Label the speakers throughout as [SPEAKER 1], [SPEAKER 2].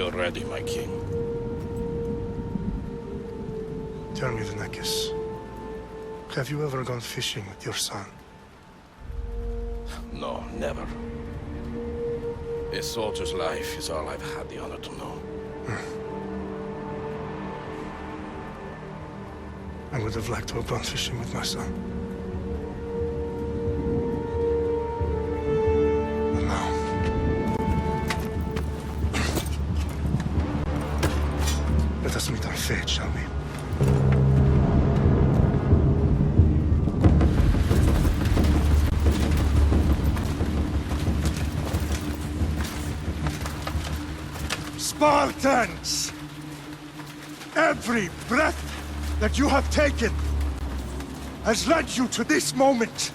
[SPEAKER 1] you're ready, my king.
[SPEAKER 2] Tell me, Venekis, have you ever gone fishing with your son?
[SPEAKER 1] No, never. A soldier's life is all I've had the honor to know.
[SPEAKER 2] I would have liked to have gone fishing with my son. But now... Let us meet our fate, shall we? Spartans! Every breath that you have taken has led you to this moment.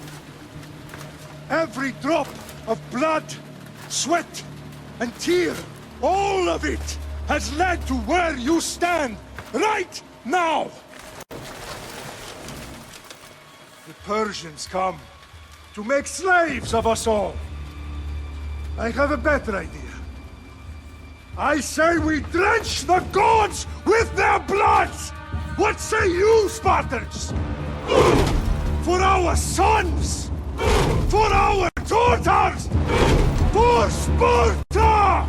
[SPEAKER 2] Every drop of blood, sweat, and tear, all of it has led to where you stand right now. The Persians come to make slaves of us all. I have a better idea. I say we drench the gods with their blood! What say you, Spartans? For our sons! For our daughters! For Sparta!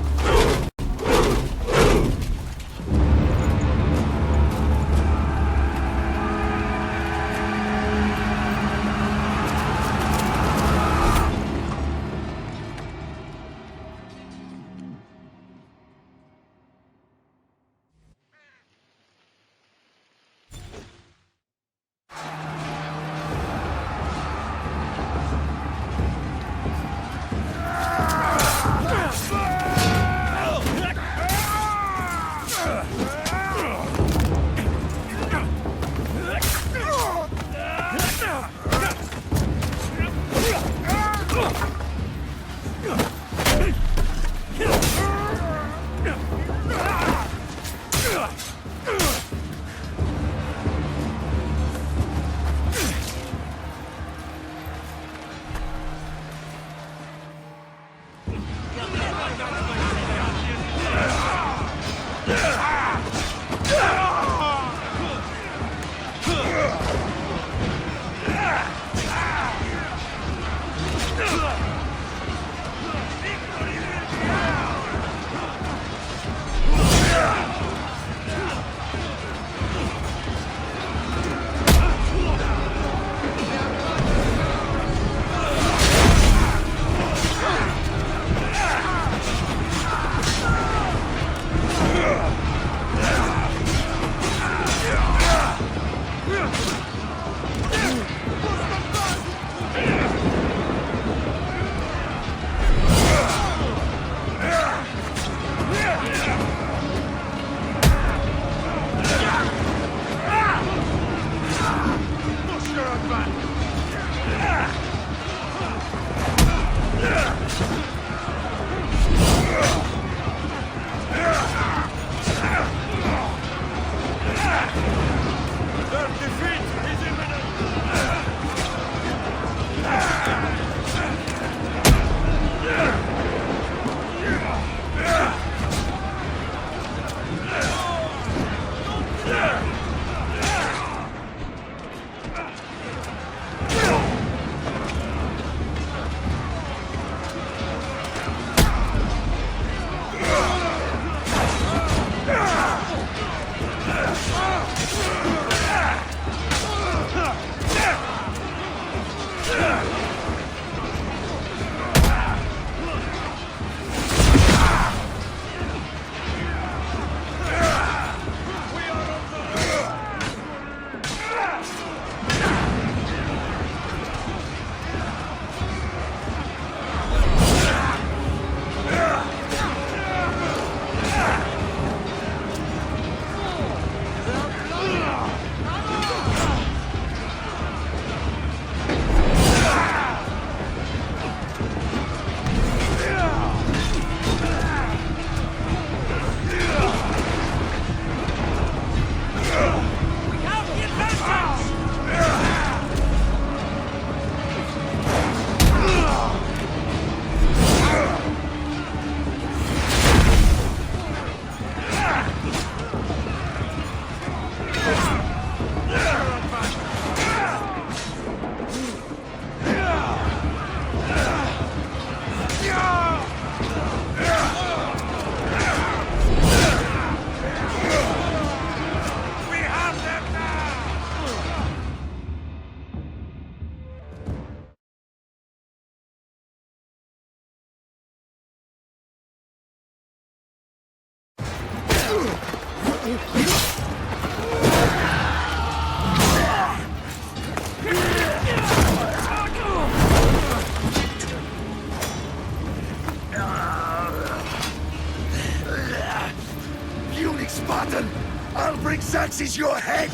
[SPEAKER 3] Xerxes your head!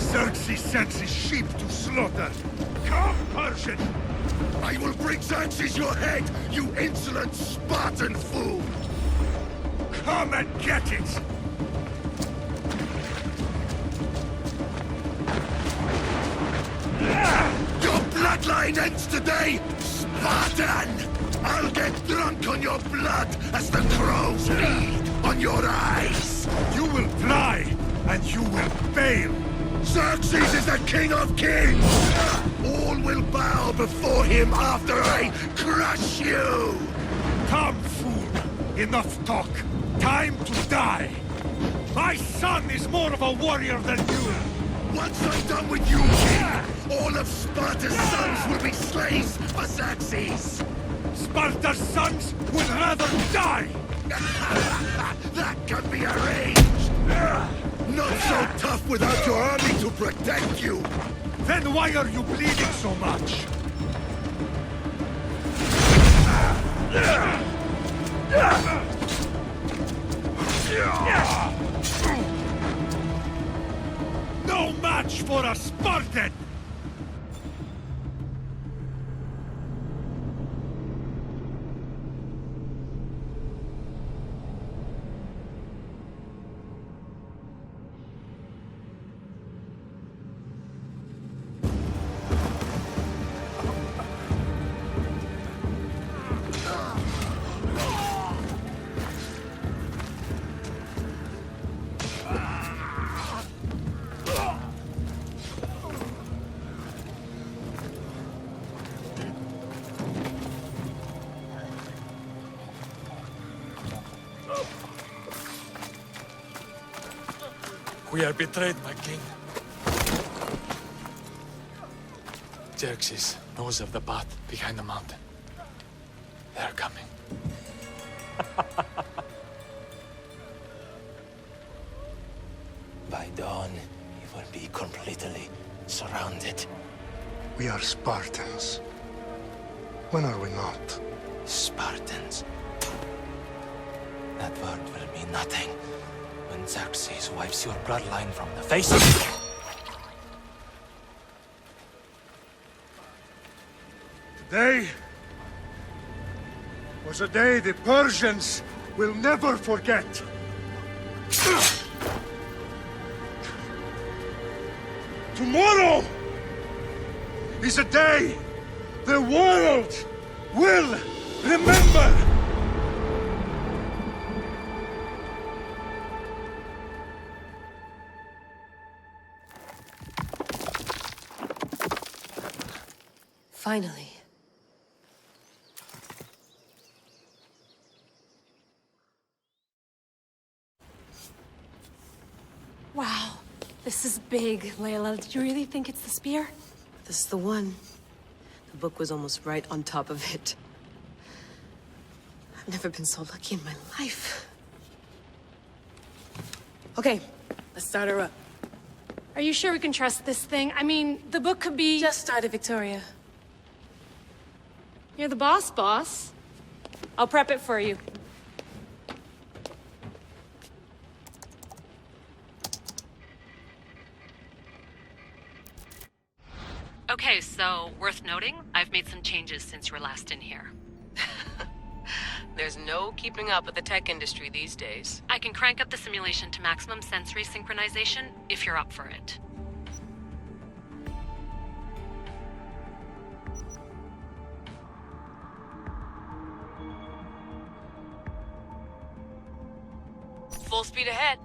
[SPEAKER 2] Xerxes sends his sheep to slaughter. Come, Persian!
[SPEAKER 3] I will bring Xerxes your head, you insolent Spartan fool!
[SPEAKER 2] Come and get it!
[SPEAKER 3] Your bloodline ends today, Spartan! I'll get drunk on your blood as the crows feed on your eyes!
[SPEAKER 2] You will fly, and you will fail!
[SPEAKER 3] Xerxes is the king of kings! All will bow before him after I crush you!
[SPEAKER 2] Come, fool! Enough talk! Time to die! My son is more of a warrior than you!
[SPEAKER 3] Once I'm done with you, king, all of Sparta's sons will be slaves for Xerxes!
[SPEAKER 2] Sparta's sons would rather die!
[SPEAKER 3] That can be arranged! Not so tough without your army to protect you!
[SPEAKER 2] Then why are you bleeding so much? No match for a Spartan!
[SPEAKER 4] We are betrayed, my king. Xerxes knows of the path behind the mountain. They are coming.
[SPEAKER 5] By dawn, you will be completely surrounded.
[SPEAKER 2] We are Spartans. When are we not?
[SPEAKER 5] Spartans. That word will mean nothing when Xerxes wipes your bloodline from the face of the earth.
[SPEAKER 2] Today was a day the Persians will never forget. Tomorrow is a day the world will remember.
[SPEAKER 6] Finally.
[SPEAKER 7] Wow, this is big, Layla. Did you really think it's the spear?
[SPEAKER 6] This is the one. The book was almost right on top of it. I've never been so lucky in my life. Okay, let's start her up.
[SPEAKER 7] Are you sure we can trust this thing? I mean, the book could be...
[SPEAKER 6] Just started, Victoria.
[SPEAKER 7] You're the boss. I'll prep it for you.
[SPEAKER 8] Okay, so worth noting, I've made some changes since you were last in here.
[SPEAKER 6] There's no keeping up with the tech industry these days.
[SPEAKER 8] I can crank up the simulation to maximum sensory synchronization if you're up for it.
[SPEAKER 6] Full speed ahead.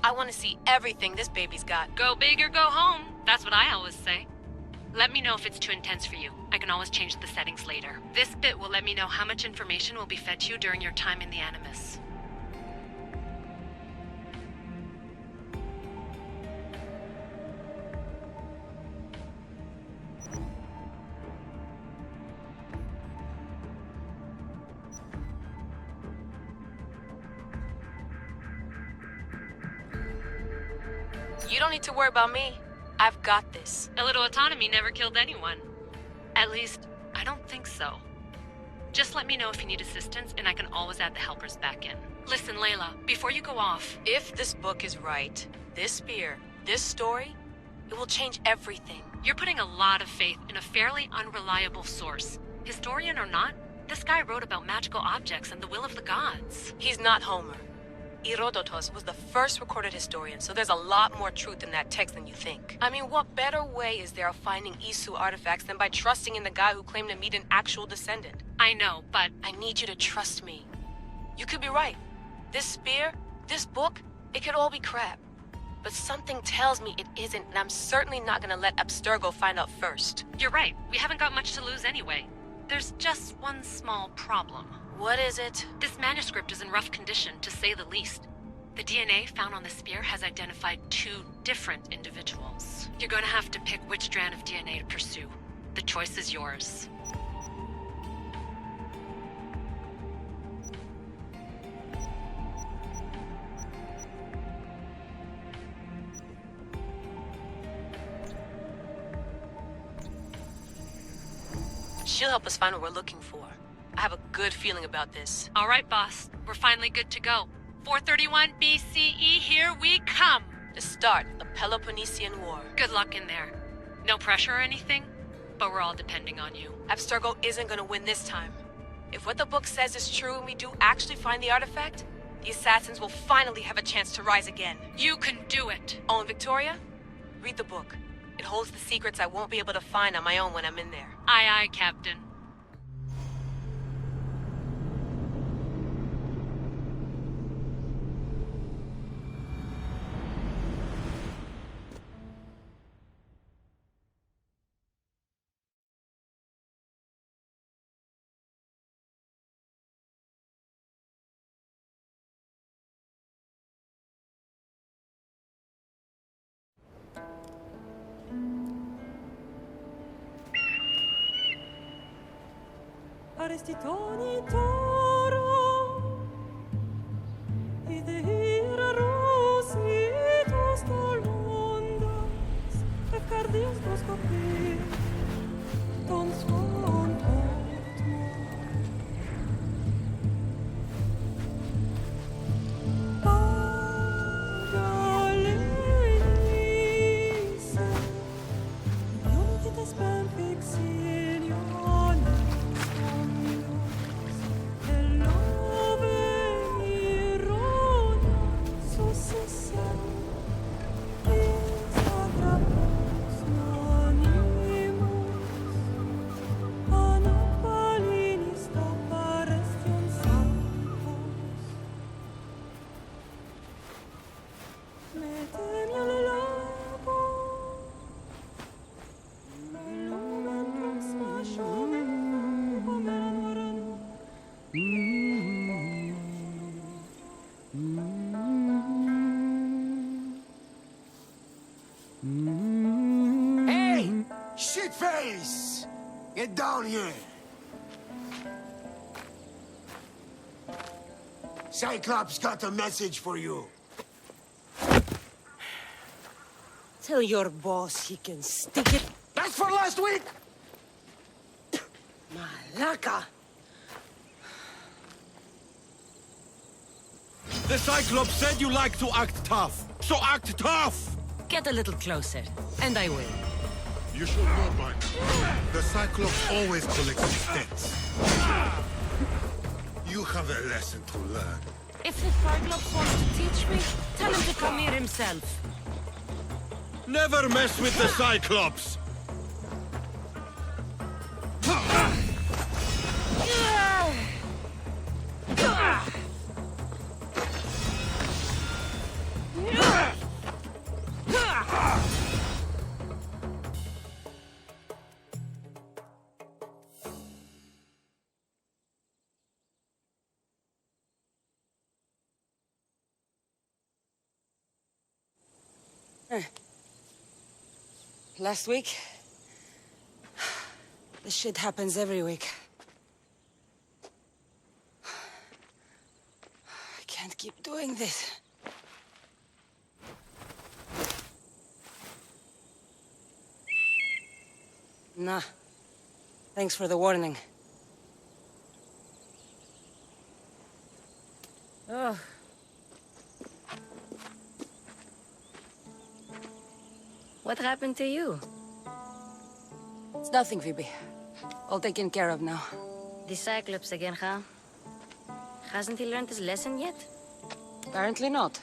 [SPEAKER 6] I want to see everything this baby's got.
[SPEAKER 8] Go big or go home. That's what I always say. Let me know if it's too intense for you. I can always change the settings later. This bit will let me know how much information will be fed to you during your time in the Animus.
[SPEAKER 6] You don't need to worry about me. I've got this.
[SPEAKER 8] A little autonomy never killed anyone. At least, I don't think so. Just let me know if you need assistance, and I can always add the helpers back in. Listen, Layla, before you go off...
[SPEAKER 6] If this book is right, this spear, this story, it will change everything.
[SPEAKER 8] You're putting a lot of faith in a fairly unreliable source. Historian or not, this guy wrote about magical objects and the will of the gods.
[SPEAKER 6] He's not Homer. Herodotus was the first recorded historian, so there's a lot more truth in that text than you think. I mean, what better way is there of finding Isu artifacts than by trusting in the guy who claimed to meet an actual descendant?
[SPEAKER 8] I know, but...
[SPEAKER 6] I need you to trust me. You could be right. This spear, this book, it could all be crap. But something tells me it isn't, and I'm certainly not gonna let Abstergo find out first.
[SPEAKER 8] You're right. We haven't got much to lose anyway. There's just one small problem.
[SPEAKER 6] What is it?
[SPEAKER 8] This manuscript is in rough condition, to say the least. The DNA found on the spear has identified 2 different individuals. You're gonna have to pick which strand of DNA to pursue. The choice is yours.
[SPEAKER 6] She'll help us find what we're looking for. I have a good feeling about this.
[SPEAKER 8] All right, boss. We're finally good to go. 431 BCE, here we come!
[SPEAKER 6] The start of the Peloponnesian War.
[SPEAKER 8] Good luck in there. No pressure or anything, but we're all depending on you.
[SPEAKER 6] Abstergo isn't gonna win this time. If what the book says is true and we do actually find the artifact, the assassins will finally have a chance to rise again.
[SPEAKER 8] You can do it!
[SPEAKER 6] Oh, and Victoria? Read the book. It holds the secrets I won't be able to find on my own when I'm in there.
[SPEAKER 8] Aye, aye, Captain.
[SPEAKER 9] Arestitoni toro, idehira rositos tolondas, efcardias doskopir, ton svon portmo. Agaleinise, ionites ben fixilionis,
[SPEAKER 3] Hey! Shitface! Get down here! Cyclops got a message for you.
[SPEAKER 9] Tell your boss he can stick it.
[SPEAKER 3] That's for last week!
[SPEAKER 9] Malaka!
[SPEAKER 10] The Cyclops said you like to act tough, so act tough!
[SPEAKER 9] Get a little closer, and I will.
[SPEAKER 11] You should know by now. The Cyclops always collects his debts. You have a lesson to learn.
[SPEAKER 9] If the Cyclops wants to teach me, tell him to come here himself.
[SPEAKER 10] Never mess with the Cyclops!
[SPEAKER 9] Last week? This shit happens every week. I can't keep doing this. Nah. Thanks for the warning. Ugh.
[SPEAKER 12] What happened to you?
[SPEAKER 9] It's nothing, Phoebe. All taken care of now.
[SPEAKER 12] The Cyclops again, huh? Hasn't he learned his lesson yet?
[SPEAKER 9] Apparently not.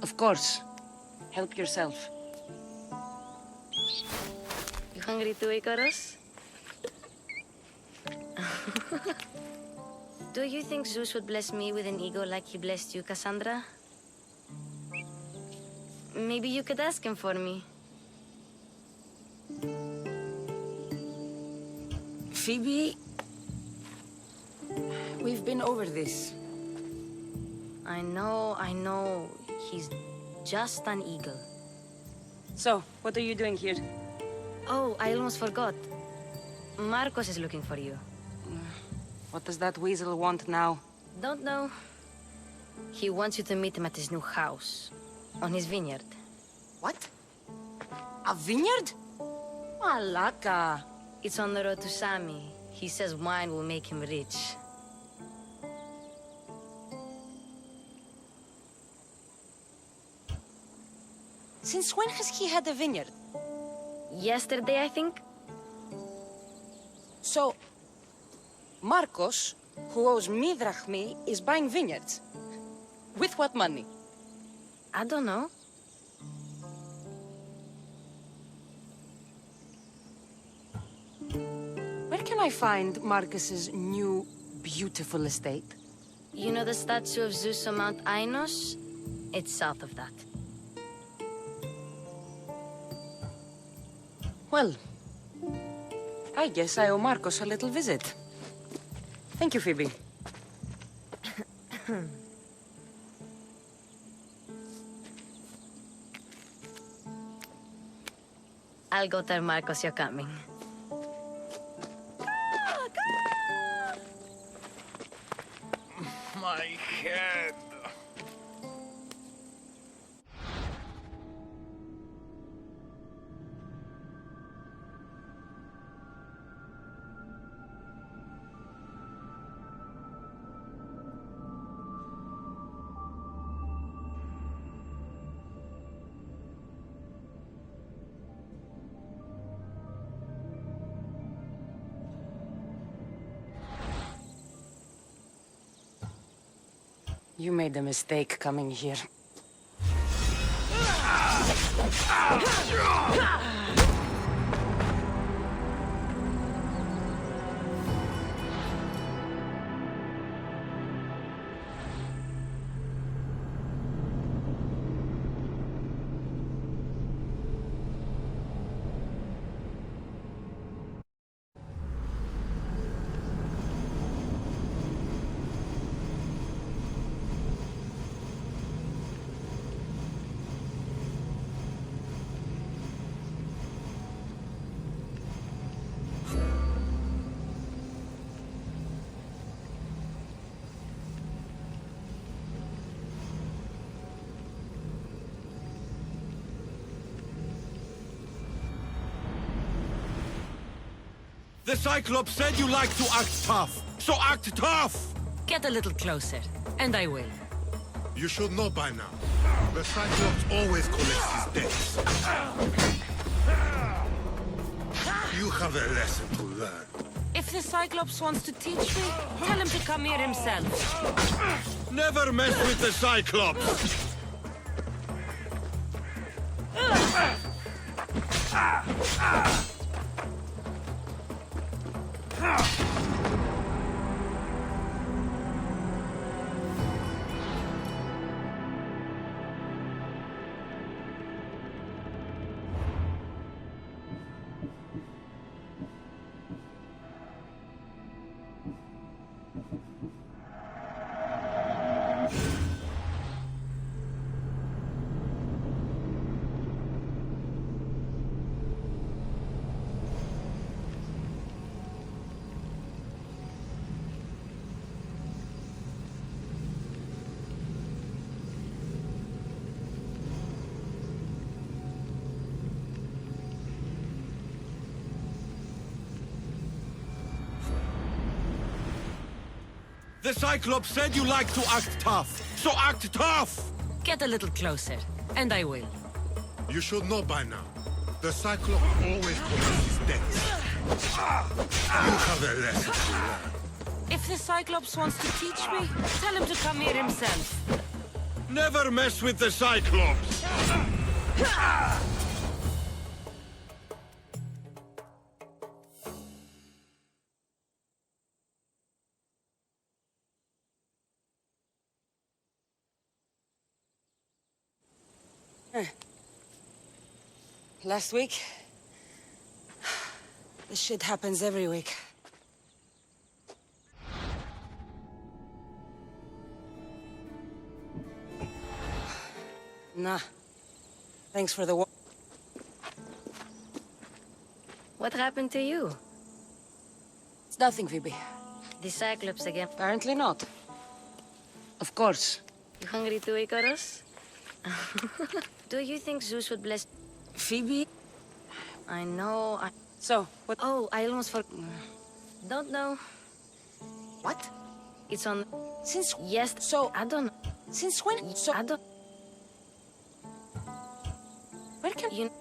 [SPEAKER 9] Of course. Help yourself.
[SPEAKER 12] You hungry too, Icarus? Do you think Zeus would bless me with an ego like he blessed you, Cassandra? Maybe you could ask him for me.
[SPEAKER 9] Phoebe... We've been over this.
[SPEAKER 12] I know. He's just an eagle.
[SPEAKER 9] So, what are you doing here?
[SPEAKER 12] Oh, I almost forgot. Marcos is looking for you.
[SPEAKER 9] What does that weasel want now?
[SPEAKER 12] Don't know. He wants you to meet him at his new house. On his vineyard.
[SPEAKER 9] What? A vineyard? Malaka.
[SPEAKER 12] It's on the road to Sami. He says wine will make him rich.
[SPEAKER 9] Since when has he had a vineyard?
[SPEAKER 12] Yesterday, I think.
[SPEAKER 9] So, Marcos, who owes me drachmi, is buying vineyards. With what money?
[SPEAKER 12] I don't know.
[SPEAKER 9] Where can I find Marcus's new, beautiful estate?
[SPEAKER 12] You know the statue of Zeus on Mount Ainos? It's south of that.
[SPEAKER 9] Well, I guess I owe Marcos a little visit. Thank you, Phoebe.
[SPEAKER 12] I'll go tell Marcos you're coming.
[SPEAKER 10] My head.
[SPEAKER 9] You made a mistake coming here.
[SPEAKER 10] The Cyclops said you like to act tough, so act tough!
[SPEAKER 9] Get a little closer, and I will.
[SPEAKER 11] You should know by now. The Cyclops always collects his debts. You have a lesson to learn.
[SPEAKER 9] If the Cyclops wants to teach me, tell him to come here himself.
[SPEAKER 10] Never mess with the Cyclops! The Cyclops said you like to act tough. So act tough!
[SPEAKER 13] Get a little closer, and I will.
[SPEAKER 11] You should know by now. The Cyclops always collects his debts. You have a lesson to learn.
[SPEAKER 13] If the Cyclops wants to teach me, tell him to come here himself.
[SPEAKER 10] Never mess with the Cyclops!
[SPEAKER 9] Last week? This shit happens every week. Nah. Thanks for the
[SPEAKER 12] What happened to you?
[SPEAKER 9] It's nothing, Phoebe.
[SPEAKER 12] The Cyclops again?
[SPEAKER 9] Apparently not. Of course.
[SPEAKER 12] You hungry too, Icarus? Do you think Zeus would bless...
[SPEAKER 9] Phoebe?
[SPEAKER 12] I know,
[SPEAKER 9] So, what...
[SPEAKER 12] Oh, I almost forgot. Don't know.
[SPEAKER 9] What?
[SPEAKER 12] It's on...
[SPEAKER 9] Since...
[SPEAKER 12] Yes,
[SPEAKER 9] So...
[SPEAKER 12] I don't...
[SPEAKER 9] Since when? So...
[SPEAKER 12] I don't...
[SPEAKER 9] Where can...
[SPEAKER 12] You...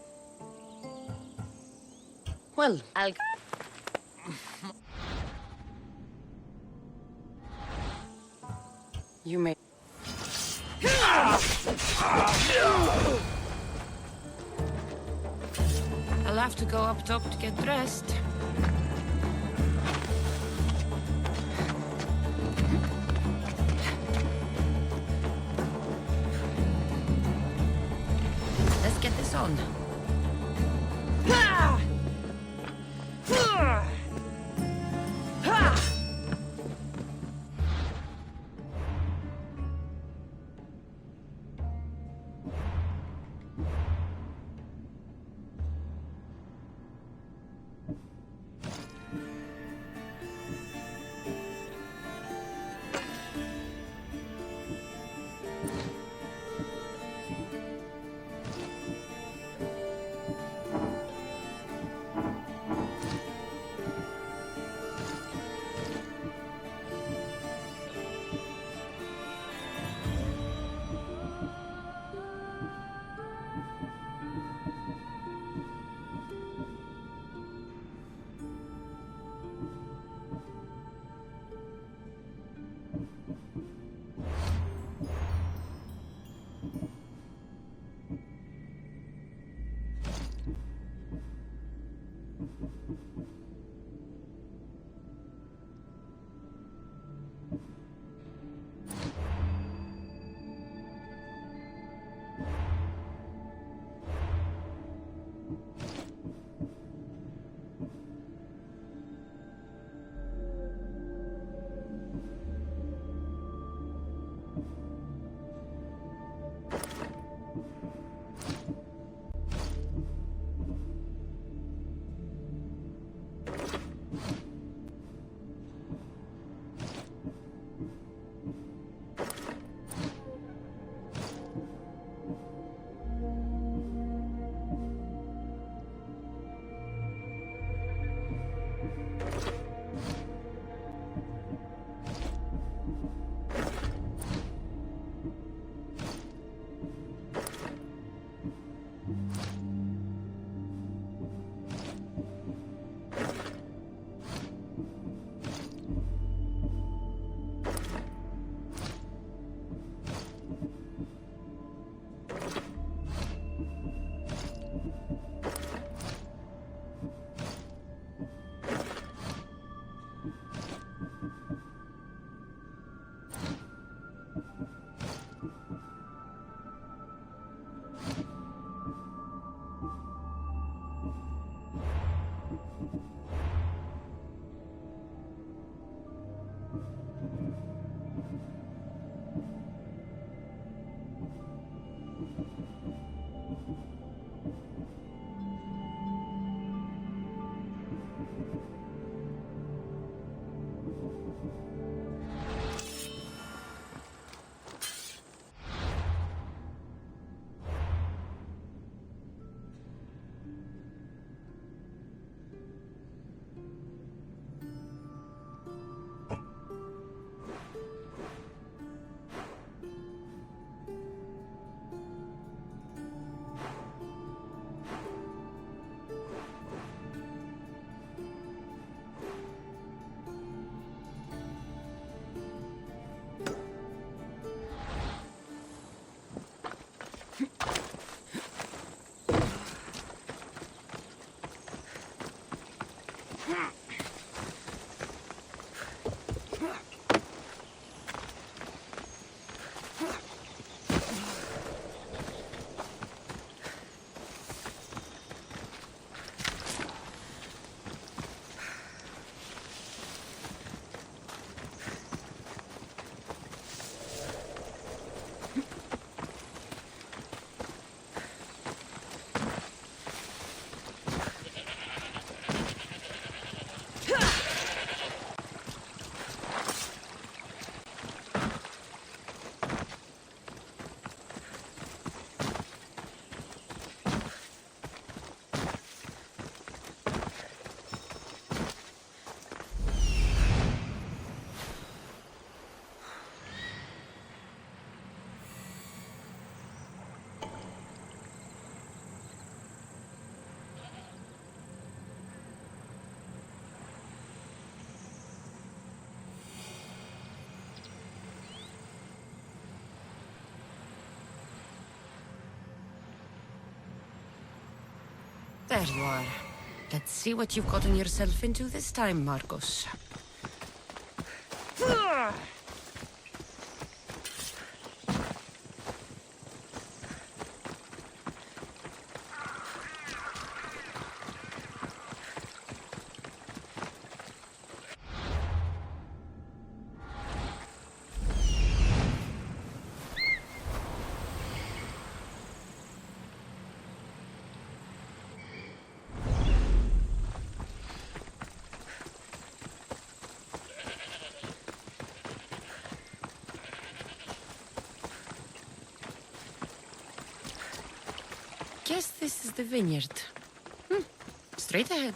[SPEAKER 9] Well...
[SPEAKER 12] I'll...
[SPEAKER 9] You may...
[SPEAKER 13] I'll have to go up top to get dressed. Let's get this on. There you are. Let's see what you've gotten yourself into this time, Marcos. Guess this is the vineyard. Straight ahead.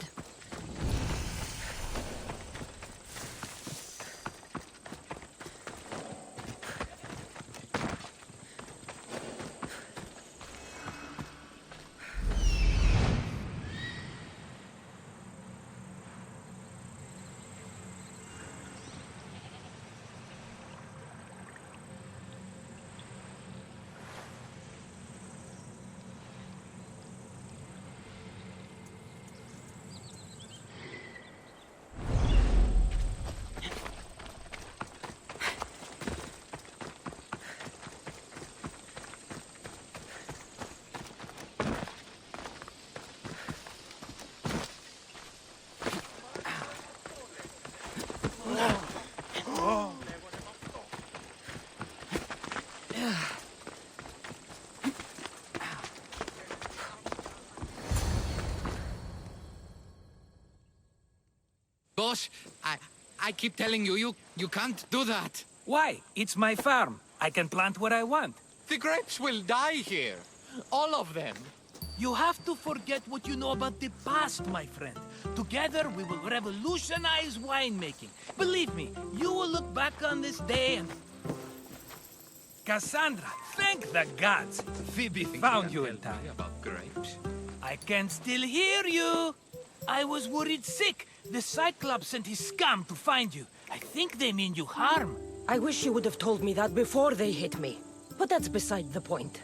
[SPEAKER 10] Boss, I keep telling you, you can't do that.
[SPEAKER 14] Why? It's my farm. I can plant what I want.
[SPEAKER 10] The grapes will die here. All of them.
[SPEAKER 14] You have to forget what you know about the past, my friend. Together, we will revolutionize winemaking. Believe me, you will look back on this day and... Cassandra, thank the gods. Phoebe found you in time.
[SPEAKER 10] About grapes.
[SPEAKER 14] I can still hear you. I was worried sick. The Cyclops sent his scum to find you. I think they mean you harm.
[SPEAKER 9] I wish you would have told me that before they hit me. But that's beside the point.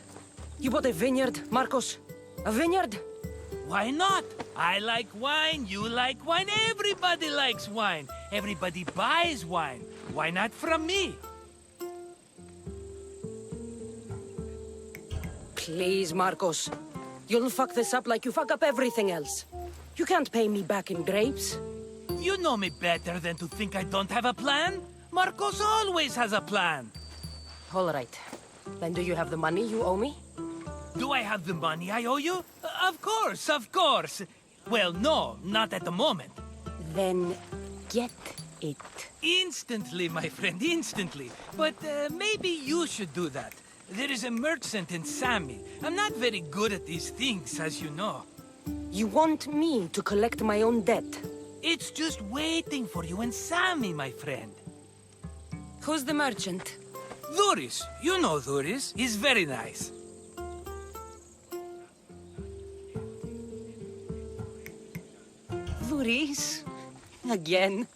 [SPEAKER 9] You bought a vineyard, Marcos? A vineyard?
[SPEAKER 14] Why not? I like wine, you like wine, everybody likes wine. Everybody buys wine. Why not from me?
[SPEAKER 9] Please, Marcos. You'll fuck this up like you fuck up everything else. You can't pay me back in grapes.
[SPEAKER 14] You know me better than to think I don't have a plan. Marcos always has a plan.
[SPEAKER 9] All right. Then do you have the money you owe me?
[SPEAKER 14] Do I have the money I owe you? Of course, of course. Well, no, not at the moment.
[SPEAKER 9] Then get it.
[SPEAKER 14] Instantly, my friend, instantly. But maybe you should do that. There is a merchant in Sammy. I'm not very good at these things, as you know.
[SPEAKER 9] You want me to collect my own debt?
[SPEAKER 14] It's just waiting for you and Sammy, my friend.
[SPEAKER 9] Who's the merchant?
[SPEAKER 14] Dhuris. You know Dhuris. He's very nice.
[SPEAKER 9] Dhuris? Again?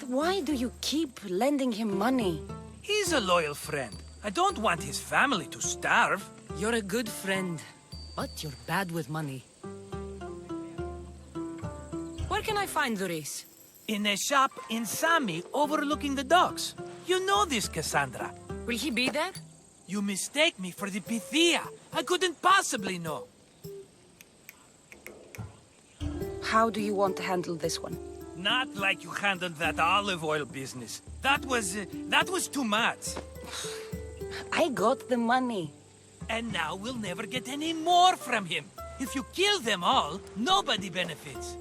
[SPEAKER 9] Why do you keep lending him money?
[SPEAKER 14] He's a loyal friend. I don't want his family to starve.
[SPEAKER 9] You're a good friend, but you're bad with money. Where Where can I find Duris?
[SPEAKER 14] In a shop in Sami overlooking the docks. You know this, Cassandra.
[SPEAKER 9] Will he be there?
[SPEAKER 14] You mistake me for the Pythia. I couldn't possibly know.
[SPEAKER 9] How do you want to handle this one?
[SPEAKER 14] Not like you handled that olive oil business. That was too much.
[SPEAKER 9] I got the money.
[SPEAKER 14] And now we'll never get any more from him. If you kill them all, nobody benefits.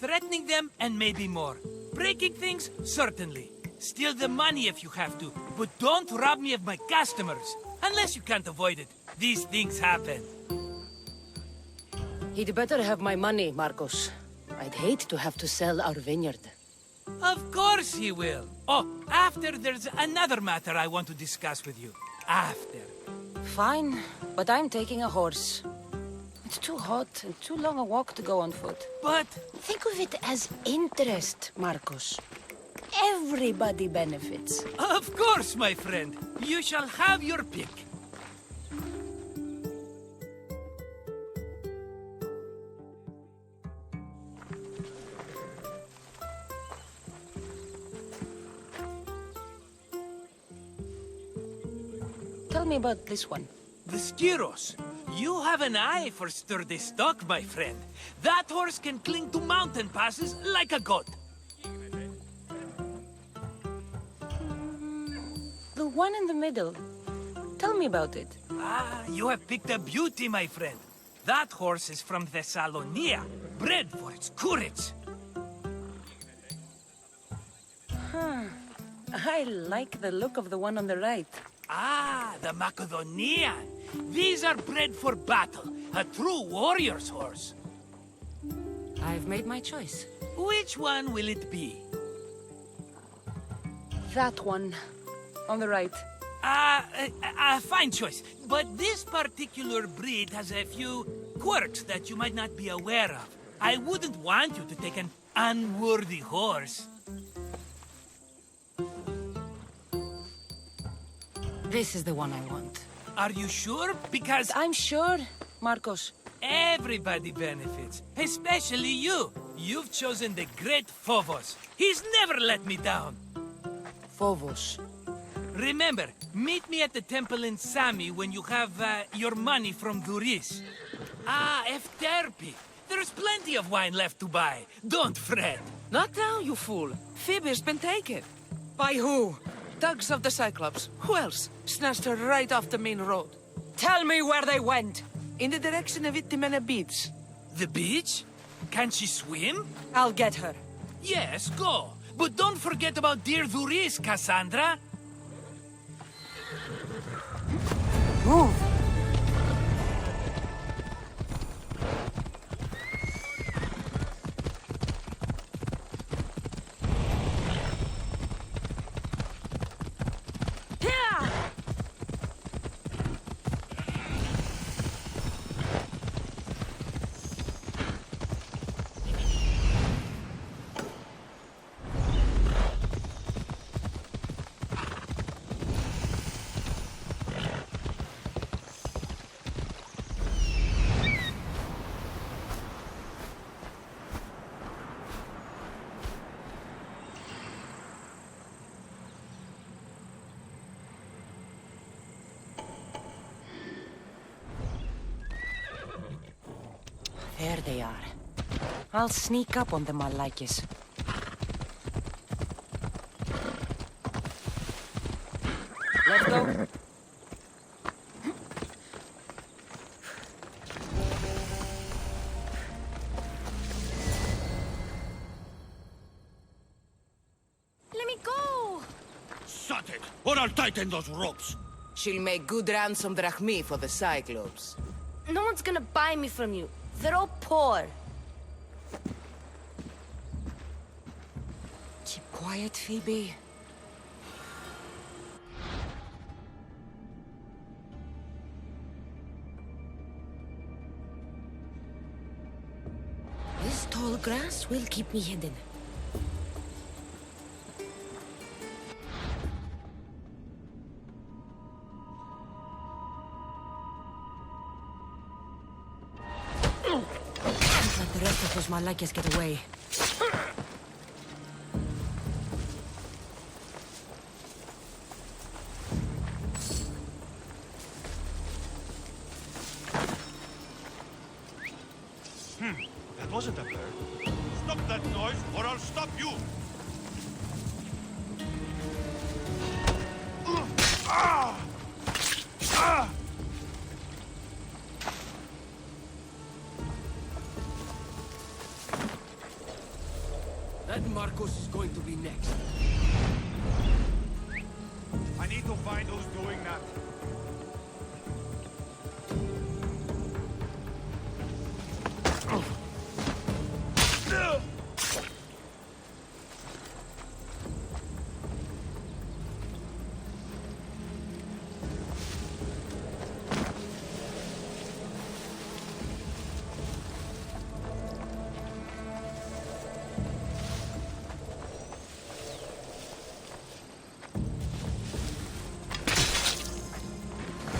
[SPEAKER 14] Threatening them, and maybe more. Breaking things, certainly. Steal the money if you have to, but don't rob me of my customers. Unless you can't avoid it. These things happen.
[SPEAKER 9] He'd better have my money, Marcos. I'd hate to have to sell our vineyard.
[SPEAKER 14] Of course he will. Oh, after there's another matter I want to discuss with you. After.
[SPEAKER 9] Fine, but I'm taking a horse. It's too hot and too long a walk to go on foot.
[SPEAKER 14] But...
[SPEAKER 9] think of it as interest, Marcos. Everybody benefits.
[SPEAKER 14] Of course, my friend. You shall have your pick.
[SPEAKER 9] Tell me about this one.
[SPEAKER 14] The Skiros. You have an eye for sturdy stock, my friend. That horse can cling to mountain passes like a goat.
[SPEAKER 9] The one in the middle. Tell me about it.
[SPEAKER 14] Ah, you have picked a beauty, my friend. That horse is from Thessalonia, bred for its courage.
[SPEAKER 9] Huh. I like the look of the one on the right.
[SPEAKER 14] Ah, the Macedonian. These are bred for battle. A true warrior's horse.
[SPEAKER 9] I've made my choice.
[SPEAKER 14] Which one will it be?
[SPEAKER 9] That one. On the right.
[SPEAKER 14] Fine choice. But this particular breed has a few quirks that you might not be aware of. I wouldn't want you to take an unworthy horse.
[SPEAKER 9] This is the one I want.
[SPEAKER 14] Are you sure? Because...
[SPEAKER 9] I'm sure, Marcos.
[SPEAKER 14] Everybody benefits. Especially you. You've chosen the great Phobos. He's never let me down.
[SPEAKER 9] Phobos.
[SPEAKER 14] Remember, meet me at the temple in Sami when you have your money from Duris. Ah, Efterpi. There's plenty of wine left to buy. Don't fret.
[SPEAKER 15] Not now, you fool. Phoebe's been taken.
[SPEAKER 9] By who?
[SPEAKER 15] Thugs of the Cyclops. Who else? Snatched her right off the main road.
[SPEAKER 9] Tell me where they went.
[SPEAKER 15] In the direction of Itimena Beach.
[SPEAKER 14] The beach? Can she swim?
[SPEAKER 9] I'll get her.
[SPEAKER 14] Yes, go. But don't forget about dear Duris, Cassandra.
[SPEAKER 9] Move. There they are. I'll sneak up on the Malakis. Let's go.
[SPEAKER 12] Let me go!
[SPEAKER 10] Shut it, or I'll tighten those ropes.
[SPEAKER 15] She'll make good ransom drachmi for the Cyclops.
[SPEAKER 12] No one's gonna buy me from you. They're all poor.
[SPEAKER 9] Keep quiet, Phoebe. This tall grass will keep me hidden. Let the rest of those Malakias get away.
[SPEAKER 16] That wasn't a bird. Stop that noise, or I'll stop you!
[SPEAKER 17] That Marcos is going to be next.
[SPEAKER 16] I need to find who's doing that.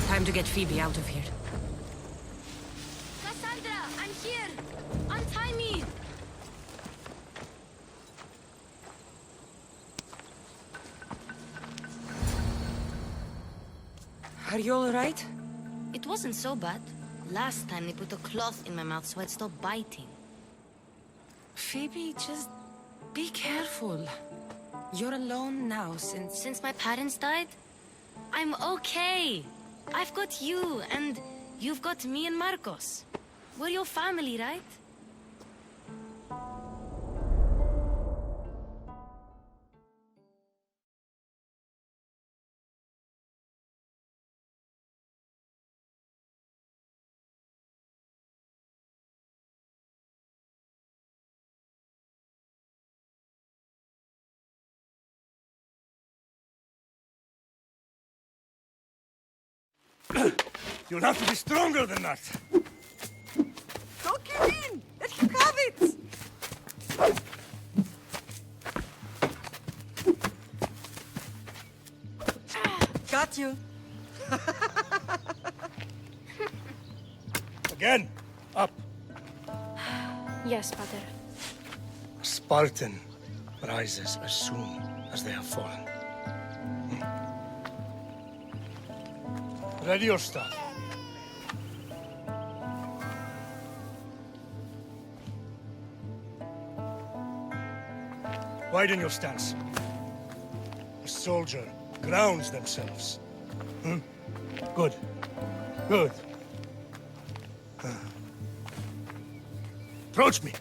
[SPEAKER 13] Time to get Phoebe out of here.
[SPEAKER 12] Cassandra, I'm here! Untie me!
[SPEAKER 9] Are you all right?
[SPEAKER 12] It wasn't so bad. Last time they put a cloth in my mouth so I'd stop biting.
[SPEAKER 13] Phoebe, just be careful. You're alone now
[SPEAKER 12] Since my parents died? I'm okay. I've got you, and you've got me and Marcos. We're your family, right?
[SPEAKER 2] You'll have to be stronger than that.
[SPEAKER 15] Don't give in! Let you have it! Got you.
[SPEAKER 2] Again, up.
[SPEAKER 7] Yes, Pater.
[SPEAKER 2] A Spartan rises as soon as they have fallen. Ready your stuff. Widen your stance. A soldier grounds themselves. Good. Good. Approach me.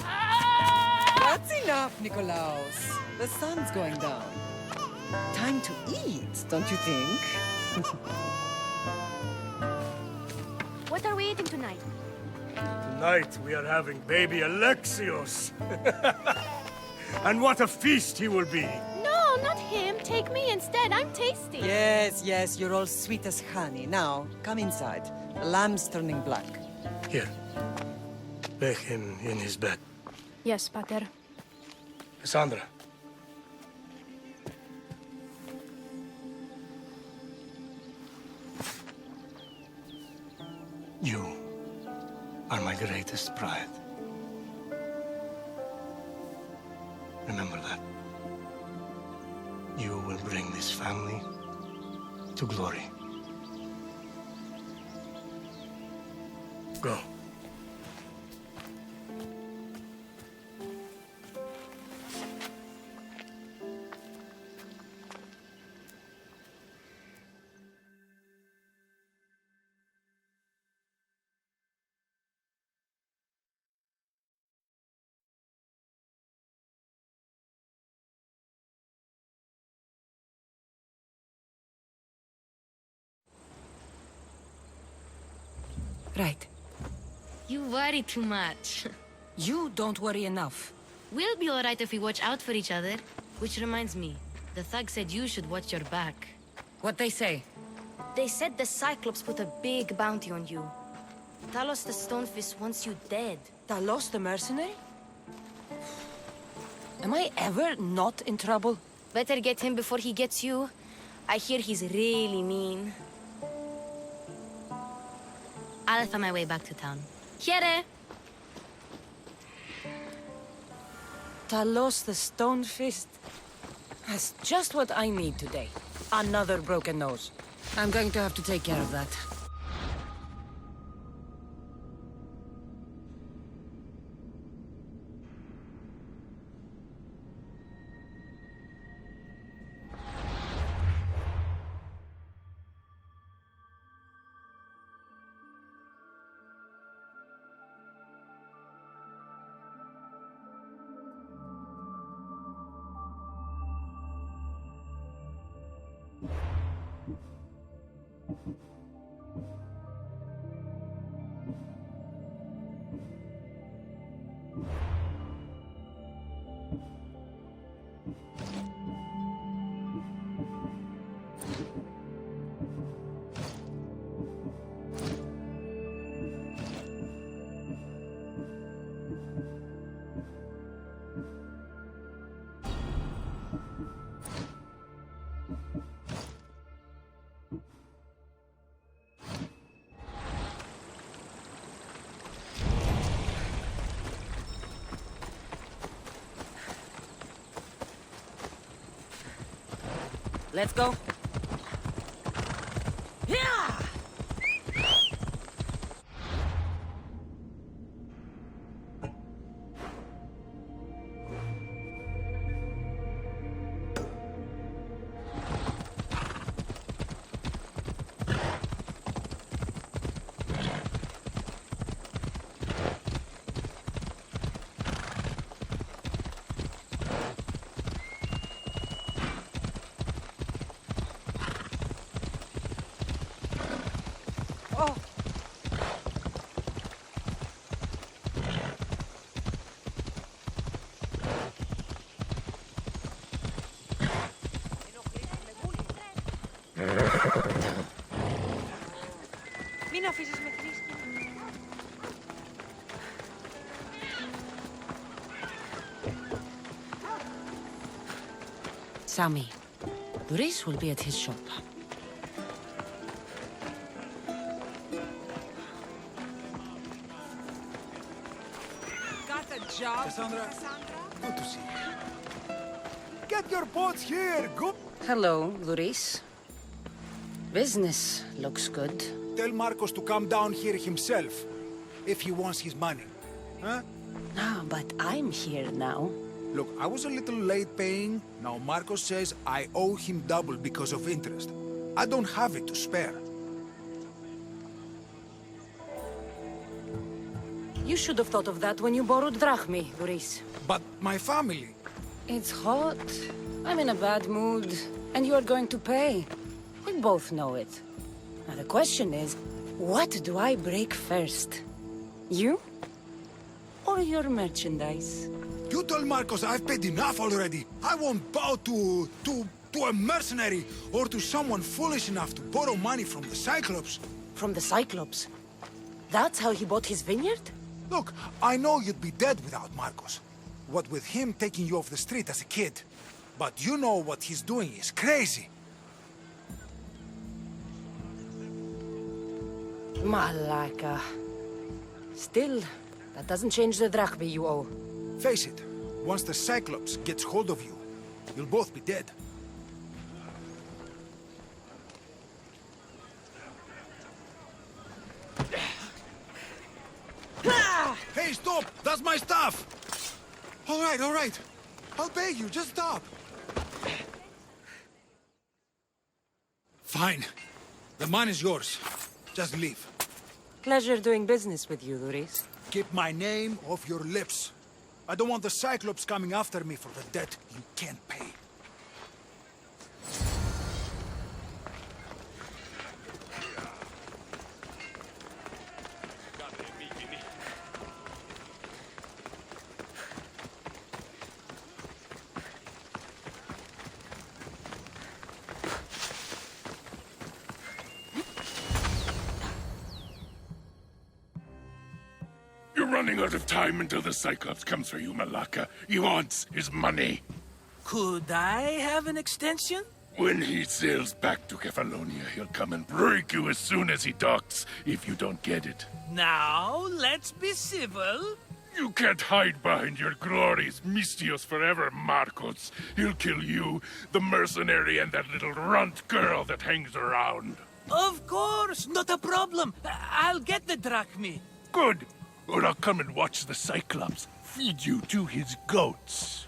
[SPEAKER 15] That's enough, Nikolaos. The sun's going down. Time to eat, don't you think?
[SPEAKER 7] What are we eating tonight?
[SPEAKER 2] Tonight we are having baby Alexios. And what a feast he will be.
[SPEAKER 7] No, not him. Take me instead. I'm tasty.
[SPEAKER 15] Yes, yes, you're all sweet as honey. Now, come inside. The lamb's turning black.
[SPEAKER 2] Here. Lay him in his bed.
[SPEAKER 7] Yes, Pater.
[SPEAKER 2] Cassandra. You are my greatest pride. Remember that. You will bring this family to glory. Go.
[SPEAKER 13] Right.
[SPEAKER 12] You worry too much.
[SPEAKER 13] You don't worry enough.
[SPEAKER 12] We'll be alright if we watch out for each other. Which reminds me, the thug said you should watch your back.
[SPEAKER 13] What'd they say?
[SPEAKER 12] They said the Cyclops put a big bounty on you. Talos the Stonefist wants you dead.
[SPEAKER 9] Talos the mercenary? Am I ever not in trouble?
[SPEAKER 12] Better get him before he gets you. I hear he's really mean. I'll find my way back to town. Here!
[SPEAKER 9] Talos the Stone Fist. That's just what I need today. Another broken nose.
[SPEAKER 13] I'm going to have to take care of that.
[SPEAKER 9] Let's go. Yeah!
[SPEAKER 7] Μην αφήσεις με θλίψη.
[SPEAKER 13] Sammy, Doris will be at his shop.
[SPEAKER 15] Got a job,
[SPEAKER 18] Cassandra? Good to see you. Get your boats here, go!
[SPEAKER 13] Hello, Doris. Business looks good.
[SPEAKER 18] Tell Marcos to come down here himself, if he wants his money. Huh?
[SPEAKER 13] No, but I'm here now.
[SPEAKER 18] Look, I was a little late paying. Now Marcos says I owe him double because of interest. I don't have it to spare.
[SPEAKER 9] You should have thought of that when you borrowed drachmi, Doris.
[SPEAKER 18] But my family...
[SPEAKER 9] It's hot. I'm in a bad mood. And you are going to pay. We both know it. Now the question is, what do I break first? You? Or your merchandise?
[SPEAKER 18] You told Marcos I've paid enough already. I won't bow to a mercenary or to someone foolish enough to borrow money from the Cyclops.
[SPEAKER 9] From the Cyclops? That's how he bought his vineyard?
[SPEAKER 18] Look, I know you'd be dead without Marcos. What with him taking you off the street as a kid. But you know what he's doing is crazy.
[SPEAKER 9] Malaka. Still, that doesn't change the drachmi you owe.
[SPEAKER 18] Face it, once the Cyclops gets hold of you, you'll both be dead. Hey, stop! That's my stuff! All right. I'll pay you, just stop. Fine. The money's yours. Just leave.
[SPEAKER 9] Pleasure doing business with you, Doris.
[SPEAKER 18] Keep my name off your lips. I don't want the Cyclops coming after me for the debt you can't pay.
[SPEAKER 19] You're running out of time until the Cyclops comes for you, Malaka. He wants his money.
[SPEAKER 14] Could I have an extension?
[SPEAKER 19] When he sails back to Kefalonia, he'll come and break you as soon as he docks, if you don't get it.
[SPEAKER 14] Now, let's be civil.
[SPEAKER 19] You can't hide behind your glories, Mistios forever, Marcos. He'll kill you, the mercenary, and that little runt girl that hangs around.
[SPEAKER 14] Of course, not a problem. I'll get the drachmi.
[SPEAKER 19] Good. Or I'll come and watch the Cyclops feed you to his goats.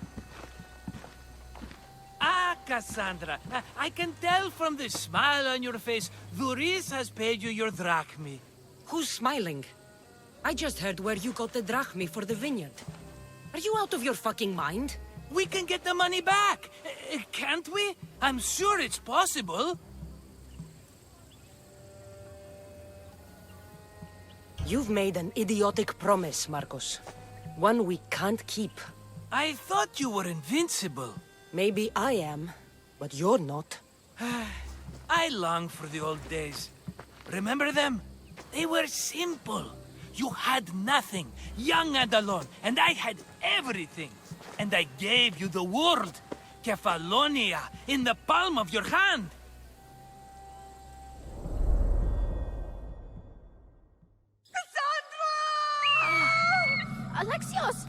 [SPEAKER 14] Ah, Cassandra, I can tell from the smile on your face, Duris has paid you your drachmi.
[SPEAKER 13] Who's smiling? I just heard where you got the drachmi for the vineyard. Are you out of your fucking mind?
[SPEAKER 14] We can get the money back, can't we? I'm sure it's possible.
[SPEAKER 9] You've made an idiotic promise, Marcos. One we can't keep.
[SPEAKER 14] I thought you were invincible.
[SPEAKER 9] Maybe I am, but you're not.
[SPEAKER 14] I long for the old days. Remember them? They were simple. You had nothing, young and alone, and I had everything. And I gave you the world, Kefalonia, in the palm of your hand.
[SPEAKER 7] Alexios!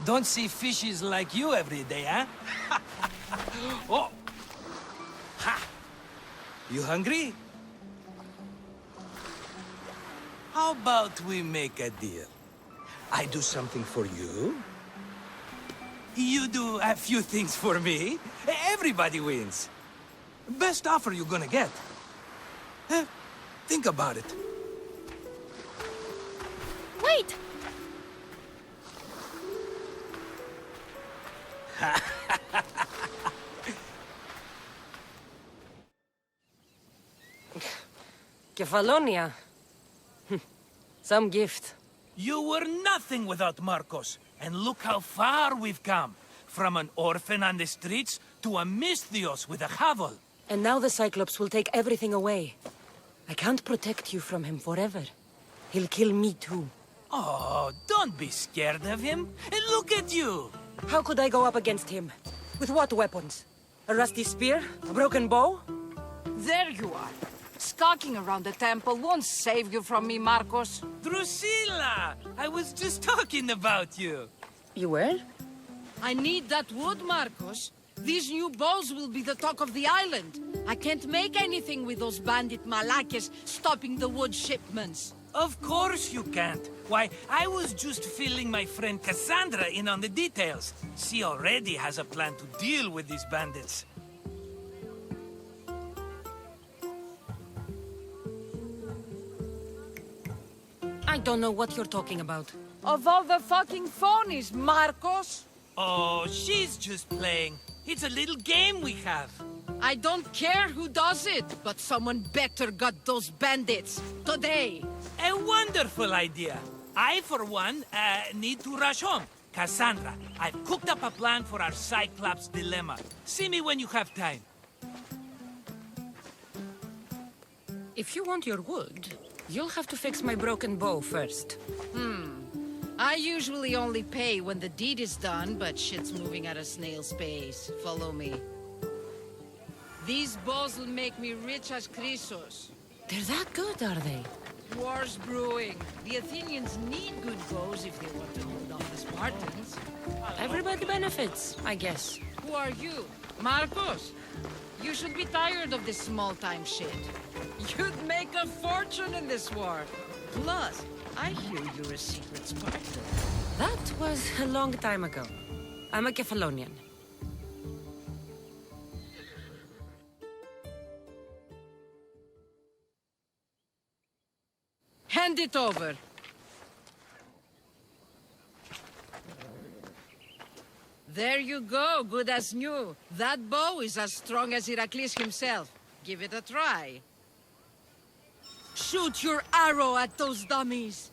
[SPEAKER 14] Don't see fishes like you every day, huh? Oh! Ha! You hungry? How about we make a deal? I do something for you. You do a few things for me. Everybody wins. Best offer you're gonna get. Think about it.
[SPEAKER 7] Wait!
[SPEAKER 9] Kefalonia. Some gift.
[SPEAKER 14] You were nothing without Marcos, and look how far we've come. From an orphan on the streets to a Mistios with a hovel.
[SPEAKER 9] And now the Cyclops will take everything away. I can't protect you from him forever. He'll kill me too.
[SPEAKER 14] Oh, don't be scared of him. And look at you.
[SPEAKER 9] How could I go up against him? With what weapons? A rusty spear? A broken bow?
[SPEAKER 20] There you are. Skulking around the temple won't save you from me, Marcos.
[SPEAKER 14] Drusilla! I was just talking about you.
[SPEAKER 9] You were?
[SPEAKER 20] I need that wood, Marcos. These new bows will be the talk of the island. I can't make anything with those bandit malakes stopping the wood shipments.
[SPEAKER 14] Of course you can't. Why, I was just filling my friend Cassandra in on the details. She already has a plan to deal with these bandits.
[SPEAKER 9] I don't know what you're talking about.
[SPEAKER 20] Of all the fucking phonies, Marcos!
[SPEAKER 14] Oh, she's just playing. It's a little game we have.
[SPEAKER 20] I don't care who does it, but someone better got those bandits. Today.
[SPEAKER 14] A wonderful idea. I, for one, need to rush home. Cassandra, I've cooked up a plan for our Cyclops dilemma. See me when you have time.
[SPEAKER 9] If you want your wood, you'll have to fix my broken bow first.
[SPEAKER 20] I usually only pay when the deed is done, but shit's moving at a snail's pace. Follow me. These bows will make me rich as Chrysos.
[SPEAKER 9] They're that good, are they?
[SPEAKER 20] War's brewing. The Athenians need good bows if they want to hold off the Spartans.
[SPEAKER 13] Nobody benefits, I guess.
[SPEAKER 20] Who are you? Marcos? You should be tired of this small-time shit. You'd make a fortune in this war. Plus, I hear you're a secret Spartan.
[SPEAKER 13] That was a long time ago. I'm a Kefalonian.
[SPEAKER 20] Hand it over. There you go, good as new. That bow is as strong as Heracles himself. Give it a try. Shoot your arrow at those dummies.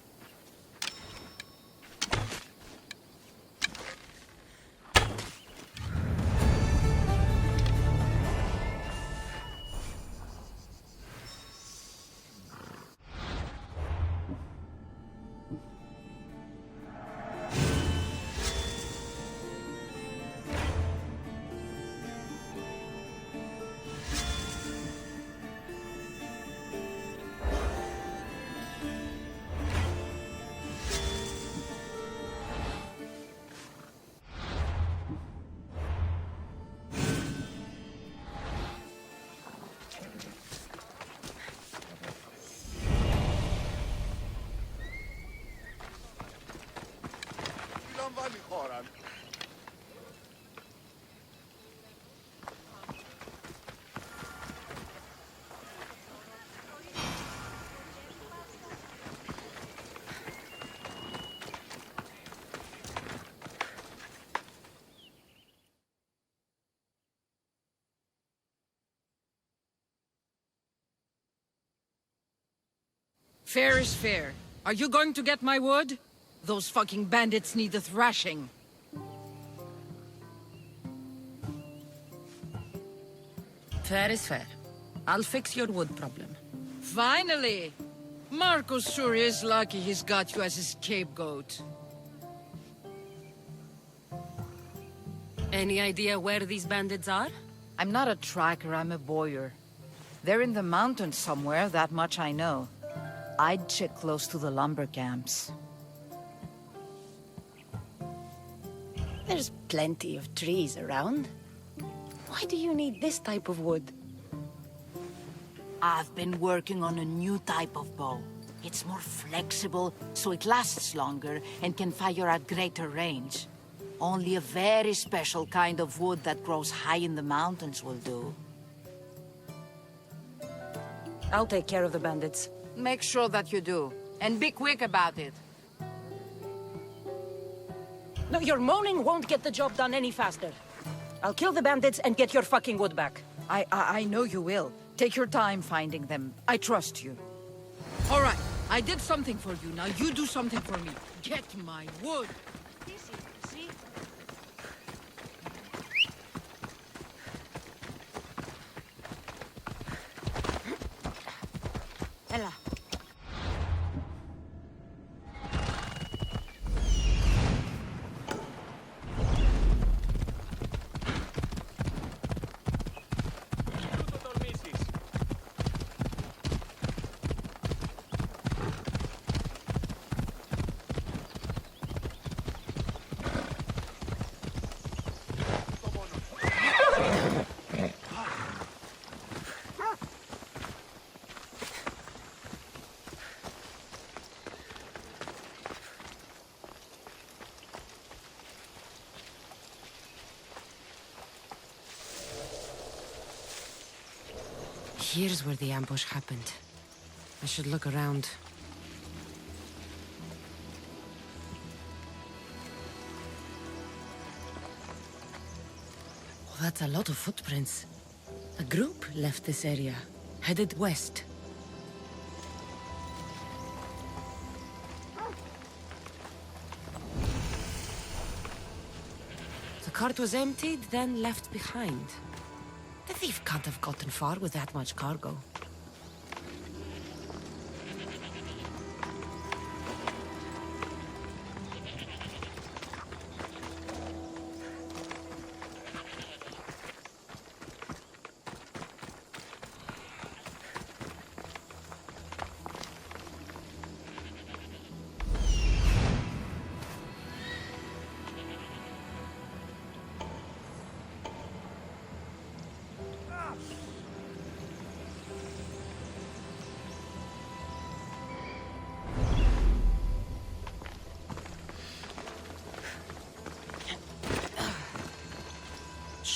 [SPEAKER 20] Fair is fair. Are you going to get my wood? Those fucking bandits need a thrashing.
[SPEAKER 13] Fair is fair. I'll fix your wood problem.
[SPEAKER 20] Finally! Marcos sure is lucky he's got you as his scapegoat.
[SPEAKER 13] Any idea where these bandits are?
[SPEAKER 21] I'm not a tracker, I'm a boyer. They're in the mountains somewhere, that much I know. I'd check close to the lumber camps.
[SPEAKER 9] There's plenty of trees around. Why do you need this type of wood?
[SPEAKER 21] I've been working on a new type of bow. It's more flexible, so it lasts longer and can fire at greater range. Only a very special kind of wood that grows high in the mountains will do.
[SPEAKER 9] I'll take care of the bandits.
[SPEAKER 21] Make sure that you do. And be quick about it.
[SPEAKER 9] No, your moaning won't get the job done any faster. I'll kill the bandits and get your fucking wood back.
[SPEAKER 21] I know you will. Take your time finding them. I trust you.
[SPEAKER 20] All right, I did something for you. Now you do something for me. Get my wood. See?
[SPEAKER 9] Ella.
[SPEAKER 13] Here's where the ambush happened. I should look around. Oh, that's a lot of footprints. A group left this area, headed west. The cart was emptied, then left behind. The thief can't have gotten far with that much cargo.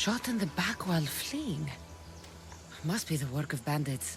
[SPEAKER 9] Shot in the back while fleeing. Must be the work of bandits.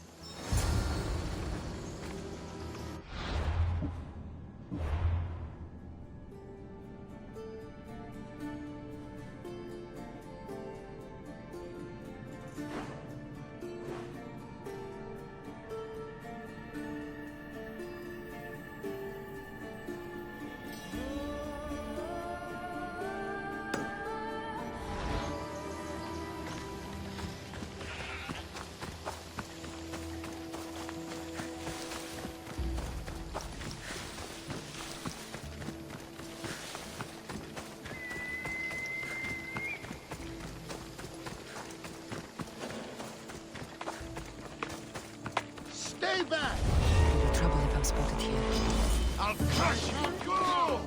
[SPEAKER 3] Stay back!
[SPEAKER 9] No trouble if I'm spotted here.
[SPEAKER 3] I'll crush you! Go!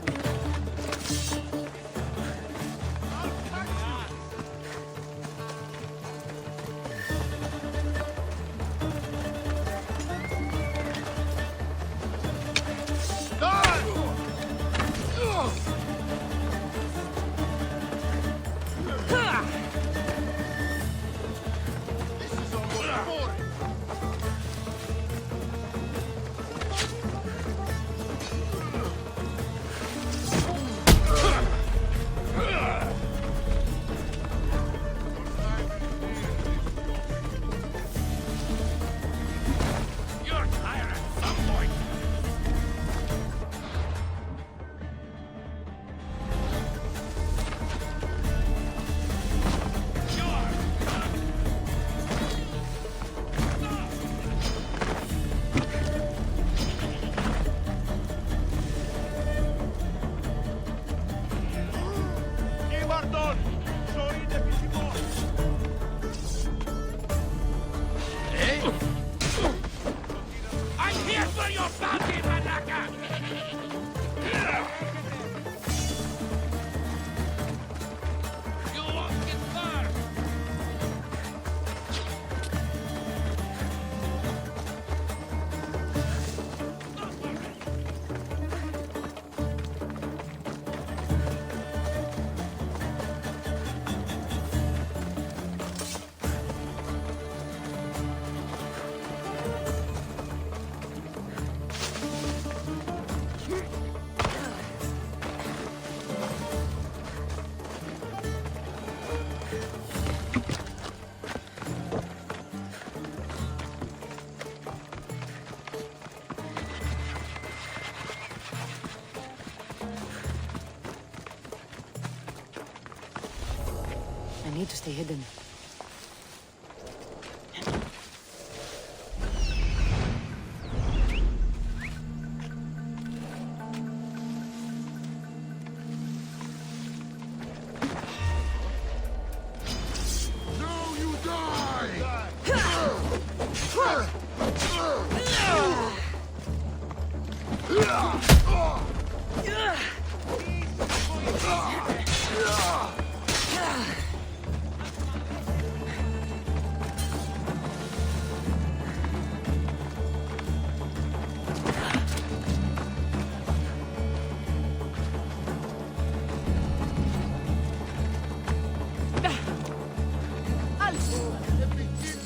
[SPEAKER 9] I need to stay hidden.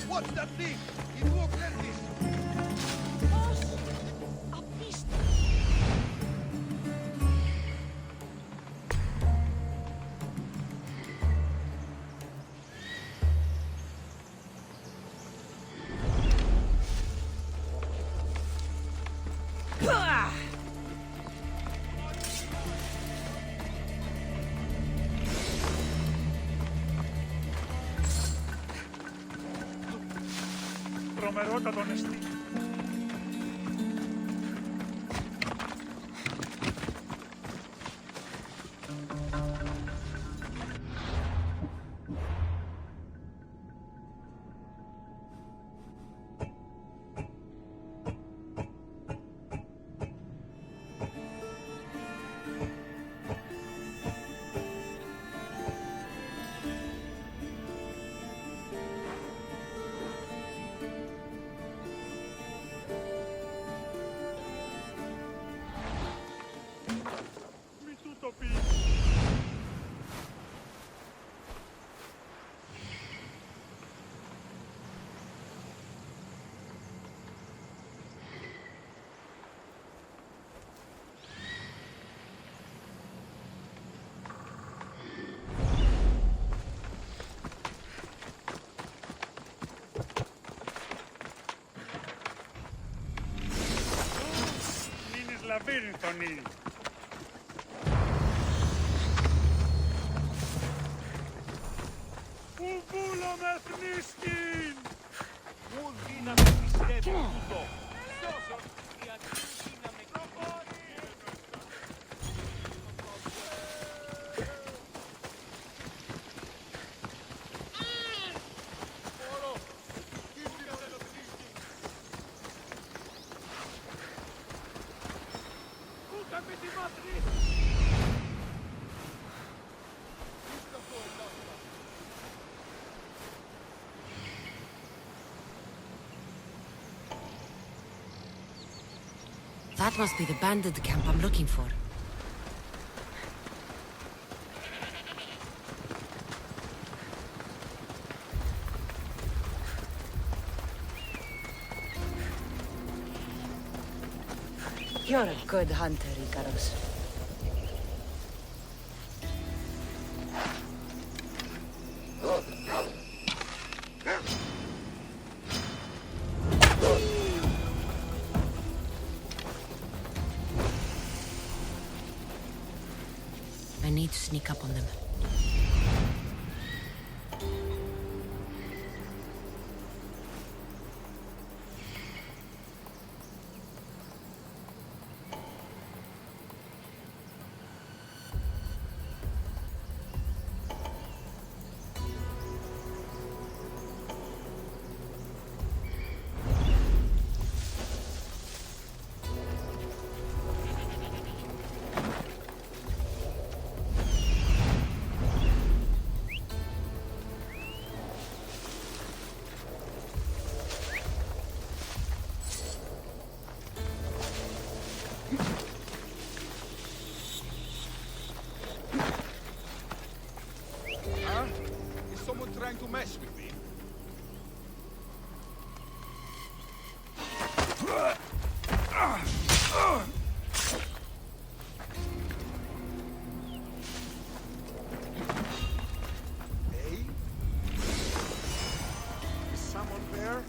[SPEAKER 3] What's that thing? It won't let this.
[SPEAKER 2] Τρομερότατο νεστή.
[SPEAKER 16] φωνή. Ουβούλο με θνίσκην! Μου δύναμη πιστεύω τούτο. Σώσον η αντίθεση να με προχωρεί.
[SPEAKER 7] That must be the bandit camp I'm looking for.
[SPEAKER 9] You're a good hunter, Icarus.
[SPEAKER 7] I need to sneak up on them.
[SPEAKER 10] Trying to mess with me. Hey? Is someone there?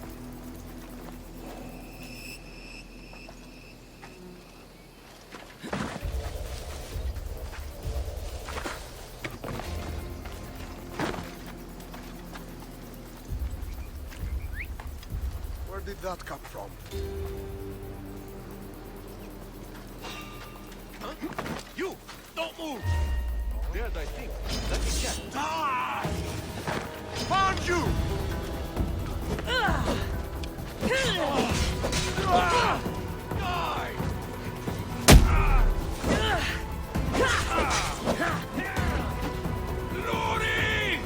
[SPEAKER 10] Where did that come from? Huh? You! Don't move! Dead, I think. Let me check. Die! Found you! Die! Glory!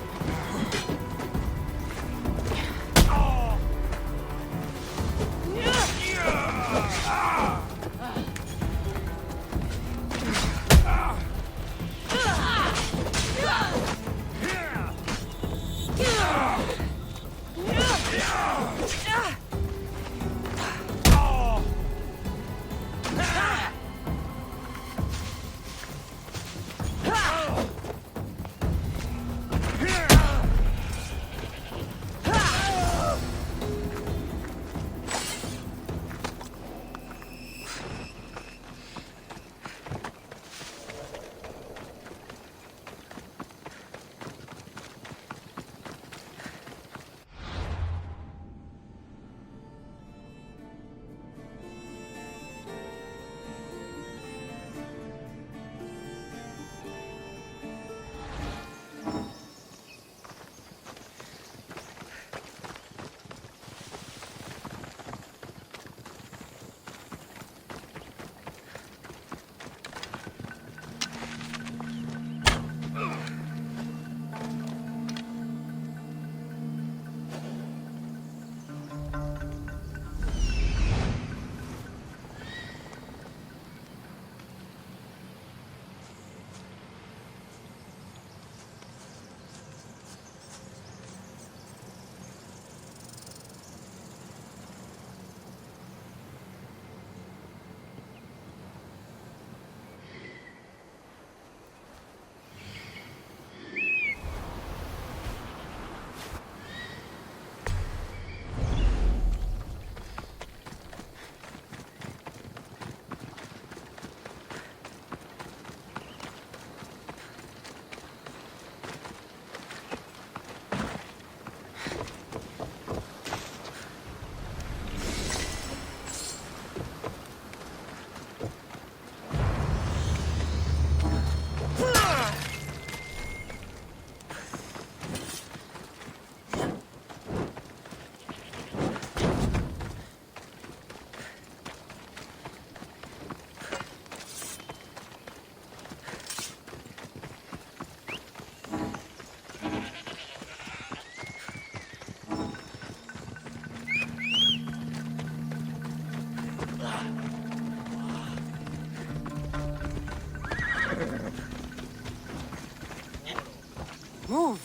[SPEAKER 9] Move.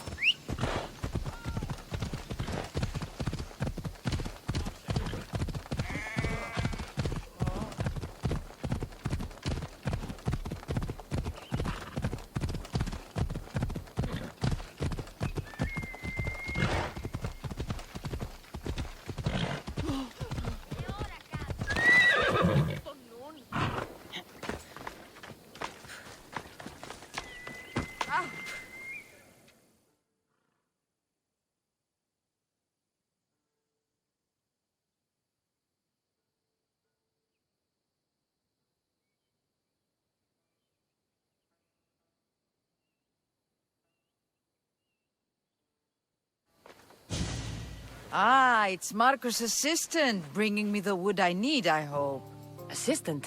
[SPEAKER 20] Ah, it's Marco's assistant, bringing me the wood I need, I hope.
[SPEAKER 9] Assistant?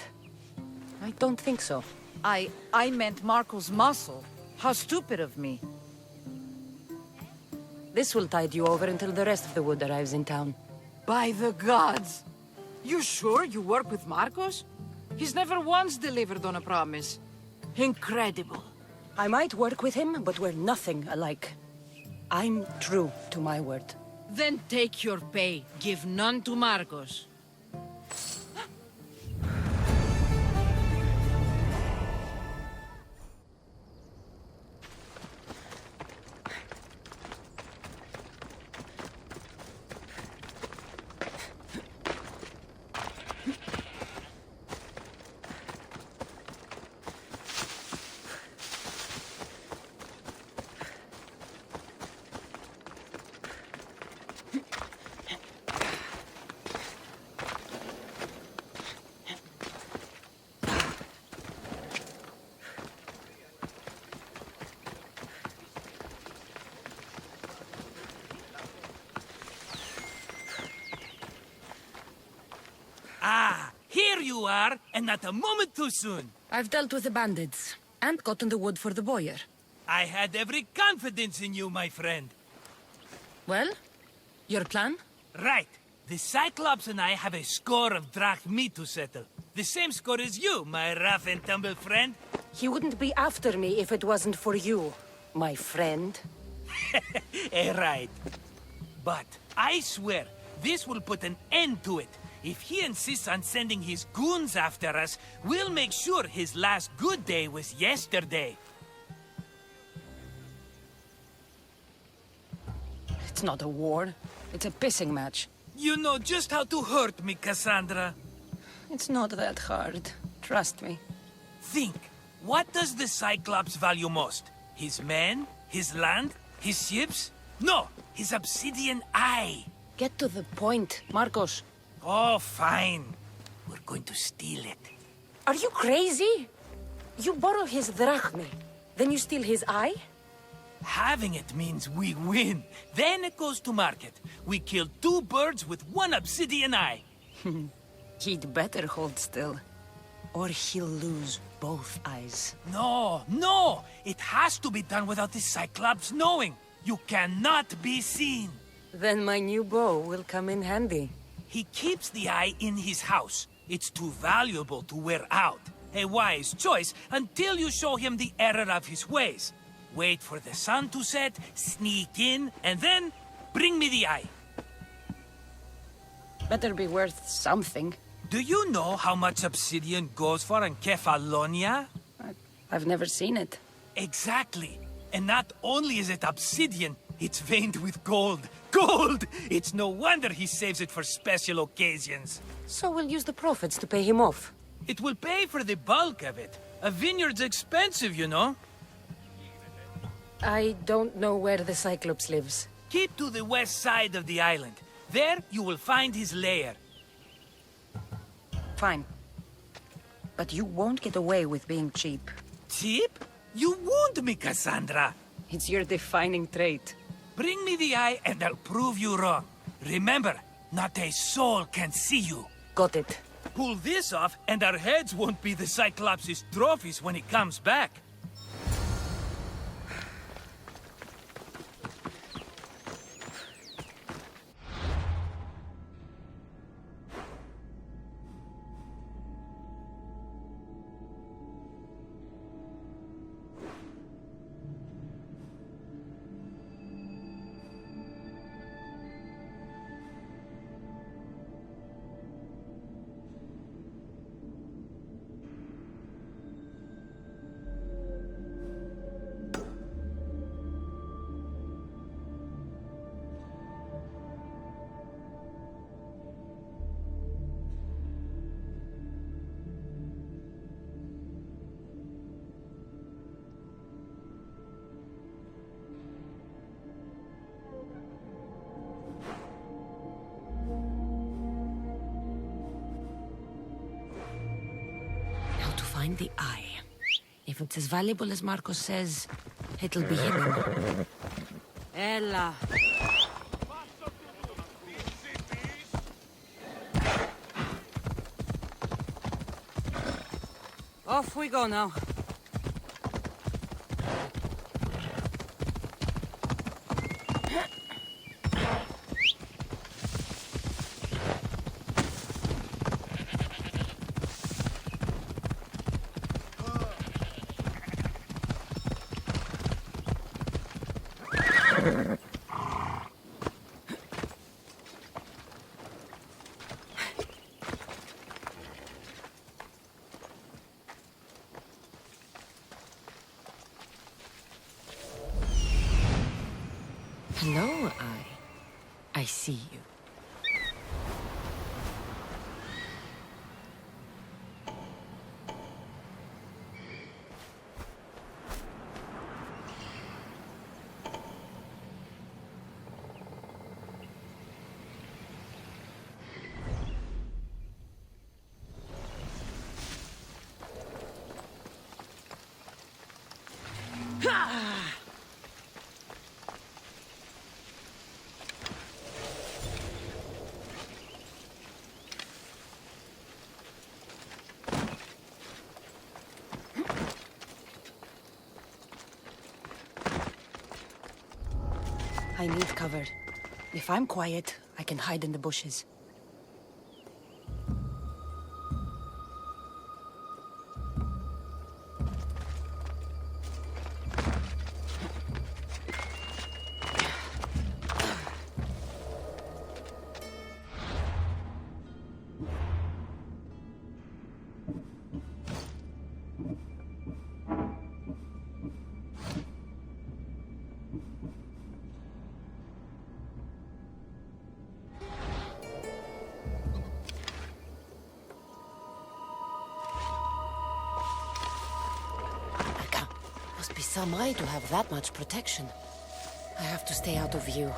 [SPEAKER 9] I don't think so.
[SPEAKER 20] I meant Marco's muscle. How stupid of me.
[SPEAKER 9] This will tide you over until the rest of the wood arrives in town.
[SPEAKER 20] By the gods! You sure you work with Marcos? He's never once delivered on a promise. Incredible.
[SPEAKER 9] I might work with him, but we're nothing alike. I'm true to my word.
[SPEAKER 20] Then take your pay. Give none to Marcos.
[SPEAKER 14] Ah, here you are, and not a moment too soon.
[SPEAKER 13] I've dealt with the bandits, and gotten the wood for the boiler.
[SPEAKER 14] I had every confidence in you, my friend.
[SPEAKER 13] Well, your plan?
[SPEAKER 14] Right. The Cyclops and I have a score of drachmi to settle. The same score as you, my rough and tumble friend.
[SPEAKER 9] He wouldn't be after me if it wasn't for you, my friend.
[SPEAKER 14] Right. But I swear, this will put an end to it. If he insists on sending his goons after us, we'll make sure his last good day was yesterday.
[SPEAKER 9] It's not a war. It's a pissing match.
[SPEAKER 14] You know just how to hurt me, Cassandra.
[SPEAKER 9] It's not that hard. Trust me.
[SPEAKER 14] Think. What does the Cyclops value most? His men? His land? His ships? No! His obsidian eye!
[SPEAKER 9] Get to the point, Marcos.
[SPEAKER 14] Oh, fine. We're going to steal it.
[SPEAKER 9] Are you crazy? You borrow his drachmi, then you steal his eye?
[SPEAKER 14] Having it means we win. Then it goes to market. We kill two birds with one obsidian eye.
[SPEAKER 9] He'd better hold still, or he'll lose both eyes.
[SPEAKER 14] No! It has to be done without the Cyclops knowing. You cannot be seen.
[SPEAKER 9] Then my new bow will come in handy.
[SPEAKER 14] He keeps the eye in his house. It's too valuable to wear out. A wise choice until you show him the error of his ways. Wait for the sun to set, sneak in, and then bring me the eye.
[SPEAKER 9] Better be worth something.
[SPEAKER 14] Do you know how much obsidian goes for in Kefalonia?
[SPEAKER 9] I've never seen it.
[SPEAKER 14] Exactly. And not only is it obsidian, it's veined with gold. Gold! It's no wonder he saves it for special occasions.
[SPEAKER 9] So we'll use the profits to pay him off.
[SPEAKER 14] It will pay for the bulk of it. A vineyard's expensive, you know.
[SPEAKER 9] I don't know where the Cyclops lives.
[SPEAKER 14] Keep to the west side of the island. There you will find his lair.
[SPEAKER 9] Fine. But you won't get away with being cheap.
[SPEAKER 14] Cheap? You wound me, Cassandra.
[SPEAKER 9] It's your defining trait.
[SPEAKER 14] Bring me the eye and I'll prove you wrong. Remember, not a soul can see you.
[SPEAKER 9] Got it.
[SPEAKER 14] Pull this off and our heads won't be the Cyclops' trophies when he comes back.
[SPEAKER 13] find the eye. If it's as valuable as Marcos says, it'll be hidden.
[SPEAKER 9] Ella. Off we go now.
[SPEAKER 13] Hello, Eye. I see you. I need cover. If I'm quiet, I can hide in the bushes. Must be some eye to have that much protection. I have to stay out of view.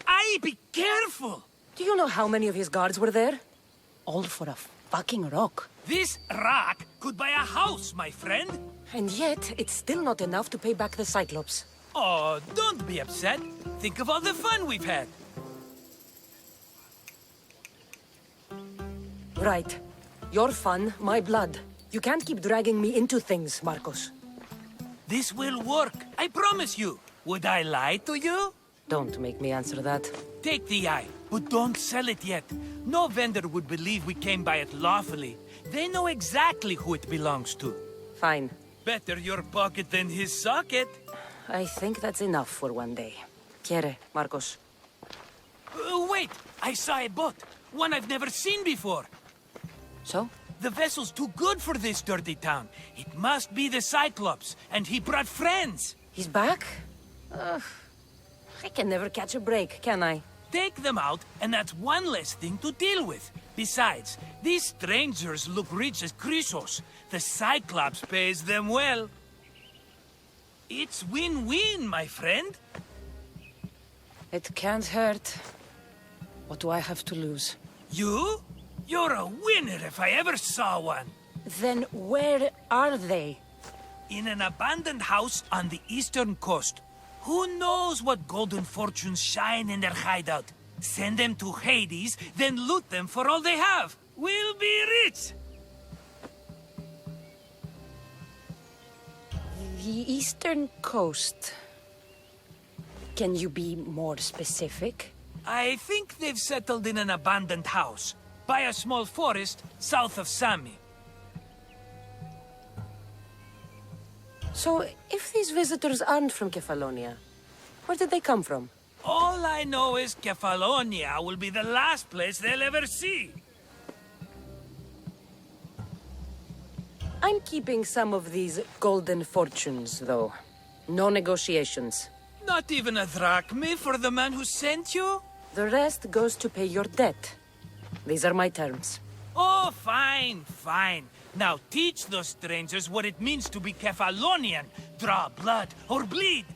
[SPEAKER 14] Aye, be careful!
[SPEAKER 13] Do you know how many of his guards were there? All for a fucking rock.
[SPEAKER 14] This rock could buy a house, my friend.
[SPEAKER 13] And yet, it's still not enough to pay back the Cyclops.
[SPEAKER 14] Oh, don't be upset. Think of all the fun we've had.
[SPEAKER 13] Right. Your fun, my blood. You can't keep dragging me into things, Marcos.
[SPEAKER 14] This will work, I promise you. Would I lie to you?
[SPEAKER 13] Don't make me answer that.
[SPEAKER 14] Take the eye, but don't sell it yet. No vendor would believe we came by it lawfully. They know exactly who it belongs to.
[SPEAKER 13] Fine.
[SPEAKER 14] Better your pocket than his socket.
[SPEAKER 13] I think that's enough for one day. Quiere, Marcos.
[SPEAKER 14] Wait! I saw a boat. One I've never seen before.
[SPEAKER 13] So?
[SPEAKER 14] The vessel's too good for this dirty town. It must be the Cyclops, and he brought friends.
[SPEAKER 13] He's back? I can never catch a break, can I?
[SPEAKER 14] Take them out, and that's one less thing to deal with. Besides, these strangers look rich as Chrysos. The Cyclops pays them well. It's win-win, my friend.
[SPEAKER 13] It can't hurt. What do I have to lose?
[SPEAKER 14] You? You're a winner if I ever saw one.
[SPEAKER 13] Then where are they?
[SPEAKER 14] In an abandoned house on the eastern coast. Who knows what golden fortunes shine in their hideout? Send them to Hades, then loot them for all they have. We'll be rich!
[SPEAKER 13] The eastern coast. Can you be more specific?
[SPEAKER 14] I think they've settled in an abandoned house, by a small forest south of Sami.
[SPEAKER 13] So, if these visitors aren't from Kefalonia, where did they come from?
[SPEAKER 14] All I know is Kefalonia will be the last place they'll ever see.
[SPEAKER 13] I'm keeping some of these golden fortunes, though. No negotiations.
[SPEAKER 14] Not even a drachme for the man who sent you?
[SPEAKER 13] The rest goes to pay your debt. These are my terms.
[SPEAKER 14] Oh, fine, fine. Now teach those strangers what it means to be Kefalonian. Draw blood or bleed.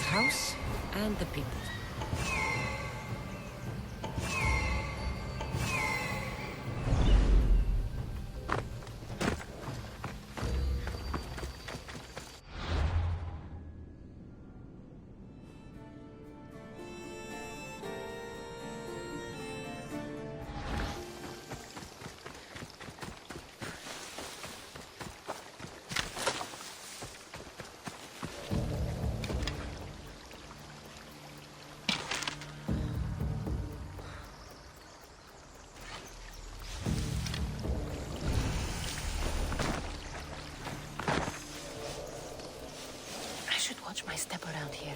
[SPEAKER 13] house and the people.
[SPEAKER 9] I should watch my step around here.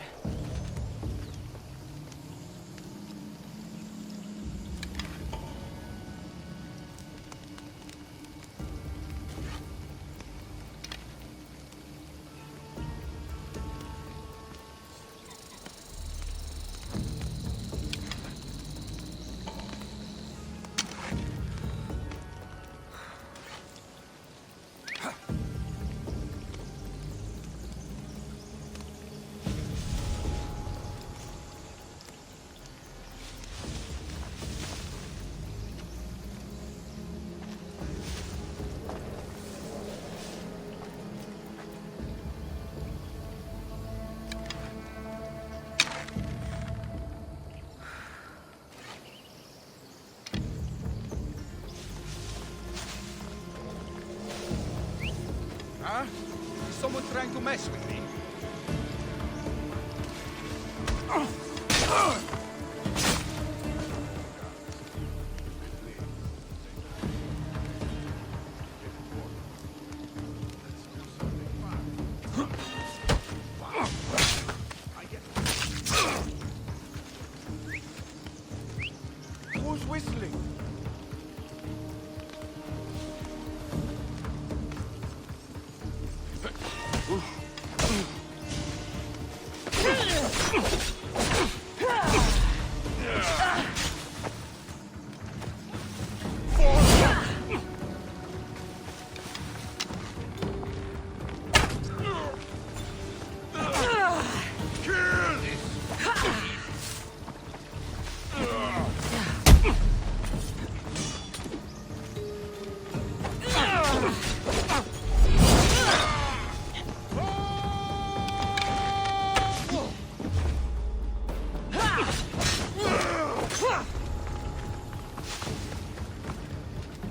[SPEAKER 10] Huh? Is someone trying to mess with me? Who's whistling?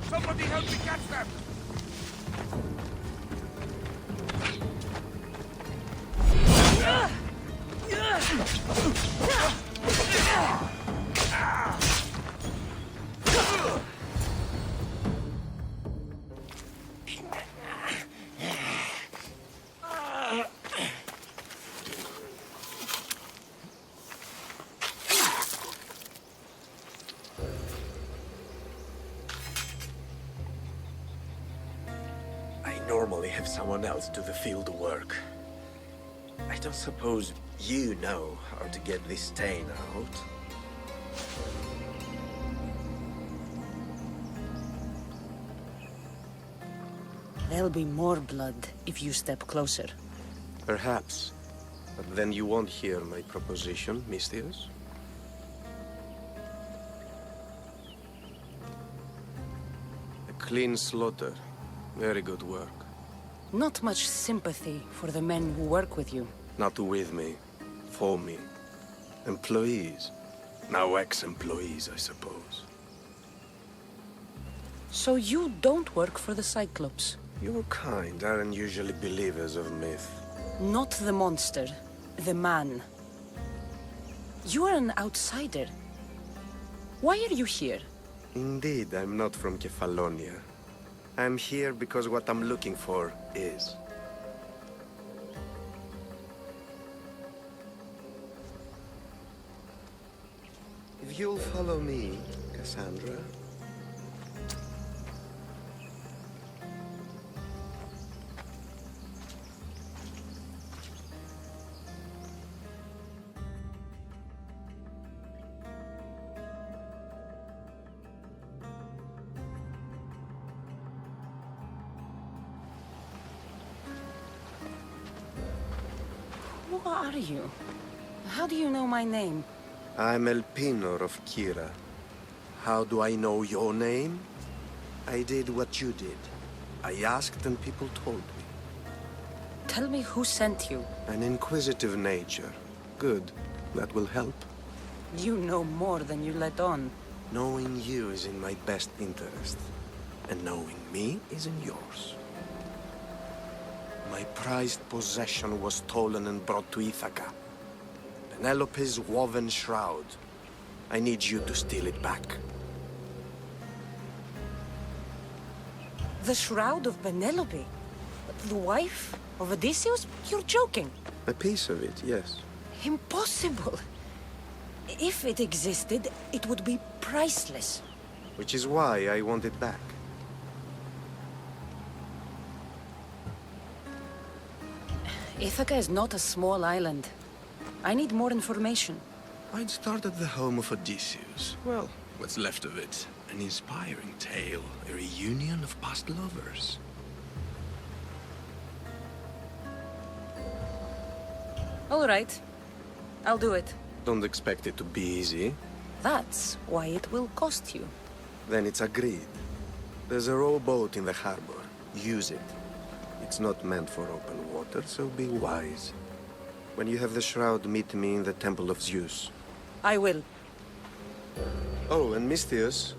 [SPEAKER 10] Somebody help me catch them!
[SPEAKER 1] Normally have someone else do the field work. I don't suppose you know how to get this stain out.
[SPEAKER 9] There'll be more blood if you step closer.
[SPEAKER 1] Perhaps. But then you won't hear my proposition, Mistius. A clean slaughter. Very good work.
[SPEAKER 9] Not much sympathy for the men who work with you.
[SPEAKER 1] Not with me. For me. Employees. Now ex-employees, I suppose.
[SPEAKER 9] So you don't work for the Cyclops?
[SPEAKER 1] Your kind aren't usually believers of myth.
[SPEAKER 9] Not the monster. The man. You are an outsider. Why are you here?
[SPEAKER 1] Indeed, I'm not from Kefalonia. I'm here because what I'm looking for is. If you'll follow me, Cassandra.
[SPEAKER 9] Who are you? How do you know my name?
[SPEAKER 1] I'm El Pinor of Kira. How do I know your name? I did what you did. I asked and people told me.
[SPEAKER 9] Tell me who sent you.
[SPEAKER 1] An inquisitive nature. Good. That will help.
[SPEAKER 9] You know more than you let on.
[SPEAKER 1] Knowing you is in my best interest. And knowing me is in yours. My prized possession was stolen and brought to Ithaca. Penelope's woven shroud. I need you to steal it back.
[SPEAKER 9] The shroud of Penelope? The wife of Odysseus? You're joking.
[SPEAKER 1] A piece of it, yes.
[SPEAKER 9] Impossible. If it existed, it would be priceless.
[SPEAKER 1] Which is why I want it back.
[SPEAKER 9] Ithaca is not a small island. I need more information.
[SPEAKER 1] I'd start at the home of Odysseus. Well, what's left of it. An inspiring tale, a reunion of past lovers.
[SPEAKER 9] All right. I'll do it.
[SPEAKER 1] Don't expect it to be easy.
[SPEAKER 9] That's why it will cost you.
[SPEAKER 1] Then it's agreed. There's a rowboat in the harbor. Use it. It's not meant for open water, so be wise. When you have the shroud, meet me in the Temple of Zeus.
[SPEAKER 9] I will.
[SPEAKER 1] Oh, and Misthios,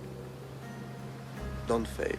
[SPEAKER 1] don't fail.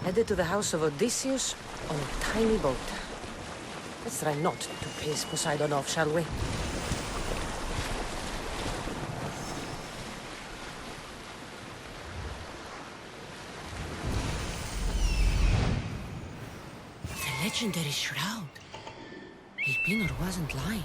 [SPEAKER 9] Headed to the house of Odysseus on a tiny boat. Let's try not to piss Poseidon off, shall we? The legendary shroud. Elpinor wasn't lying.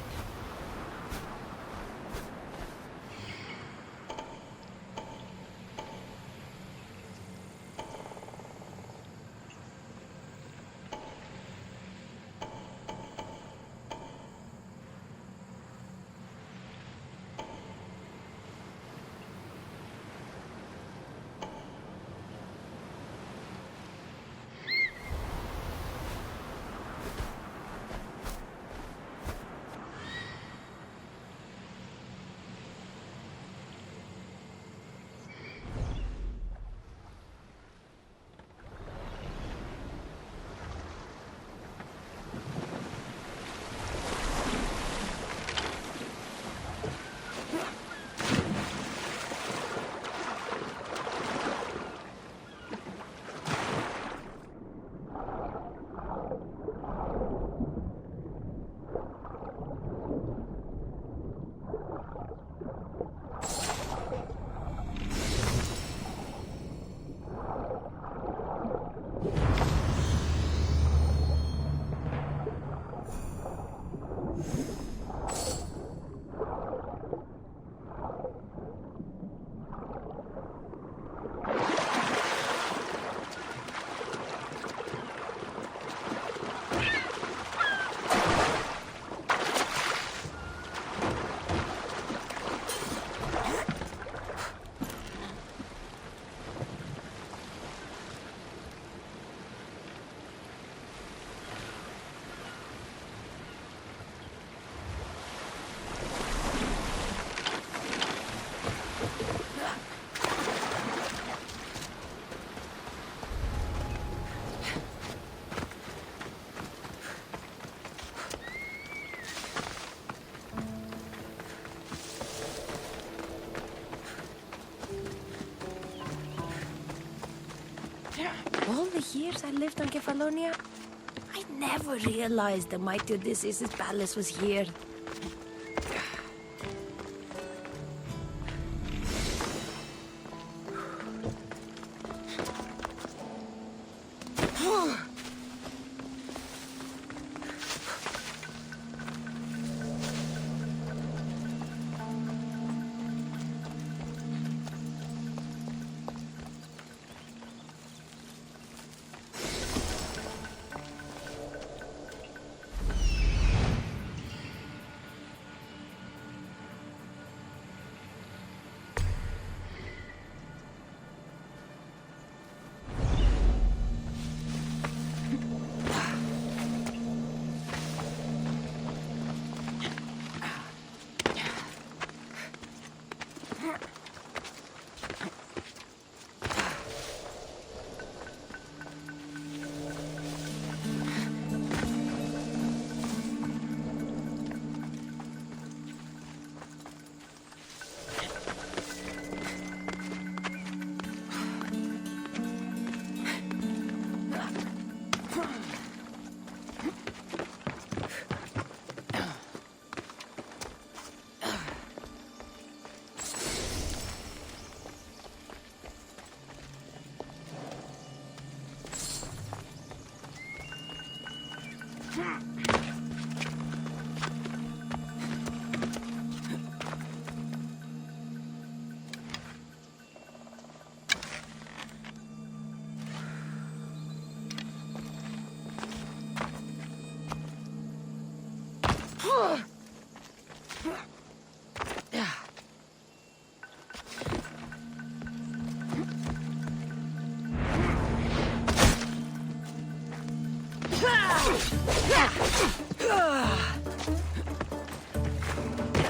[SPEAKER 9] years I lived on Kefalonia, I never realized the mighty Odysseus' palace was here.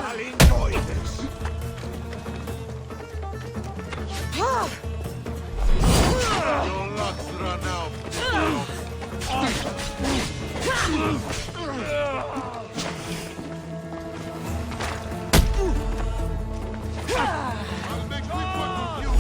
[SPEAKER 3] I'll enjoy this. Your luck's run out. I'll make quick work of you.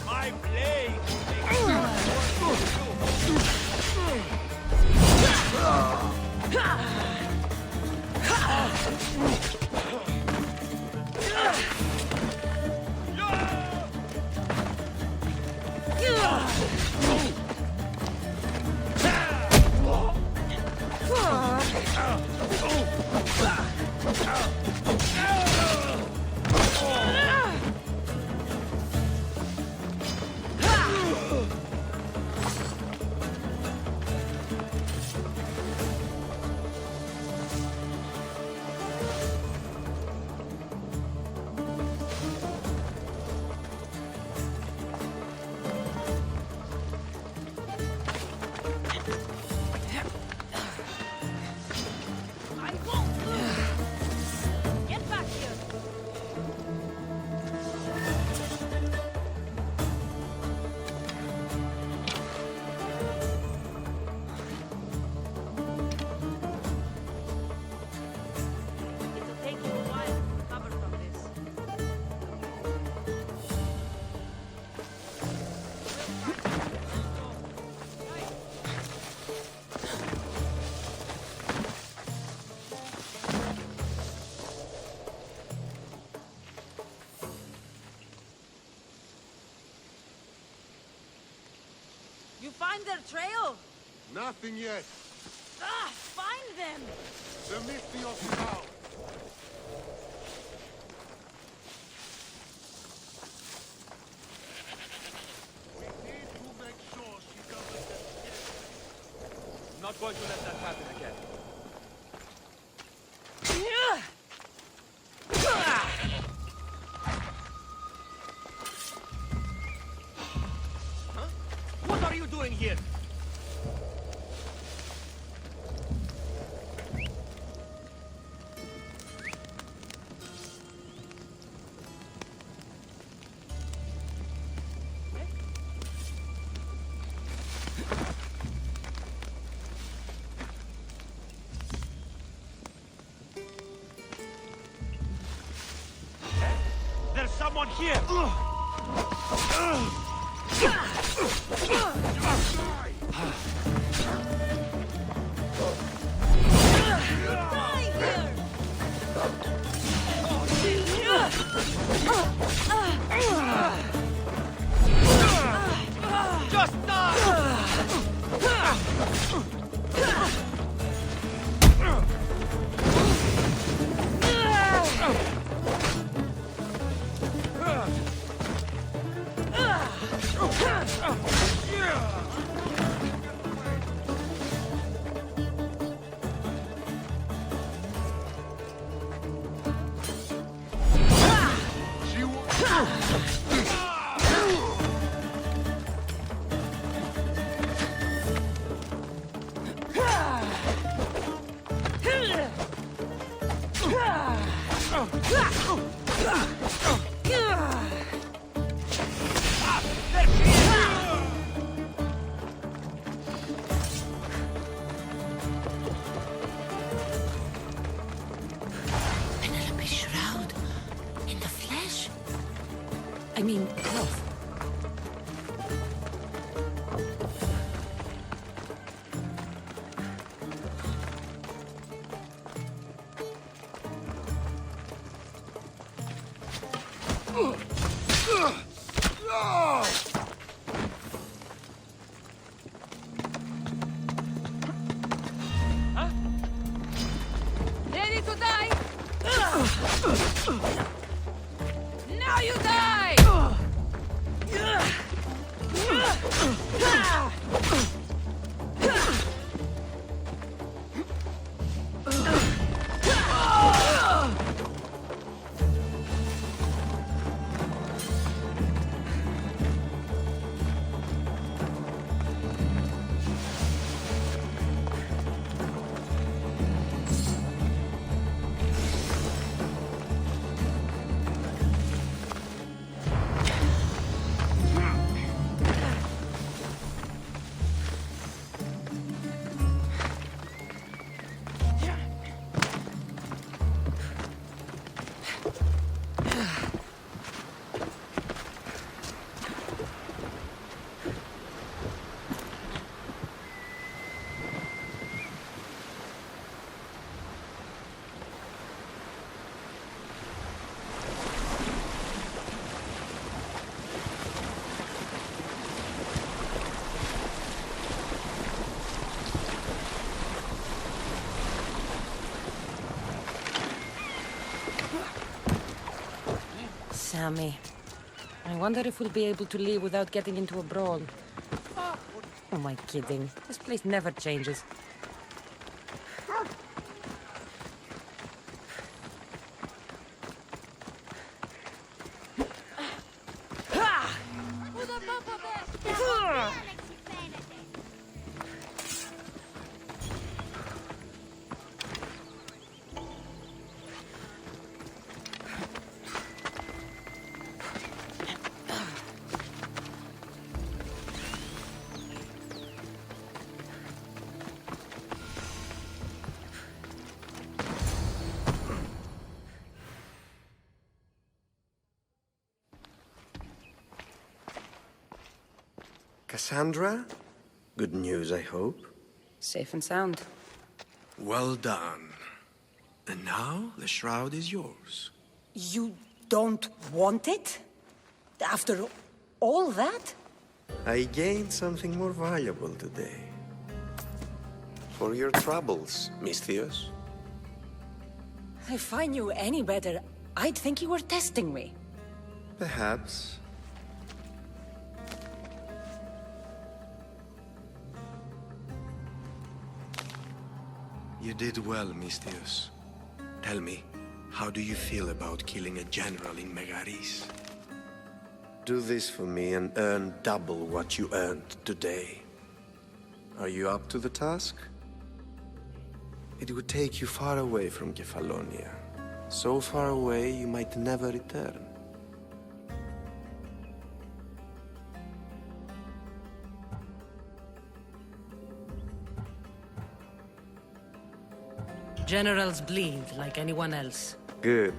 [SPEAKER 16] My blade
[SPEAKER 13] You find their trail?
[SPEAKER 3] Nothing yet.
[SPEAKER 13] Ah, find them!
[SPEAKER 3] The mystery of the house. We need to make sure she doesn't escape.
[SPEAKER 10] Not going to let that happen again. Huh? What are you doing here?
[SPEAKER 16] someone here! Just die!
[SPEAKER 9] Penelope's shroud. In the flesh? I mean, health.
[SPEAKER 20] Ready to die? Now you die!
[SPEAKER 13] Sammy. I wonder if we'll be able to leave without getting into a brawl. Oh, am I kidding? This place never changes.
[SPEAKER 1] Cassandra? Good news, I hope.
[SPEAKER 9] Safe and sound.
[SPEAKER 1] Well done. And now, the shroud is yours.
[SPEAKER 9] You don't want it? After all that?
[SPEAKER 1] I gained something more valuable today. For your troubles, Misthios.
[SPEAKER 9] If I knew any better, I'd think you were testing me.
[SPEAKER 1] Perhaps. You did well, Misthios. Tell me, how do you feel about killing a general in Megaris? Do this for me and earn double what you earned today. Are you up to the task? It would take you far away from Kefalonia. So far away you might never return.
[SPEAKER 13] Generals bleed like anyone else.
[SPEAKER 1] Good.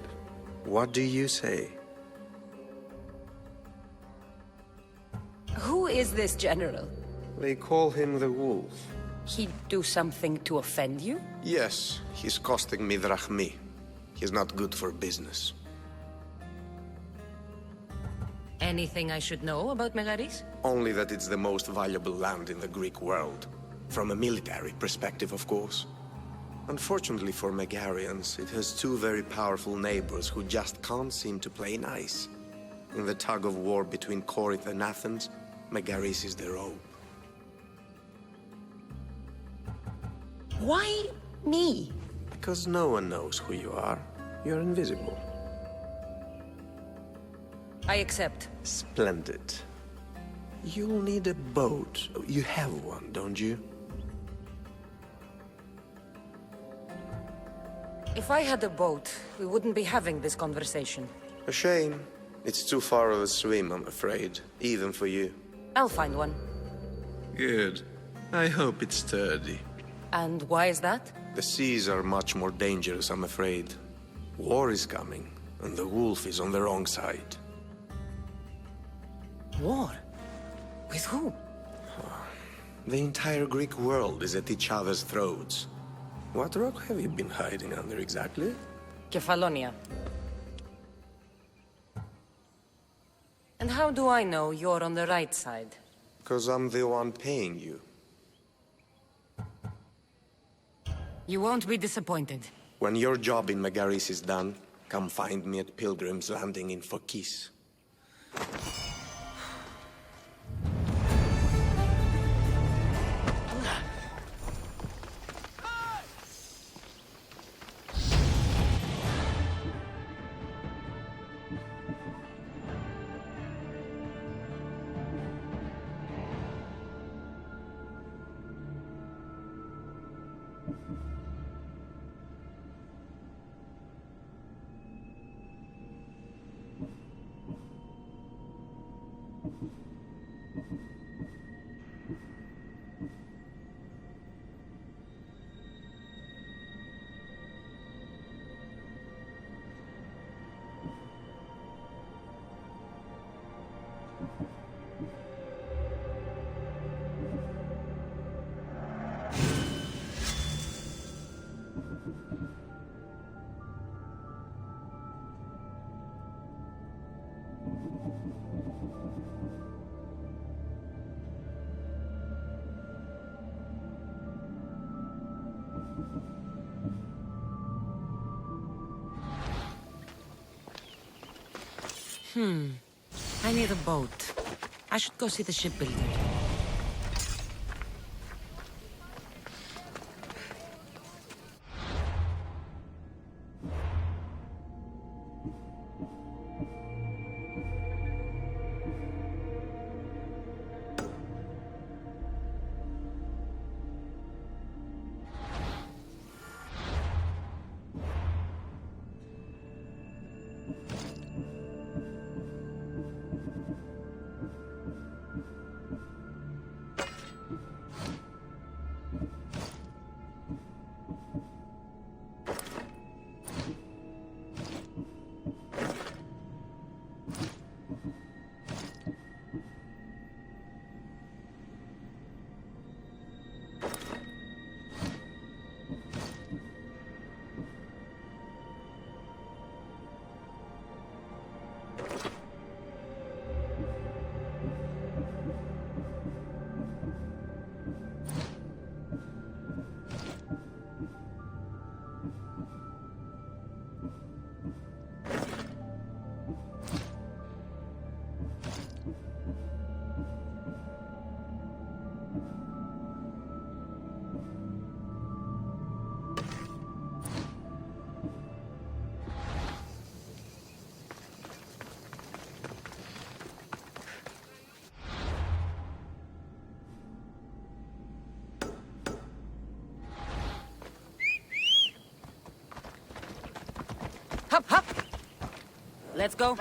[SPEAKER 1] What do you say?
[SPEAKER 9] Who is this general?
[SPEAKER 1] They call him the Wolf.
[SPEAKER 9] He'd do something to offend you?
[SPEAKER 1] Yes, he's costing me drachmi. He's not good for business.
[SPEAKER 13] Anything I should know about Megaris?
[SPEAKER 1] Only that it's the most valuable land in the Greek world. From a military perspective, of course. Unfortunately for Megarians, it has two very powerful neighbors who just can't seem to play nice. In the tug-of-war between Corinth and Athens, Megaris is the rope.
[SPEAKER 9] Why me?
[SPEAKER 1] Because no one knows who you are. You're invisible.
[SPEAKER 9] I accept.
[SPEAKER 1] Splendid. You'll need a boat. You have one, don't you?
[SPEAKER 9] If I had a boat, we wouldn't be having this conversation.
[SPEAKER 1] A shame. It's too far of a swim, I'm afraid. Even for you.
[SPEAKER 9] I'll find one.
[SPEAKER 1] Good. I hope it's sturdy.
[SPEAKER 9] And why is that?
[SPEAKER 1] The seas are much more dangerous, I'm afraid. War is coming, and the wolf is on the wrong side.
[SPEAKER 9] War? With who?
[SPEAKER 1] The entire Greek world is at each other's throats. What rock have you been hiding under exactly?
[SPEAKER 9] Kefalonia. And how do I know you're on the right side?
[SPEAKER 1] 'Cause I'm the one paying you.
[SPEAKER 9] You won't be disappointed.
[SPEAKER 1] When your job in Megaris is done, come find me at Pilgrim's Landing in Phokis.
[SPEAKER 13] I need a boat. I should go see the shipbuilder.
[SPEAKER 9] Hop, hop! Let's go.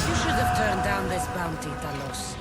[SPEAKER 9] You should have turned down this bounty, Talos.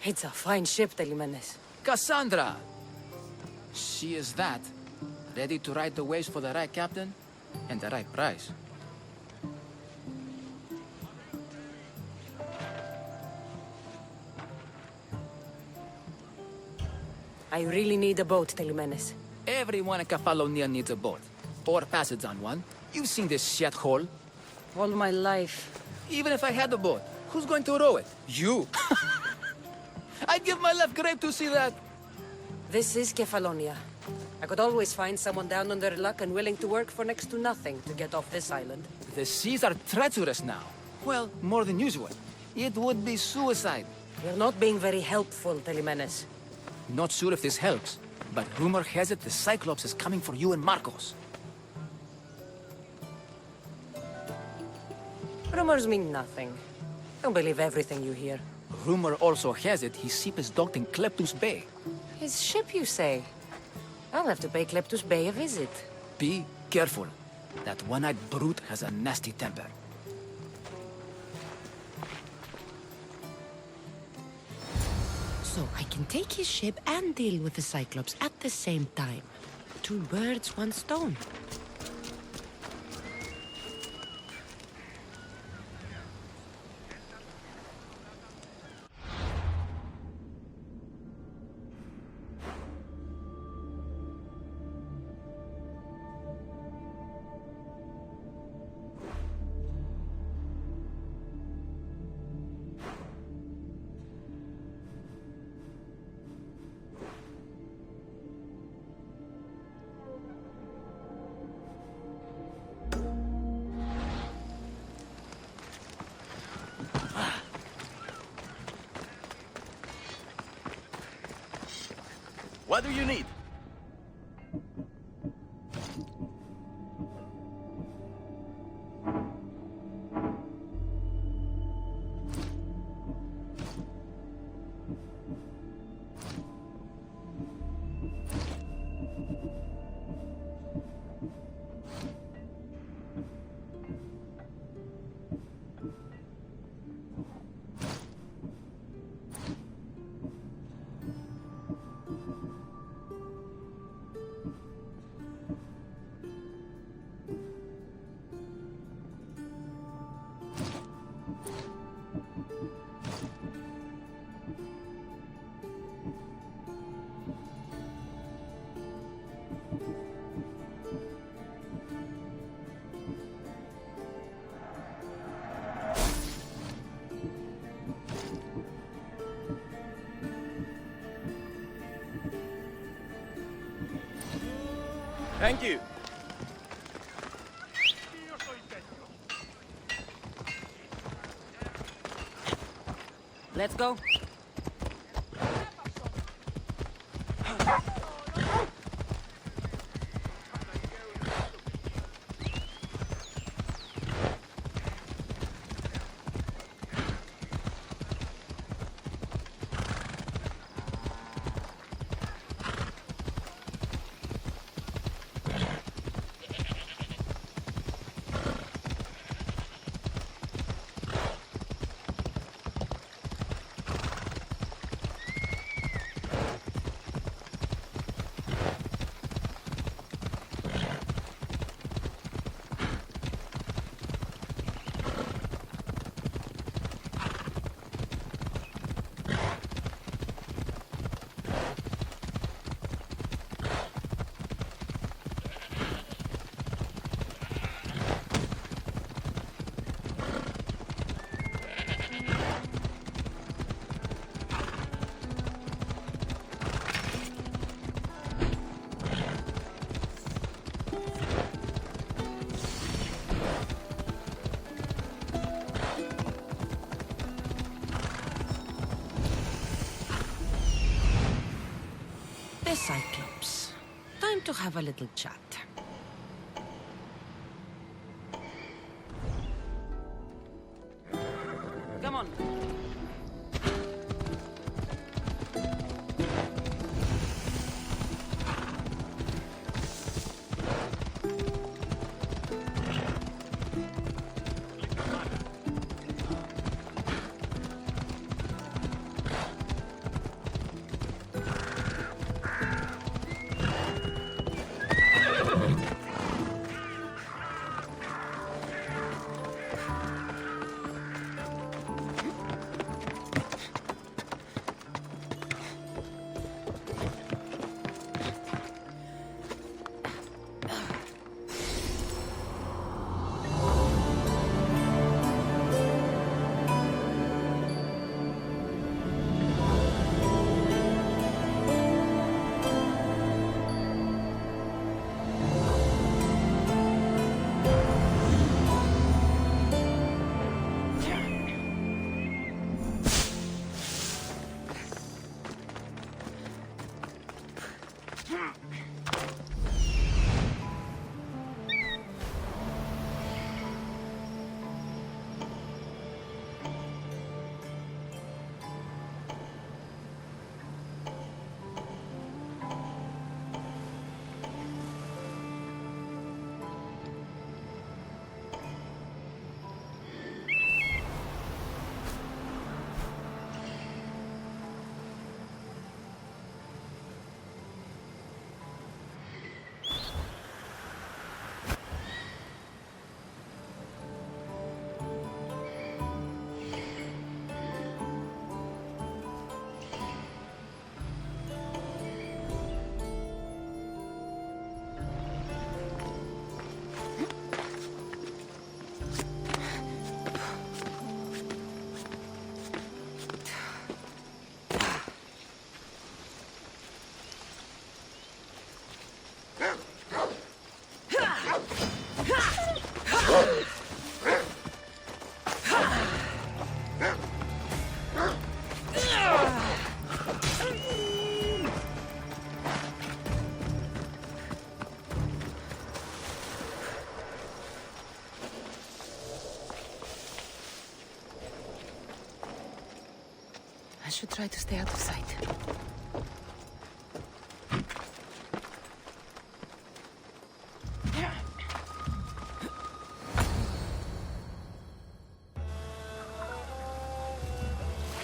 [SPEAKER 9] It's a fine ship, Telimenes.
[SPEAKER 4] Cassandra! She is that. Ready to ride the waves for the right captain and the right price.
[SPEAKER 9] I really need a boat, Telimenes.
[SPEAKER 4] Everyone in Kefalonia needs a boat. Or passage on one. You've seen this shithole.
[SPEAKER 9] All my life.
[SPEAKER 4] Even if I had a boat, who's going to row it? You! I'd give my left grape to see that.
[SPEAKER 9] This is Kefalonia. I could always find someone down on their luck and willing to work for next to nothing to get off this island.
[SPEAKER 4] The seas are treacherous now. Well, more than usual. It would be suicide.
[SPEAKER 9] You're not being very helpful, Telimenes.
[SPEAKER 4] Not sure if this helps, but rumor has it the Cyclops is coming for you and Marcos.
[SPEAKER 9] Rumors mean nothing. Don't believe everything you hear.
[SPEAKER 4] Rumor also has it his ship is docked in Kleptus Bay.
[SPEAKER 9] His ship, you say? I'll have to pay Kleptus Bay a visit.
[SPEAKER 4] Be careful. That one-eyed brute has a nasty temper.
[SPEAKER 5] So I can take his ship and deal with the Cyclops at the same time. 2 birds, 1 stone.
[SPEAKER 10] What do you need? Thank you.
[SPEAKER 13] Let's go.
[SPEAKER 5] The Cyclops. Time to have a little chat.
[SPEAKER 13] Come on. I should try to stay out of sight.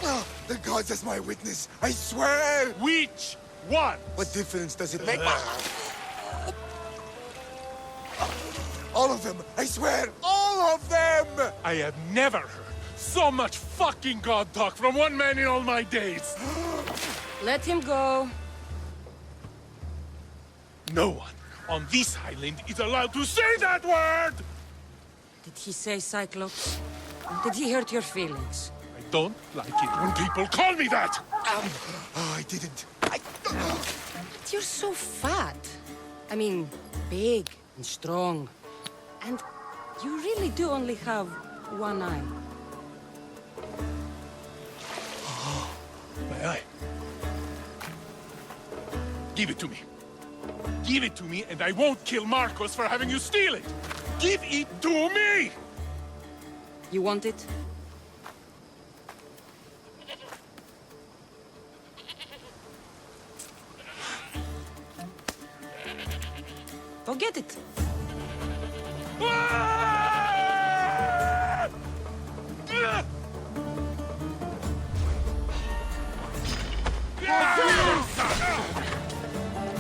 [SPEAKER 18] Oh, the gods as my witness, I swear!
[SPEAKER 19] Which one?
[SPEAKER 18] What difference does it make? All of them! I swear, all of them!
[SPEAKER 19] I have never heard so much fucking god talk from one man in all my days.
[SPEAKER 13] Let him go.
[SPEAKER 19] No one on this island is allowed to say that word!
[SPEAKER 13] Did he say Cyclops? Did he hurt your feelings?
[SPEAKER 19] I don't like it when people call me that!
[SPEAKER 18] Oh, I didn't.
[SPEAKER 13] But you're so fat. I mean, big and strong. And you really do only have one eye.
[SPEAKER 19] My eye. Give it to me. Give it to me, and I won't kill Marcos for having you steal it! Give it to me!
[SPEAKER 13] You want it? Go get it.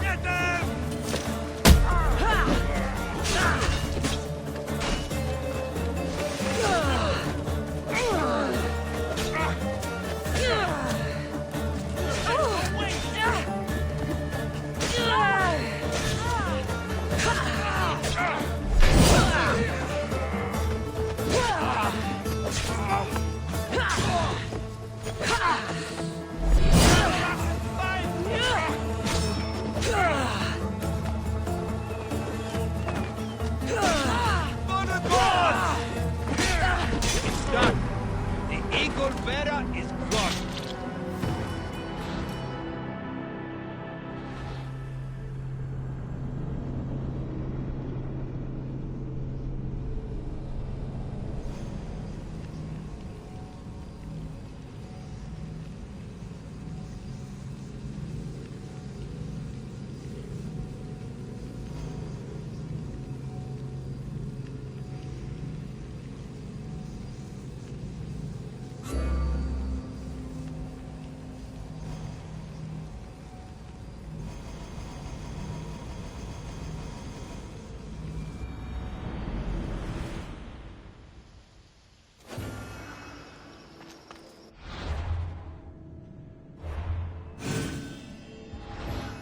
[SPEAKER 16] Get them! Is crushed.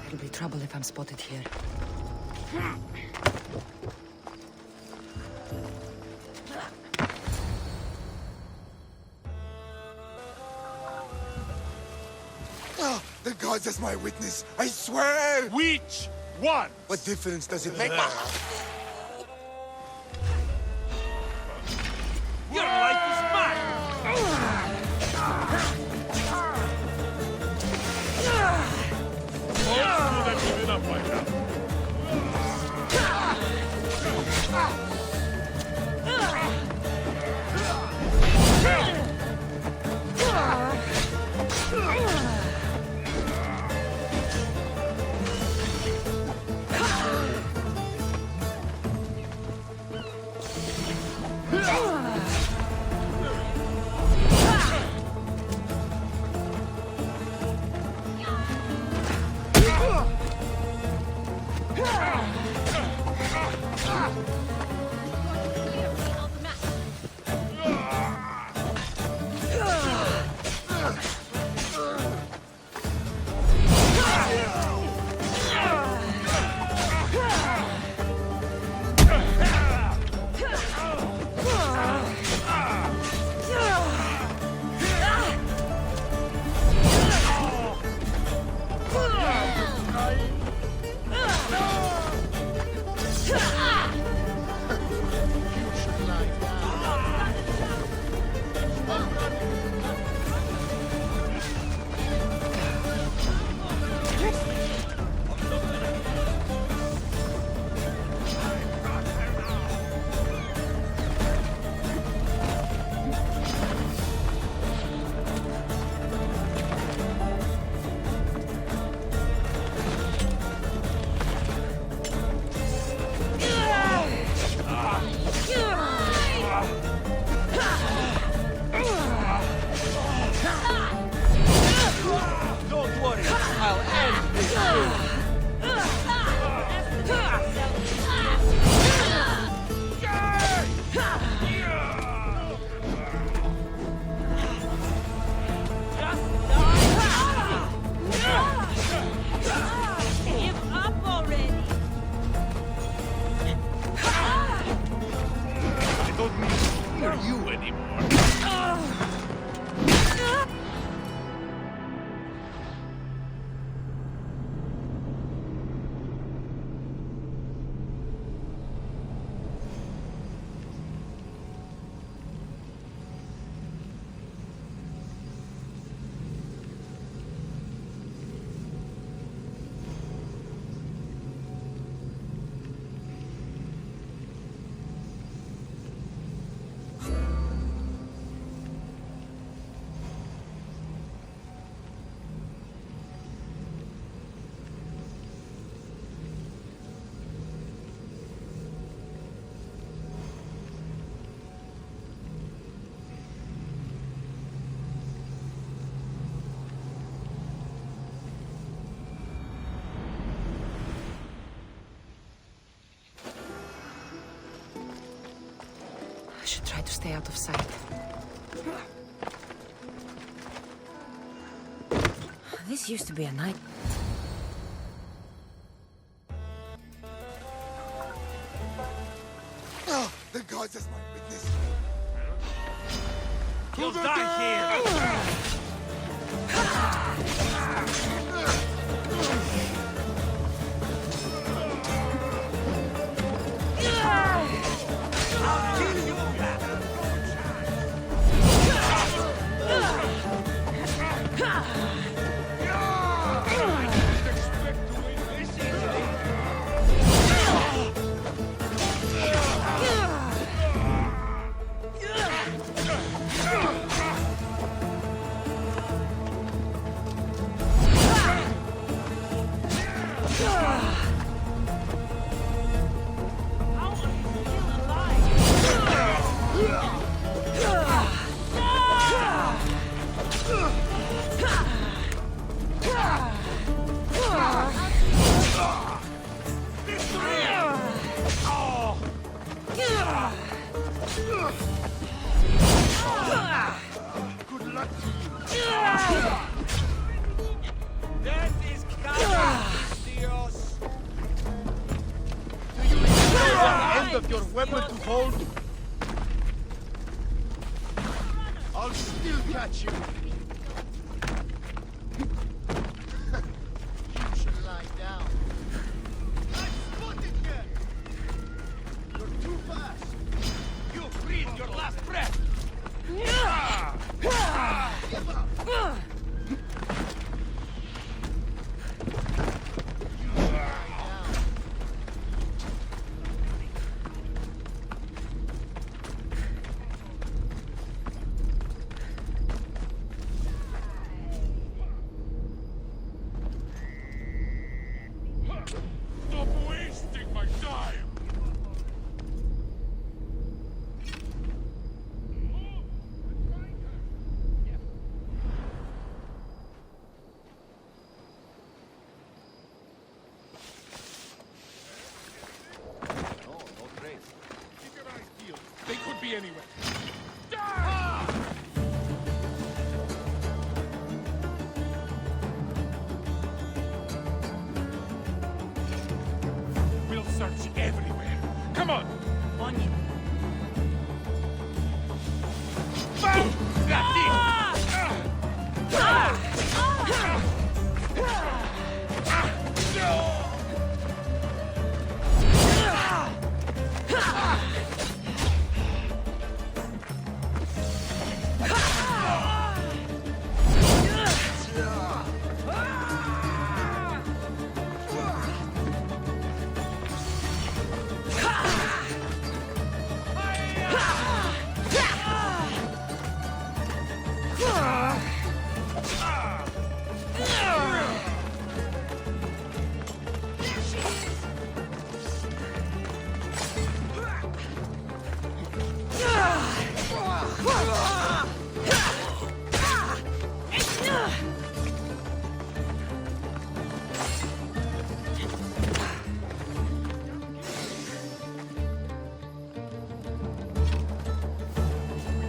[SPEAKER 13] It'll be trouble if I'm spotted here.
[SPEAKER 18] Oh, the gods as my witness, I swear!
[SPEAKER 19] Which one?
[SPEAKER 18] What difference does it make?
[SPEAKER 16] Your life is mine!
[SPEAKER 19] Most would have given up by now.
[SPEAKER 5] stay out of sight.
[SPEAKER 9] This used to be a night.
[SPEAKER 3] Oh, the gods as my witness.
[SPEAKER 16] You'll die here! Good luck to you. That is Dios. Do you remember the end of your weapon to hold? I'll still catch you. You should lie down. I spotted you. You're too fast. You breathe your last breath. Give up.
[SPEAKER 19] Stop wasting my time!
[SPEAKER 16] No trace. Keep your eyes peeled. They could be anywhere.
[SPEAKER 19] We'll search everywhere. Come on!
[SPEAKER 14] Onion.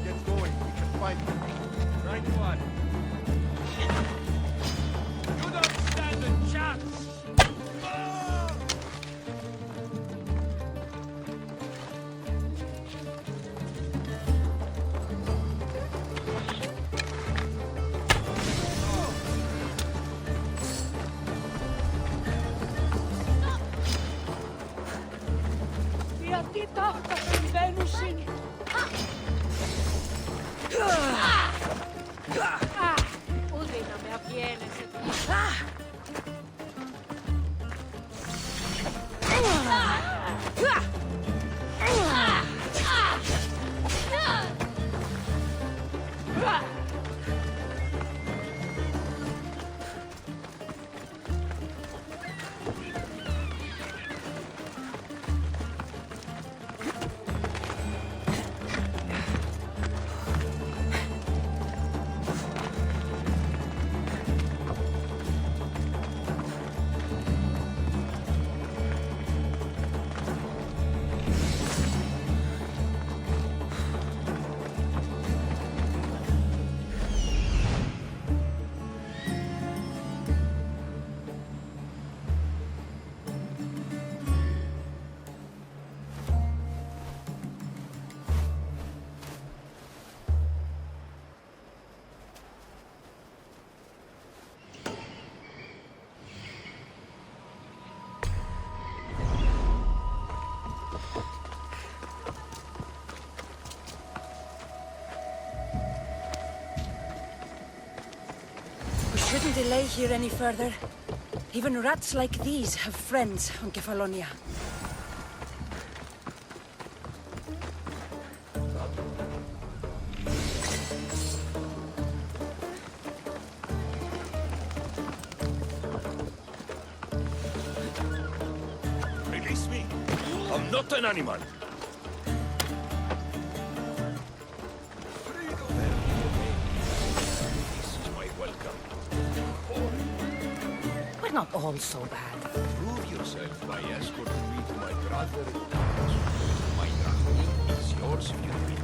[SPEAKER 16] Get going. We can fight them. Right one. You don't stand a chance.
[SPEAKER 14] Venusin.
[SPEAKER 13] shouldn't delay here any further. Even rats like these have friends on Kefalonia.
[SPEAKER 10] Release me. I'm not an animal.
[SPEAKER 9] We're not all so bad.
[SPEAKER 10] Prove yourself by escorting me to my brother in Paris. My drachmi is yours if you will.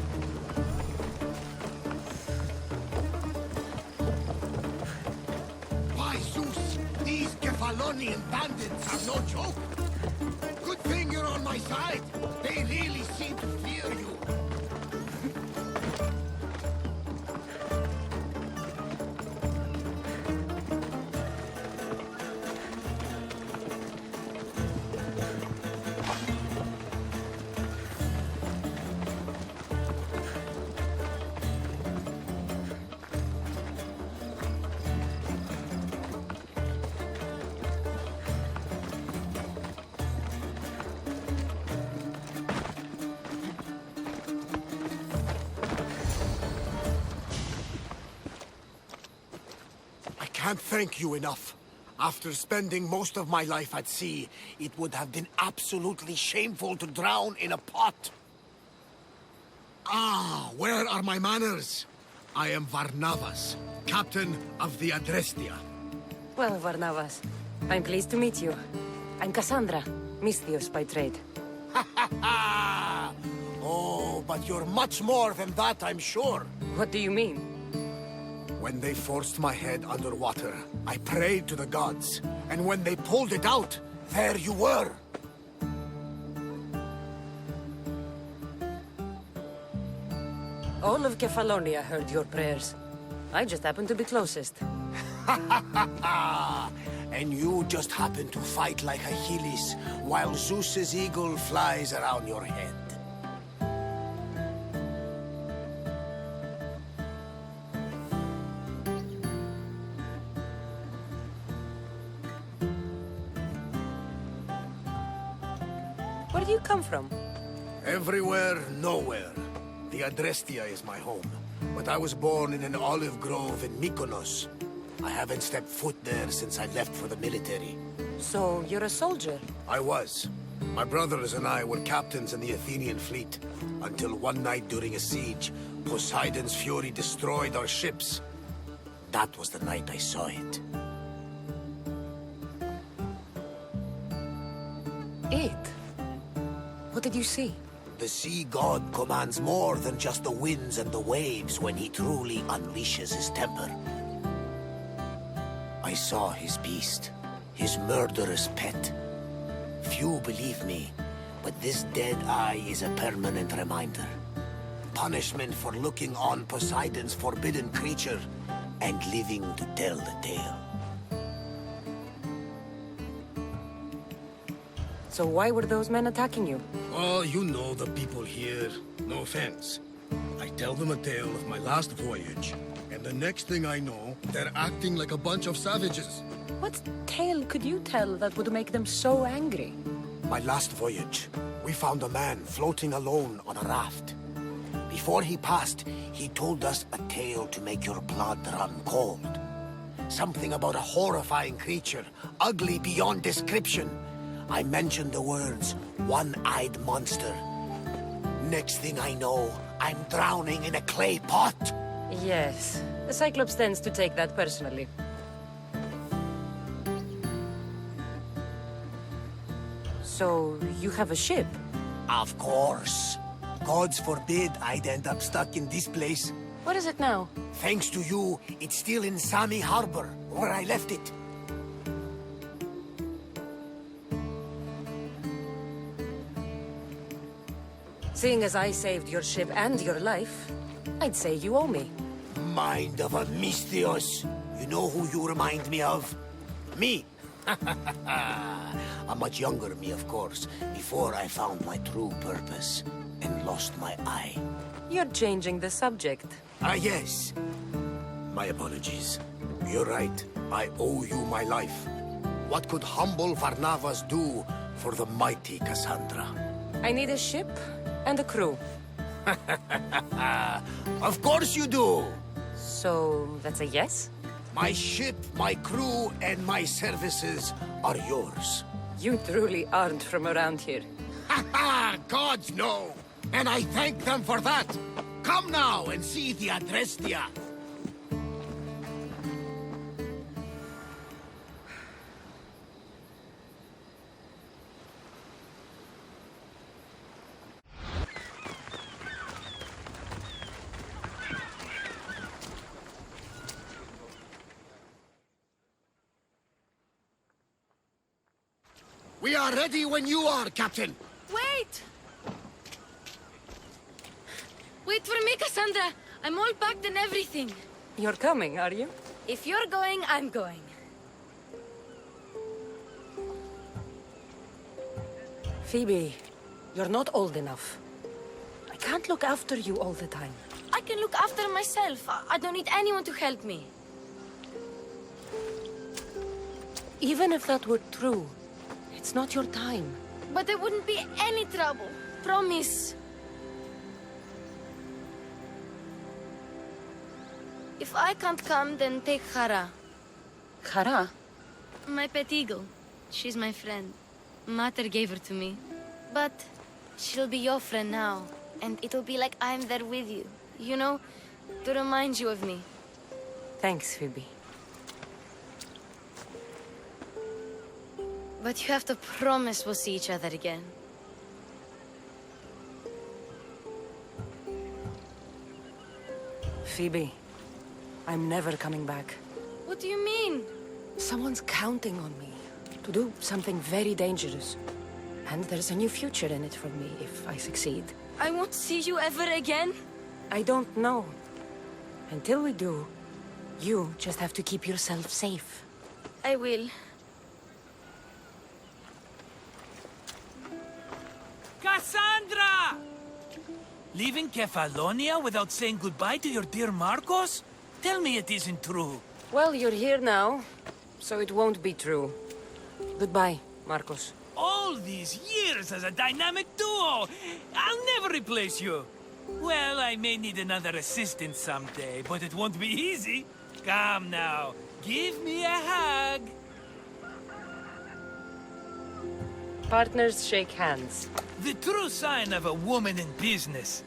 [SPEAKER 3] By Zeus, these Kefalonian bandits are no joke. Good thing you're on my side. They really seem to fear you.
[SPEAKER 6] Can't thank you enough. After spending most of my life at sea, it would have been absolutely shameful to drown in a pot. Ah, where are my manners? I am Varnavas, captain of the Adrestia.
[SPEAKER 13] Well, Varnavas, I'm pleased to meet you. I'm Cassandra, Misthios by trade.
[SPEAKER 6] Oh, but you're much more than that, I'm sure.
[SPEAKER 13] What do you mean?
[SPEAKER 6] When they forced my head underwater, I prayed to the gods. And when they pulled it out, there you were.
[SPEAKER 13] All of Kefalonia heard your prayers. I just happened to be closest.
[SPEAKER 6] And you just happen to fight like Achilles, while Zeus's eagle flies around your head.
[SPEAKER 13] Where do you come from?
[SPEAKER 6] Everywhere, nowhere. The Adrestia is my home. But I was born in an olive grove in Mykonos. I haven't stepped foot there since I left for the military.
[SPEAKER 13] So, you're a soldier?
[SPEAKER 6] I was. My brothers and I were captains in the Athenian fleet. Until one night during a siege, Poseidon's fury destroyed our ships. That was the night I saw it.
[SPEAKER 13] It? What did you see?
[SPEAKER 6] The sea god commands more than just the winds and the waves when he truly unleashes his temper. I saw his beast, his murderous pet. Few believe me, but this dead eye is a permanent reminder. Punishment for looking on Poseidon's forbidden creature and living to tell the tale.
[SPEAKER 13] So why were those men attacking you?
[SPEAKER 6] Oh, you know the people here. No offense. I tell them a tale of my last voyage, and the next thing I know, they're acting like a bunch of savages.
[SPEAKER 13] What tale could you tell that would make them so angry?
[SPEAKER 6] My last voyage, we found a man floating alone on a raft. Before he passed, he told us a tale to make your blood run cold. Something about a horrifying creature, ugly beyond description. I mentioned the words, one-eyed monster. Next thing I know, I'm drowning in a clay pot.
[SPEAKER 13] Yes, the Cyclops tends to take that personally. So, you have a ship?
[SPEAKER 6] Of course. Gods forbid I'd end up stuck in this place.
[SPEAKER 13] What is it now?
[SPEAKER 6] Thanks to you, it's still in Sami Harbor, where I left it.
[SPEAKER 13] Seeing as I saved your ship and your life, I'd say you owe me.
[SPEAKER 6] Mind of a Misthios. You know who you remind me of? Me. A much younger me, of course, before I found my true purpose and lost my eye.
[SPEAKER 13] You're changing the subject.
[SPEAKER 6] Ah, yes. My apologies. You're right. I owe you my life. What could humble Varnavas do for the mighty Cassandra?
[SPEAKER 13] I need a ship and a crew.
[SPEAKER 6] Of course you do!
[SPEAKER 13] So, that's a yes?
[SPEAKER 6] My ship, my crew, and my services are yours.
[SPEAKER 13] You truly aren't from around here.
[SPEAKER 6] Ha ha! Gods no! And I thank them for that! Come now and see the Adrestia! We are ready when you are, Captain!
[SPEAKER 12] Wait! Wait for me, Cassandra! I'm all packed and everything.
[SPEAKER 13] You're coming, are you?
[SPEAKER 12] If you're going, I'm going.
[SPEAKER 13] Phoebe, you're not old enough. I can't look after you all the time.
[SPEAKER 12] I can look after myself. I don't need anyone to help me.
[SPEAKER 13] Even if that were true, it's not your time.
[SPEAKER 12] But there wouldn't be any trouble. Promise. If I can't come, then take Hara.
[SPEAKER 13] Hara?
[SPEAKER 12] My pet eagle. She's my friend. Mater gave her to me. But she'll be your friend now. And it'll be like I'm there with you. You know, to remind you of me.
[SPEAKER 13] Thanks, Phoebe.
[SPEAKER 12] But you have to promise we'll see each other again.
[SPEAKER 13] Phoebe, I'm never coming back.
[SPEAKER 12] What do you mean?
[SPEAKER 13] Someone's counting on me to do something very dangerous. And there's a new future in it for me if I succeed.
[SPEAKER 12] I won't see you ever again?
[SPEAKER 13] I don't know. Until we do, you just have to keep yourself safe.
[SPEAKER 12] I will.
[SPEAKER 14] Cassandra! Leaving Kefalonia without saying goodbye to your dear Marcos? Tell me it isn't true.
[SPEAKER 13] Well, you're here now, so it won't be true. Goodbye, Marcos.
[SPEAKER 14] All these years as a dynamic duo! I'll never replace you! Well, I may need another assistant someday, but it won't be easy. Come now, give me a hug.
[SPEAKER 13] Partners shake hands.
[SPEAKER 14] The true sign of a woman in business.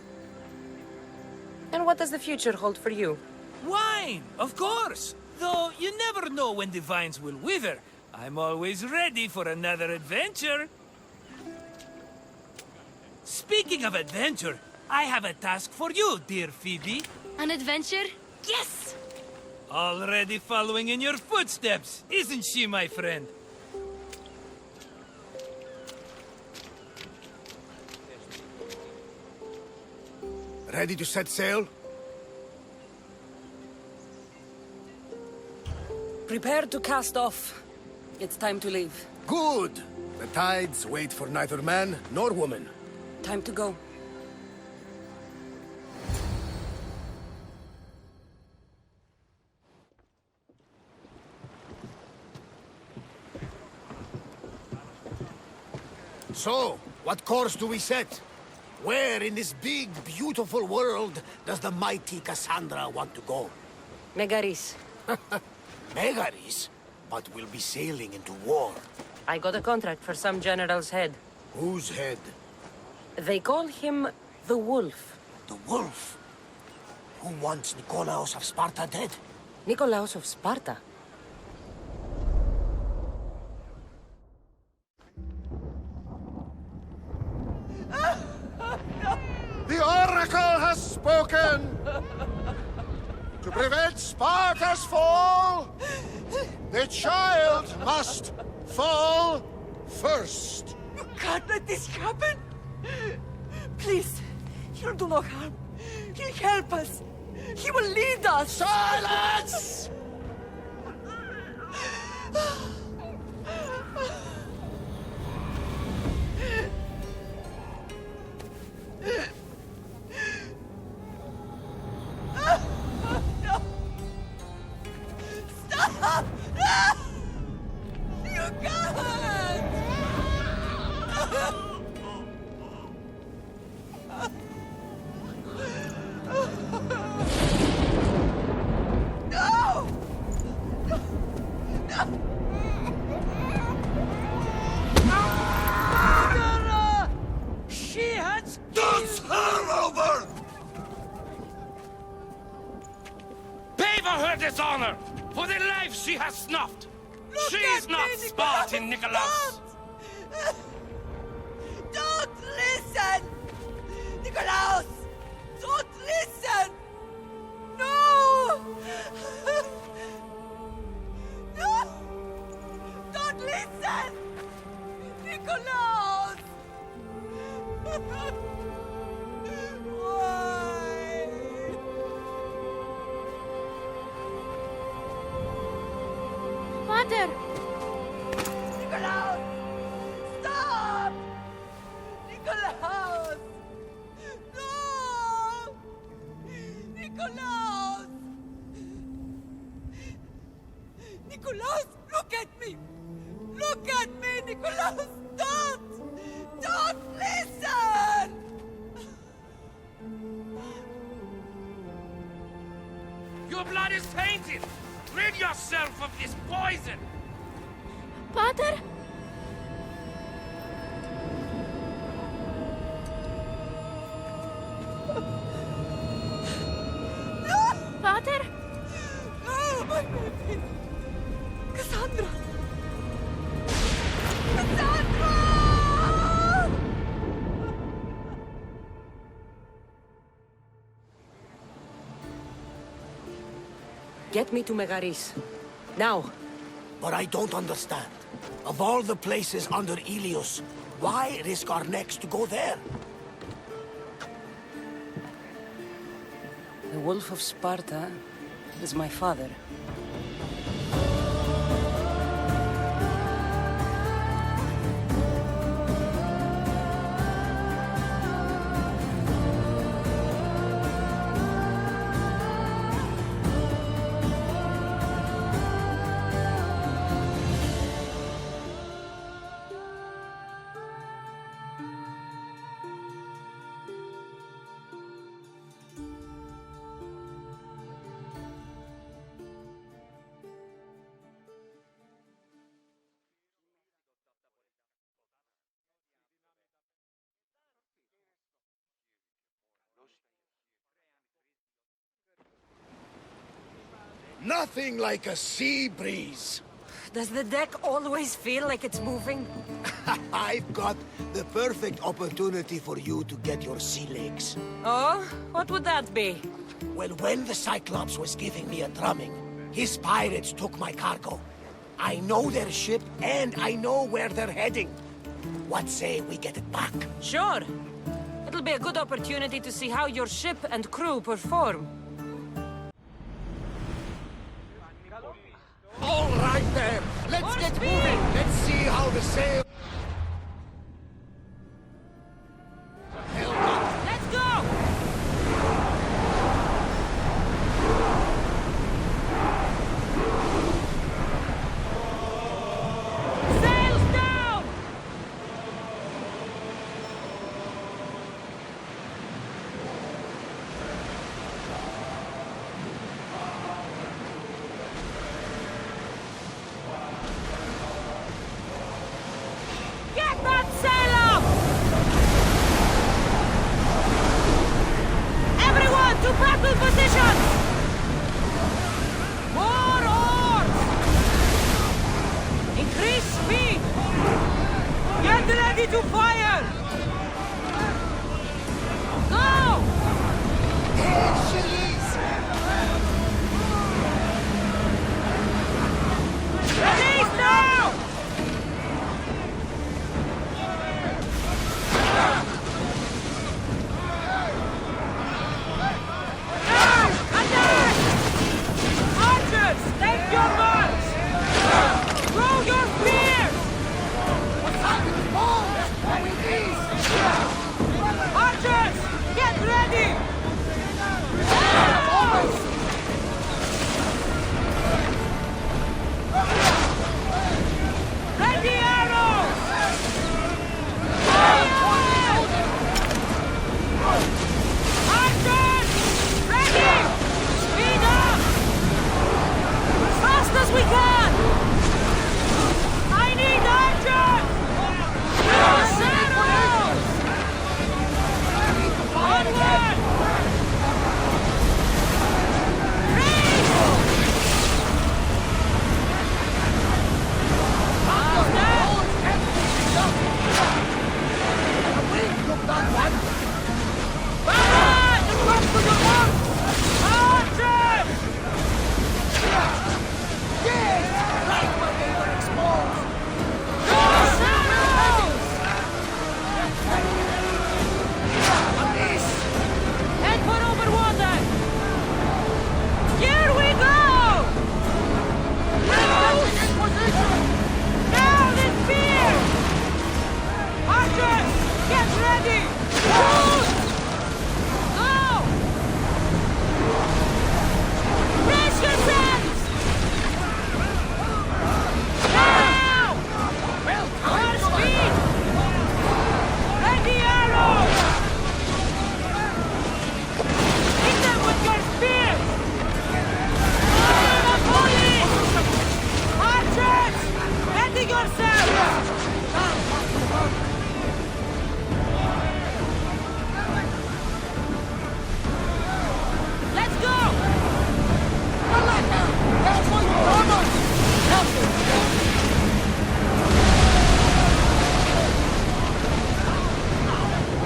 [SPEAKER 13] And what does the future hold for you?
[SPEAKER 14] Wine, of course! Though you never know when the vines will wither. I'm always ready for another adventure. Speaking of adventure, I have a task for you, dear Phoebe.
[SPEAKER 12] An adventure? Yes!
[SPEAKER 14] Already following in your footsteps, isn't she, my friend?
[SPEAKER 6] Ready to set sail?
[SPEAKER 13] Prepare to cast off. It's time to leave.
[SPEAKER 6] Good! The tides wait for neither man nor woman.
[SPEAKER 13] Time to go.
[SPEAKER 6] So, what course do we set? Where in this big, beautiful world does the mighty Cassandra want to go?
[SPEAKER 13] Megaris.
[SPEAKER 6] Megaris? But we'll be sailing into war.
[SPEAKER 13] I got a contract for some general's head.
[SPEAKER 6] Whose head?
[SPEAKER 13] They call him the Wolf.
[SPEAKER 6] The Wolf? Who wants Nikolaos of Sparta dead?
[SPEAKER 13] Nikolaos of Sparta?
[SPEAKER 2] The Oracle has spoken! To prevent Sparta's fall, the child must fall first.
[SPEAKER 15] You can't let this happen! Please, he'll do no harm. He'll help us. He will lead us.
[SPEAKER 2] Silence!
[SPEAKER 15] Stop! No!
[SPEAKER 10] her dishonor! For the life she has snuffed! She's not Spartan, Nikolaus!
[SPEAKER 15] Don't listen! Nikolaus! Don't listen! No! No! Don't listen! Nikolaus! Why?
[SPEAKER 12] Father!
[SPEAKER 15] Nikolaus! Stop! Nikolaus! No! Nikolaus! Nikolaus, look at me! Look at me, Nikolaus! Don't! Don't listen!
[SPEAKER 10] Your blood is tainted! Rid yourself of this poison!
[SPEAKER 12] Pater? Pater?
[SPEAKER 15] Oh, my baby! Cassandra! Cassandra!
[SPEAKER 13] Get me to Megaris. Now.
[SPEAKER 6] But I don't understand. Of all the places under Ilios, why risk our necks to go there?
[SPEAKER 13] The Wolf of Sparta is my father.
[SPEAKER 6] Nothing like a sea breeze.
[SPEAKER 13] Does the deck always feel like it's moving?
[SPEAKER 6] I've got the perfect opportunity for you to get your sea legs.
[SPEAKER 13] Oh? What would that be?
[SPEAKER 6] Well, when the Cyclops was giving me a drumming, his pirates took my cargo. I know their ship, and I know where they're heading. What say we get it back?
[SPEAKER 13] Sure. It'll be a good opportunity to see how your ship and crew perform.
[SPEAKER 6] All right there. Let's get moving. Let's see how the sail...
[SPEAKER 13] Let's go! Sails down! Get that sail up! Everyone to battle positions! More oars! Increase speed! Get ready to fire! Go!
[SPEAKER 6] Here she is!
[SPEAKER 13] Release now! Archers, take your marks! Throw your spears! Archers, get ready! Ready arrows! Archers, ready! Speed up!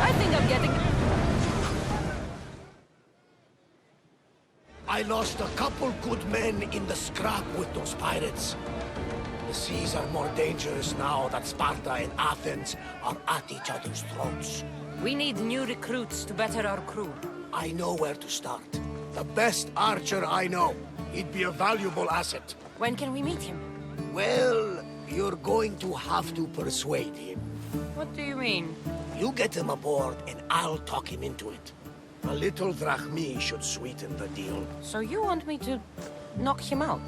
[SPEAKER 9] I think I'm getting...
[SPEAKER 6] I lost a couple good men in the scrap with those pirates. The seas are more dangerous now that Sparta and Athens are at each other's throats.
[SPEAKER 9] We need new recruits to better our crew.
[SPEAKER 6] I know where to start. The best archer I know. He'd be a valuable asset.
[SPEAKER 9] When can we meet him?
[SPEAKER 6] Well, you're going to have to persuade him.
[SPEAKER 9] What do you mean?
[SPEAKER 6] You get him aboard and I'll talk him into it. A little drachmi should sweeten the deal.
[SPEAKER 9] So you want me to knock him out?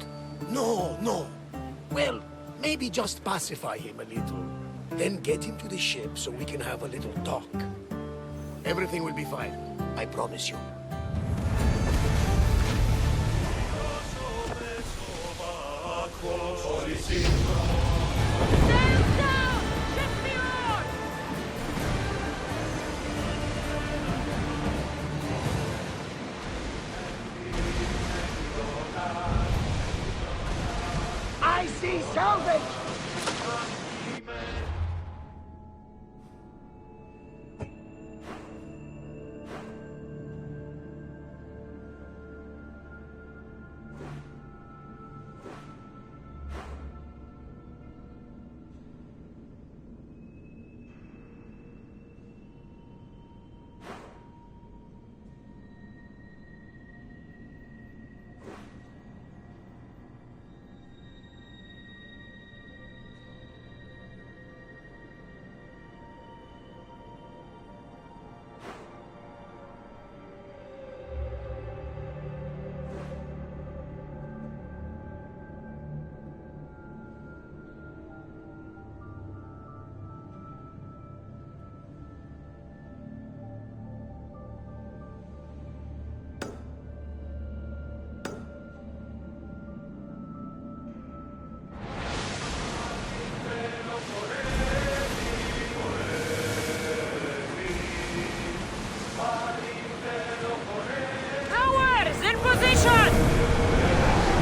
[SPEAKER 6] No, no. Well, maybe just pacify him a little. Then get him to the ship so we can have a little talk. Everything will be fine. I promise you.
[SPEAKER 3] Odyssey.
[SPEAKER 6] I see salvage!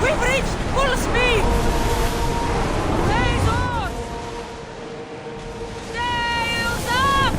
[SPEAKER 9] We've reached full speed! Sails on! Sails up!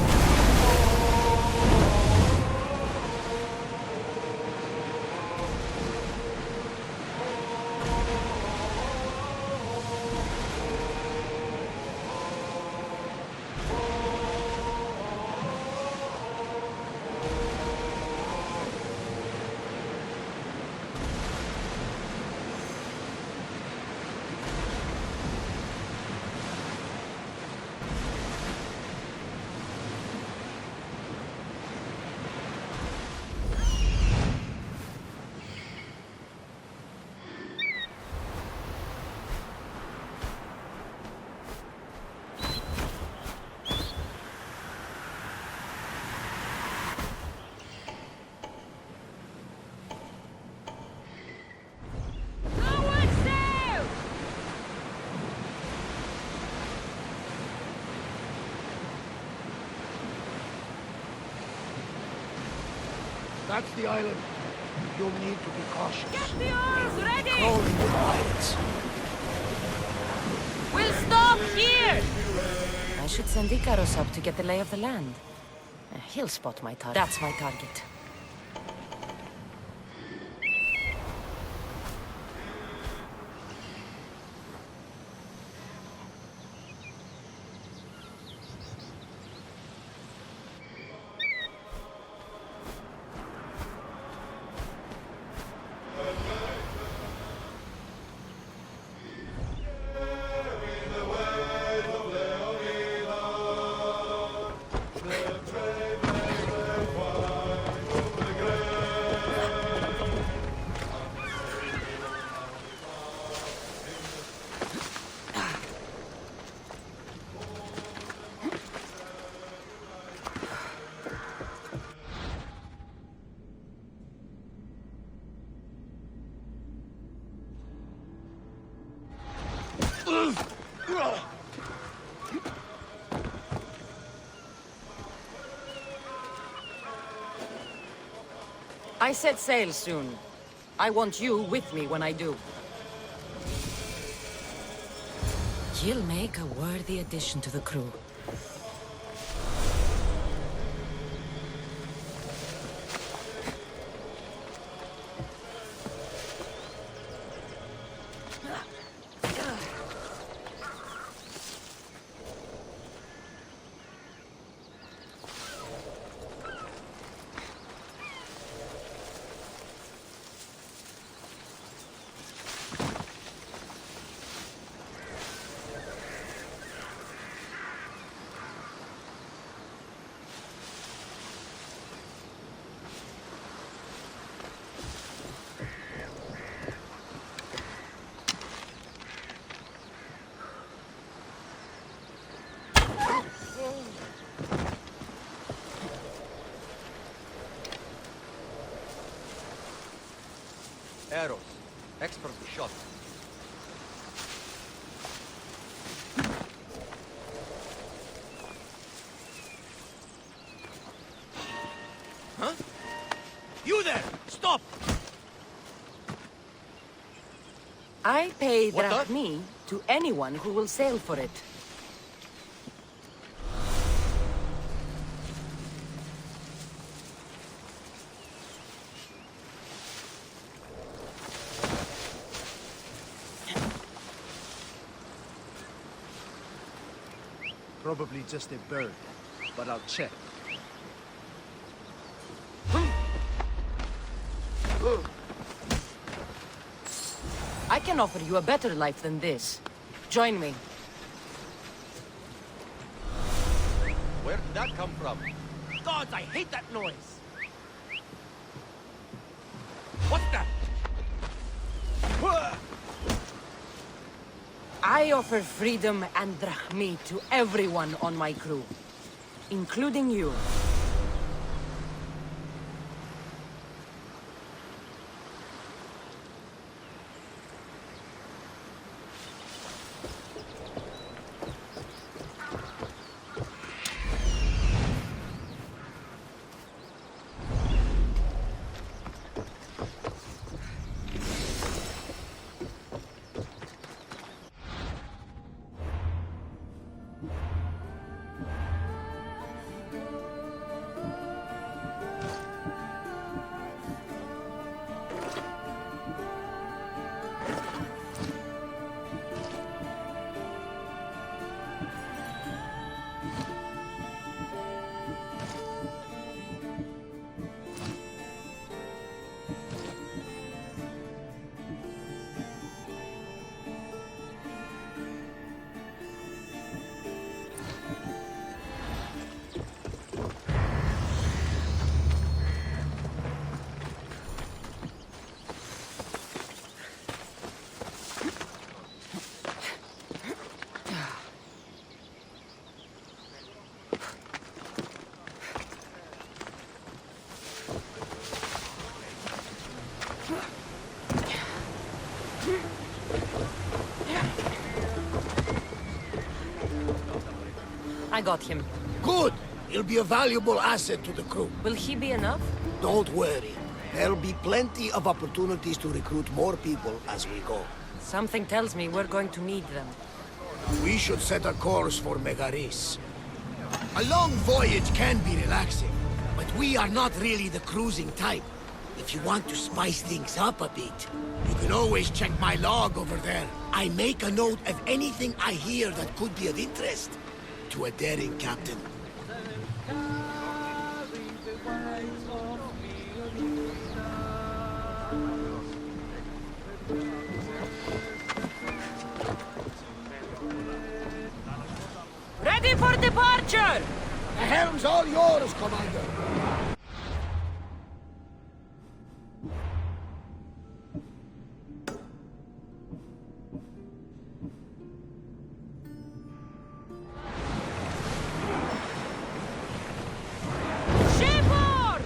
[SPEAKER 6] That's the island. You'll need to be cautious.
[SPEAKER 9] Get the oars ready!
[SPEAKER 6] Crawling with pirates.
[SPEAKER 9] We'll stop here! I should send Icaros up to get the lay of the land. He'll spot my target. That's my target. I set sail soon. I want you with me when I do.
[SPEAKER 5] He'll make a worthy addition to the crew.
[SPEAKER 10] Arrows. Expertly shot.
[SPEAKER 14] Huh? You there! Stop!
[SPEAKER 13] I pay
[SPEAKER 10] What the-
[SPEAKER 13] drachmi to anyone who will sail for it.
[SPEAKER 8] Probably just a bird, but I'll check.
[SPEAKER 13] I can offer you a better life than this. Join me.
[SPEAKER 10] Where did that come from?
[SPEAKER 14] Gods, I hate that noise! What's that?
[SPEAKER 13] I offer freedom and drachmi to everyone on my crew, including you. I got him.
[SPEAKER 6] Good! He'll be a valuable asset to the crew.
[SPEAKER 13] Will he be enough?
[SPEAKER 6] Don't worry. There'll be plenty of opportunities to recruit more people as we go.
[SPEAKER 13] Something tells me we're going to need them.
[SPEAKER 6] We should set a course for Megaris. A long voyage can be relaxing, but we are not really the cruising type. If you want to spice things up a bit, you can always check my log over there. I make a note of anything I hear that could be of interest to a daring captain.
[SPEAKER 13] Ready for departure!
[SPEAKER 6] The helm's all yours, Commander.
[SPEAKER 13] Shipboard!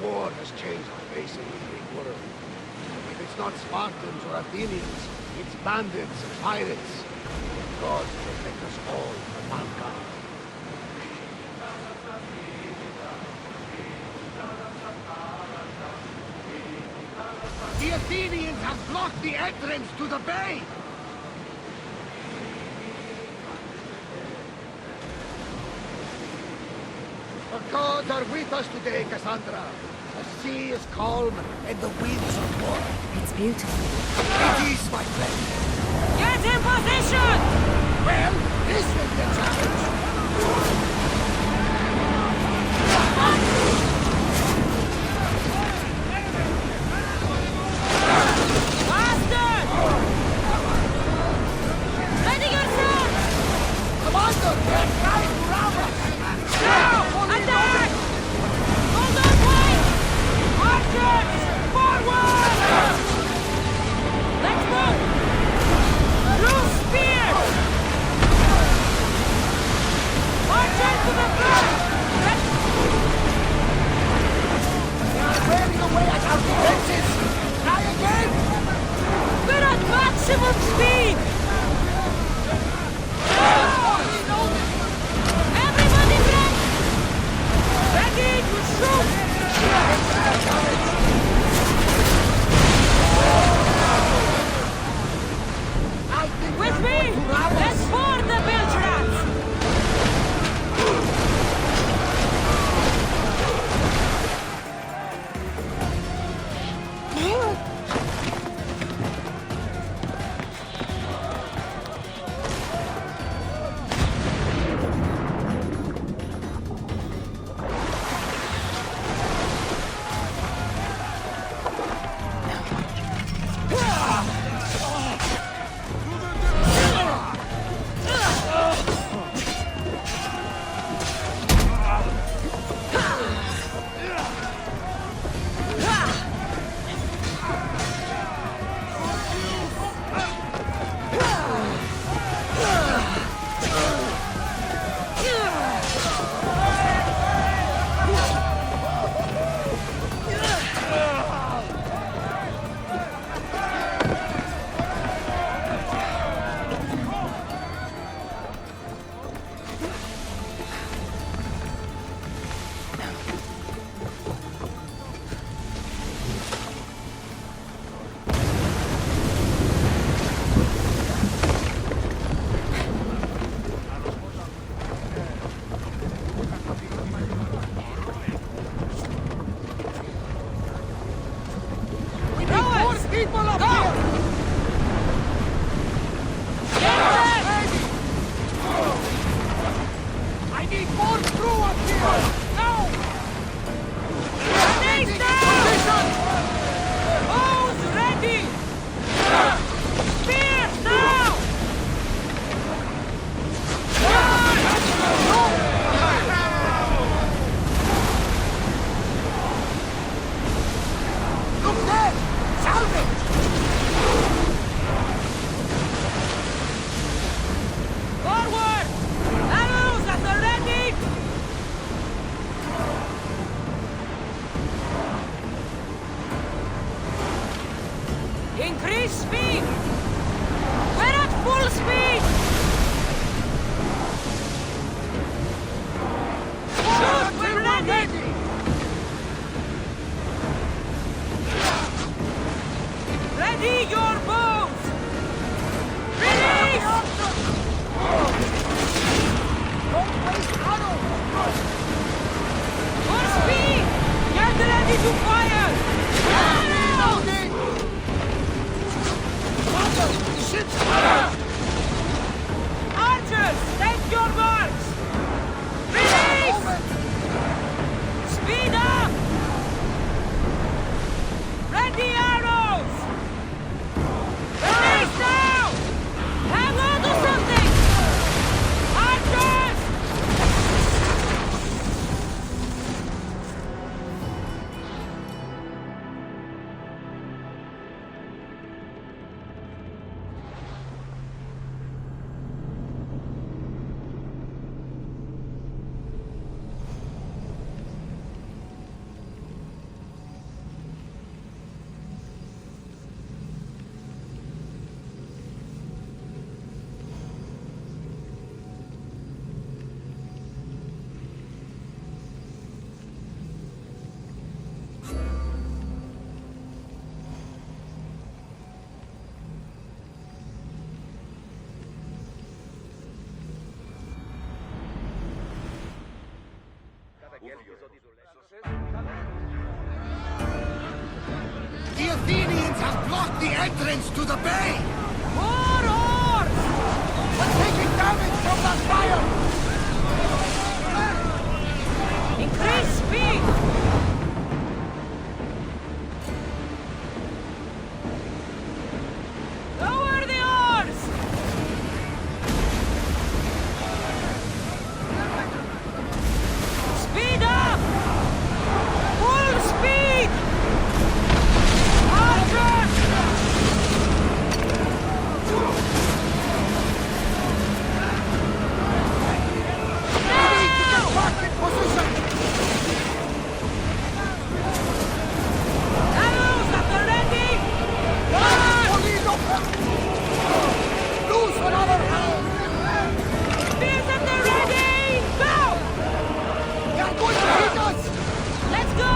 [SPEAKER 6] war has changed the face of the Greek world. If it's not Spartans or Athenians, it's bandits and pirates. God protect us all from mankind. The Athenians have blocked the entrance to the bay! The gods are with us today, Cassandra. The sea is calm and the winds are warm.
[SPEAKER 7] It's beautiful.
[SPEAKER 6] It is, my friend.
[SPEAKER 9] Get in position!
[SPEAKER 6] Well, this is the challenge.
[SPEAKER 9] Faster! Ready yourself!
[SPEAKER 6] Commander, they're trying to rob us!
[SPEAKER 9] Now! Attack! Hold on, wait! Archers! Forward! Let's move! Through spears! Archers to the front!
[SPEAKER 6] They are wearing away at our defenses! Try again!
[SPEAKER 9] We're at maximum speed! Everybody ready! Ready to shoot! With me! Let's board the bilge rats!
[SPEAKER 3] The Athenians have blocked the entrance to the bay!
[SPEAKER 14] More oars!
[SPEAKER 3] We're taking damage from the fire!
[SPEAKER 14] Increase speed! Lower the oars! Speed up! Full speed! Archers! Let's go!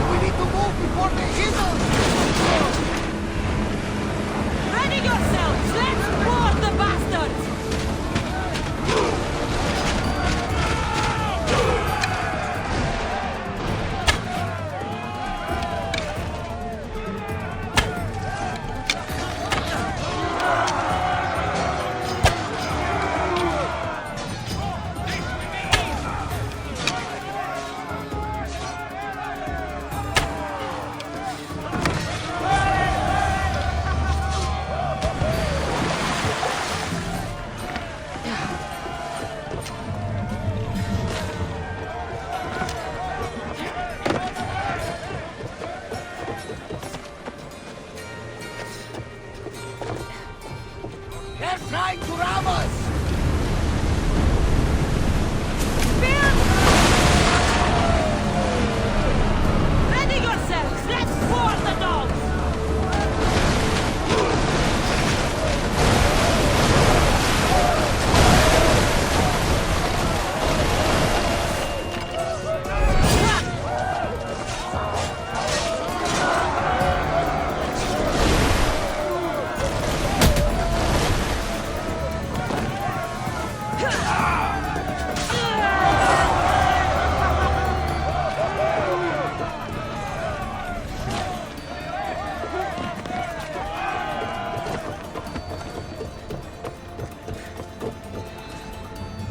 [SPEAKER 3] We need to move before they hit us!
[SPEAKER 14] Ready yourselves! Let's board the bastards!
[SPEAKER 3] They're trying to ram us!
[SPEAKER 14] Ready yourselves! Let's board the dogs!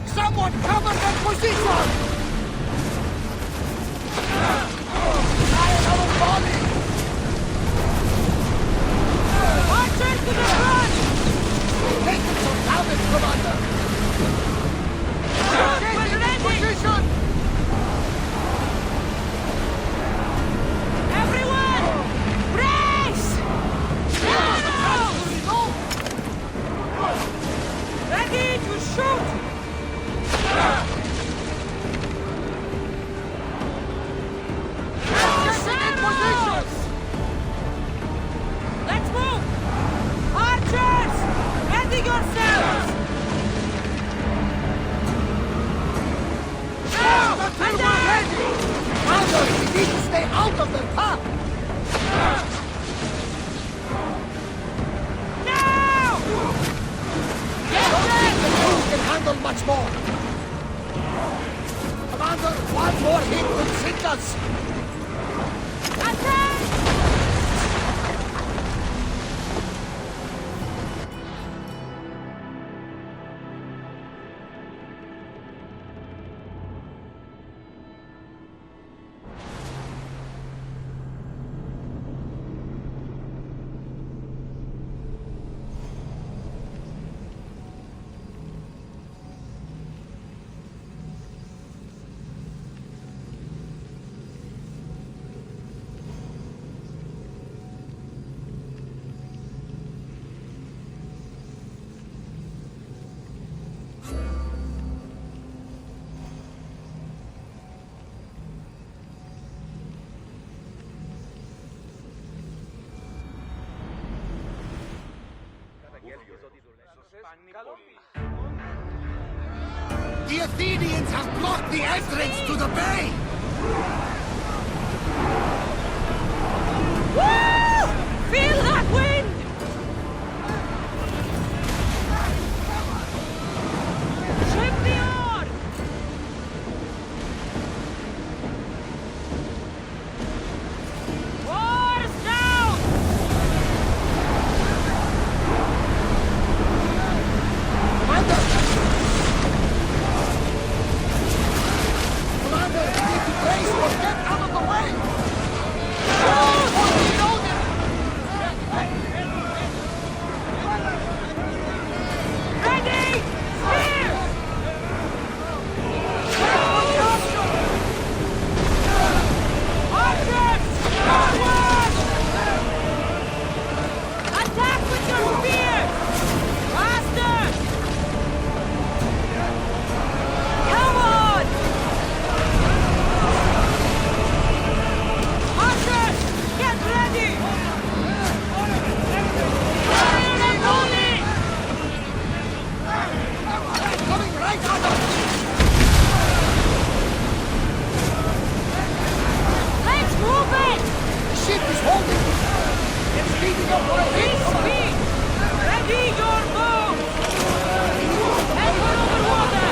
[SPEAKER 3] Someone cover that position! Fire our body!
[SPEAKER 14] Archers to the front!
[SPEAKER 3] Taking some damage, Commander!
[SPEAKER 14] We're ready!
[SPEAKER 3] Position!
[SPEAKER 14] Everyone! Brace! Ready to shoot! Let's move! Archers! Ready yourselves!
[SPEAKER 3] Commander, we need to stay out of their path!
[SPEAKER 14] Now!
[SPEAKER 3] The crew can handle much more! Commander, one more hit will sink us!
[SPEAKER 14] Attack!
[SPEAKER 3] Athenians have blocked the entrance to the bay!
[SPEAKER 13] Woo! Feel that wind! Ship the oar! Oars down!
[SPEAKER 3] Commander! Commander, you need to brace or get out of the way!
[SPEAKER 13] Ready! Steer! Archers! Forward! Attack with your spears! Faster! Come on! Archers! Get ready! Fire and volley!
[SPEAKER 3] Coming right at us!
[SPEAKER 13] Let's move it!
[SPEAKER 3] The ship is holding! It's speeding up for a hit!
[SPEAKER 13] Speed! Ready your bow! Head for over water!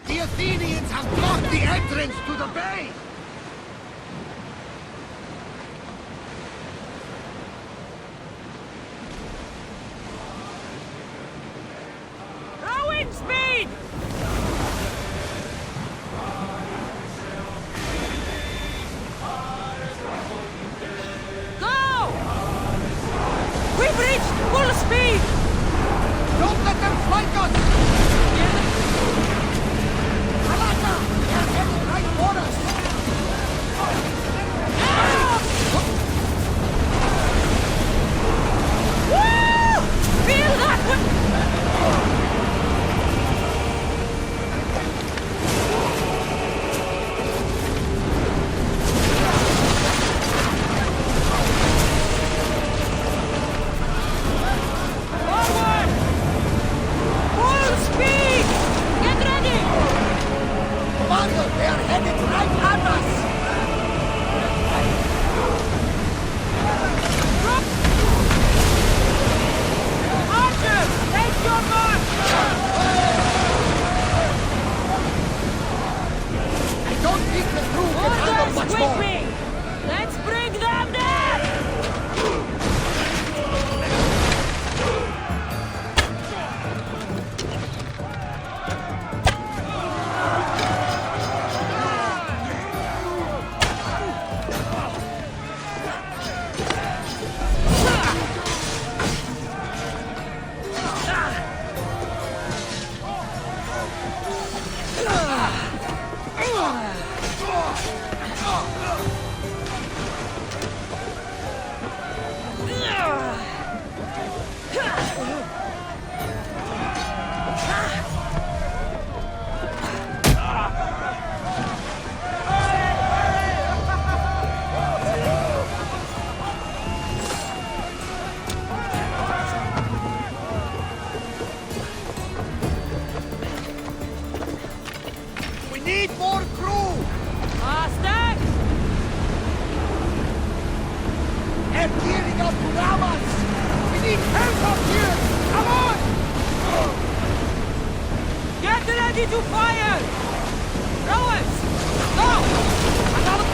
[SPEAKER 3] The Athenians have blocked the entrance to the bay!
[SPEAKER 13] Rowing speed! Go! We've reached full speed!
[SPEAKER 3] Don't let them flank us! Alata! They're headed right for us!
[SPEAKER 13] Woo! Feel that one! Forward! Full speed! Get ready!
[SPEAKER 3] Commander, they are headed right at us!
[SPEAKER 13] Archers, take your mark!
[SPEAKER 3] I don't think the crew can handle
[SPEAKER 13] Orders
[SPEAKER 3] much
[SPEAKER 13] with
[SPEAKER 3] more!
[SPEAKER 13] me! Let's bring them down!
[SPEAKER 3] We need more crew!
[SPEAKER 13] Faster!
[SPEAKER 3] They're gearing up to ram us! We need help up here! Come on!
[SPEAKER 13] Get ready to fire! Rowers! Go! Another...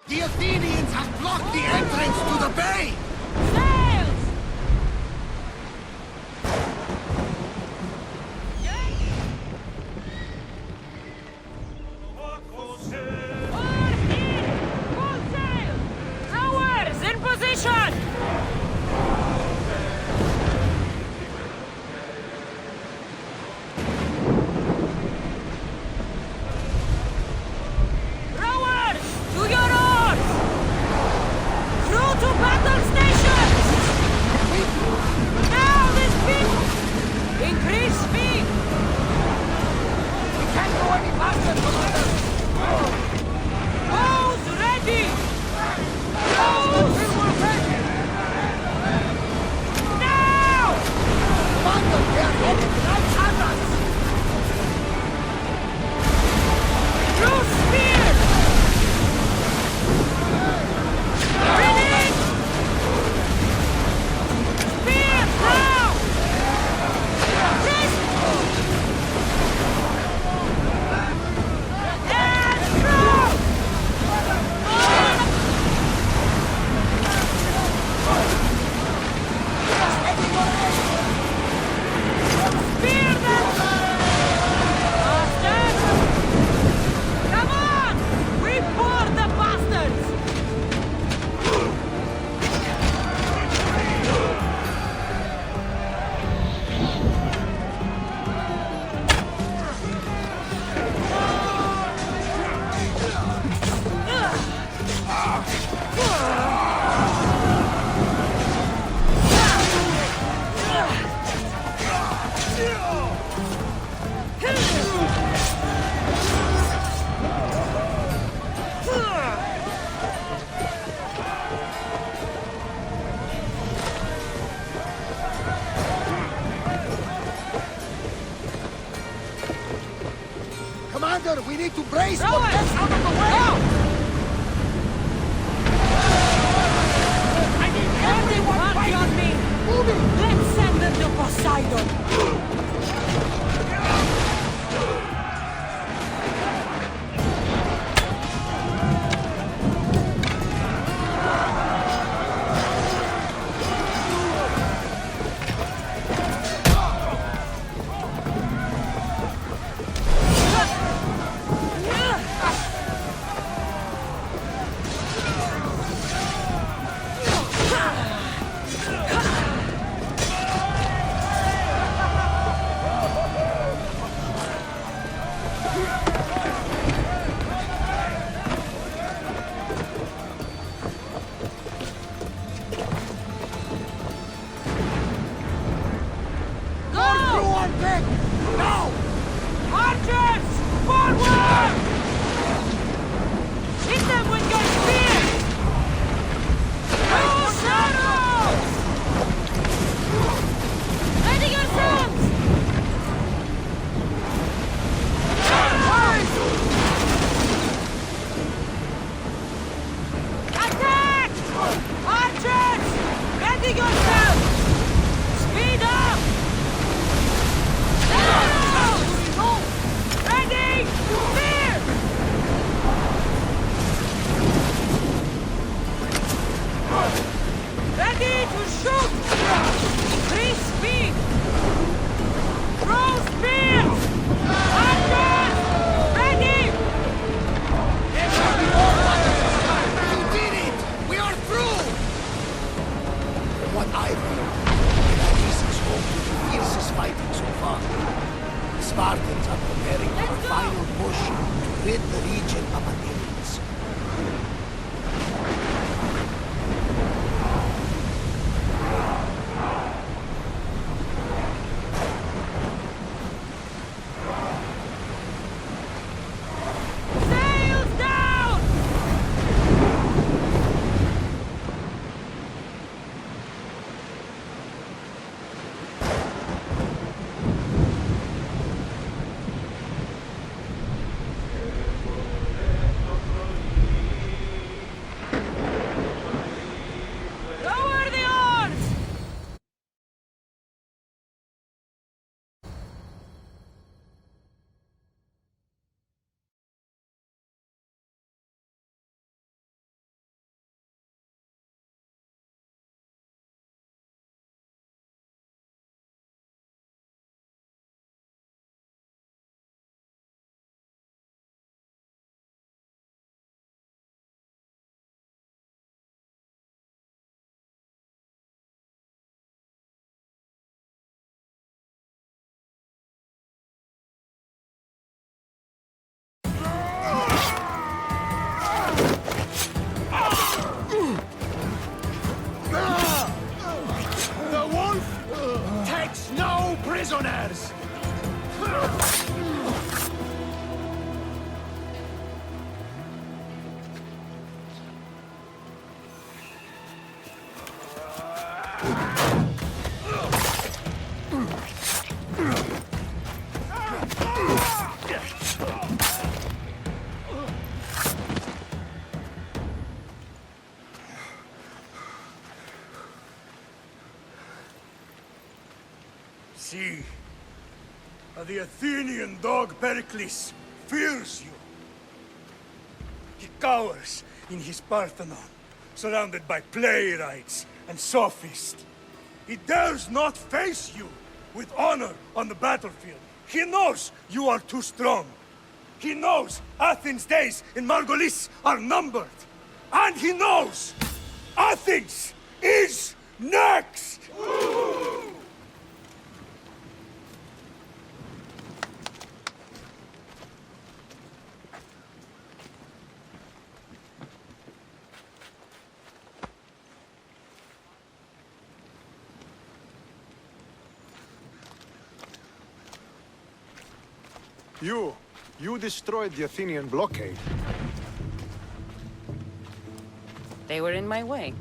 [SPEAKER 3] The Athenians have blocked the entrance to the bay!
[SPEAKER 9] Rowers, in position! Rowers, to your oars! Crew to battle stations! Now this speed! Increase speed! We can't go any faster, Commander! Bows ready! Bows! Now! Commander, they are headed right at us! Crew spears! Ready! Spears now! Press! And throw! Spear them! Bastards! Come on! We board the bastards!
[SPEAKER 3] Commander, we need to brace for
[SPEAKER 9] Rowers!
[SPEAKER 3] this out of the way!
[SPEAKER 9] I need everyone party on me! Let's send them to Poseidon!
[SPEAKER 6] Spartans are preparing for a final push to rid the region of Athenians.
[SPEAKER 9] Sails down!
[SPEAKER 2] prisoners! See, the Athenian dog Pericles fears you. He cowers in his Parthenon, surrounded by playwrights and sophists. He dares not face you with honor on the battlefield. He knows you are too strong. He knows Athens' days in Margolis are numbered. And he knows Athens is next!
[SPEAKER 11] You destroyed the Athenian blockade.
[SPEAKER 13] They were in my way.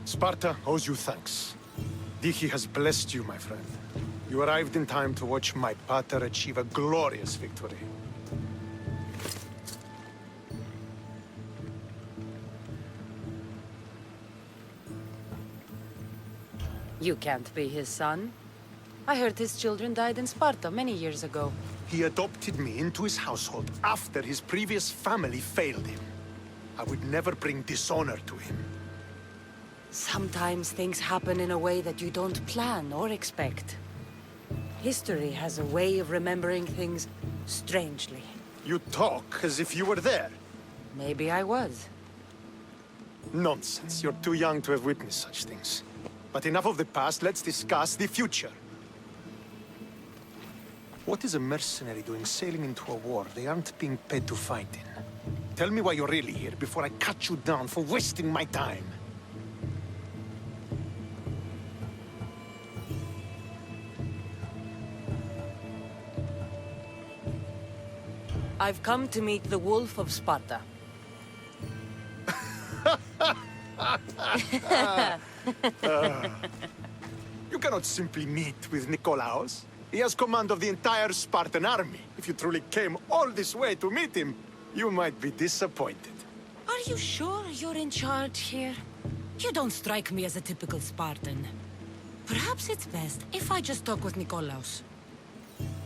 [SPEAKER 11] Sparta owes you thanks. Dichi has blessed you, my friend. You arrived in time to watch my pater achieve a glorious victory.
[SPEAKER 13] You can't be his son. I heard his children died in Sparta many years ago.
[SPEAKER 11] He adopted me into his household after his previous family failed him. I would never bring dishonor to him.
[SPEAKER 13] Sometimes things happen in a way that you don't plan or expect. History has a way of remembering things strangely.
[SPEAKER 11] You talk as if you were there.
[SPEAKER 13] Maybe I was.
[SPEAKER 11] Nonsense. You're too young to have witnessed such things. But enough of the past, let's discuss the future. What is a mercenary doing sailing into a war they aren't being paid to fight in? Tell me why you're really here before I cut you down for wasting my time.
[SPEAKER 13] I've come to meet the Wolf of Sparta.
[SPEAKER 11] You cannot simply meet with Nikolaos. He has command of the entire Spartan army. If you truly came all this way to meet him, you might be disappointed.
[SPEAKER 5] Are you sure you're in charge here? You don't strike me as a typical Spartan. Perhaps it's best if I just talk with Nikolaos.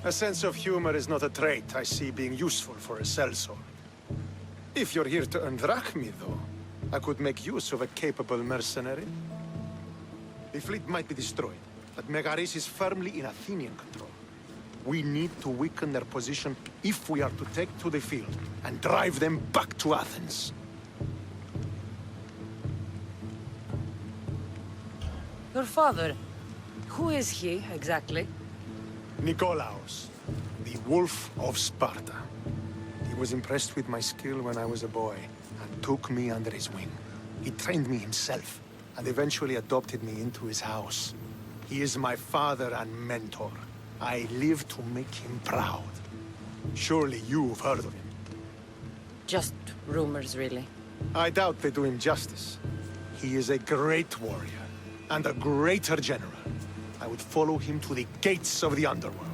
[SPEAKER 11] A sense of humor is not a trait I see being useful for a sellsword. If you're here to earn drachmi, though, I could make use of a capable mercenary. The fleet might be destroyed, but Megaris is firmly in Athenian control. We need to weaken their position if we are to take to the field and drive them back to Athens.
[SPEAKER 13] Your father, who is he, exactly?
[SPEAKER 11] Nikolaos, the Wolf of Sparta. He was impressed with my skill when I was a boy, and took me under his wing. He trained me himself, and eventually adopted me into his house. He is my father and mentor. I live to make him proud. Surely you've heard of him.
[SPEAKER 13] Just rumors, really.
[SPEAKER 11] I doubt they do him justice. He is a great warrior, and a greater general. I would follow him to the gates of the underworld.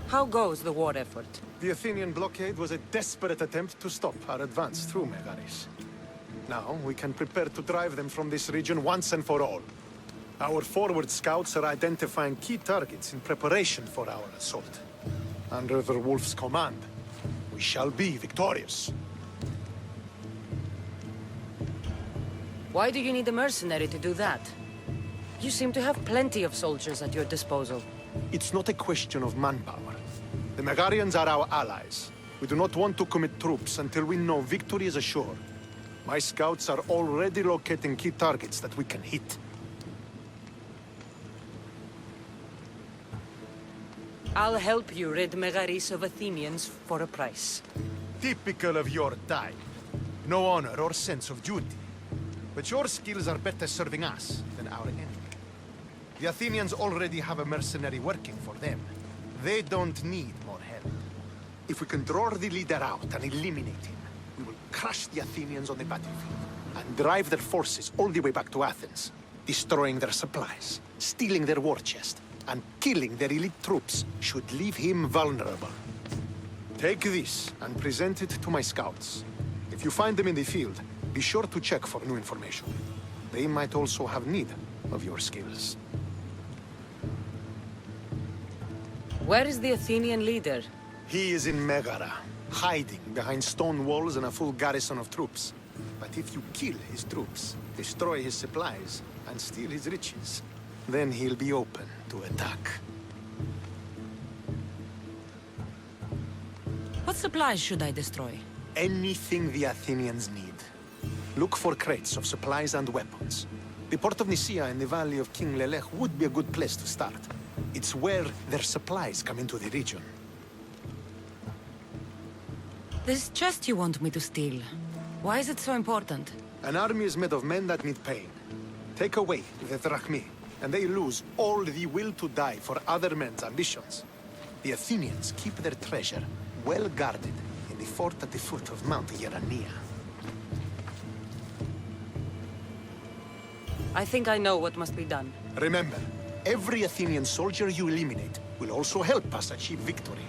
[SPEAKER 13] How goes the war effort?
[SPEAKER 11] The Athenian blockade was a desperate attempt to stop our advance through Megaris. Now, we can prepare to drive them from this region once and for all. Our forward scouts are identifying key targets in preparation for our assault. Under the Wolf's command, we shall be victorious.
[SPEAKER 13] Why do you need a mercenary to do that? You seem to have plenty of soldiers at your disposal.
[SPEAKER 11] It's not a question of manpower. The Megarians are our allies. We do not want to commit troops until we know victory is assured. My scouts are already locating key targets that we can hit.
[SPEAKER 13] I'll help you rid Megaris of Athenians for a price.
[SPEAKER 11] Typical of your type. No honor or sense of duty. But your skills are better serving us than our enemy. The Athenians already have a mercenary working for them. They don't need more help. If we can draw the leader out and eliminate him, we will crush the Athenians on the battlefield and drive their forces all the way back to Athens, destroying their supplies, stealing their war chest, and killing their elite troops should leave him vulnerable. Take this and present it to my scouts. If you find them in the field, be sure to check for new information. They might also have need of your skills.
[SPEAKER 5] Where is the Athenian leader?
[SPEAKER 11] He is in Megara, hiding behind stone walls and a full garrison of troops. But if you kill his troops, destroy his supplies, and steal his riches, then he'll be open to attack.
[SPEAKER 5] What supplies should I destroy?
[SPEAKER 11] Anything the Athenians need. Look for crates of supplies and weapons. The port of Nicaea in the valley of King Lelech would be a good place to start. It's where their supplies come into the region.
[SPEAKER 5] This chest you want me to steal, why is it so important?
[SPEAKER 11] An army is made of men that need pain. Take away the drachmi, and they lose all the will to die for other men's ambitions. The Athenians keep their treasure well guarded in the fort at the foot of Mount Yerania.
[SPEAKER 5] I think I know what must be done.
[SPEAKER 11] Remember, every Athenian soldier you eliminate will also help us achieve victory.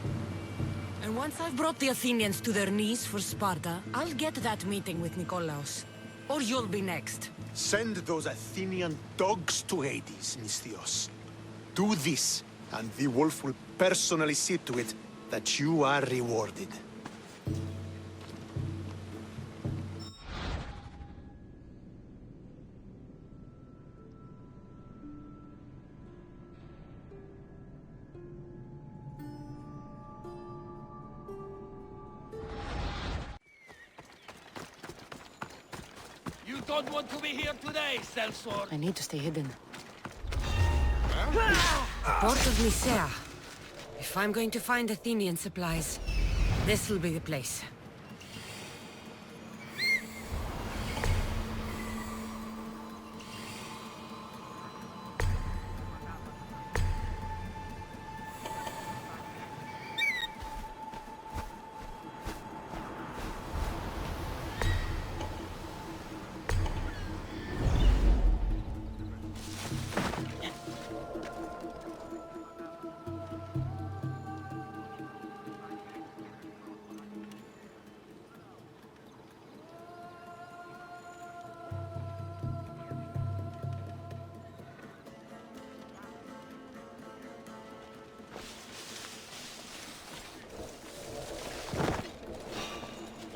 [SPEAKER 5] And once I've brought the Athenians to their knees for Sparta, I'll get that meeting with Nikolaos. Or you'll be next.
[SPEAKER 11] Send those Athenian dogs to Hades, Misthios. Do this, and the wolf will personally see to it that you are rewarded.
[SPEAKER 14] You don't want to be here today, Celsor.
[SPEAKER 5] I need to stay hidden. Port of Nicaea. If I'm going to find Athenian supplies, this will be the place.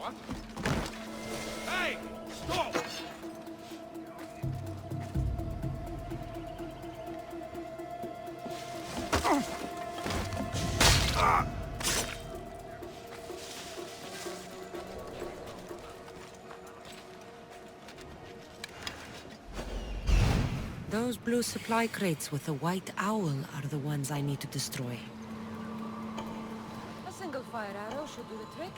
[SPEAKER 16] What? Hey! Stop!
[SPEAKER 5] Those blue supply crates with the white owl are the ones I need to destroy. A single fire arrow should do the trick.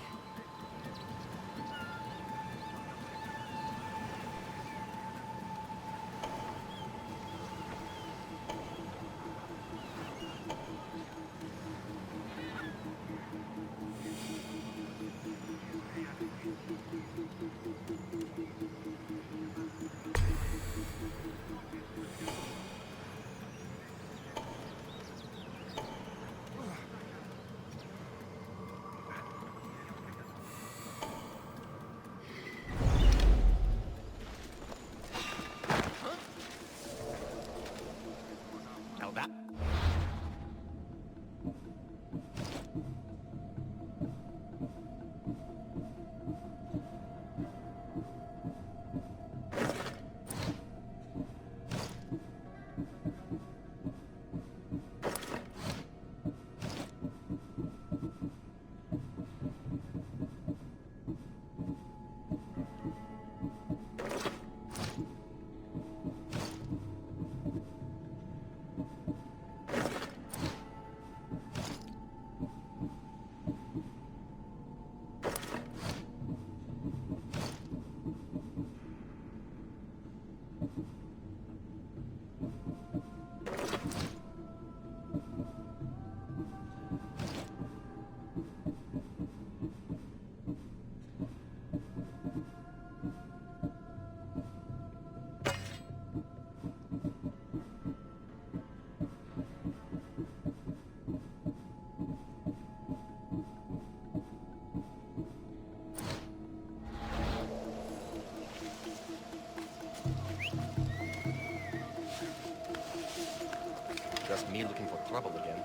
[SPEAKER 10] trouble again.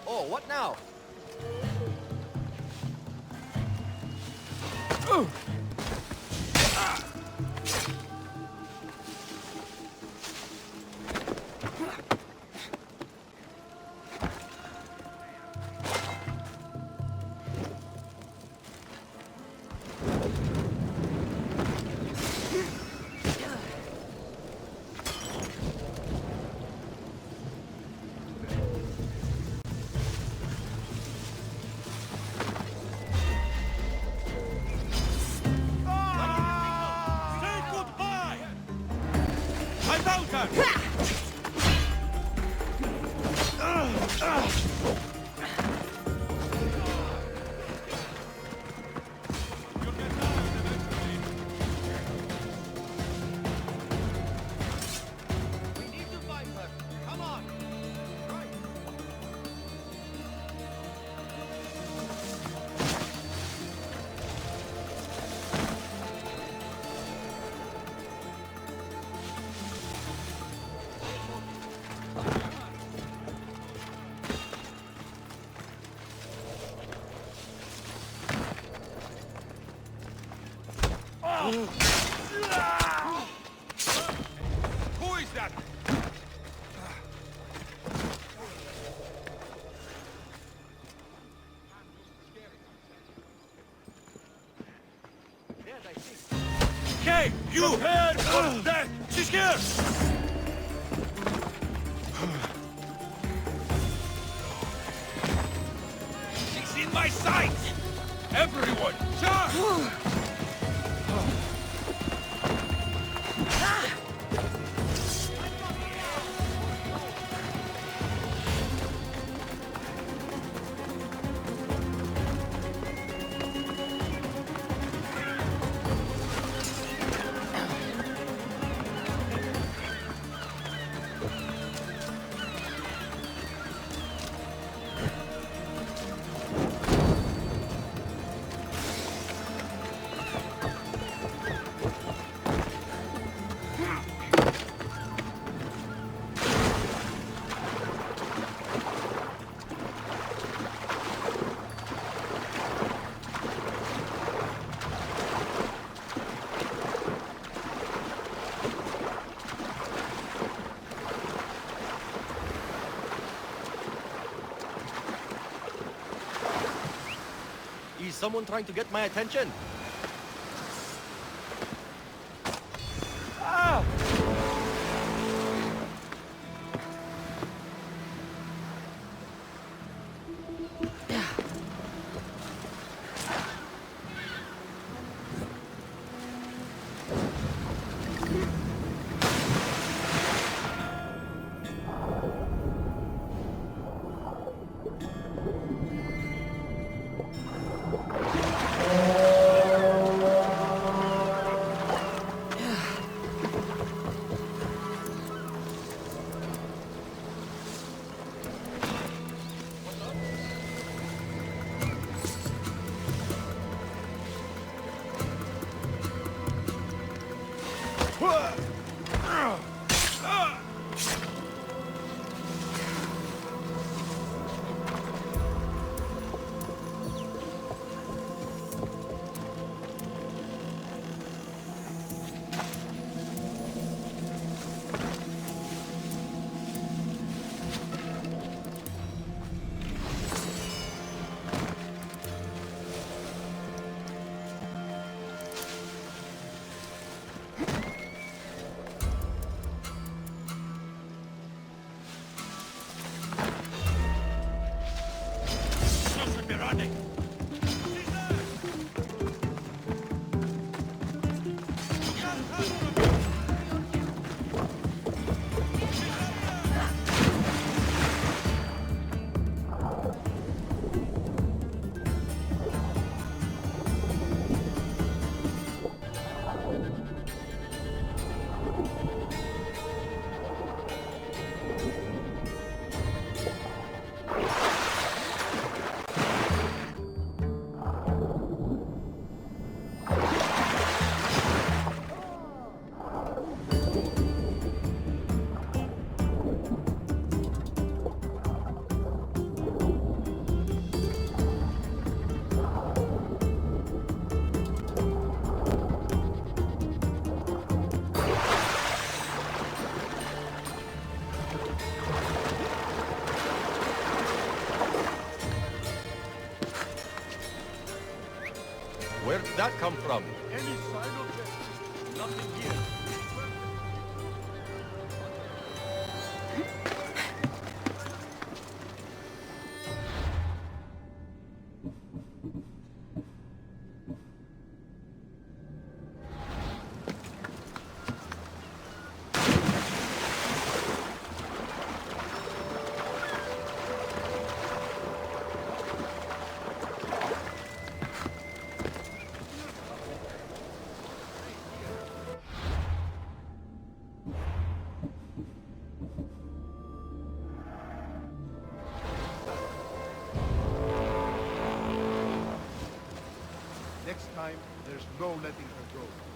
[SPEAKER 10] Oh, what now?
[SPEAKER 16] Say goodbye! My Falcon!
[SPEAKER 10] We need to find her. Come on. Right.
[SPEAKER 16] Who is that? Okay, you heard of that? She's here! She's in my sight! Everyone, charge!
[SPEAKER 10] Is someone trying to get my attention?
[SPEAKER 16] Ah!
[SPEAKER 10] that come from? Any sign of it? Nothing here.
[SPEAKER 16] Next time, there's no letting her go.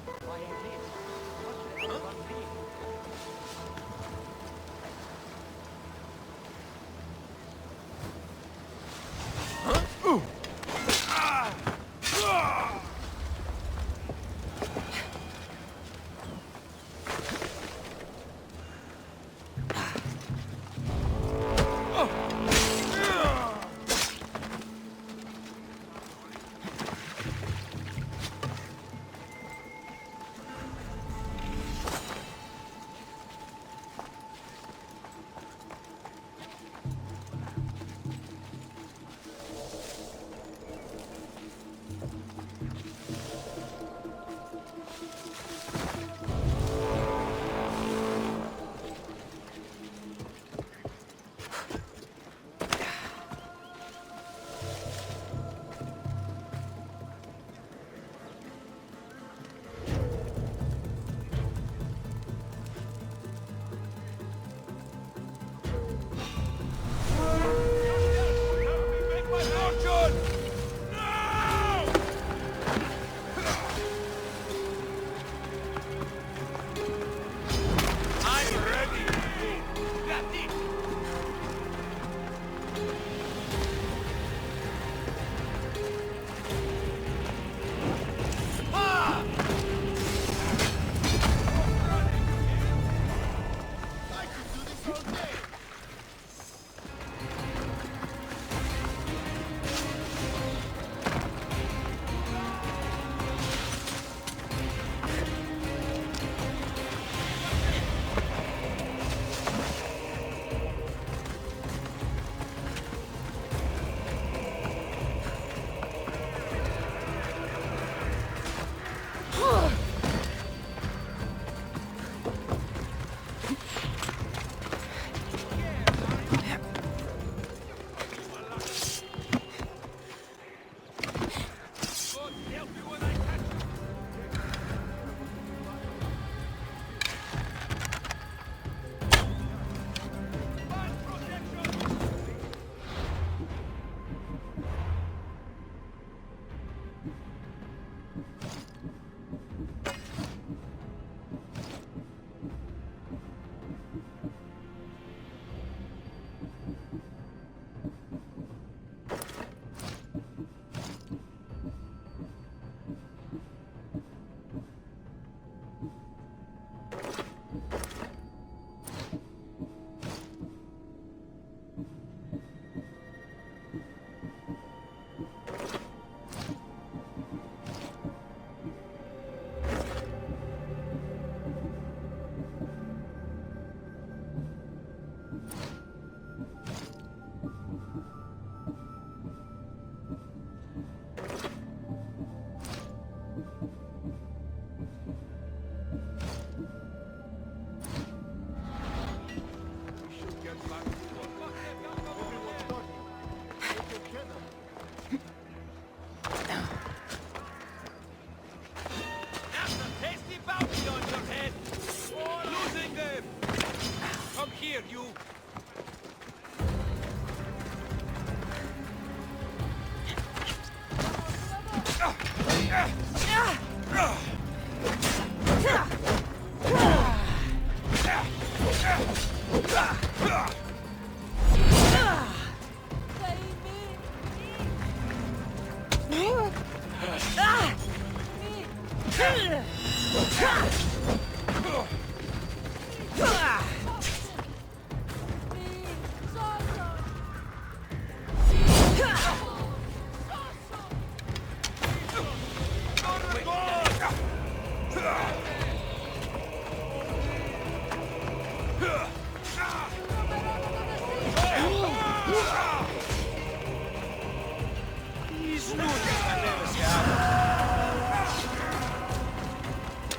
[SPEAKER 16] Τις νούτες θα λέμε σε άλλο.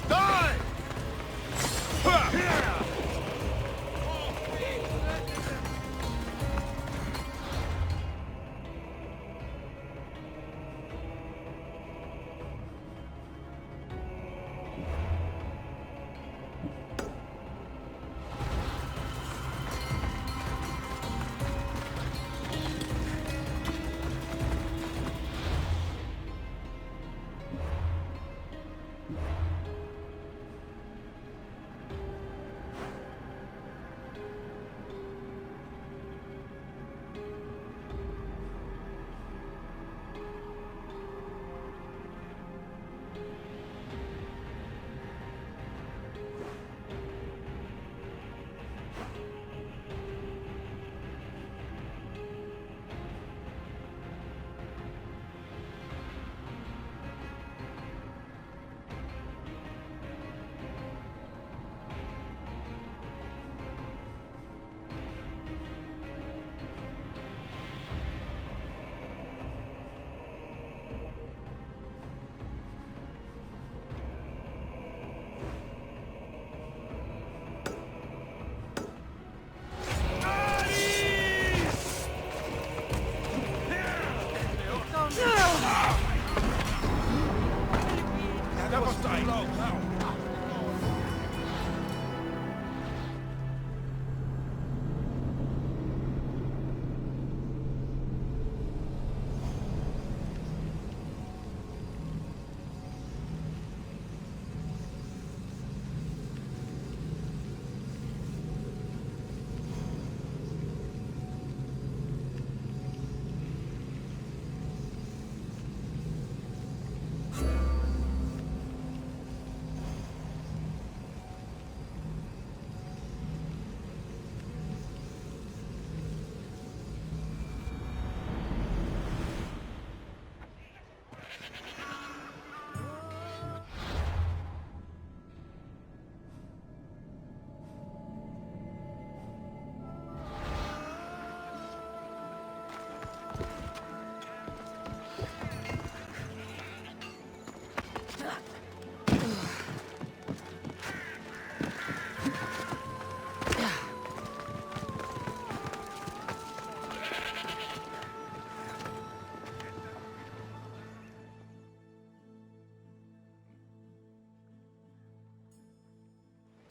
[SPEAKER 16] Die!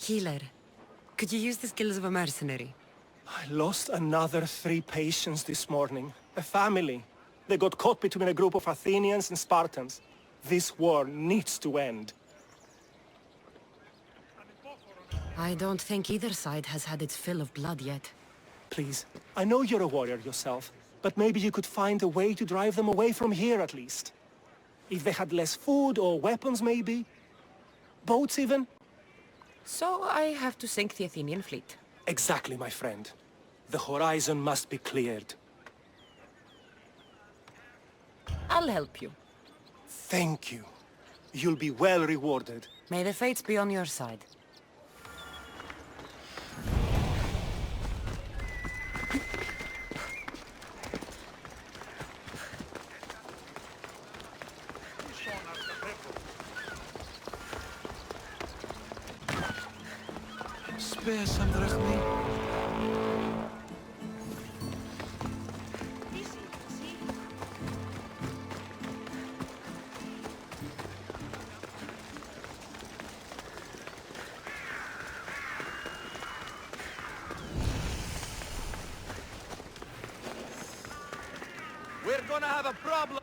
[SPEAKER 5] Healer, could you use the skills of a mercenary?
[SPEAKER 17] I lost another 3 patients this morning. A family. They got caught between a group of Athenians and Spartans. This war needs to end.
[SPEAKER 5] I don't think either side has had its fill of blood yet.
[SPEAKER 17] Please, I know you're a warrior yourself, but maybe you could find a way to drive them away from here at least. If they had less food or weapons maybe? Boats even?
[SPEAKER 5] So I have to sink the Athenian fleet.
[SPEAKER 17] Exactly, my friend. The horizon must be cleared.
[SPEAKER 5] I'll help you.
[SPEAKER 17] Thank you. You'll be well rewarded.
[SPEAKER 5] May the fates be on your side.
[SPEAKER 17] Spare some drachmi.
[SPEAKER 16] We're gonna have a problem.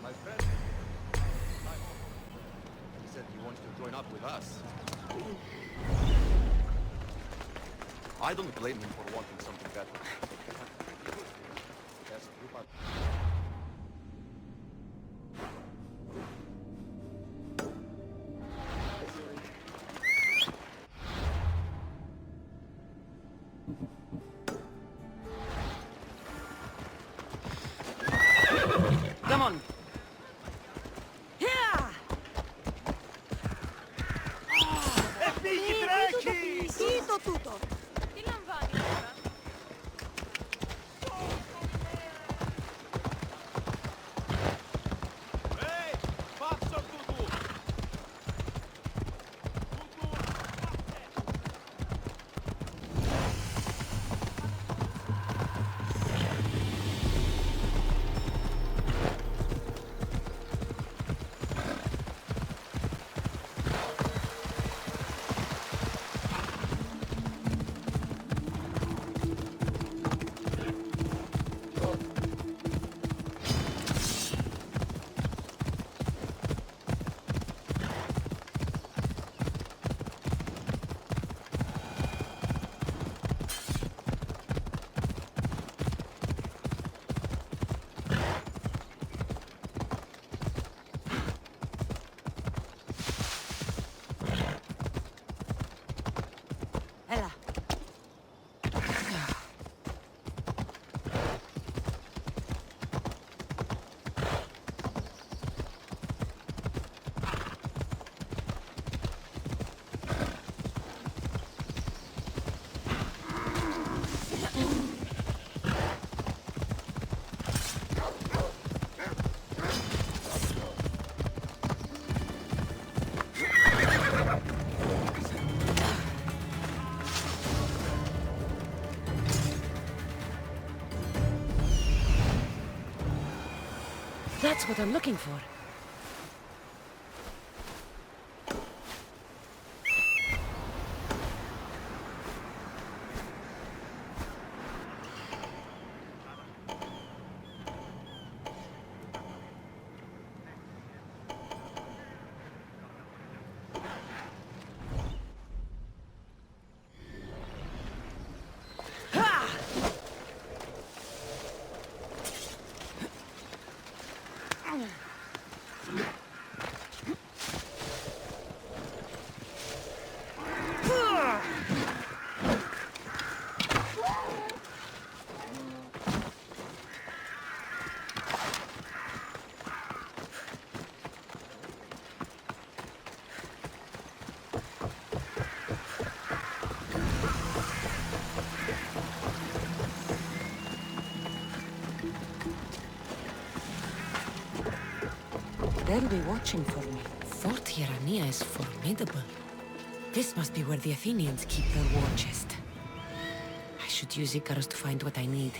[SPEAKER 10] My friend. He said he wants to join up with us. I don't blame him for wanting something better. Yes, group up.
[SPEAKER 13] on. Yeah!
[SPEAKER 16] E figli grechi!
[SPEAKER 7] Zitto tutto!
[SPEAKER 12] Ti non va, Nicola?
[SPEAKER 16] Ehi, pazzo tu!
[SPEAKER 13] Ella. That's what I'm looking for. They'll be watching for me. Fort Hierania is formidable. This must be where the Athenians keep their war chest. I should use Icarus to find what I need.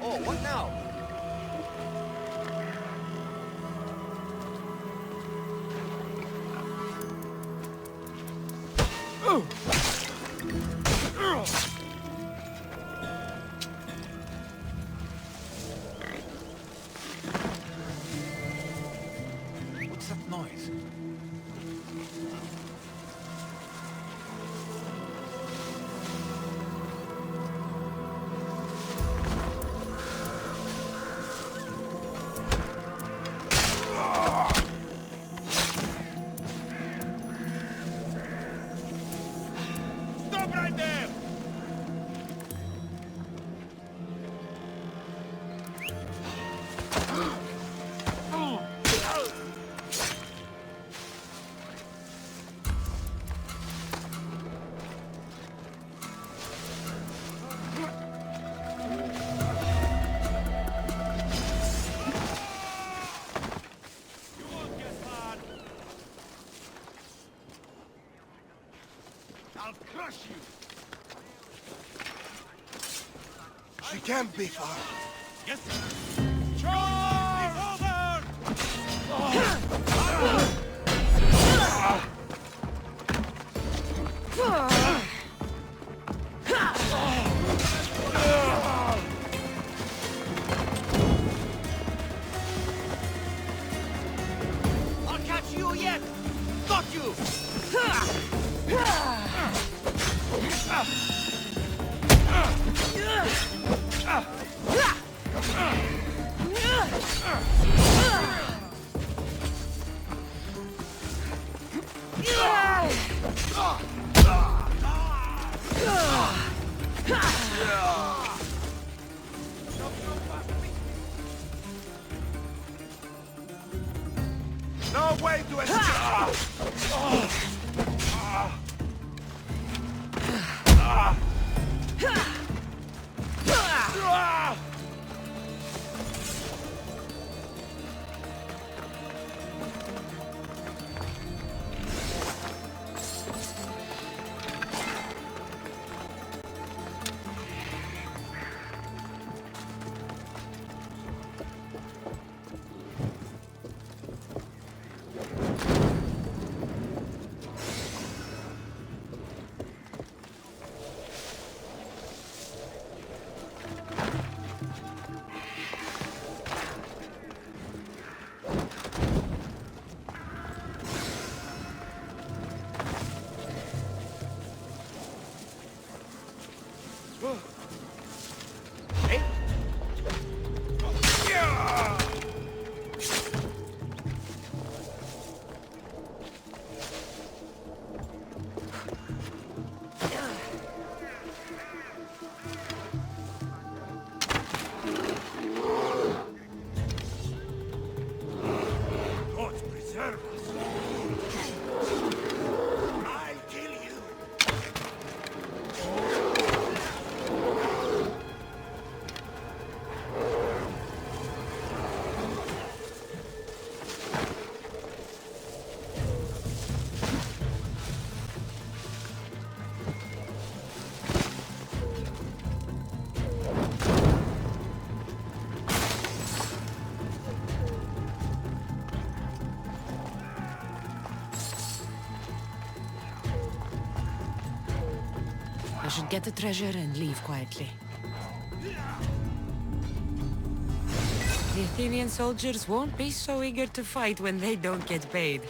[SPEAKER 10] Oh, what now?
[SPEAKER 3] What's that noise?
[SPEAKER 16] Stop right there!
[SPEAKER 3] I'll crush you!
[SPEAKER 18] She can't be far.
[SPEAKER 16] Yes, sir. Charge! Over!
[SPEAKER 10] I'll catch you yet! Got you!
[SPEAKER 3] No way to escape!
[SPEAKER 13] I should get the treasure and leave quietly. The Athenian soldiers won't be so eager to fight when they don't get paid.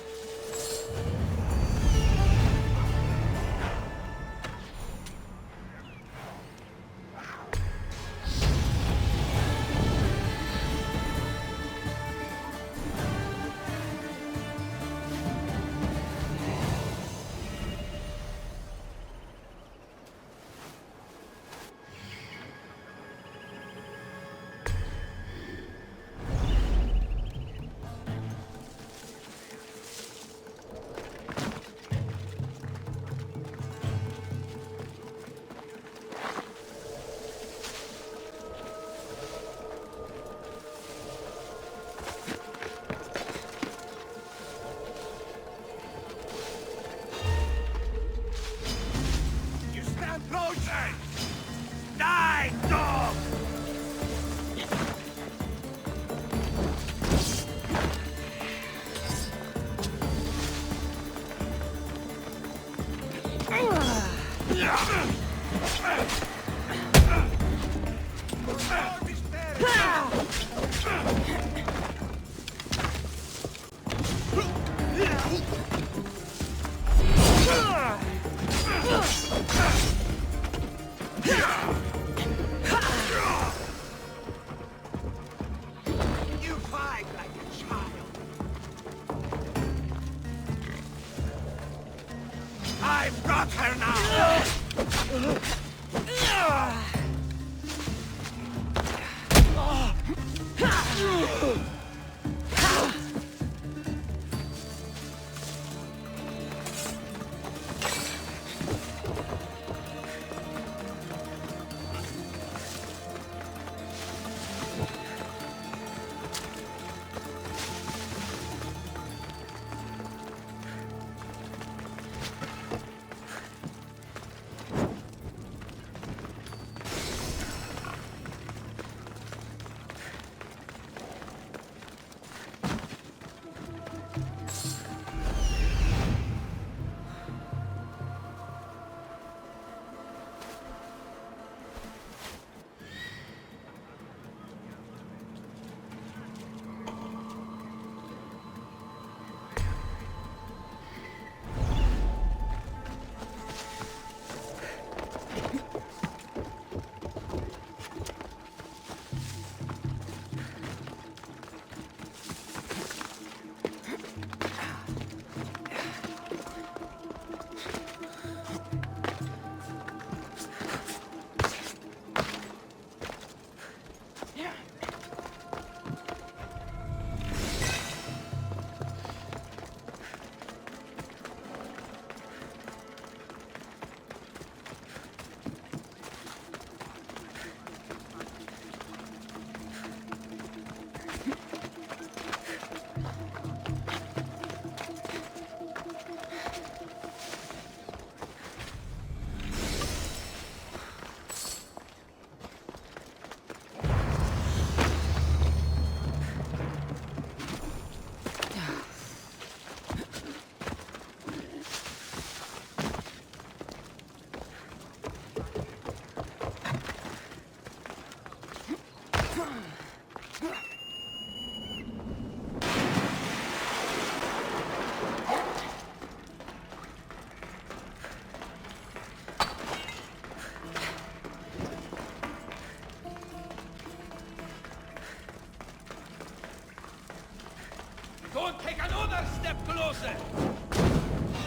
[SPEAKER 14] Don't take another step closer!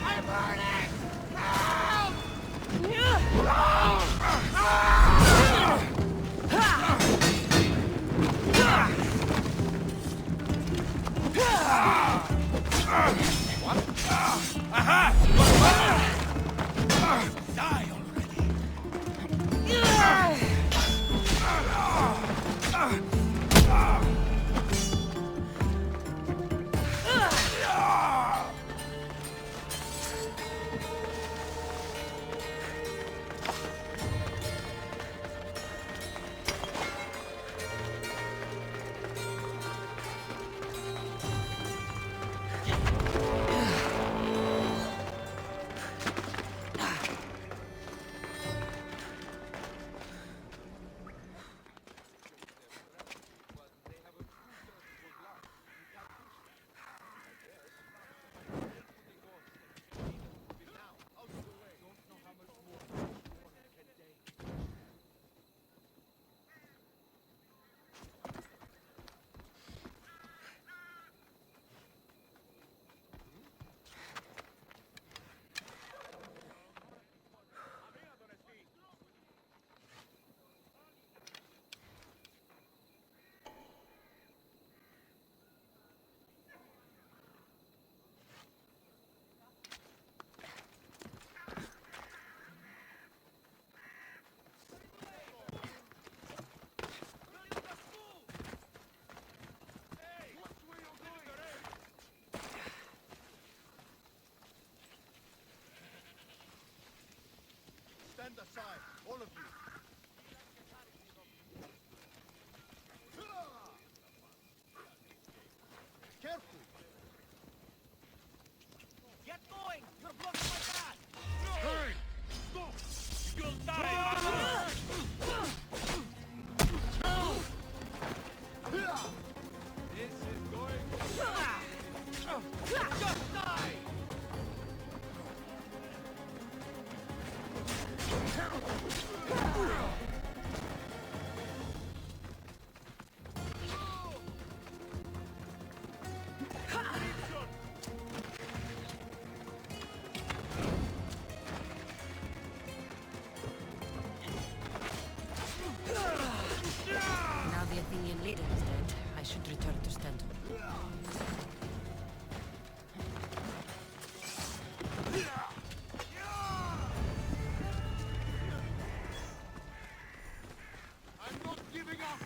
[SPEAKER 14] I'm burning! Die
[SPEAKER 3] Stand aside, all of you. Careful.
[SPEAKER 14] Get going! You're blocking my path! Hey! Stop! You'll die! This is going to... Just die!
[SPEAKER 13] Now the Athenian leader is dead, I should return to Stentor.
[SPEAKER 3] I'm not giving up.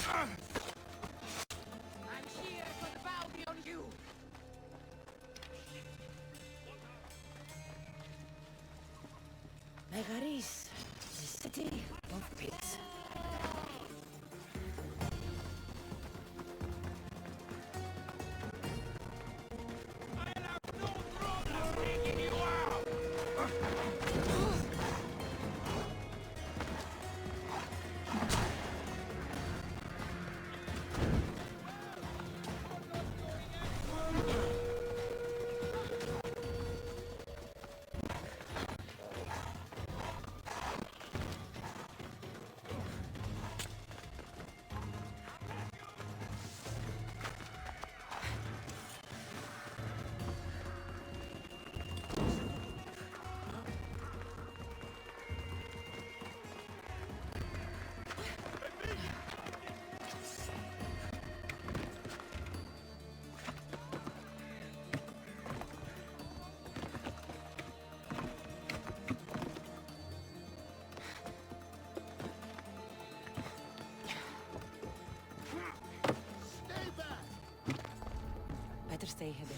[SPEAKER 14] I'm here for the bounty on you!
[SPEAKER 13] Megaris, the city of pigs. Better stay hidden.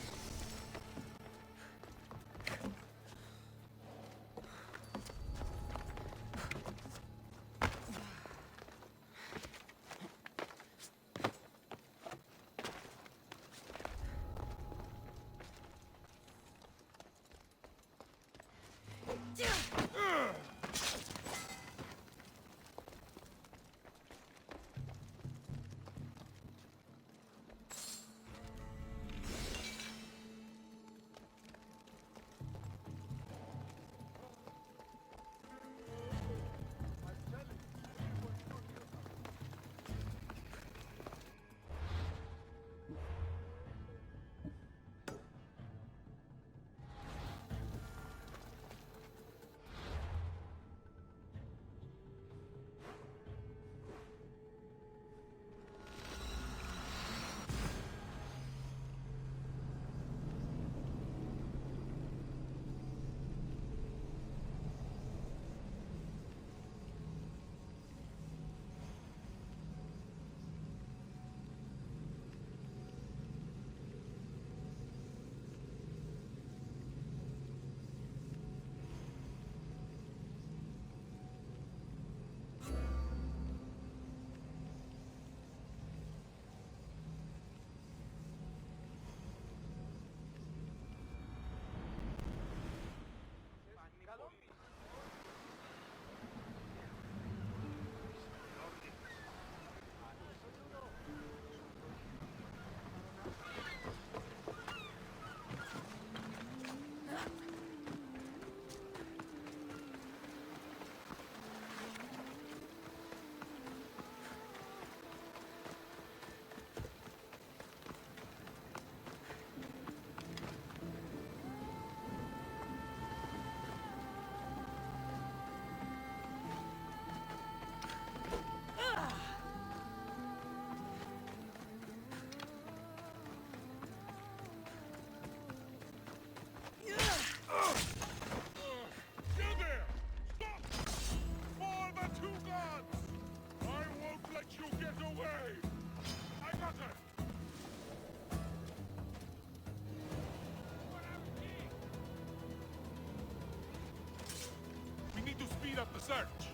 [SPEAKER 10] search.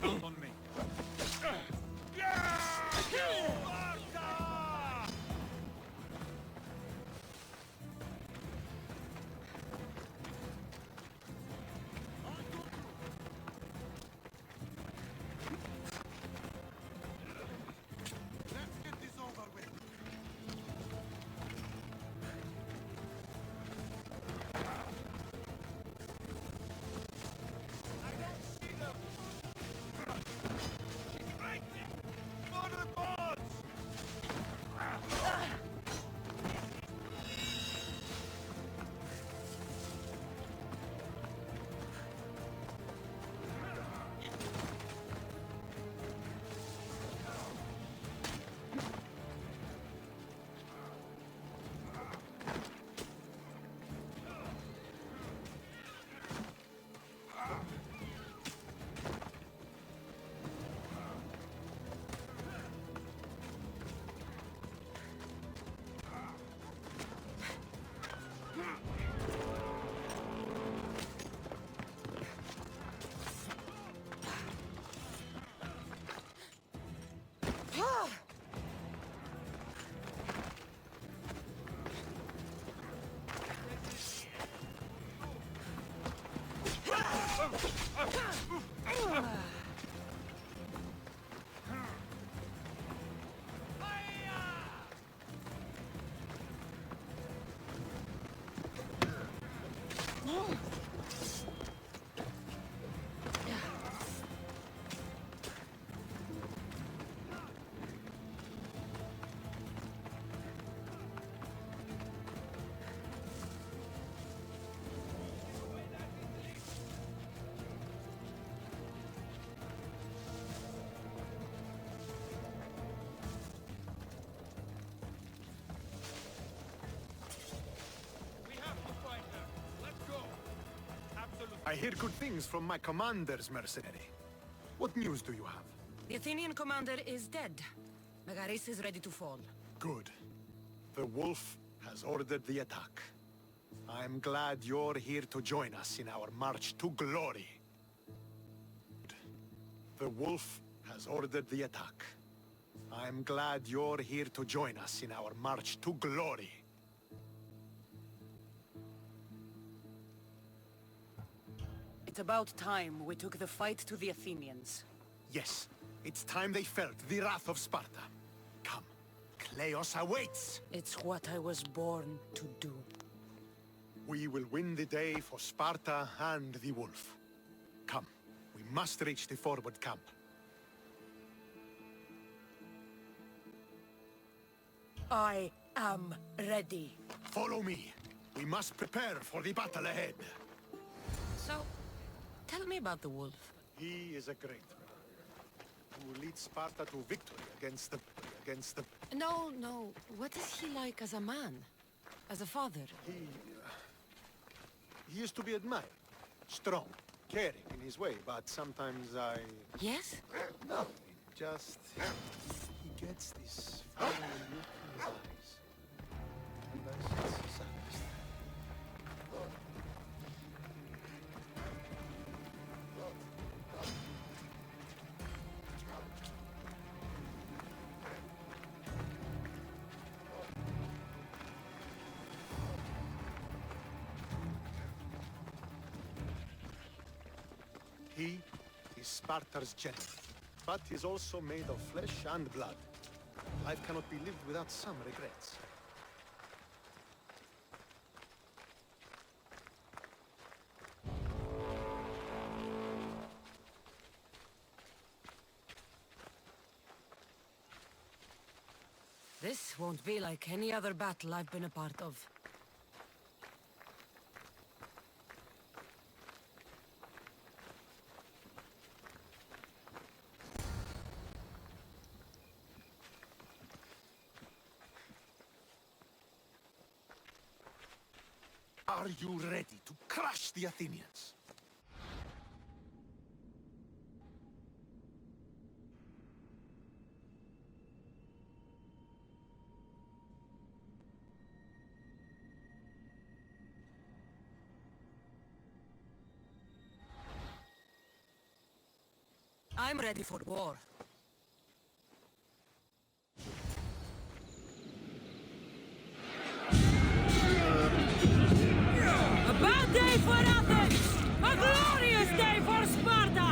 [SPEAKER 10] Count on me.
[SPEAKER 3] Let's get this over with.
[SPEAKER 11] I hear good things from my commanders, mercenary. What news do you have?
[SPEAKER 5] The Athenian commander is dead. Megaris is ready to fall.
[SPEAKER 11] Good. The wolf has ordered the attack. I'm glad you're here to join us in our march to glory. The wolf has ordered the attack. I'm glad you're here to join us in our march to glory.
[SPEAKER 5] It's about time we took the fight to the Athenians.
[SPEAKER 11] Yes, it's time they felt the wrath of Sparta. Come, Kleos awaits!
[SPEAKER 5] It's what I was born to do.
[SPEAKER 11] We will win the day for Sparta and the wolf. Come, we must reach the forward camp.
[SPEAKER 5] I am ready.
[SPEAKER 11] Follow me. We must prepare for the battle ahead.
[SPEAKER 5] So, tell me about the wolf.
[SPEAKER 11] He is a great man who leads Sparta to victory against the...
[SPEAKER 5] No. What is he like as a man? As a father?
[SPEAKER 11] He used to be admired. Strong, caring in his way, but sometimes I...
[SPEAKER 5] Yes?
[SPEAKER 11] No, just... He gets this funny look in his eyes. And I sense sadness. He is Sparta's general, but is also made of flesh and blood. Life cannot be lived without some regrets.
[SPEAKER 5] This won't be like any other battle I've been a part of.
[SPEAKER 11] Are you ready to crush the Athenians?
[SPEAKER 5] I'm ready for war.
[SPEAKER 13] A bad day for Athens! A glorious day for Sparta!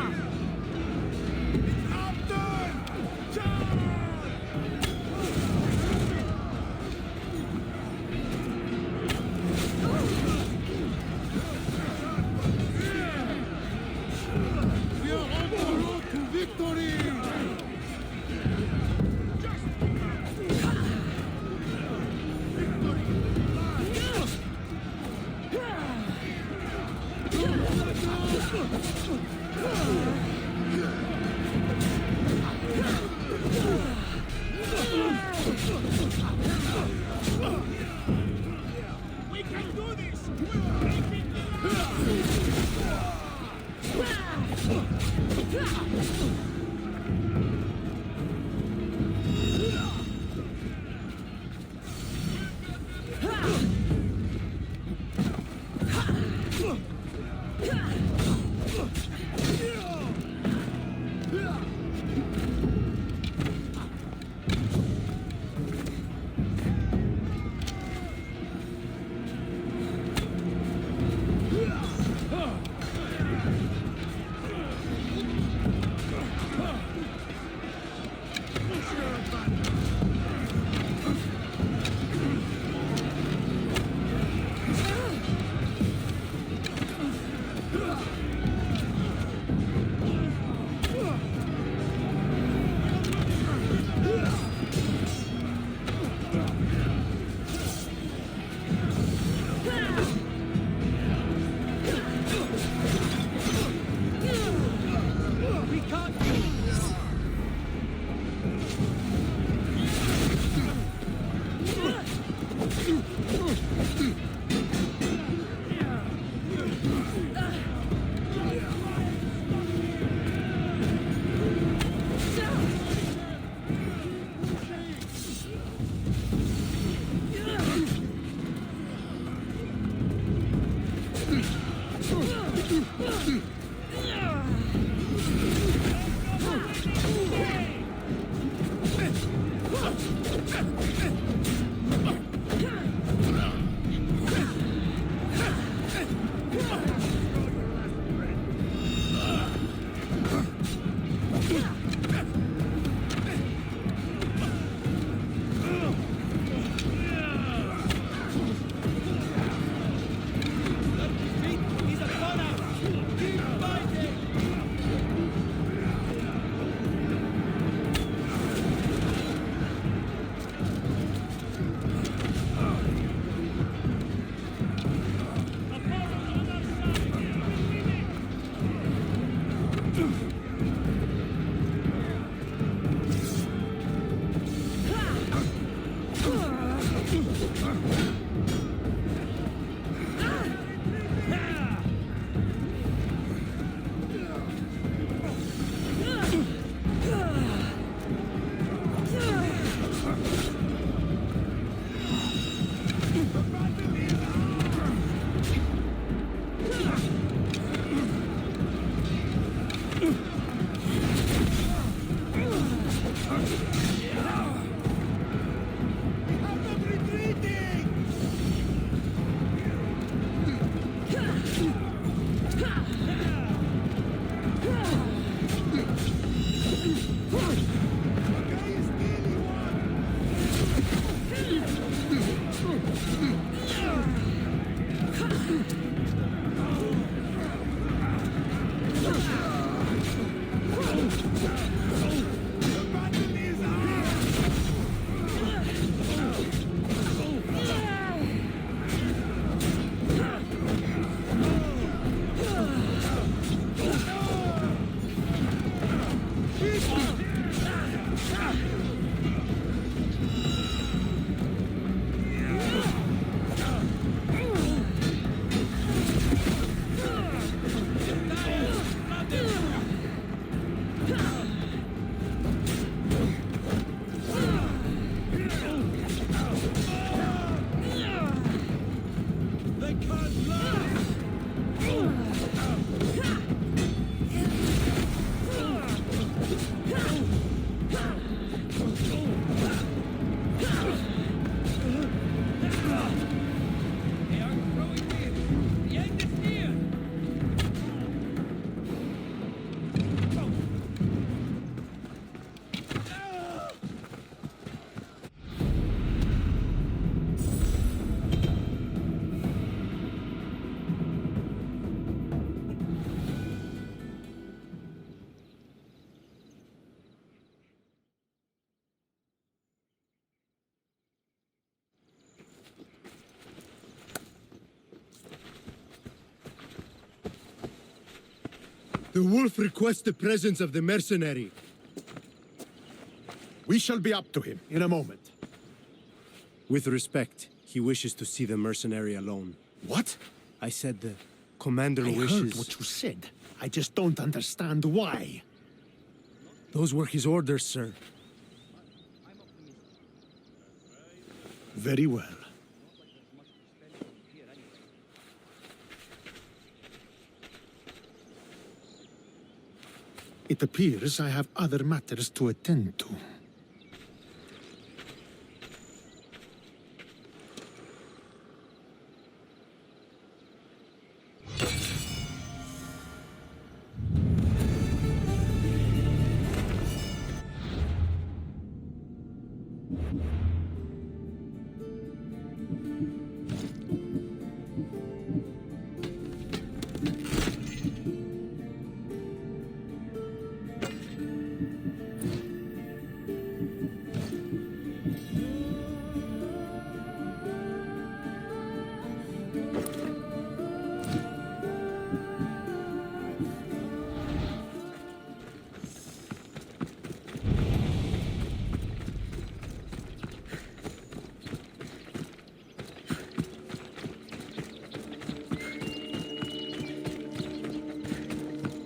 [SPEAKER 3] We are on the road to victory!
[SPEAKER 16] We can do this! We're taking
[SPEAKER 3] The wolf requests the presence of the mercenary.
[SPEAKER 11] We shall be up to him in a moment.
[SPEAKER 8] With respect, he wishes to see the mercenary alone.
[SPEAKER 11] What?
[SPEAKER 8] I said the commander
[SPEAKER 11] I
[SPEAKER 8] wishes...
[SPEAKER 11] heard what you said. I just don't understand why.
[SPEAKER 8] Those were his orders, sir.
[SPEAKER 11] Very well. It appears I have other matters to attend to.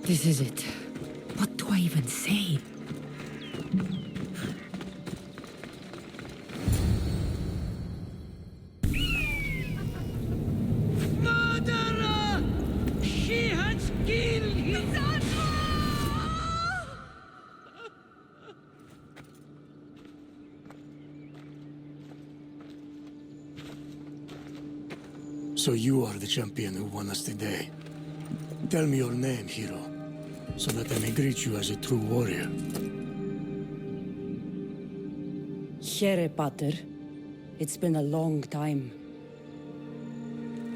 [SPEAKER 13] This is it. What do I even say?
[SPEAKER 14] Murderer! She has killed him!
[SPEAKER 6] So you are the champion who won us today. Tell me your name, hero, so that I may greet you as a true warrior.
[SPEAKER 9] Here, Pater. It's been a long time.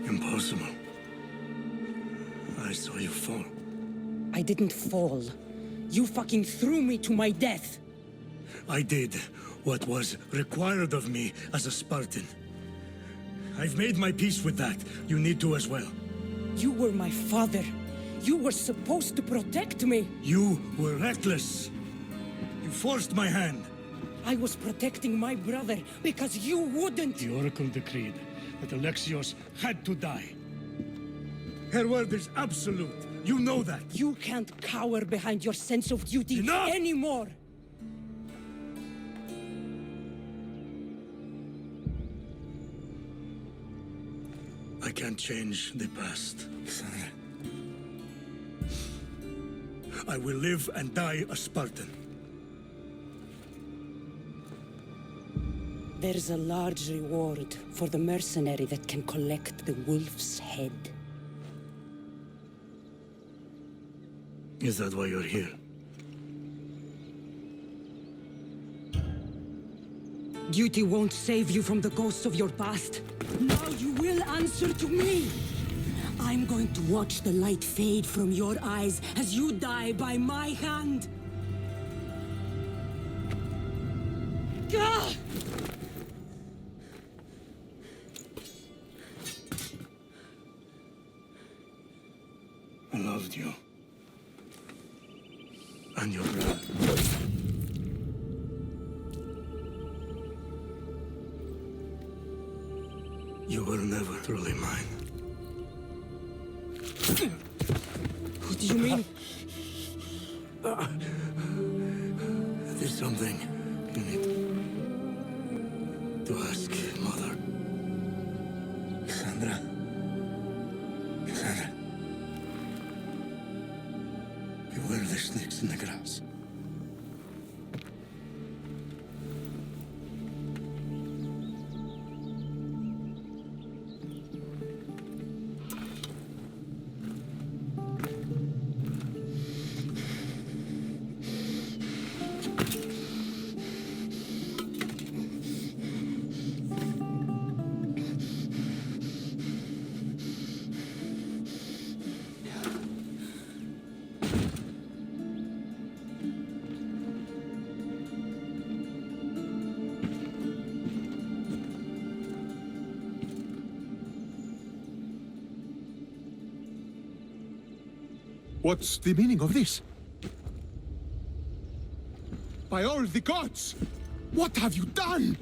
[SPEAKER 6] Impossible. I saw you fall.
[SPEAKER 9] I didn't fall. You fucking threw me to my death.
[SPEAKER 6] I did what was required of me as a Spartan. I've made my peace with that. You need to as well.
[SPEAKER 9] You were my father. You were supposed to protect me.
[SPEAKER 6] You were reckless. You forced my hand.
[SPEAKER 9] I was protecting my brother because you wouldn't.
[SPEAKER 6] The Oracle decreed that Alexios had to die. Her word is absolute. You know that.
[SPEAKER 9] You can't cower behind your sense of duty anymore.
[SPEAKER 6] I can't change the past, Sandra. I will live and die a Spartan.
[SPEAKER 9] There's a large reward for the mercenary that can collect the wolf's head.
[SPEAKER 6] Is that why you're here?
[SPEAKER 9] Duty won't save you from the ghosts of your past. Now you will answer to me! I'm going to watch the light fade from your eyes as you die by my hand! Gah!
[SPEAKER 6] I loved you. And your brother. You were never truly mine.
[SPEAKER 9] What do you mean?
[SPEAKER 6] There's something you need to ask, Mother. Cassandra. Cassandra. Beware the snakes in the grass.
[SPEAKER 18] What's the meaning of this? By all the gods! What have you done?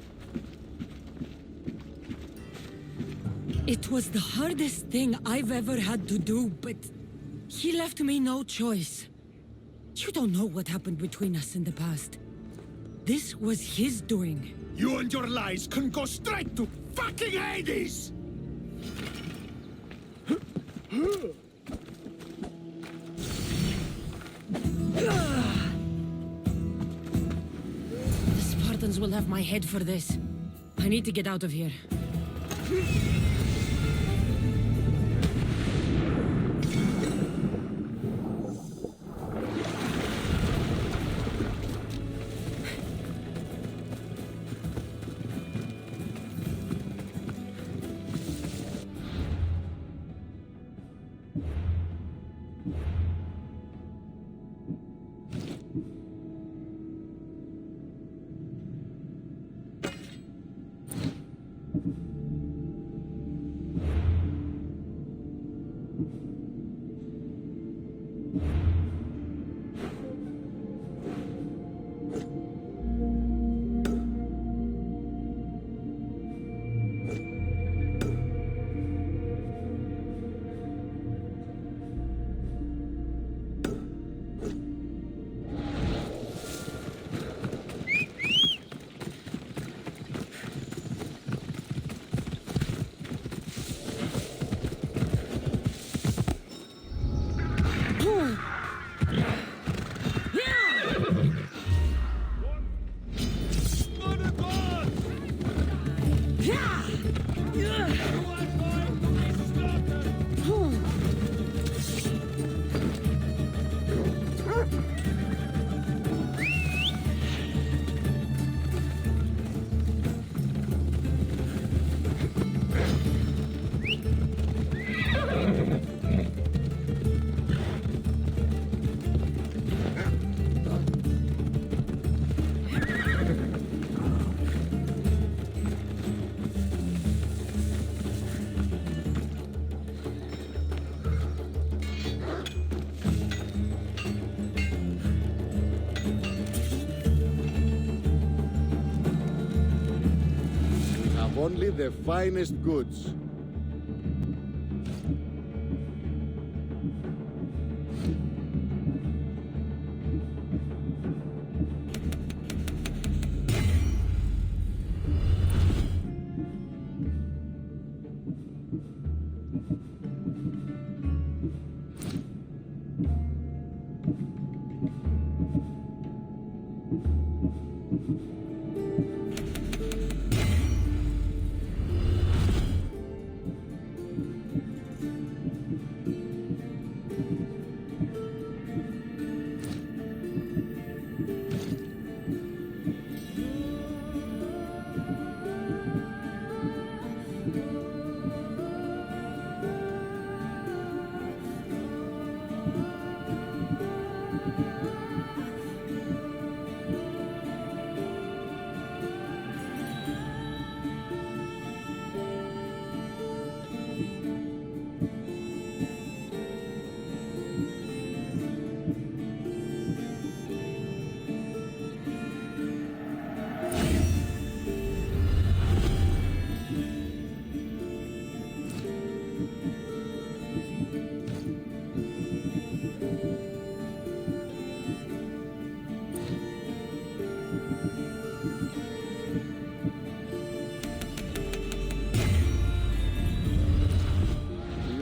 [SPEAKER 5] It was the hardest thing I've ever had to do, but he left me no choice. You don't know what happened between us in the past. This was his doing.
[SPEAKER 18] You and your lies can go straight to fucking Hades!
[SPEAKER 5] The Spartans will have my head for this. I need to get out of here.
[SPEAKER 21] Only the finest goods.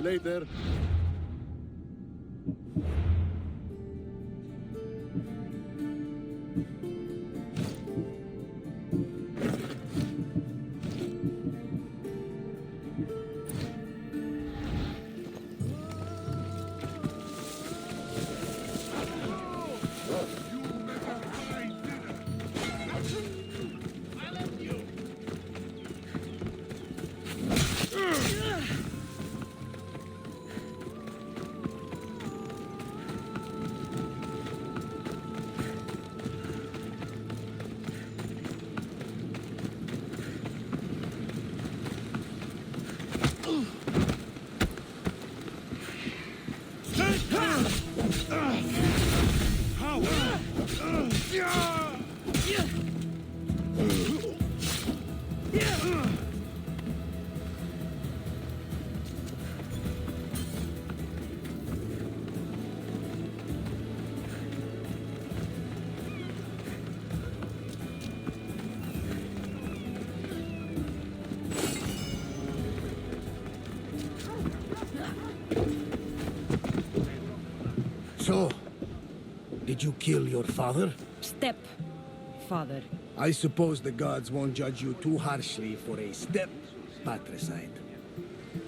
[SPEAKER 21] Later.
[SPEAKER 6] So, did you kill your father?
[SPEAKER 5] Step, father.
[SPEAKER 6] I suppose the gods won't judge you too harshly for a step patricide.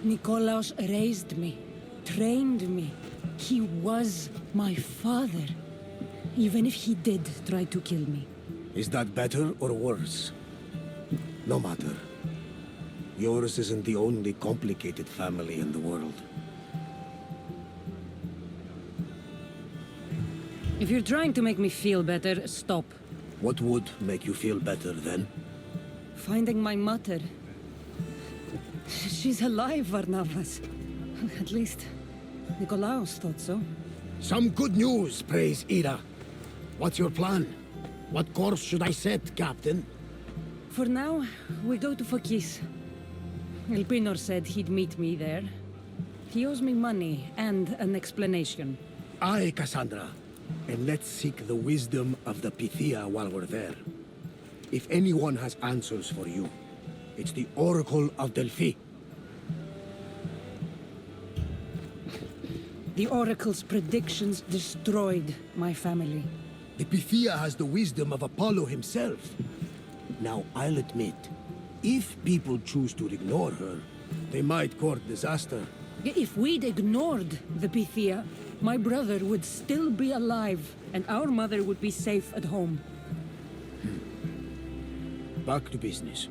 [SPEAKER 5] Nikolaos raised me, trained me. He was my father. Even if he did try to kill me.
[SPEAKER 6] Is that better or worse? No matter. Yours isn't the only complicated family in the world.
[SPEAKER 5] If you're trying to make me feel better, stop.
[SPEAKER 6] What would make you feel better then?
[SPEAKER 5] Finding my mother. She's alive, Varnavas. At least, Nikolaos thought so.
[SPEAKER 6] Some good news, praise Ira. What's your plan? What course should I set, Captain?
[SPEAKER 5] For now, we go to Phokis. Elpinor said he'd meet me there. He owes me money and an explanation.
[SPEAKER 6] Aye, Cassandra. And let's seek the wisdom of the Pythia while we're there. If anyone has answers for you, it's the Oracle of Delphi.
[SPEAKER 5] The Oracle's predictions destroyed my family.
[SPEAKER 6] The Pythia has the wisdom of Apollo himself. Now, I'll admit, if people choose to ignore her, they might court disaster.
[SPEAKER 5] If we'd ignored the Pythia, my brother would still be alive, and our mother would be safe at home.
[SPEAKER 6] Back to business.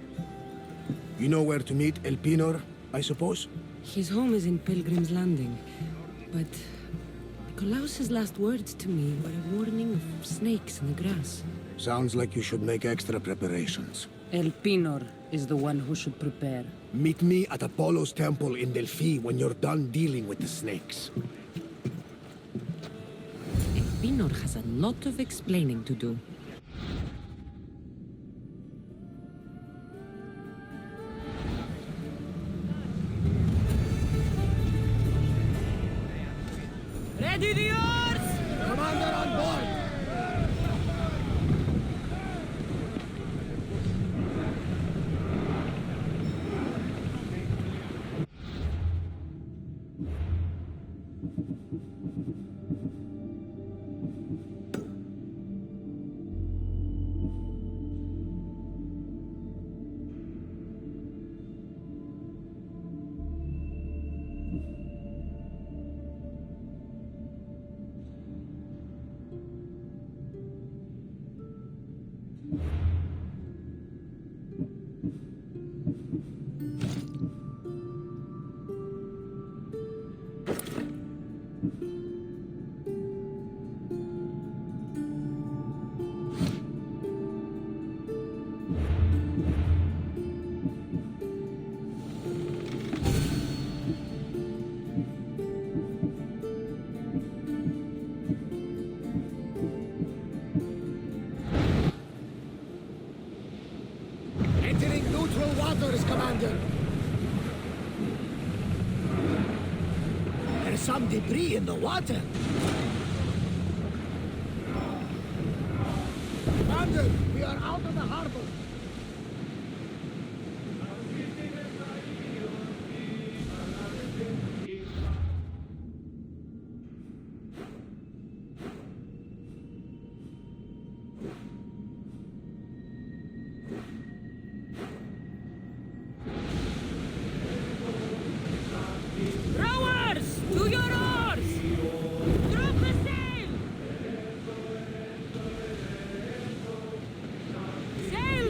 [SPEAKER 6] You know where to meet Elpinor, I suppose?
[SPEAKER 5] His home is in Pilgrim's Landing, but Nikolaos's last words to me were a warning of snakes in the grass.
[SPEAKER 6] Sounds like you should make extra preparations.
[SPEAKER 5] Elpinor is the one who should prepare.
[SPEAKER 6] Meet me at Apollo's temple in Delphi when you're done dealing with the snakes.
[SPEAKER 13] Elpinor has a lot of explaining to do.
[SPEAKER 5] Ready the oars!
[SPEAKER 6] Commander on board! Entering neutral waters, Commander. There's some debris in the water. Commander, we are out of the harbor.
[SPEAKER 5] Rowers! To your oars! Drop the sail! Sail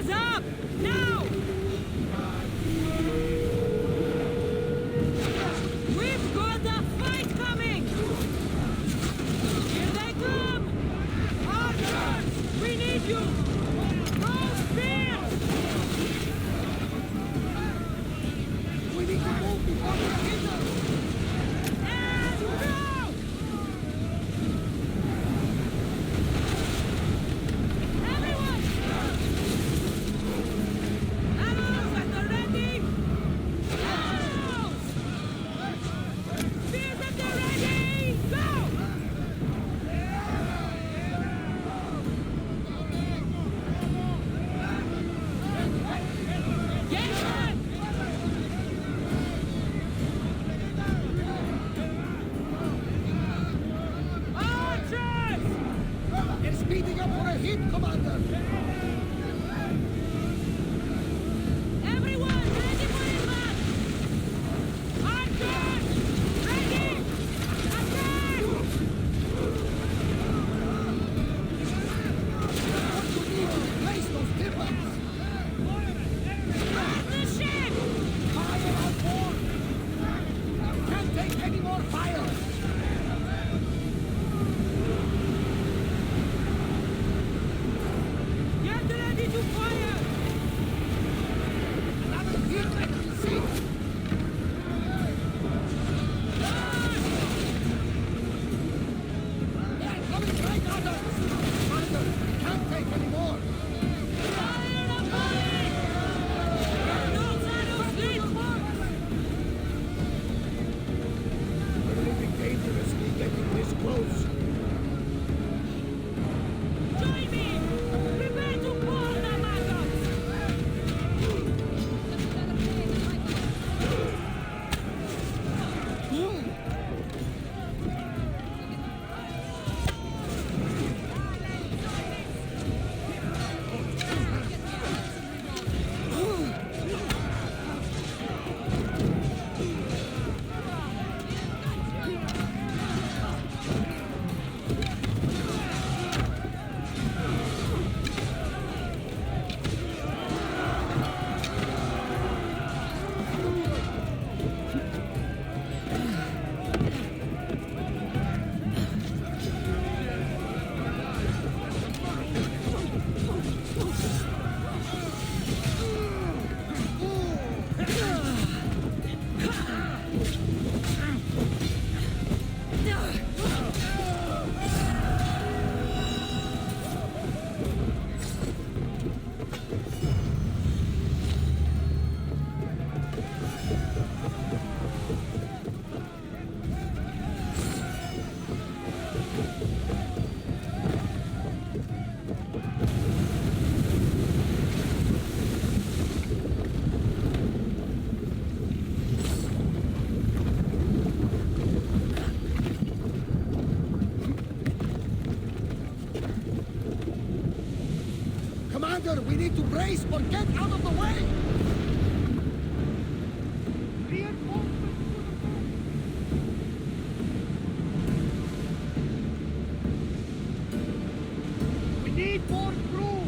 [SPEAKER 6] need to brace or get out of the way!
[SPEAKER 16] We need more crew!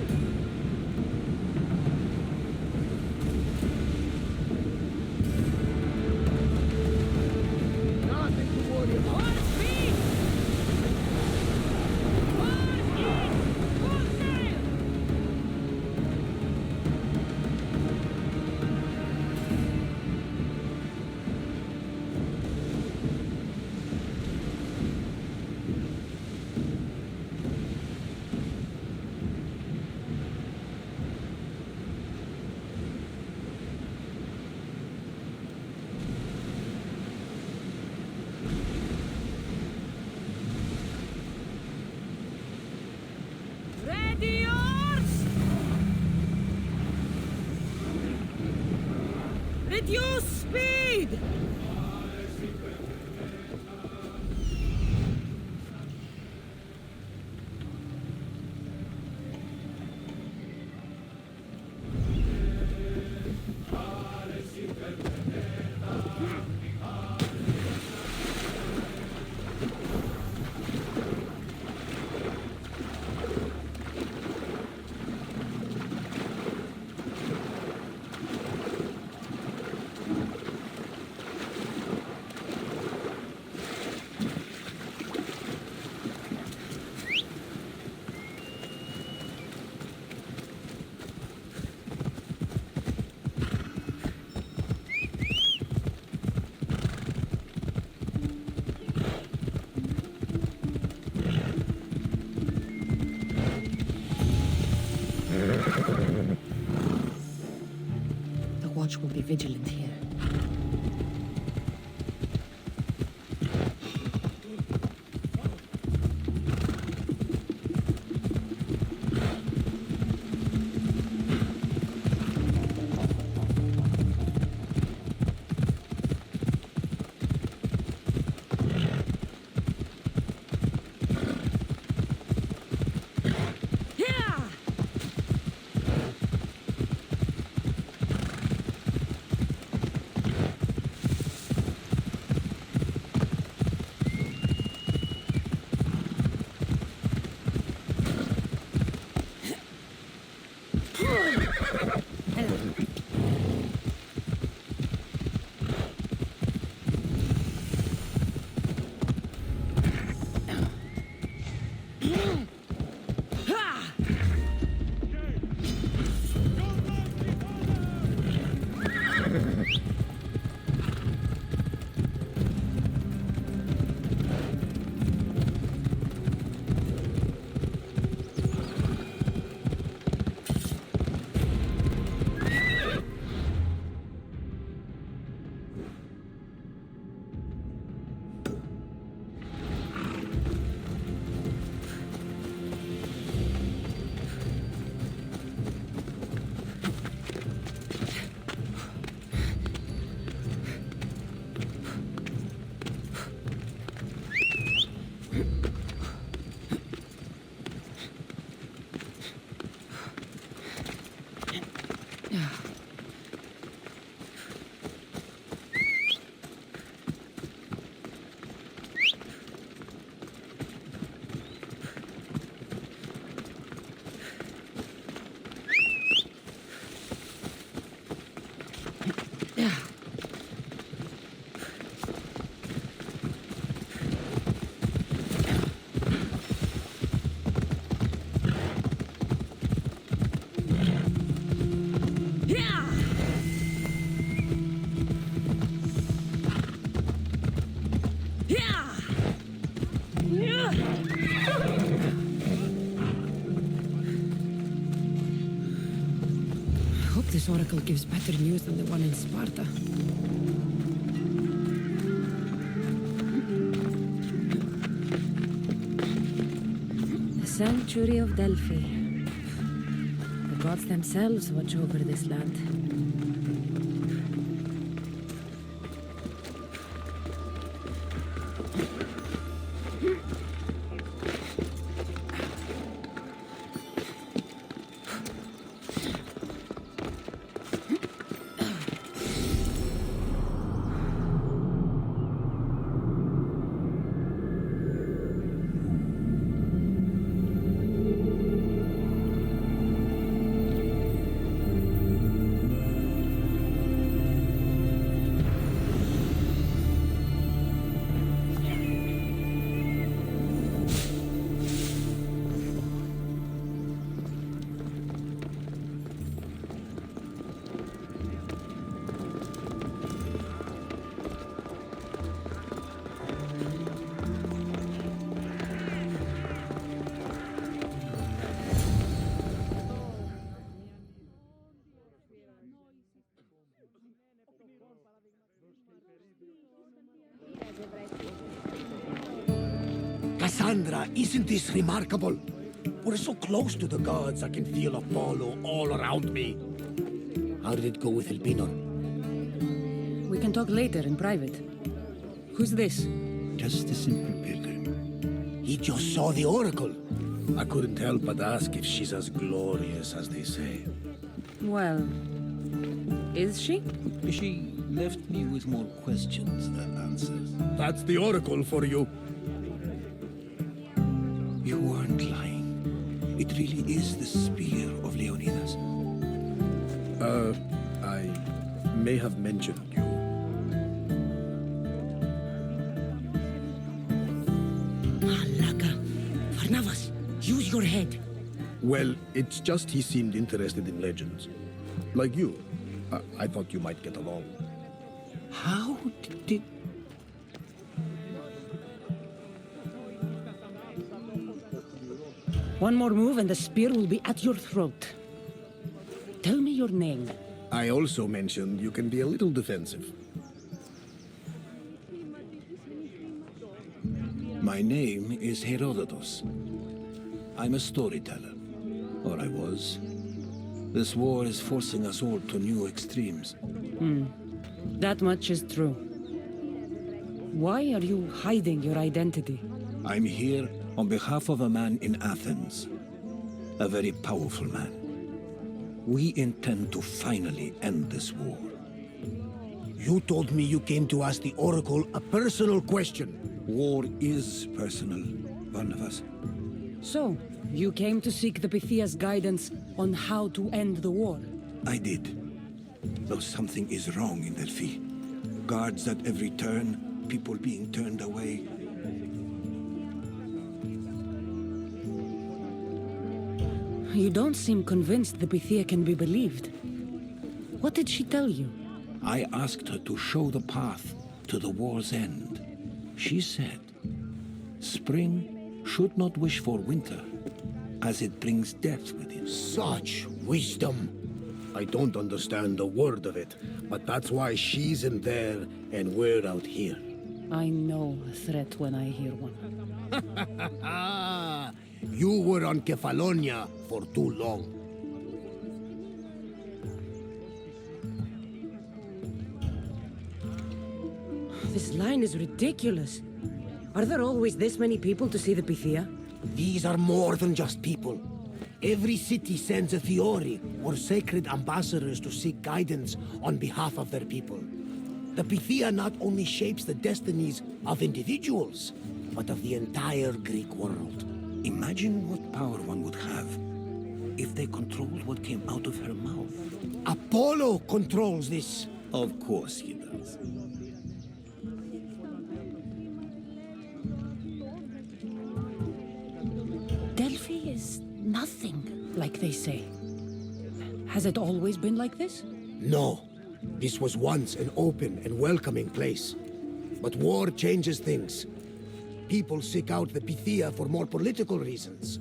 [SPEAKER 16] Nothing to worry about.
[SPEAKER 5] Ready yours! Reduce speed!
[SPEAKER 13] The watch will be vigilant here.
[SPEAKER 5] Hope this oracle gives better news than the one in Sparta.
[SPEAKER 13] The Sanctuary of Delphi. The gods themselves watch over this land.
[SPEAKER 6] Cassandra, isn't this remarkable? We're so close to the gods, I can feel Apollo all around me. How did it go with Elpinor?
[SPEAKER 5] We can talk later in private. Who's this?
[SPEAKER 6] Just a simple pilgrim. He just saw the oracle. I couldn't help but ask if she's as glorious as they say.
[SPEAKER 5] Well, is she?
[SPEAKER 20] She left me with more questions than answers.
[SPEAKER 6] That's the oracle for you.
[SPEAKER 20] You aren't lying. It really is the spear of Leonidas.
[SPEAKER 6] I may have mentioned you.
[SPEAKER 5] Malaka. Varnavas, use your head.
[SPEAKER 6] Well, it's just he seemed interested in legends. Like you. I thought you might get along.
[SPEAKER 20] How did...
[SPEAKER 5] One more move and the spear will be at your throat. Tell me your name.
[SPEAKER 6] I also mentioned you can be a little defensive.
[SPEAKER 20] My name is Herodotus. I'm a storyteller. Or I was. This war is forcing us all to new extremes.
[SPEAKER 5] That much is true. Why are you hiding your identity?
[SPEAKER 20] I'm here on behalf of a man in Athens. A very powerful man. We intend to finally end this war.
[SPEAKER 6] You told me you came to ask the Oracle a personal question.
[SPEAKER 20] War is personal, Barnabas.
[SPEAKER 5] So, you came to seek the Pythia's guidance on how to end the war?
[SPEAKER 20] I did. Though something is wrong in Delphi. Guards at every turn, people being turned away.
[SPEAKER 5] You don't seem convinced the Pythia can be believed. What did she tell you?
[SPEAKER 20] I asked her to show the path to the war's end. She said, spring should not wish for winter, as it brings death with it.
[SPEAKER 6] Such wisdom! I don't understand a word of it, but that's why she's in there and we're out here.
[SPEAKER 5] I know a threat when I hear one.
[SPEAKER 6] You were on Kefalonia for too long.
[SPEAKER 5] This line is ridiculous. Are there always this many people to see the Pythia?
[SPEAKER 6] These are more than just people. Every city sends a Fiori, or sacred ambassadors to seek guidance on behalf of their people. The Pythia not only shapes the destinies of individuals, but of the entire Greek world.
[SPEAKER 20] Imagine what power one would have if they controlled what came out of her mouth.
[SPEAKER 6] Apollo controls this.
[SPEAKER 20] Of course he does.
[SPEAKER 5] Delphi is nothing, like they say. Has it always been like this?
[SPEAKER 6] No. This was once an open and welcoming place. But war changes things. People seek out the Pythia for more political reasons.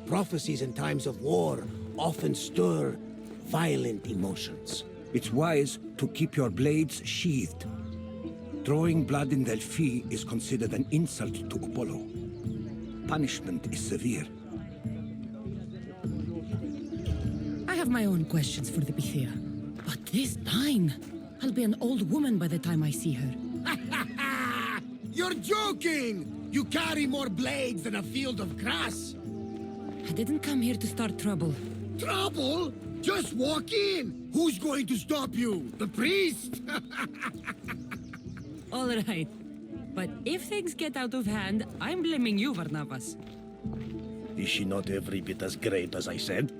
[SPEAKER 6] Prophecies in times of war often stir violent emotions.
[SPEAKER 20] It's wise to keep your blades sheathed. Drawing blood in Delphi is considered an insult to Apollo. Punishment is severe.
[SPEAKER 5] I have my own questions for the Pythia. But this line, I'll be an old woman by the time I see her.
[SPEAKER 6] You're joking! You carry more blades than a field of grass!
[SPEAKER 5] I didn't come here to start trouble.
[SPEAKER 6] Trouble? Just walk in! Who's going to stop you? The priest?
[SPEAKER 5] All right. But if things get out of hand, I'm blaming you, Varnavas.
[SPEAKER 6] Is she not every bit as great as I said?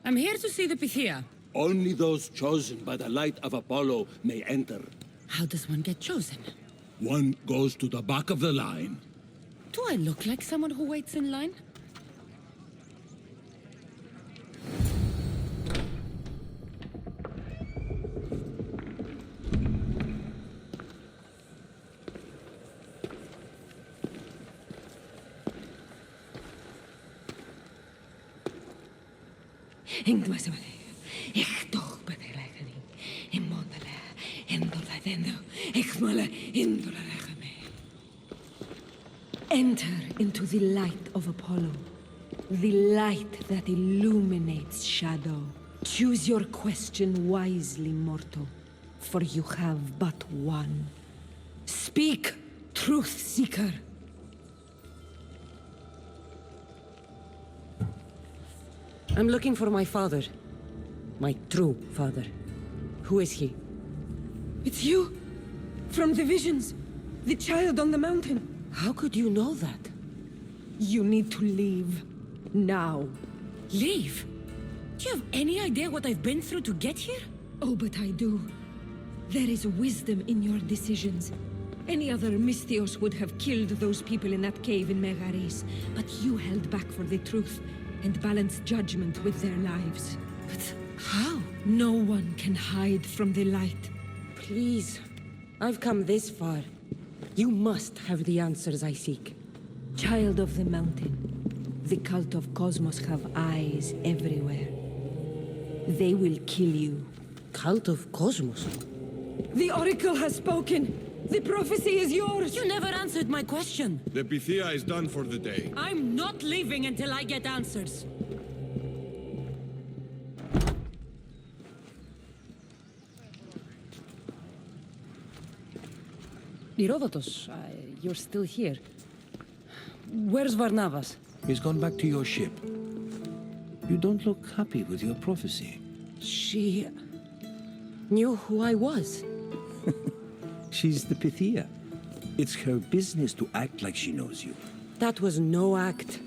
[SPEAKER 5] I'm here to see the Pythia.
[SPEAKER 20] Only those chosen by the light of Apollo may enter.
[SPEAKER 5] How does one get chosen?
[SPEAKER 20] One goes to the back of the line.
[SPEAKER 5] Do I look like someone who waits in line? Ingdwaswale, Ichtoch Betelechani, Immondale, Indoladendo, Ichmala, Indolachame. Enter into the light of Apollo, the light that illuminates shadow. Choose your question wisely, mortal, for you have but one. Speak, truth seeker.
[SPEAKER 13] I'm looking for my father. My true father. Who is he?
[SPEAKER 5] It's you! From the visions! The child on the mountain!
[SPEAKER 13] How could you know that?
[SPEAKER 5] You need to leave. Now. Leave? Do you have any idea what I've been through to get here? Oh, but I do. There is wisdom in your decisions. Any other Mystios would have killed those people in that cave in Megaris, but you held back for the truth and balanced judgment with their lives. But how? No one can hide from the light.
[SPEAKER 13] Please. I've come this far. You must have the answers I seek.
[SPEAKER 5] Child of the mountain, the cult of Cosmos have eyes everywhere. They will kill you.
[SPEAKER 13] Cult of Cosmos?
[SPEAKER 5] The Oracle has spoken! The prophecy is yours!
[SPEAKER 13] You never answered my question!
[SPEAKER 1] The Pythia is done for the day.
[SPEAKER 5] I'm not leaving until I get answers!
[SPEAKER 13] Herodotus, you're still here. Where's Varnavas?
[SPEAKER 20] He's gone back to your ship. You don't look happy with your prophecy.
[SPEAKER 13] She knew who I was.
[SPEAKER 20] She's the Pythia. It's her business to act like she knows you.
[SPEAKER 13] That was no act.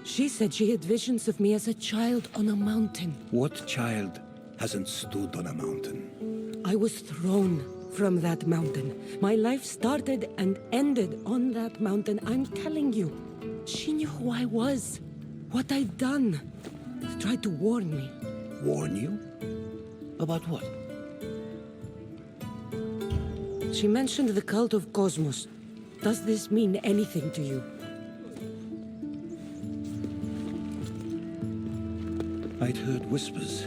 [SPEAKER 13] She said she had visions of me as a child on a mountain.
[SPEAKER 20] What child hasn't stood on a mountain?
[SPEAKER 13] I was thrown from that mountain. My life started and ended on that mountain. I'm telling you. She knew who I was, what I'd done. She tried to warn me.
[SPEAKER 20] Warn you? About what?
[SPEAKER 13] She mentioned the cult of Cosmos. Does this mean anything to you?
[SPEAKER 20] I'd heard whispers.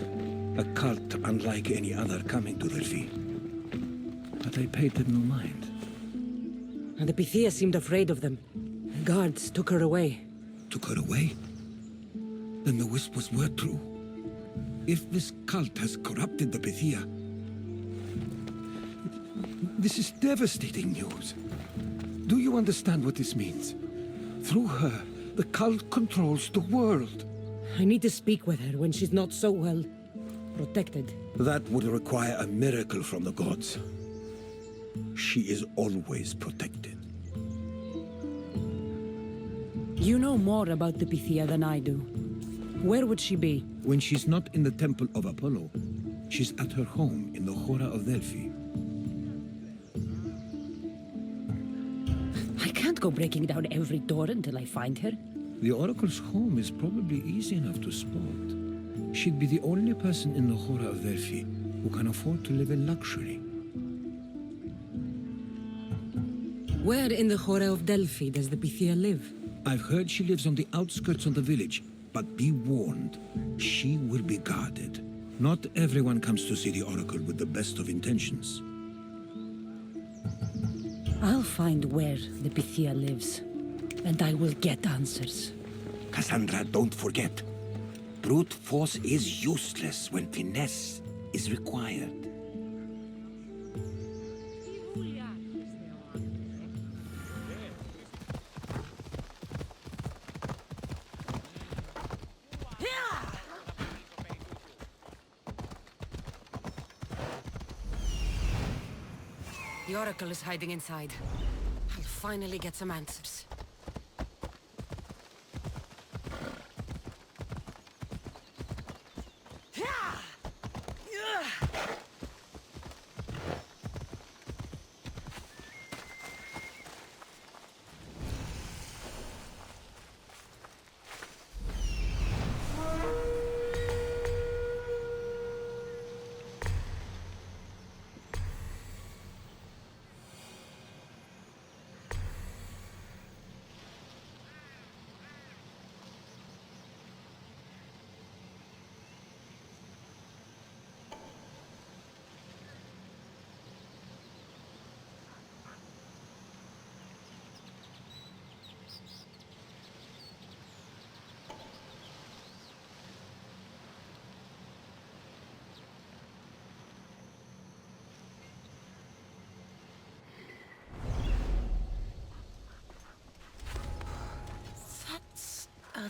[SPEAKER 20] A cult unlike any other coming to Delphi. But I paid them no mind.
[SPEAKER 13] And the Pythia seemed afraid of them. The guards took her away.
[SPEAKER 20] Took her away? Then the whispers were true. If this cult has corrupted the Pythia, this is devastating news. Do you understand what this means? Through her, the cult controls the world.
[SPEAKER 13] I need to speak with her when she's not so well protected.
[SPEAKER 20] That would require a miracle from the gods. She is always protected.
[SPEAKER 13] You know more about the Pythia than I do. Where would she be?
[SPEAKER 20] When she's not in the Temple of Apollo, she's at her home in the Hora of Delphi.
[SPEAKER 13] I can't go breaking down every door until I find her.
[SPEAKER 20] The Oracle's home is probably easy enough to spot. She'd be the only person in the Hora of Delphi who can afford to live in luxury.
[SPEAKER 13] Where in the Hora of Delphi does the Pythia live?
[SPEAKER 20] I've heard she lives on the outskirts of the village, but be warned, she will be guarded. Not everyone comes to see the Oracle with the best of intentions.
[SPEAKER 13] I'll find where the Pythia lives, and I will get answers.
[SPEAKER 20] Cassandra, don't forget. Brute force is useless when finesse is required.
[SPEAKER 13] The Oracle is hiding inside. I'll finally get some answers.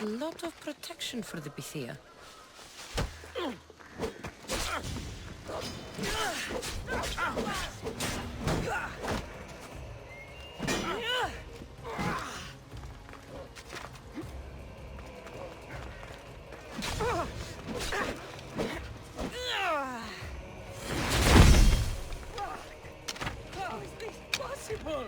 [SPEAKER 9] a lot of protection for the Bithia.
[SPEAKER 15] How is this possible?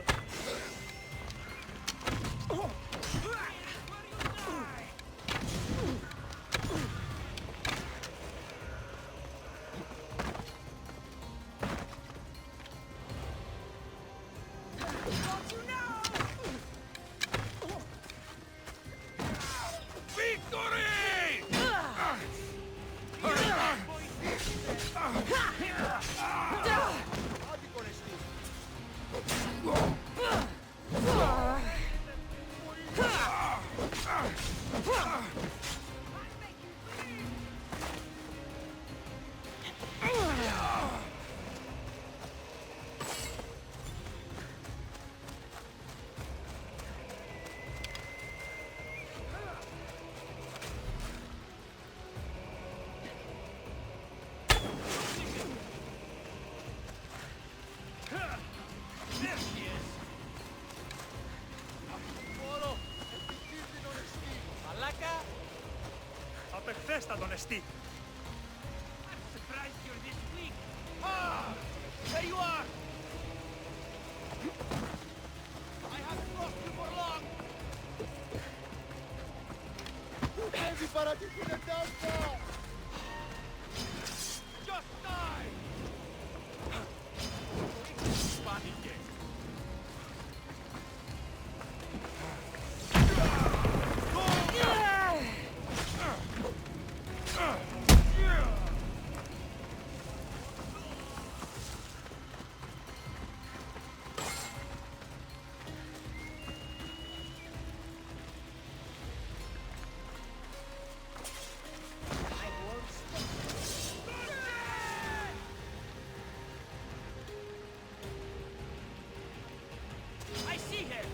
[SPEAKER 16] Apefesta, Don Steve.
[SPEAKER 14] I'm surprised you're this weak.
[SPEAKER 16] Ah! There you are! I haven't lost you for long! Heavy παρατή που είναι τάμπα! Just die! Πάνηκε!
[SPEAKER 14] I see her!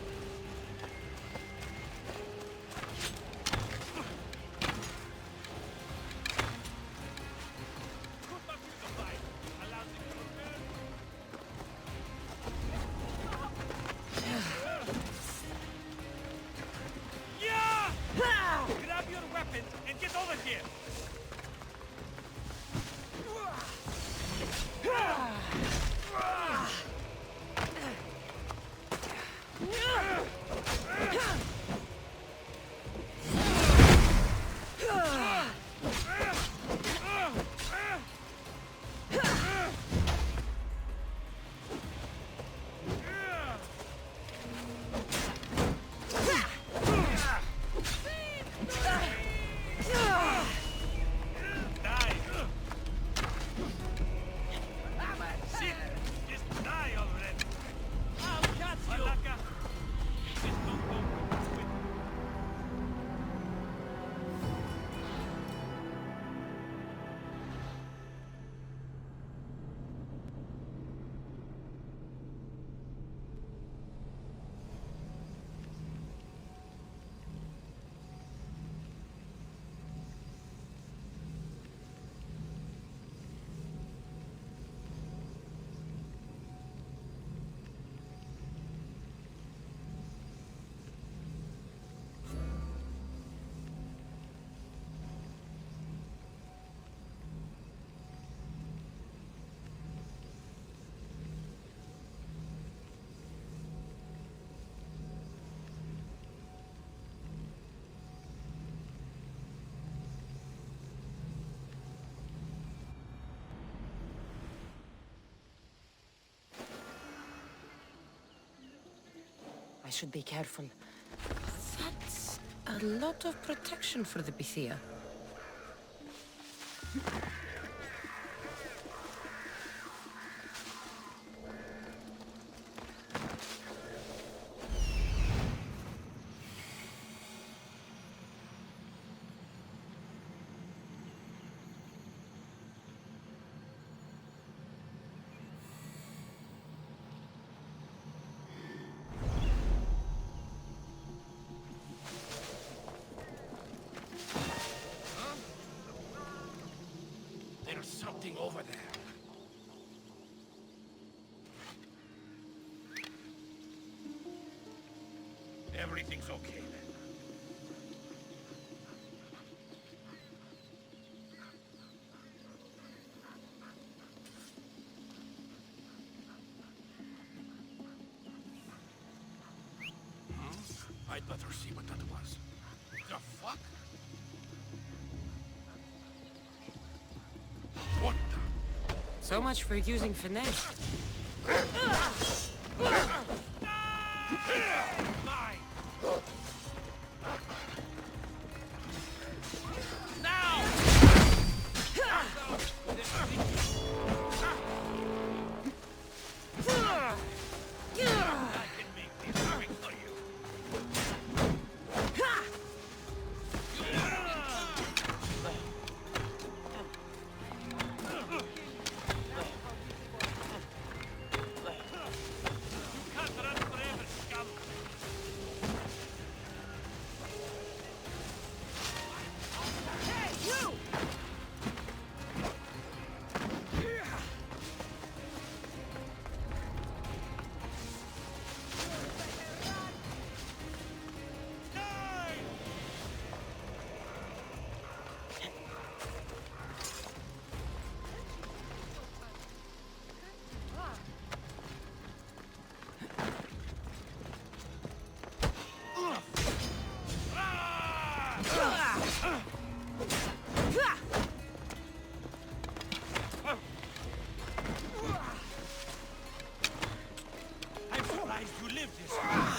[SPEAKER 16] Put back to the fight! Allow them to return! Yeah! Grab your weapons and get over here! Shit! Just die already! I'll catch you! Malaka! Just don't go with me.
[SPEAKER 9] I should be careful. That's a lot of protection for the Bithia.
[SPEAKER 20] There's something over there. Everything's okay then. I'd better see what that was. The fuck? What the?
[SPEAKER 13] So much for using finesse.
[SPEAKER 14] I'm surprised you lived this long.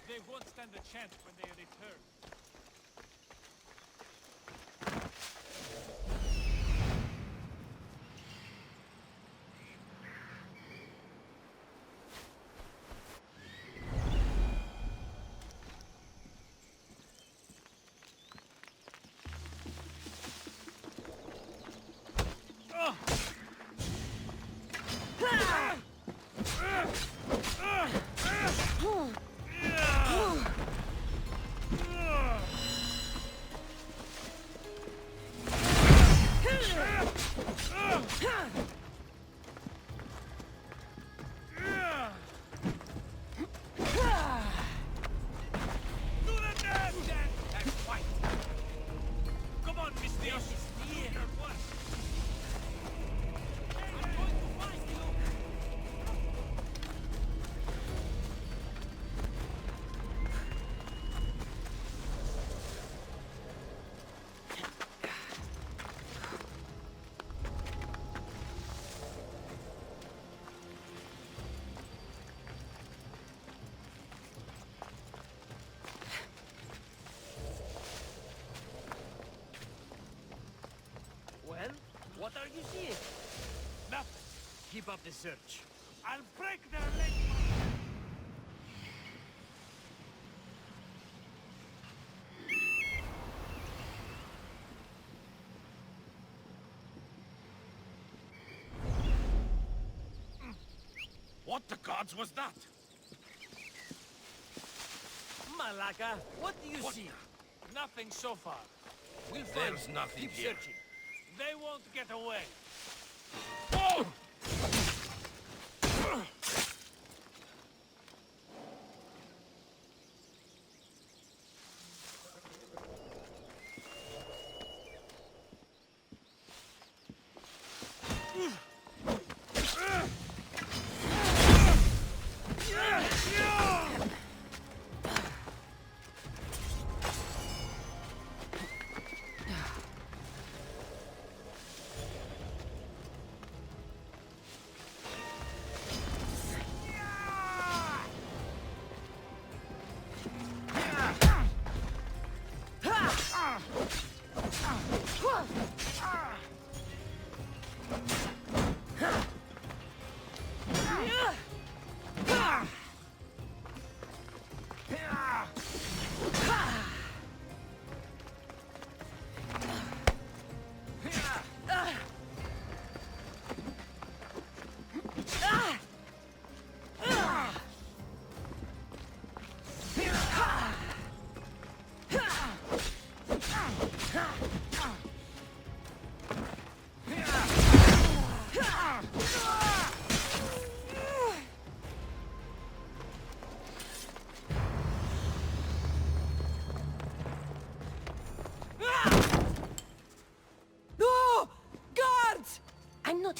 [SPEAKER 16] They won't stand a chance when they return.
[SPEAKER 14] Well, what are you seeing?
[SPEAKER 16] Nothing.
[SPEAKER 14] Keep up the search.
[SPEAKER 16] I'll break their legs.
[SPEAKER 10] What the gods was that?
[SPEAKER 14] Malaka, what do you see?
[SPEAKER 16] Nothing so far.
[SPEAKER 14] We'll find.
[SPEAKER 10] There's nothing
[SPEAKER 14] Keep
[SPEAKER 10] here.
[SPEAKER 14] searching.
[SPEAKER 16] They won't get away.
[SPEAKER 10] Oh!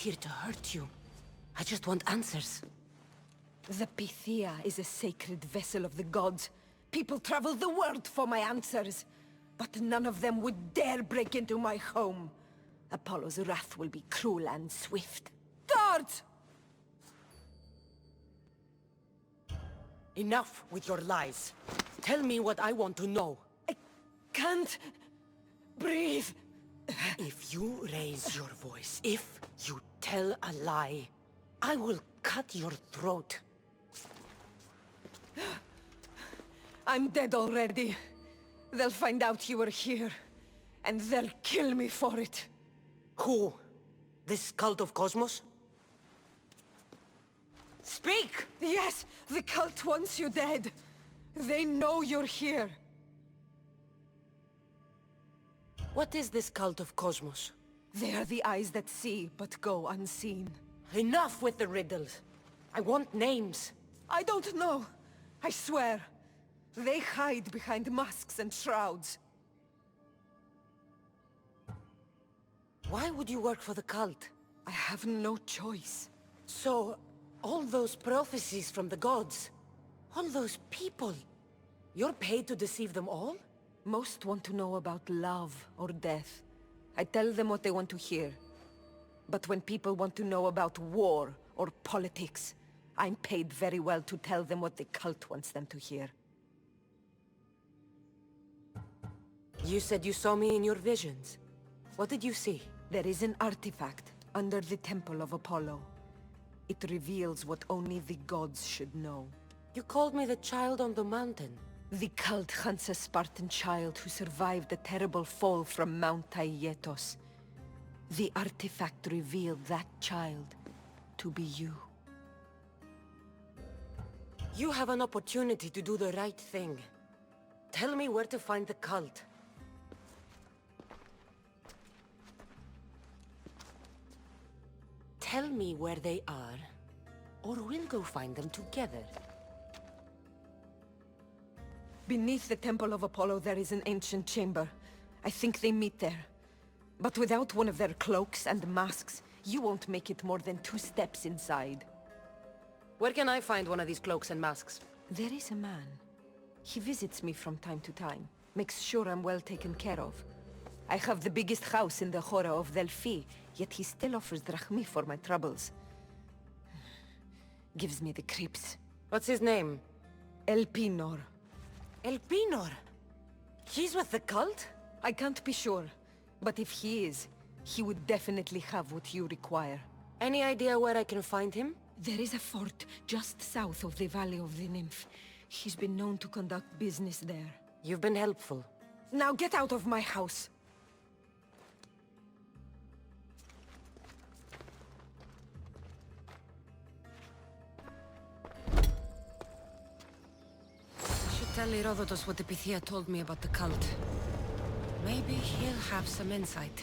[SPEAKER 13] here to hurt you. I just want answers.
[SPEAKER 4] The Pythia is a sacred vessel of the gods. People travel the world for my answers. But none of them would dare break into my home. Apollo's wrath will be cruel and swift. Guards!
[SPEAKER 13] Enough with your lies. Tell me what I want to know.
[SPEAKER 4] I can't breathe.
[SPEAKER 13] If you raise your voice, if you tell a lie, I will cut your throat.
[SPEAKER 4] I'm dead already. They'll find out you were here, and they'll kill me for it.
[SPEAKER 13] Who? This cult of Cosmos? Speak!
[SPEAKER 4] Yes, the cult wants you dead. They know you're here.
[SPEAKER 13] What is this cult of Cosmos?
[SPEAKER 4] They are the eyes that see, but go unseen.
[SPEAKER 13] Enough with the riddles. I want names.
[SPEAKER 4] I don't know. I swear. They hide behind masks and shrouds.
[SPEAKER 13] Why would you work for the cult?
[SPEAKER 4] I have no choice.
[SPEAKER 13] So, all those prophecies from the gods, all those people, you're paid to deceive them all?
[SPEAKER 4] Most want to know about love or death. I tell them what they want to hear. But when people want to know about war or politics, I'm paid very well to tell them what the cult wants them to hear.
[SPEAKER 13] You said you saw me in your visions. What did you see?
[SPEAKER 4] There is an artifact under the Temple of Apollo. It reveals what only the gods should know.
[SPEAKER 13] You called me the child on the mountain.
[SPEAKER 4] The cult hunts a Spartan child who survived a terrible fall from Mount Taygetos. The artifact revealed that child to be you.
[SPEAKER 13] You have an opportunity to do the right thing. Tell me where to find the cult. Tell me where they are, or we'll go find them together.
[SPEAKER 4] Beneath the Temple of Apollo there is an ancient chamber. I think they meet there. But without one of their cloaks and masks, you won't make it more than 2 steps inside.
[SPEAKER 13] Where can I find one of these cloaks and masks?
[SPEAKER 4] There is a man. He visits me from time to time. Makes sure I'm well taken care of. I have the biggest house in the Hora of Delphi, yet he still offers drachmi for my troubles. Gives me the creeps.
[SPEAKER 13] What's his name?
[SPEAKER 4] Elpinor.
[SPEAKER 13] Elpinor? He's with the cult?
[SPEAKER 4] I can't be sure. But if he is, he would definitely have what you require.
[SPEAKER 13] Any idea where I can find him?
[SPEAKER 4] There is a fort just south of the Valley of the Nymph. He's been known to conduct business there.
[SPEAKER 13] You've been helpful.
[SPEAKER 4] Now get out of my house!
[SPEAKER 13] I should tell Herodotus what the Pythia told me about the cult. Maybe he'll have some insight.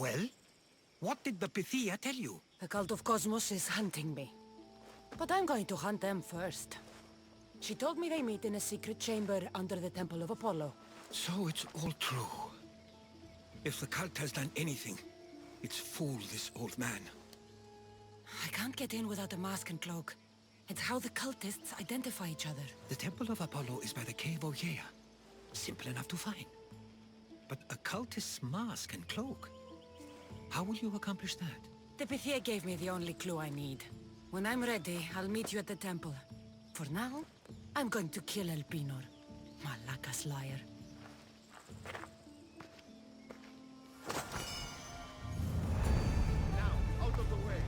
[SPEAKER 19] Well? What did the Pythia tell you?
[SPEAKER 9] The cult of Cosmos is hunting me. But I'm going to hunt them first. She told me they meet in a secret chamber under the Temple of Apollo.
[SPEAKER 19] So it's all true. If the cult has done anything, it's fooled this old man.
[SPEAKER 9] I can't get in without a mask and cloak. It's how the cultists identify each other.
[SPEAKER 19] The Temple of Apollo is by the Cave Oyea. Simple enough to find. But a cultist's mask and cloak? How will you accomplish that?
[SPEAKER 9] The Pythia gave me the only clue I need. When I'm ready, I'll meet you at the temple. For now, I'm going to kill El Pinor. Malaka's liar.
[SPEAKER 21] Now, out of the way.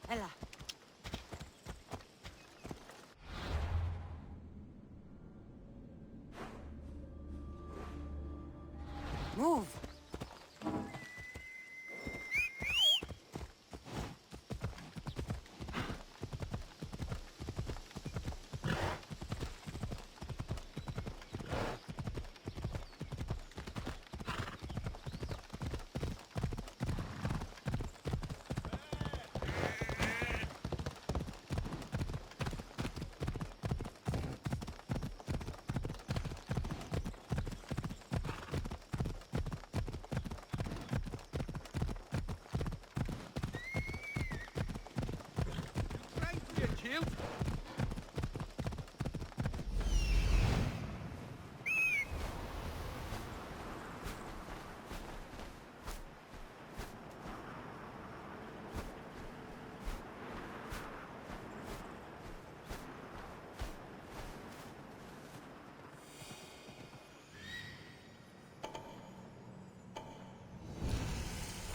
[SPEAKER 9] Ella. Move!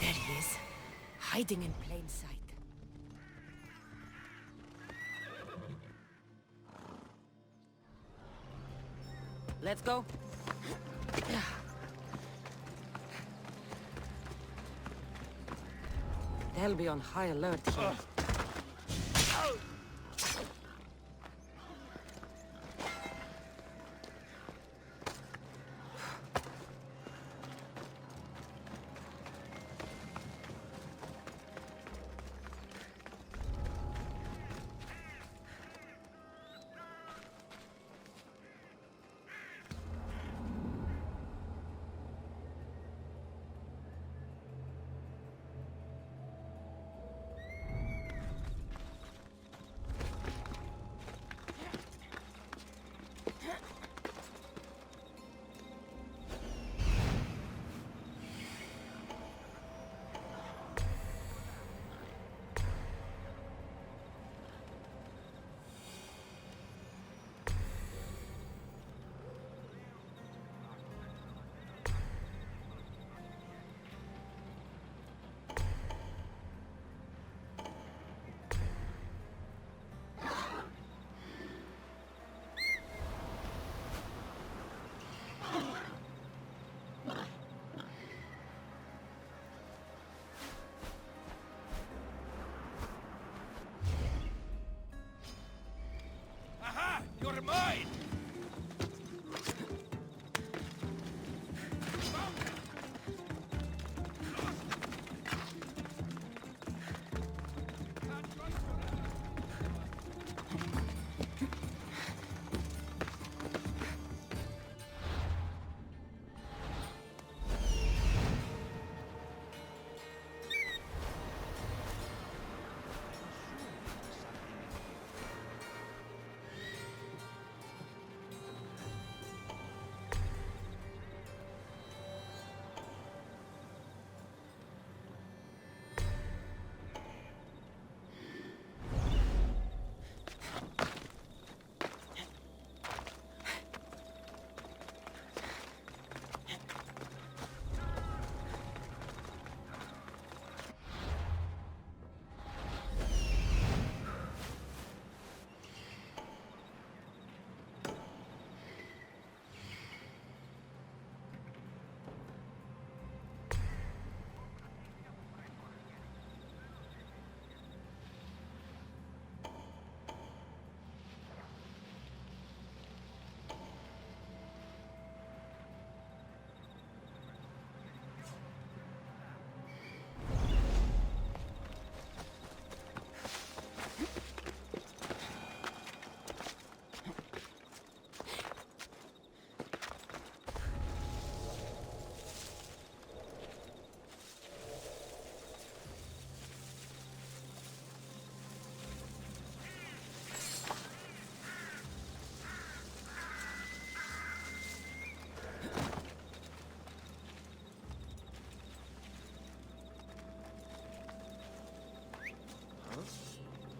[SPEAKER 9] There he is, hiding in plain sight. Let's go. They'll be on high alert here.
[SPEAKER 10] They're mine!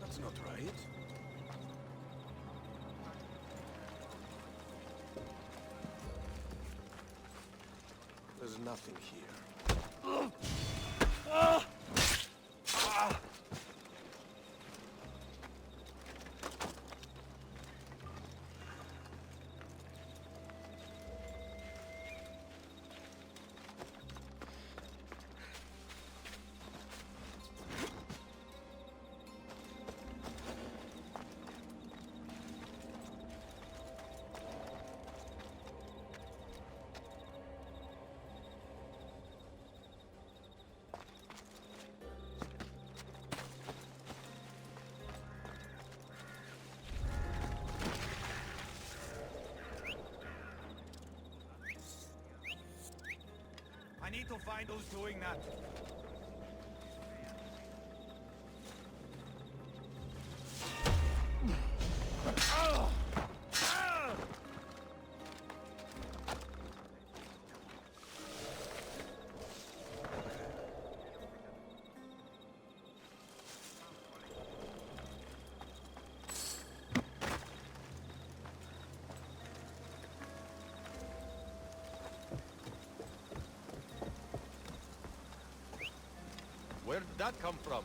[SPEAKER 11] That's not right. There's nothing here.
[SPEAKER 10] I need to find who's doing that. Where did that come from?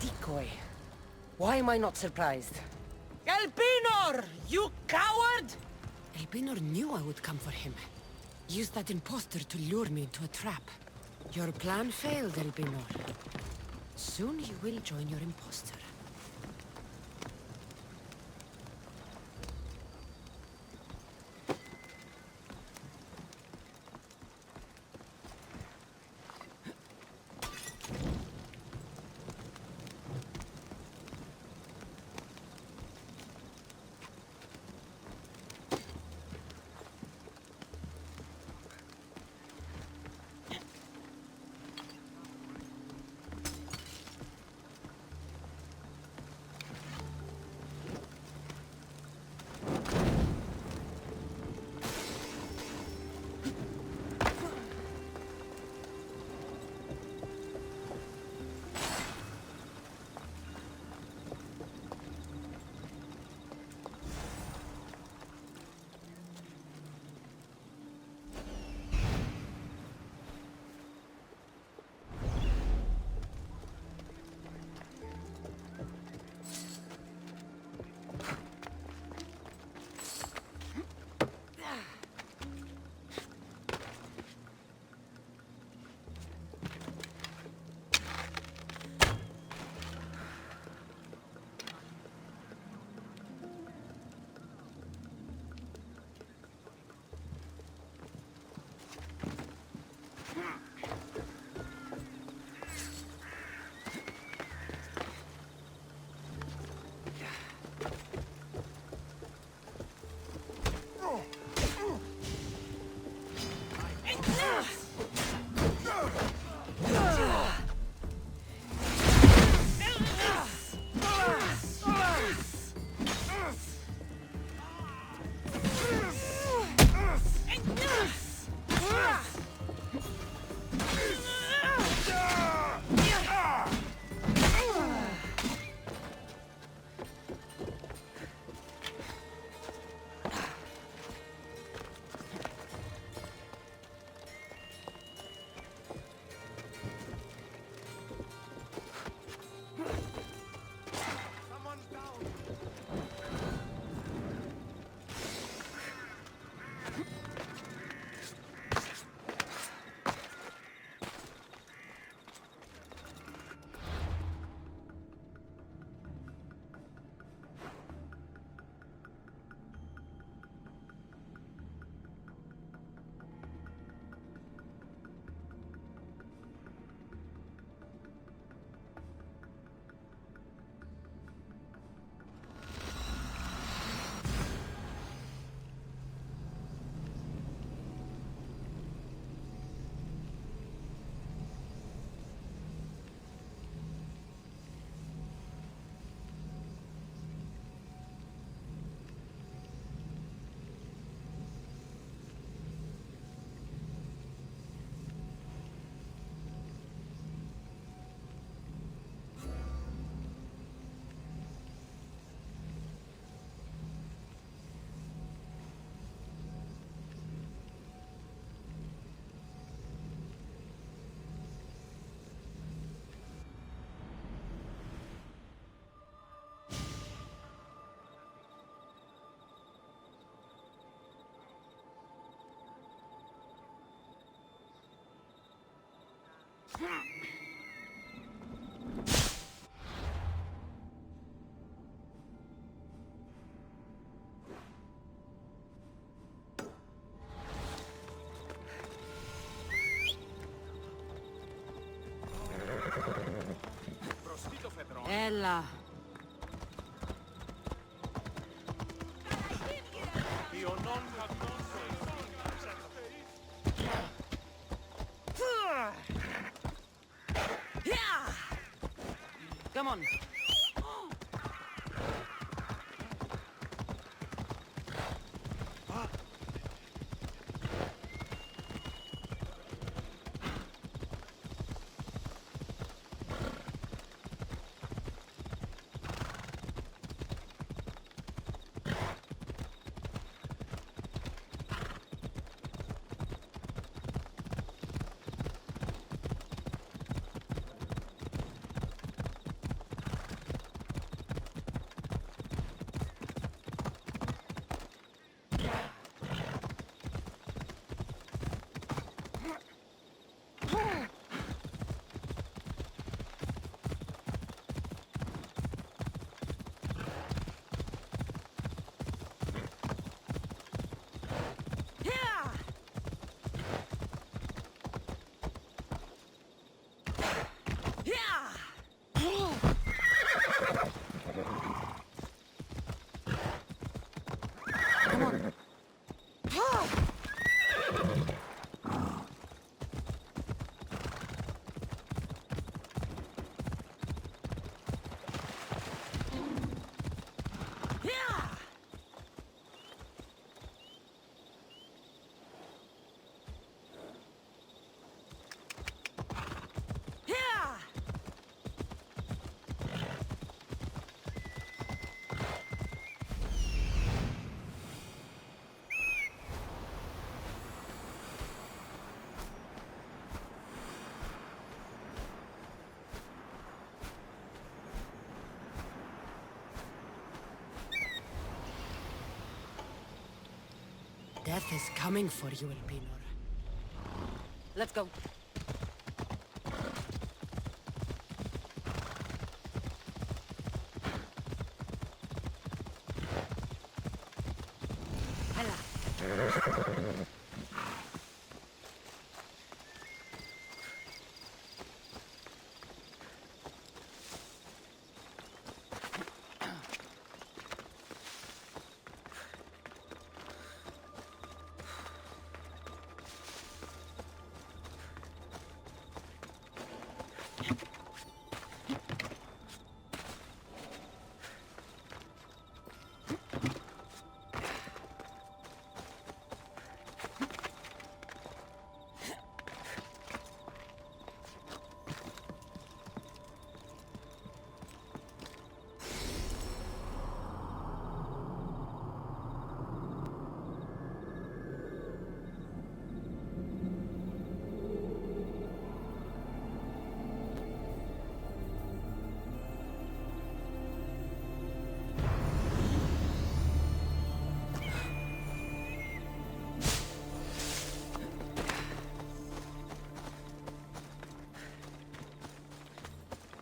[SPEAKER 9] Decoy. Why am I not surprised? Elpinor! You coward! Elpinor knew I would come for him. Used that imposter to lure me into a trap. Your plan failed, Elpinor. Soon you will join your imposter.
[SPEAKER 5] Ella.
[SPEAKER 9] Come on.
[SPEAKER 5] Death is coming for you, Elpinor.
[SPEAKER 9] Let's go.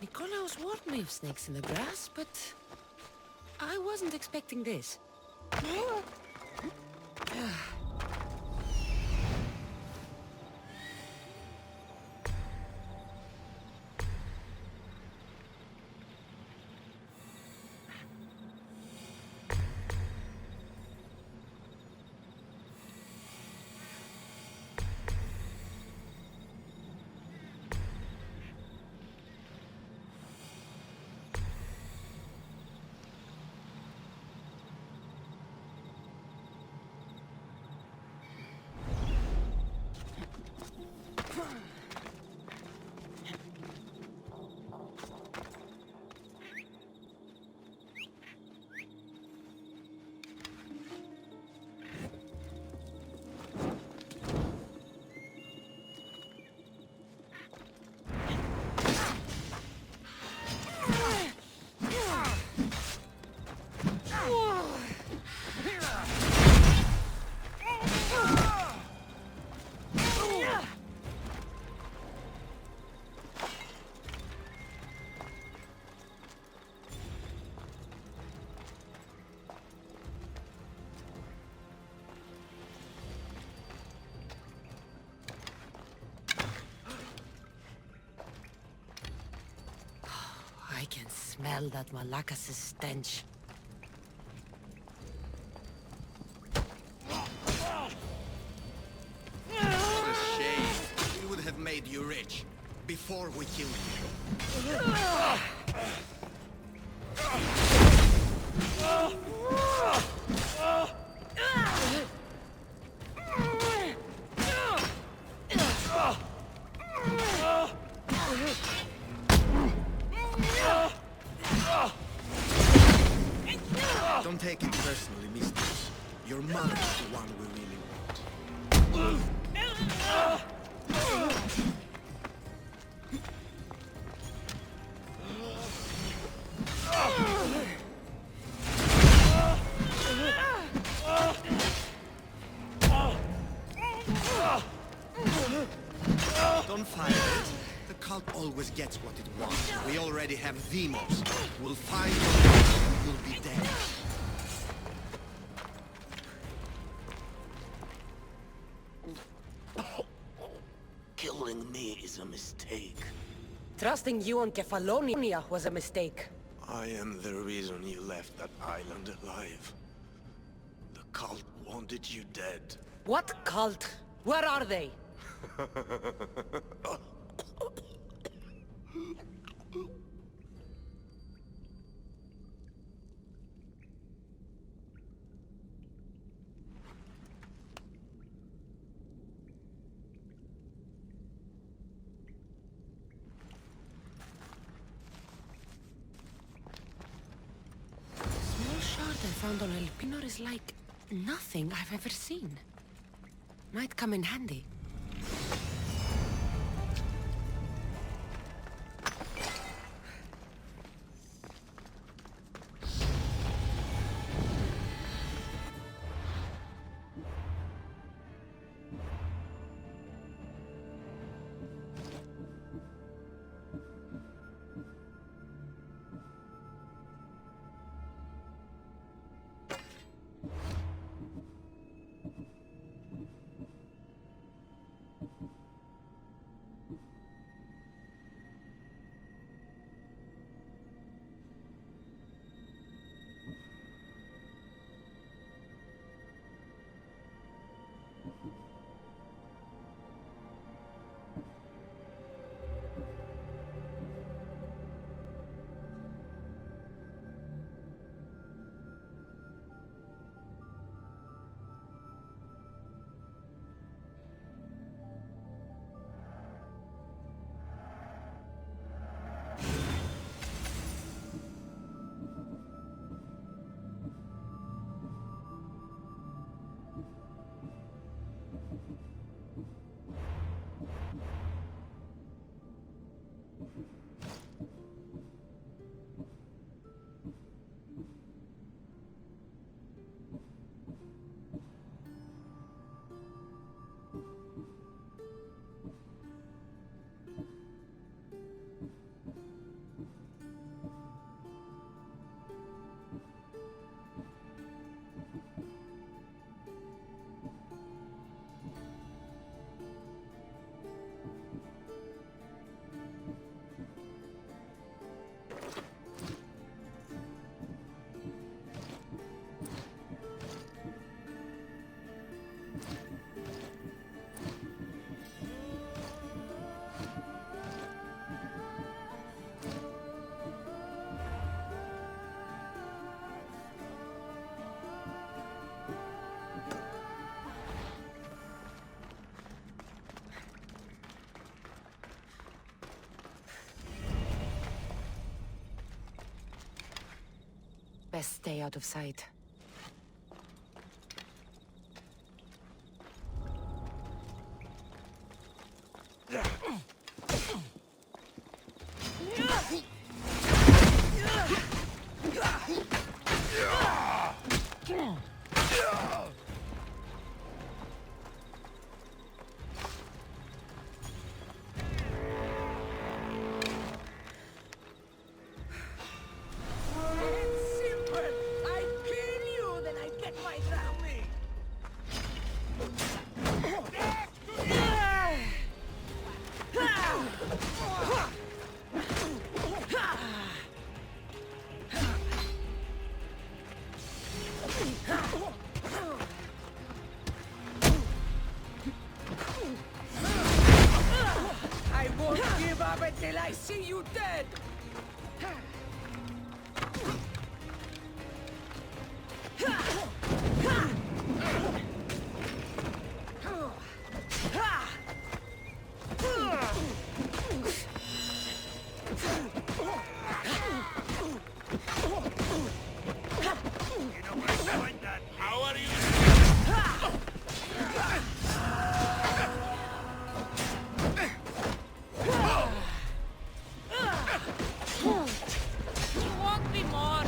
[SPEAKER 5] Nikolaos warned me of snakes in the grass, but I wasn't expecting this.
[SPEAKER 13] can smell that Malakas's stench.
[SPEAKER 2] What a shame. We would have made you rich before we killed you. Don't take it personally, mistress. Your mother is the one we really want. Don't fight it. The cult always gets what it wants. We already have Demos. We'll find you. You'll be dead.
[SPEAKER 6] Killing me is a mistake.
[SPEAKER 13] Trusting you on Kefalonia was a mistake.
[SPEAKER 6] I am the reason you left that island alive. The cult wanted you dead.
[SPEAKER 13] What cult? Where are they? Small shard I found on Elpinor is like nothing I've ever seen. Might come in handy. Best stay out of sight. I won't give up until I see you dead!
[SPEAKER 16] How are you?
[SPEAKER 5] Won't be more.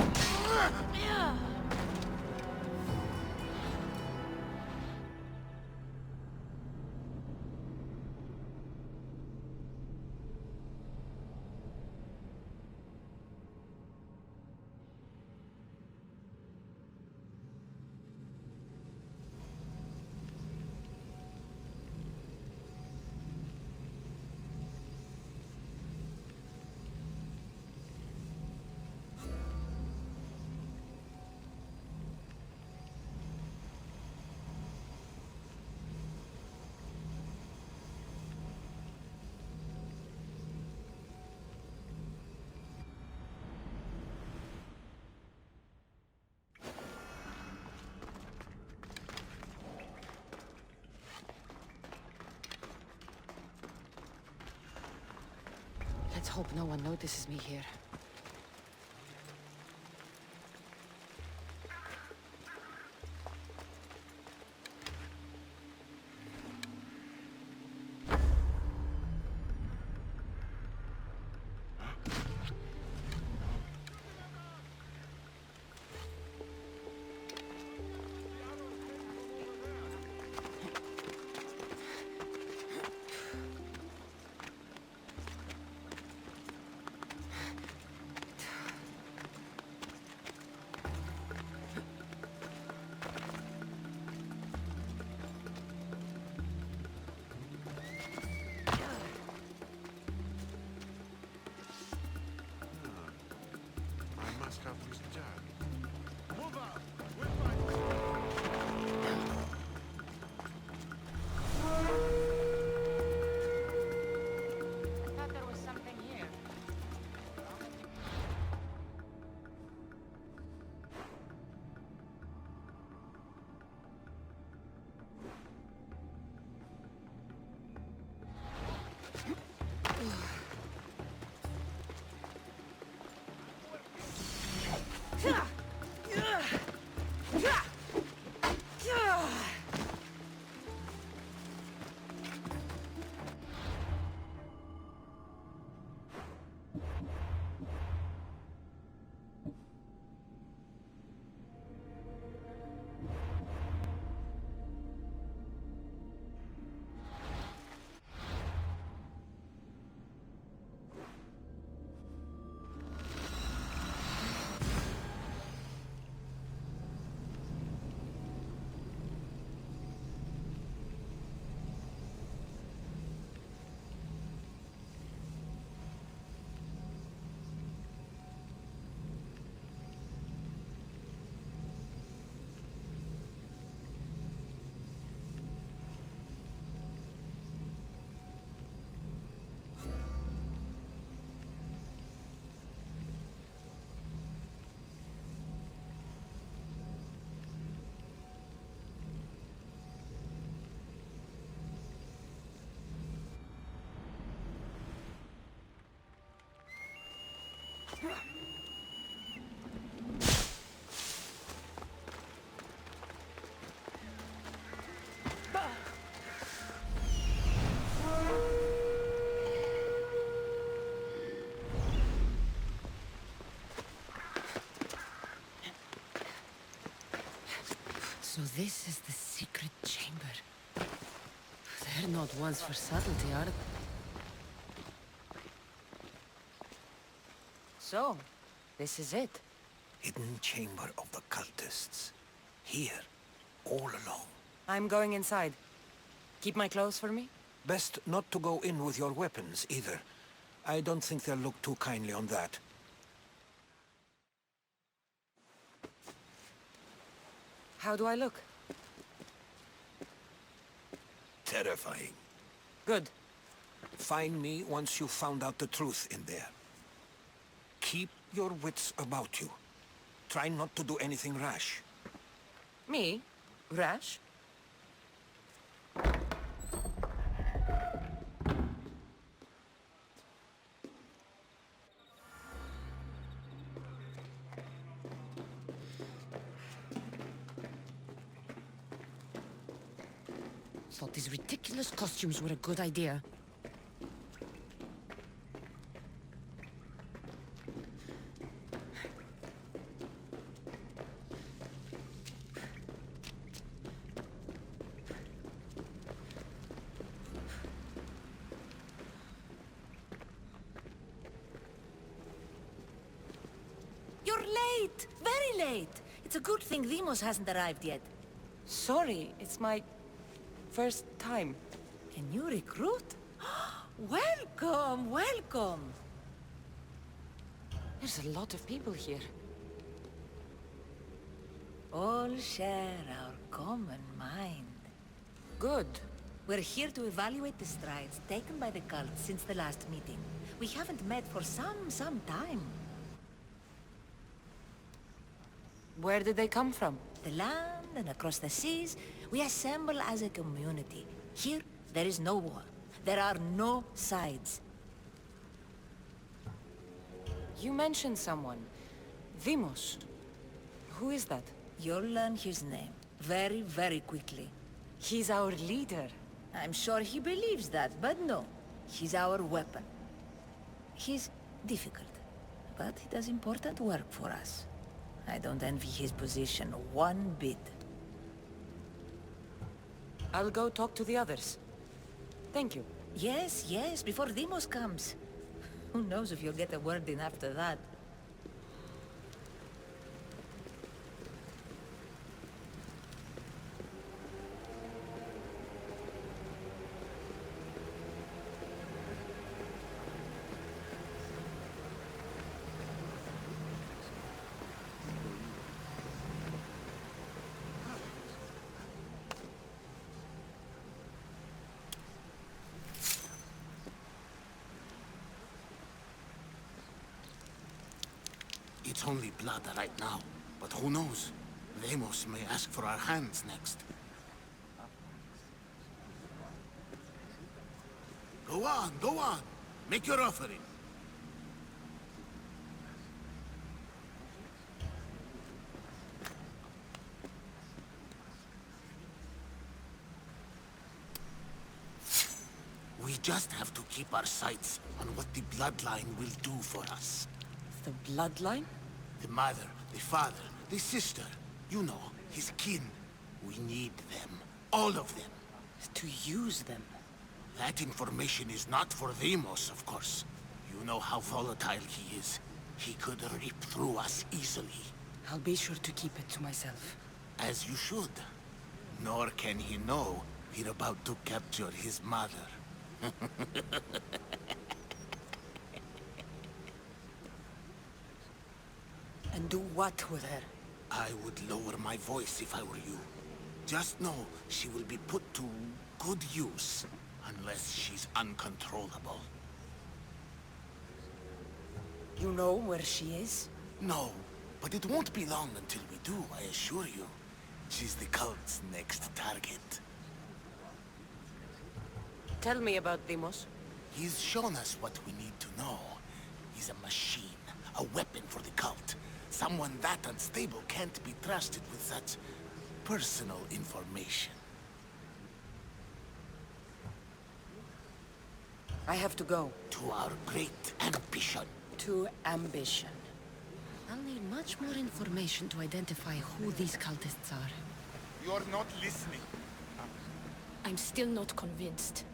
[SPEAKER 9] Let's hope no one notices me here.
[SPEAKER 1] I must have misjudged. Move out!
[SPEAKER 9] I thought there was something here. So this is the secret chamber. They're not ones for subtlety, are they? So, this is it.
[SPEAKER 19] Hidden chamber of the cultists. Here, all along.
[SPEAKER 9] I'm going inside. Keep my clothes for me?
[SPEAKER 19] Best not to go in with your weapons, either. I don't think they'll look too kindly on that.
[SPEAKER 9] How do I look?
[SPEAKER 19] Terrifying.
[SPEAKER 9] Good.
[SPEAKER 19] Find me once you've found out the truth in there. Keep your wits about you. Try not to do anything rash.
[SPEAKER 9] Me? Rash?
[SPEAKER 5] Thought these ridiculous costumes were a good idea.
[SPEAKER 17] You're late! Very late! It's a good thing Demos hasn't arrived yet.
[SPEAKER 9] Sorry, it's my first time.
[SPEAKER 17] A new recruit? Welcome, welcome!
[SPEAKER 9] There's a lot of people here.
[SPEAKER 17] All share our common mind.
[SPEAKER 9] Good.
[SPEAKER 17] We're here to evaluate the strides taken by the cult since the last meeting. We haven't met for some time.
[SPEAKER 9] Where did they come from?
[SPEAKER 17] The land and across the seas, we assemble as a community. Here, there is no war. There are no sides.
[SPEAKER 9] You mentioned someone. Vimos. Who is that?
[SPEAKER 17] You'll learn his name very, very quickly.
[SPEAKER 9] He's our leader.
[SPEAKER 17] I'm sure he believes that, but no. He's our weapon. He's difficult, but he does important work for us. I don't envy his position one bit.
[SPEAKER 9] I'll go talk to the others. Thank you.
[SPEAKER 17] Yes, yes, before Demos comes. Who knows if you'll get a word in after that.
[SPEAKER 6] It's only blood right now, but who knows? Demos may ask for our hands next. Go on, go on. Make your offering. We just have to keep our sights on what the bloodline will do for us.
[SPEAKER 9] The bloodline?
[SPEAKER 6] The mother, the father, the sister. You know, his kin. We need them. All of them.
[SPEAKER 9] To use them.
[SPEAKER 6] That information is not for Demos, of course. You know how volatile he is. He could rip through us easily.
[SPEAKER 9] I'll be sure to keep it to myself.
[SPEAKER 6] As you should. Nor can he know we're about to capture his mother.
[SPEAKER 9] And do what with her?
[SPEAKER 6] I would lower my voice if I were you. Just know she will be put to good use, unless she's uncontrollable.
[SPEAKER 9] You know where she is?
[SPEAKER 6] No, but it won't be long until we do, I assure you. She's the cult's next target.
[SPEAKER 9] Tell me about Demos.
[SPEAKER 6] He's shown us what we need to know. He's a machine, a weapon for the cult. Someone that unstable can't be trusted with such personal information.
[SPEAKER 9] I have to go.
[SPEAKER 6] To our great ambition.
[SPEAKER 9] To ambition.
[SPEAKER 5] I'll need much more information to identify who these cultists are.
[SPEAKER 3] You're not listening.
[SPEAKER 7] I'm still not convinced.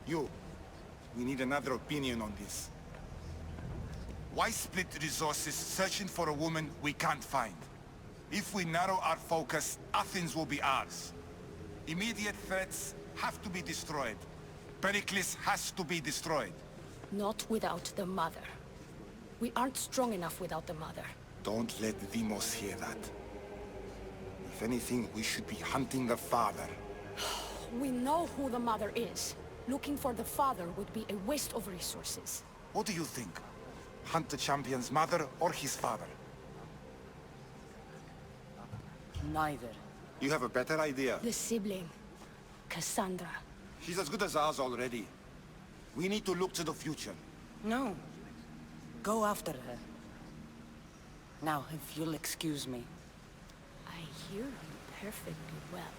[SPEAKER 3] You. We need another opinion on this. Why split resources searching for a woman we can't find? If we narrow our focus, Athens will be ours. Immediate threats have to be destroyed. Pericles has to be destroyed.
[SPEAKER 7] Not without the mother. We aren't strong enough without the mother.
[SPEAKER 3] Don't let Vimos hear that. If anything, we should be hunting the father.
[SPEAKER 7] We know who the mother is. Looking for the father would be a waste of resources.
[SPEAKER 3] What do you think? Hunt the champion's mother or his father?
[SPEAKER 9] Neither.
[SPEAKER 3] You have a better idea.
[SPEAKER 7] The sibling, Cassandra.
[SPEAKER 3] She's as good as ours already. We need to look to the future.
[SPEAKER 9] No. Go after her. Now, if you'll excuse me.
[SPEAKER 7] I hear you perfectly well.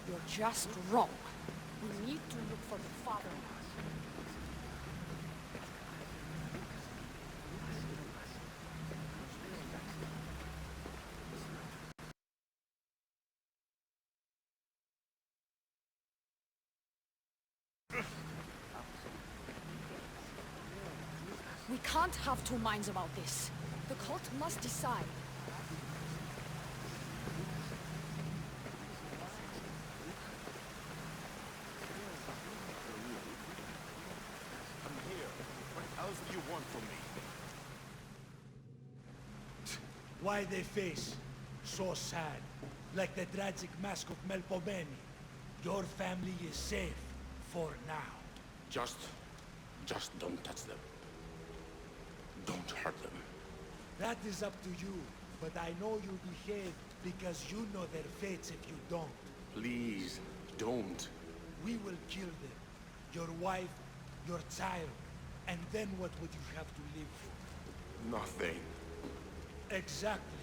[SPEAKER 7] You're just wrong. We need to look for the father. We can't have two minds about this. The cult must decide.
[SPEAKER 1] I'm here. What else do you want from me?
[SPEAKER 16] Why they face so sad, like the tragic mask of Melpomene? Your family is safe for now.
[SPEAKER 12] Just don't touch them. Don't hurt them.
[SPEAKER 16] That is up to you, but I know you behave because you know their fates if you don't.
[SPEAKER 12] Please, don't.
[SPEAKER 16] We will kill them. Your wife, your child, and then what would you have to live for?
[SPEAKER 12] Nothing.
[SPEAKER 16] Exactly.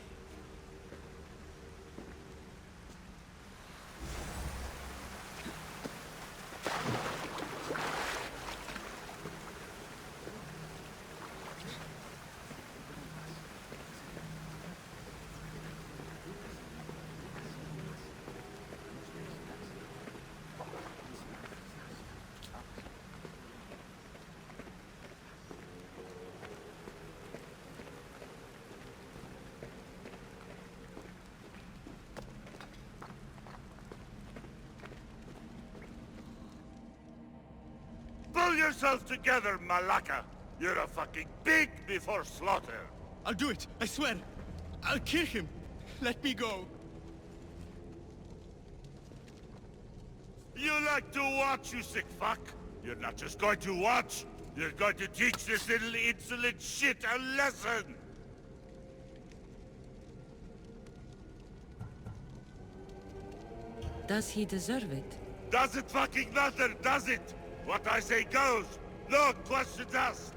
[SPEAKER 1] Pull yourself together, Malaka! You're a fucking pig before slaughter!
[SPEAKER 22] I'll do it, I swear! I'll kill him! Let me go!
[SPEAKER 1] You like to watch, you sick fuck! You're not just going to watch, you're going to teach this little insolent shit a lesson!
[SPEAKER 13] Does he deserve it?
[SPEAKER 1] Does it fucking matter, does it? What I say goes! No questions asked!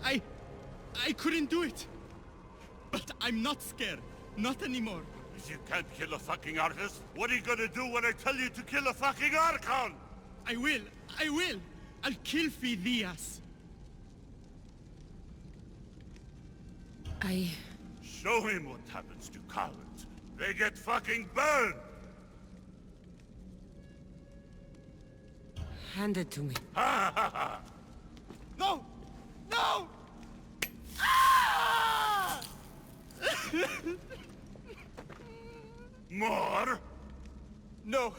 [SPEAKER 22] I couldn't do it! But I'm not scared. Not anymore.
[SPEAKER 1] If you can't kill a fucking artist, what are you gonna do when I tell you to kill a fucking Archon?
[SPEAKER 22] I will! I will! I'll kill Phileas!
[SPEAKER 1] Show him what happens to cowards. They get fucking burned!
[SPEAKER 13] Hand it to me.
[SPEAKER 1] Ha ha ha!
[SPEAKER 22] No! No!
[SPEAKER 1] More?
[SPEAKER 22] No!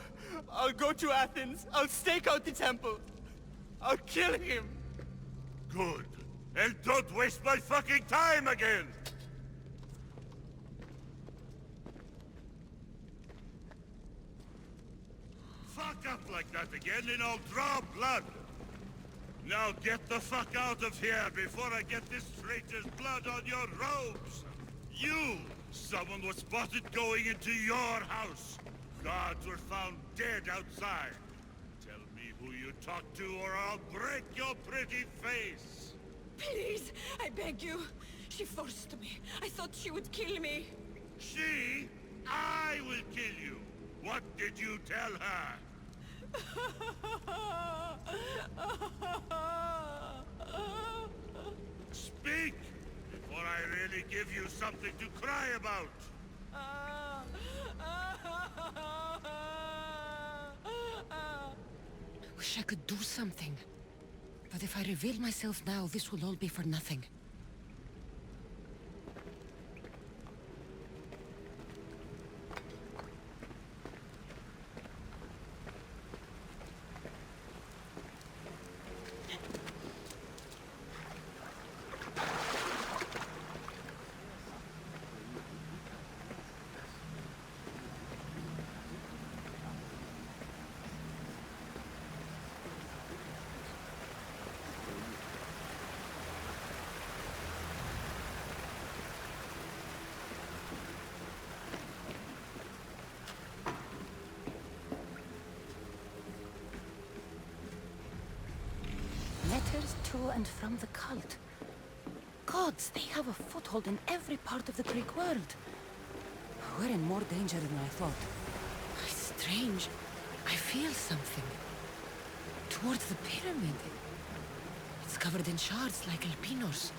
[SPEAKER 22] I'll go to Athens. I'll stake out the temple. I'll kill him.
[SPEAKER 1] Good. And don't waste my fucking time again! Fuck up like that again and I'll draw blood! Now get the fuck out of here before I get this traitor's blood on your robes! You! Someone was spotted going into your house! Guards were found dead outside! Tell me who you talked to or I'll break your pretty face!
[SPEAKER 4] Please, I beg you. She forced me. I thought she would kill me.
[SPEAKER 1] She? I will kill you! What did you tell her? Speak! Before I really give you something to cry about!
[SPEAKER 13] Wish I could do something. But if I reveal myself now, this will all be for nothing.
[SPEAKER 9] to and from the cult. Gods, they have a foothold in every part of the Greek world. We're in more danger than I thought. Strange. I feel something. Towards the pyramid. It's covered in shards like Alpinos.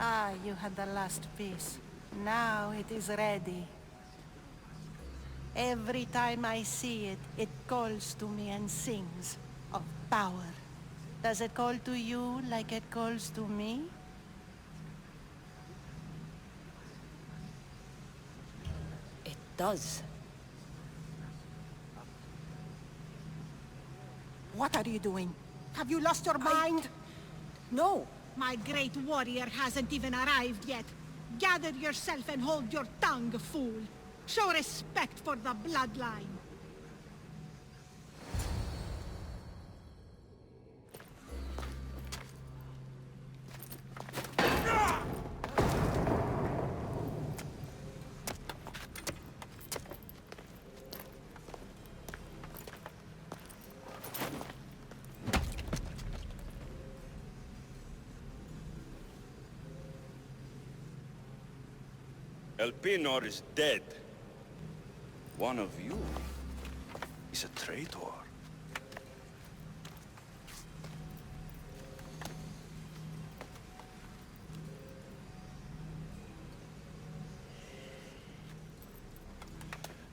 [SPEAKER 8] Ah, you had the last piece. Now it is ready. Every time I see it, it calls to me and sings of power. Does it call to you like it calls to me?
[SPEAKER 9] It does.
[SPEAKER 18] What are you doing? Have you lost your mind?
[SPEAKER 9] No.
[SPEAKER 18] My great warrior hasn't even arrived yet. Gather yourself and hold your tongue, fool. Show respect for the bloodline.
[SPEAKER 1] Elpinor is dead. One of you is a traitor.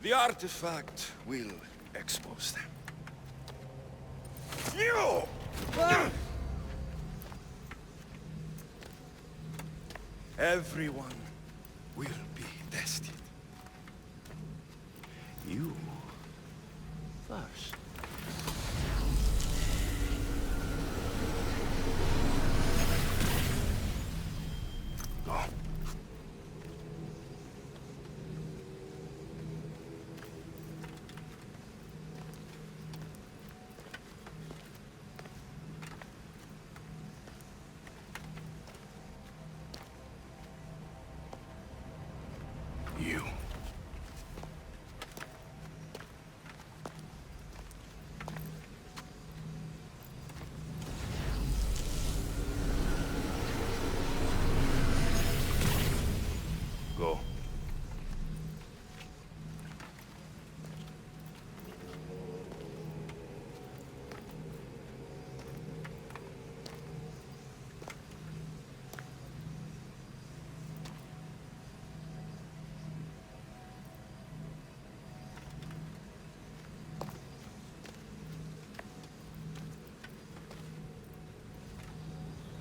[SPEAKER 1] The artifact will expose them. You! Everyone will be tested. You first. Go. You. Go.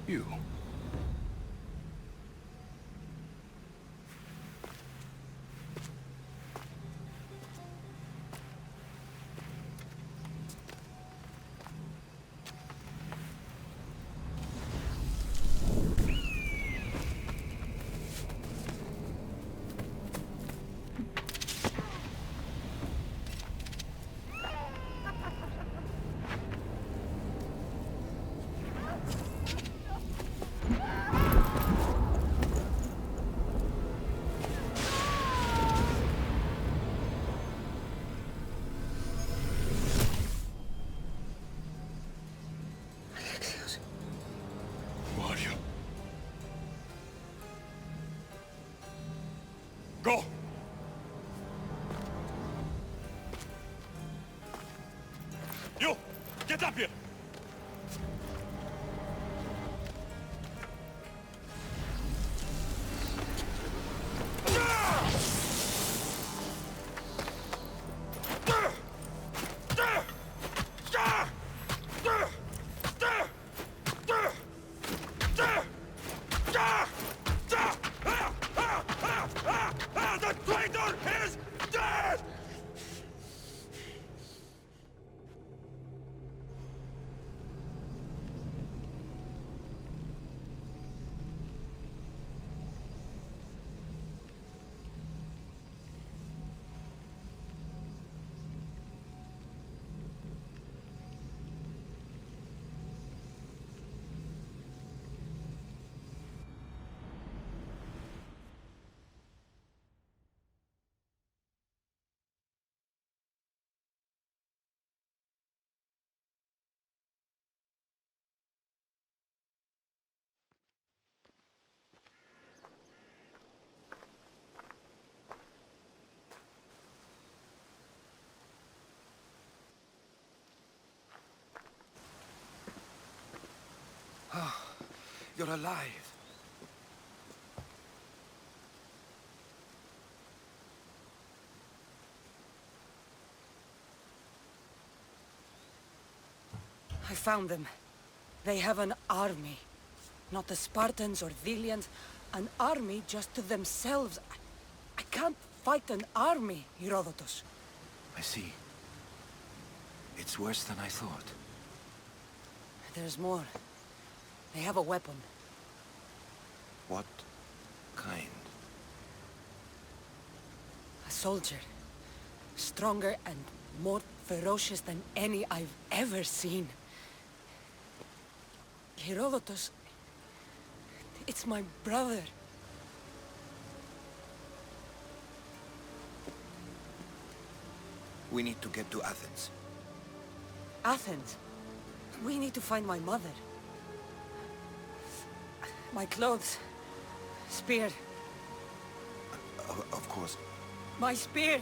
[SPEAKER 1] You. Warrior. Go! You! Get up here! The traitor is dead!
[SPEAKER 15] You're alive.
[SPEAKER 9] I found them. They have an army. Not the Spartans or Delians. An army just to themselves. I can't fight an army, Herodotus.
[SPEAKER 15] I see. It's worse than I thought.
[SPEAKER 9] There's more. They have a weapon.
[SPEAKER 15] What kind?
[SPEAKER 9] A soldier. Stronger and more ferocious than any I've ever seen. Herodotus... It's my brother.
[SPEAKER 15] We need to get to Athens.
[SPEAKER 9] Athens? We need to find my mother. My clothes. Spear.
[SPEAKER 15] Of course.
[SPEAKER 9] My spear!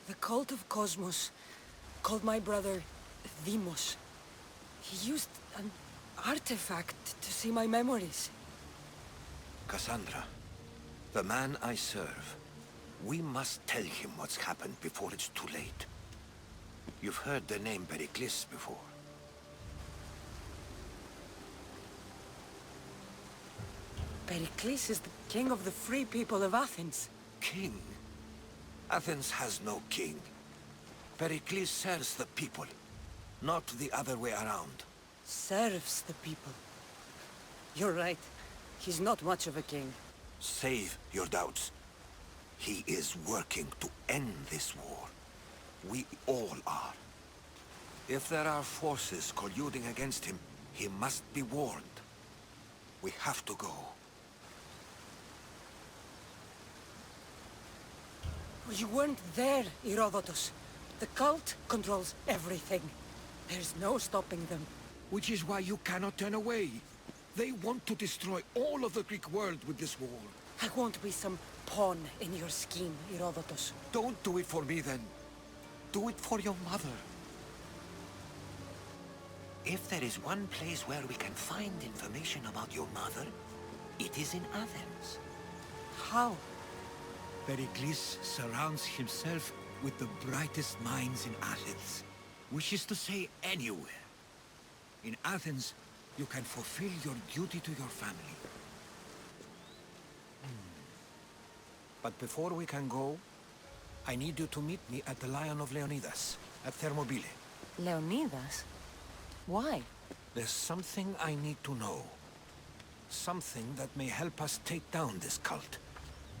[SPEAKER 9] The cult of Cosmos called my brother Deimos. He used an artifact to see my memories.
[SPEAKER 15] Cassandra, the man I serve. We must tell him what's happened before it's too late. You've heard the name Pericles before.
[SPEAKER 9] Pericles is the king of the free people of Athens.
[SPEAKER 15] King? Athens has no king. Pericles serves the people, not the other way around.
[SPEAKER 9] Serves the people. You're right. He's not much of a king.
[SPEAKER 15] Save your doubts. He is working to end this war. We all are. If there are forces colluding against him, he must be warned. We have to go.
[SPEAKER 9] You weren't there, Herodotus. The cult controls everything. There's no stopping them.
[SPEAKER 19] Which is why you cannot turn away. They want to destroy all of the Greek world with this war.
[SPEAKER 9] I won't be some pawn in your scheme, Herodotus.
[SPEAKER 15] Don't do it for me, then. Do it for your mother. If there is one place where we can find information about your mother, it is in Athens.
[SPEAKER 9] How?
[SPEAKER 19] Pericles surrounds himself with the brightest minds in Athens. Which is to say, anywhere. In Athens, you can fulfill your duty to your family. But before we can go, I need you to meet me at the Lion of Leonidas, at Thermopylae.
[SPEAKER 9] Leonidas? Why?
[SPEAKER 19] There's something I need to know. Something that may help us take down this cult,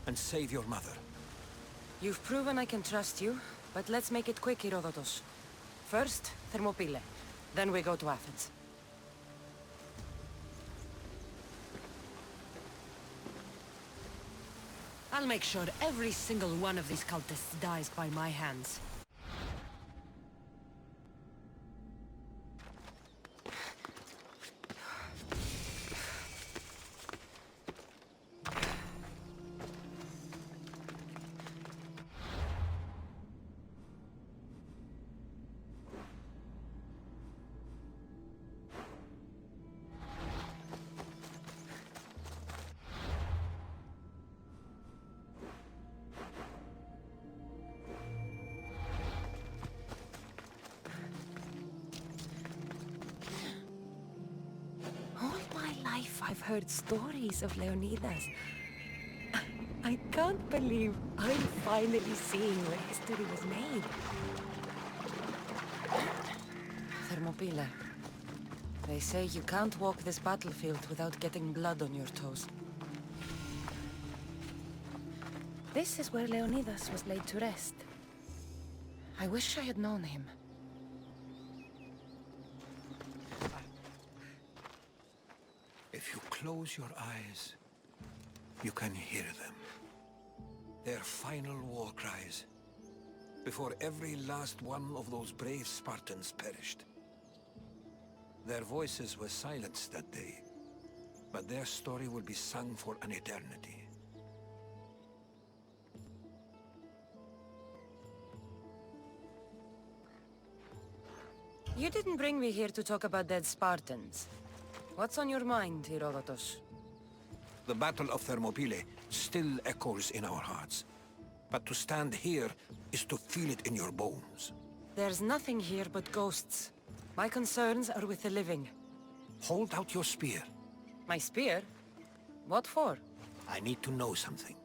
[SPEAKER 19] and save your mother.
[SPEAKER 9] You've proven I can trust you, but let's make it quick, Herodotus. First, Thermopylae. Then we go to Athens. I'll make sure every single one of these cultists dies by my hands. I've heard stories of Leonidas. I can't believe I'm finally seeing where history was made. Thermopylae. They say you can't walk this battlefield without getting blood on your toes. This is where Leonidas was laid to rest. I wish I had known him.
[SPEAKER 19] If you close your eyes, you can hear them. Their final war cries, before every last one of those brave Spartans perished. Their voices were silenced that day,
[SPEAKER 15] but their story will be sung for an eternity.
[SPEAKER 9] You didn't bring me here to talk about dead Spartans. What's on your mind, Herodotus?
[SPEAKER 15] The Battle of Thermopylae still echoes in our hearts. But to stand here is to feel it in your bones.
[SPEAKER 9] There's nothing here but ghosts. My concerns are with the living.
[SPEAKER 15] Hold out your spear.
[SPEAKER 9] My spear? What for?
[SPEAKER 15] I need to know something.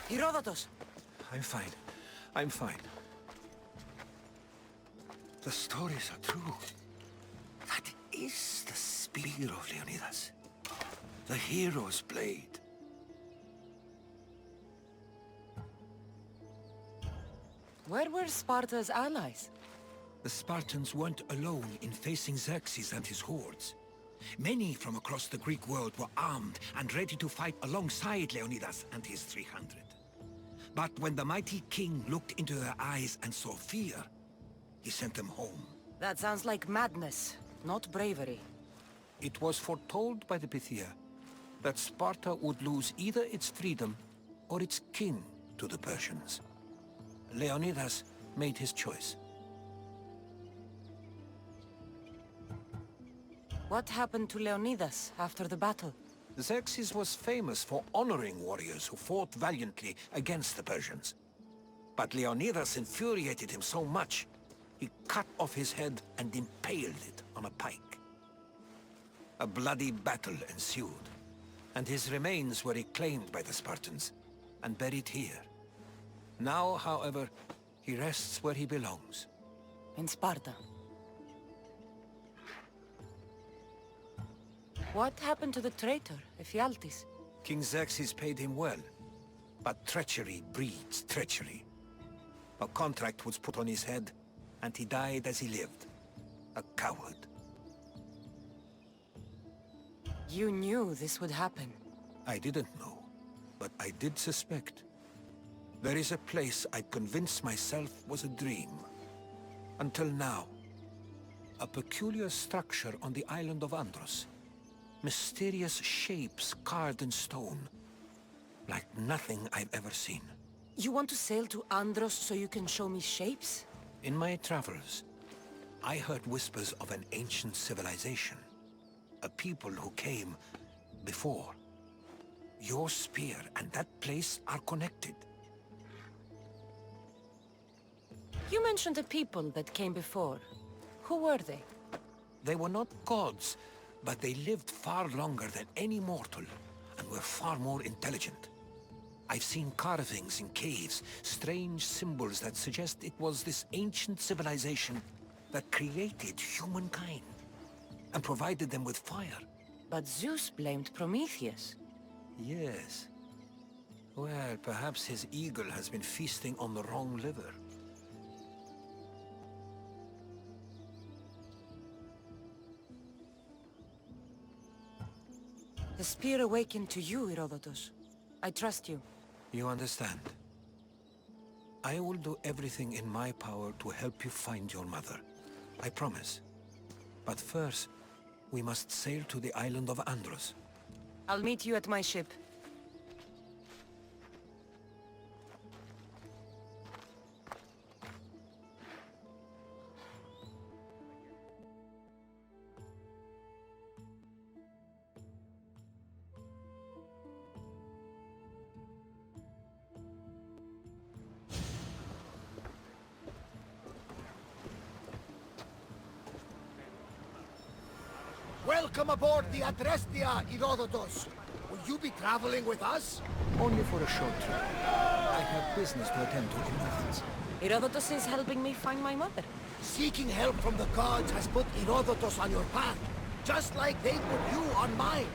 [SPEAKER 9] Herodotus!
[SPEAKER 15] I'm fine. I'm fine. The stories are true. That is the spear of Leonidas. The hero's blade.
[SPEAKER 9] Where were Sparta's allies?
[SPEAKER 15] The Spartans weren't alone in facing Xerxes and his hordes. Many from across the Greek world were armed and ready to fight alongside Leonidas and his 300. But when the mighty king looked into their eyes and saw fear, he sent them home.
[SPEAKER 9] That sounds like madness, not bravery.
[SPEAKER 15] It was foretold by the Pythia that Sparta would lose either its freedom or its king to the Persians. Leonidas made his choice.
[SPEAKER 9] What happened to Leonidas after the battle?
[SPEAKER 15] Xerxes was famous for honoring warriors who fought valiantly against the Persians. But Leonidas infuriated him so much, he cut off his head and impaled it on a pike. A bloody battle ensued, and his remains were reclaimed by the Spartans and buried here. Now, however, he rests where he belongs.
[SPEAKER 9] In Sparta. What happened to the traitor, Ephialtes?
[SPEAKER 15] King Xerxes paid him well, but treachery breeds treachery. A contract was put on his head, and he died as he lived. A coward.
[SPEAKER 9] You knew this would happen.
[SPEAKER 15] I didn't know, but I did suspect. There is a place I'd convinced myself was a dream. Until now. A peculiar structure on the island of Andros. Mysterious shapes carved in stone. Like nothing I've ever seen.
[SPEAKER 9] You want to sail to Andros so you can show me shapes?
[SPEAKER 15] In my travels, I heard whispers of an ancient civilization. A people who came before. Your spear and that place are connected.
[SPEAKER 9] You mentioned a people that came before. Who were they?
[SPEAKER 15] They were not gods, but they lived far longer than any mortal, and were far more intelligent. I've seen carvings in caves, strange symbols that suggest it was this ancient civilization that created humankind, and provided them with fire.
[SPEAKER 9] But Zeus blamed Prometheus.
[SPEAKER 15] Yes. Well, perhaps his eagle has been feasting on the wrong liver.
[SPEAKER 9] The spear awakened to you, Herodotus. I trust you.
[SPEAKER 15] You understand. I will do everything in my power to help you find your mother. I promise. But first, we must sail to the island of Andros.
[SPEAKER 9] I'll meet you at my ship.
[SPEAKER 6] Welcome aboard the Adrestia, Herodotus. Will you be traveling with us?
[SPEAKER 15] Only for a short trip. I have business to attend to in Athens.
[SPEAKER 9] Herodotus is helping me find my mother.
[SPEAKER 6] Seeking help from the gods has put Herodotus on your path, just like they put you on mine.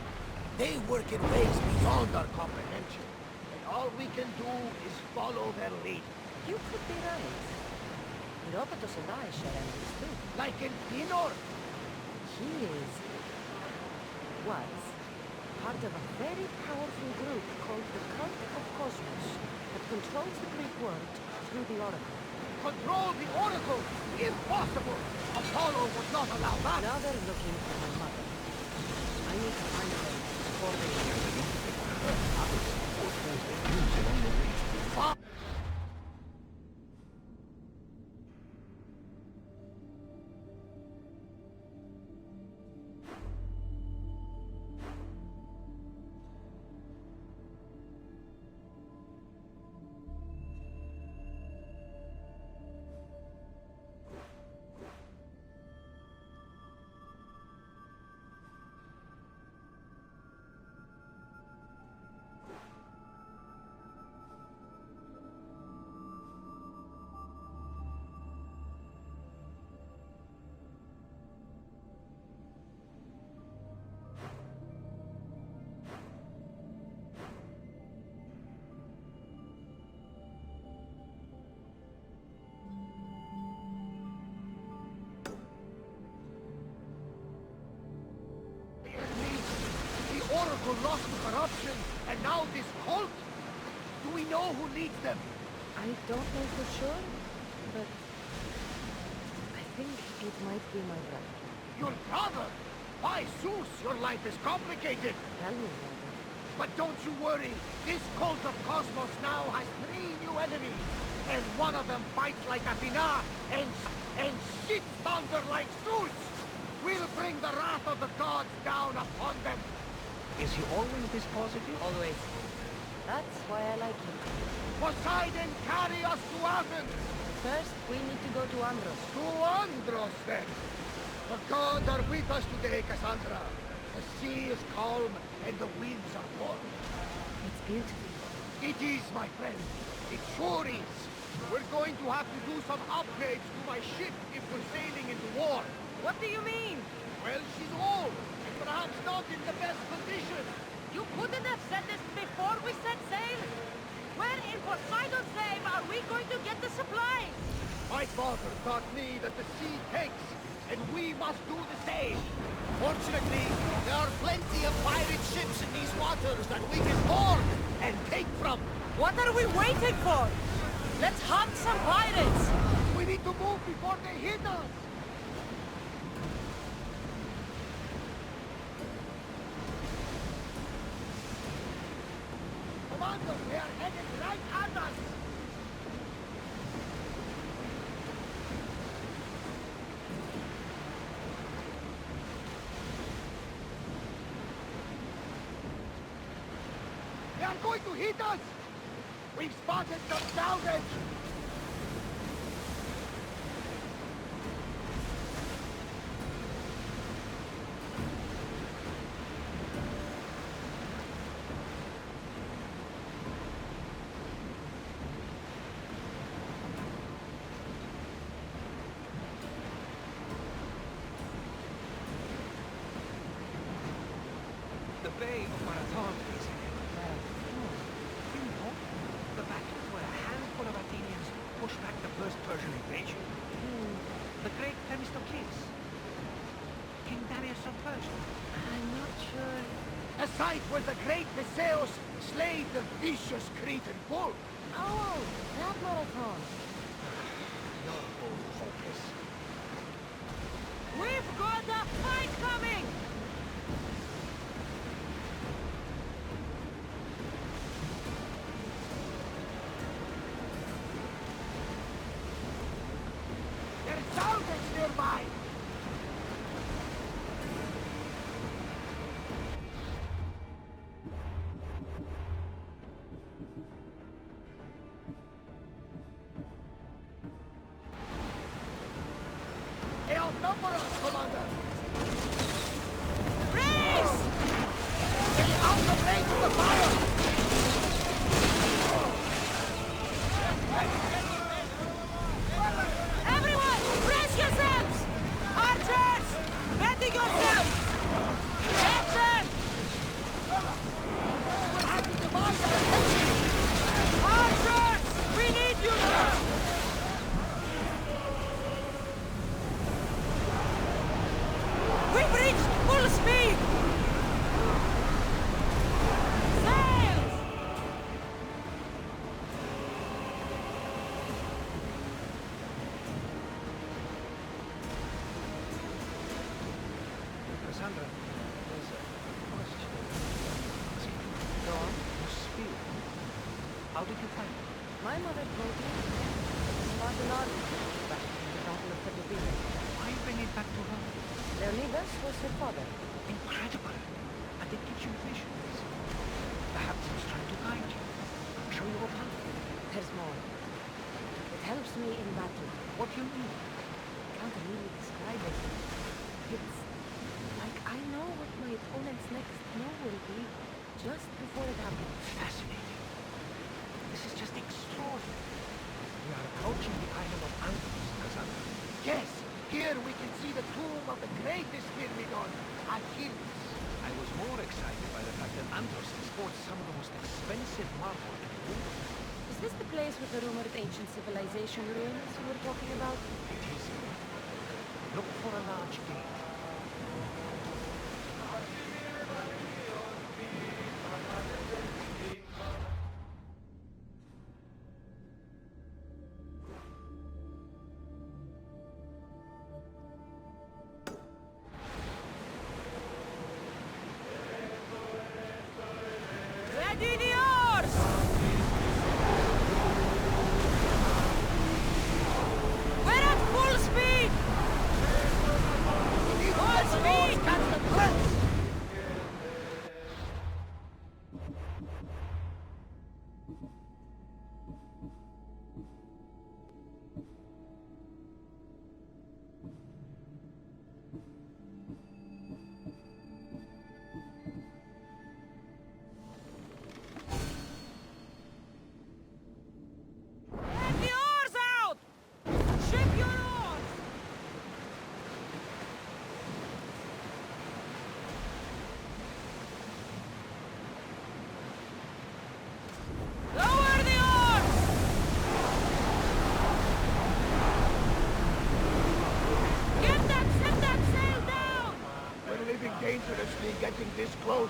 [SPEAKER 6] They work in ways beyond our comprehension, and all we can do is follow their lead.
[SPEAKER 9] You could be right. Herodotus and I share enemies too.
[SPEAKER 6] Like in Pinor.
[SPEAKER 9] He was part of a very powerful group called the Cult of Cosmos that controls the Greek world through the Oracle.
[SPEAKER 6] Control the Oracle? Impossible! Apollo would not allow that!
[SPEAKER 9] Now they're looking for my mother. I need to find her before they...
[SPEAKER 6] Oracle lost to corruption, and now this cult? Do we know who leads them?
[SPEAKER 9] I don't know for sure, but I think it might be my brother.
[SPEAKER 6] Your brother? Why, Zeus, your life is complicated.
[SPEAKER 9] Tell me, brother.
[SPEAKER 6] But don't you worry. This cult of Cosmos now has 3 new enemies. And one of them fights like Athena and shits thunder like Zeus. We'll bring the wrath of the gods down upon them.
[SPEAKER 10] Is he always this positive?
[SPEAKER 9] Always. That's why I like him.
[SPEAKER 6] Poseidon, carry us to Athens!
[SPEAKER 9] First, we need to go to Andros.
[SPEAKER 6] To Andros, then! The gods are with us today, Cassandra. The sea is calm, and the winds are warm.
[SPEAKER 9] It's beautiful.
[SPEAKER 6] It is, my friend. It sure is. We're going to have to do some upgrades to my ship if we're sailing into war.
[SPEAKER 9] What do you mean?
[SPEAKER 6] Well, she's old, and perhaps not in the best condition.
[SPEAKER 14] You couldn't have said this before we set sail? Where in Poseidon's name are we going to get the supplies?
[SPEAKER 6] My father taught me that the sea takes, and we must do the same. Fortunately, there are plenty of pirate ships in these waters that we can board and take from.
[SPEAKER 14] What are we waiting for? Let's hunt some pirates!
[SPEAKER 6] We need to move before they hit us! Commander, they are headed right at us! They are going to hit us! We've spotted some salvage!
[SPEAKER 10] The Bay of Marathon is in You know, the battle where a handful of Athenians pushed back the first Persian invasion. The great Themistocles. King Darius of Persia.
[SPEAKER 6] I'm not sure. A site where the great Theseus slayed the vicious Cretan bull.
[SPEAKER 14] Oh, that marathon.
[SPEAKER 6] You're both hopeless.
[SPEAKER 14] We've got a fight coming!
[SPEAKER 6] There's salvage nearby! They outnumber us, Commander!
[SPEAKER 14] Race!
[SPEAKER 6] Stay out of range of the fire!
[SPEAKER 14] Everyone, brace yourselves! Archers, ready yourselves! Action! Archers, we need you now! We've reached full speed! Sails!
[SPEAKER 10] Cassandra, there's a question.
[SPEAKER 17] Go on.
[SPEAKER 10] Your spear. How did you find it?
[SPEAKER 17] My mother told me it's not an army back in the Battle of Thermopylae.
[SPEAKER 10] Why bring it back to her?
[SPEAKER 17] Leonidas was her father.
[SPEAKER 10] Incredible. And it gives you visions. Perhaps it's trying to guide you. Show you a path.
[SPEAKER 17] There's more. It helps me in battle.
[SPEAKER 10] What do you mean?
[SPEAKER 17] Can't really describe it. It's like I know what my opponent's next move will be just before it happens.
[SPEAKER 10] Fascinating. This is just extraordinary. We are approaching the island of Anthos, Cassandra.
[SPEAKER 6] Yes, here we can see the tomb of the greatest Myrmidon, Achilles.
[SPEAKER 10] I was more excited by the fact that Anthos sports some of the most expensive marble in the world.
[SPEAKER 17] Is this the place with the rumored ancient civilization ruins you were talking about?
[SPEAKER 10] It is. Look for a large gate.
[SPEAKER 14] Ready the oars! We're at full speed! Full speed!
[SPEAKER 6] Catch the prince!
[SPEAKER 14] Get the oars out! Ship your oars! Lower the oars! Set that sail down!
[SPEAKER 6] We're living dangerously getting this close.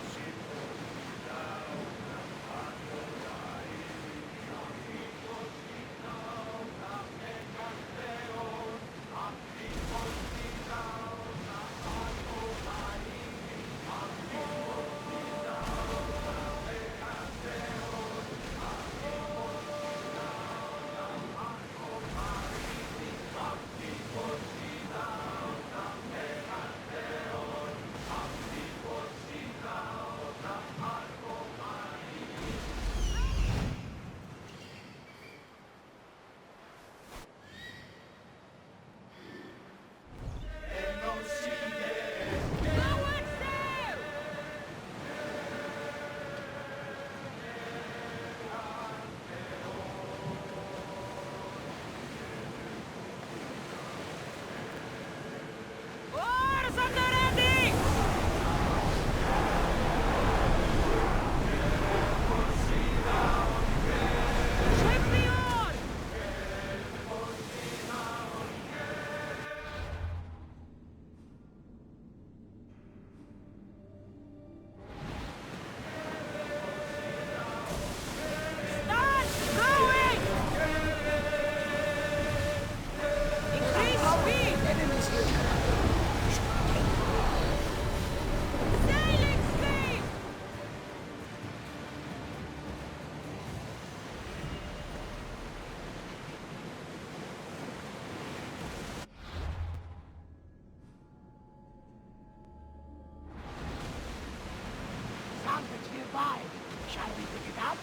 [SPEAKER 10] we pick it up?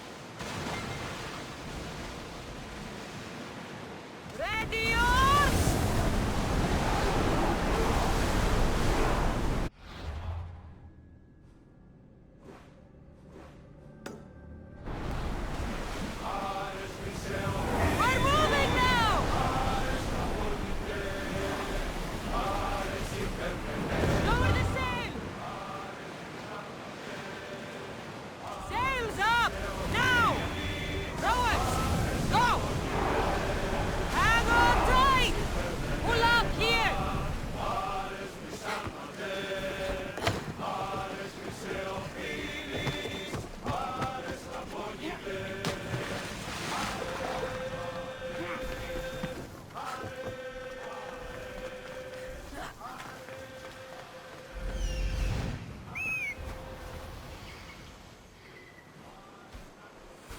[SPEAKER 14] Ready, yours! We're moving now! Lower the sail! Sails up! Now! Rowers! Go! Hang on tight! Pull up here!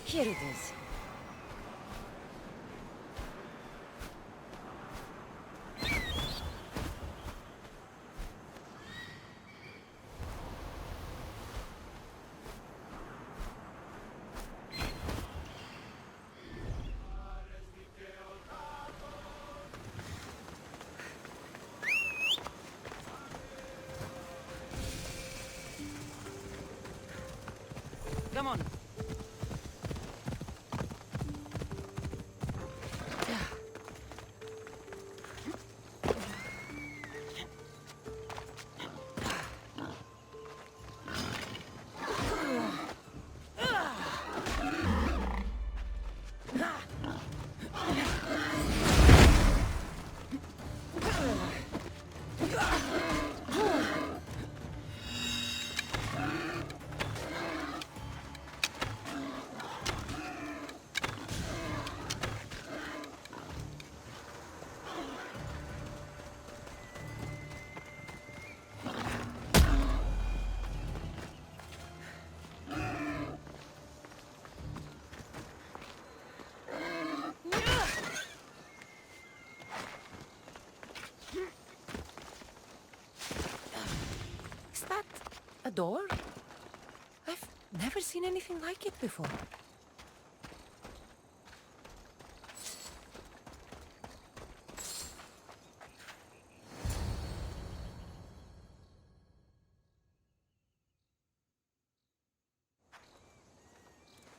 [SPEAKER 9] Here it is. Come on. Is that a door? I've never seen anything like it before.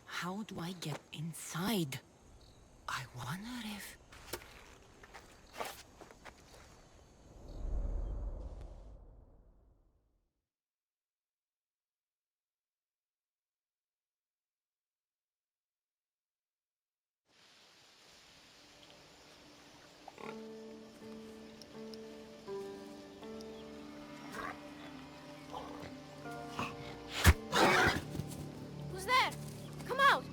[SPEAKER 9] How do I get inside? I wonder if...
[SPEAKER 14] Who's there? Come out!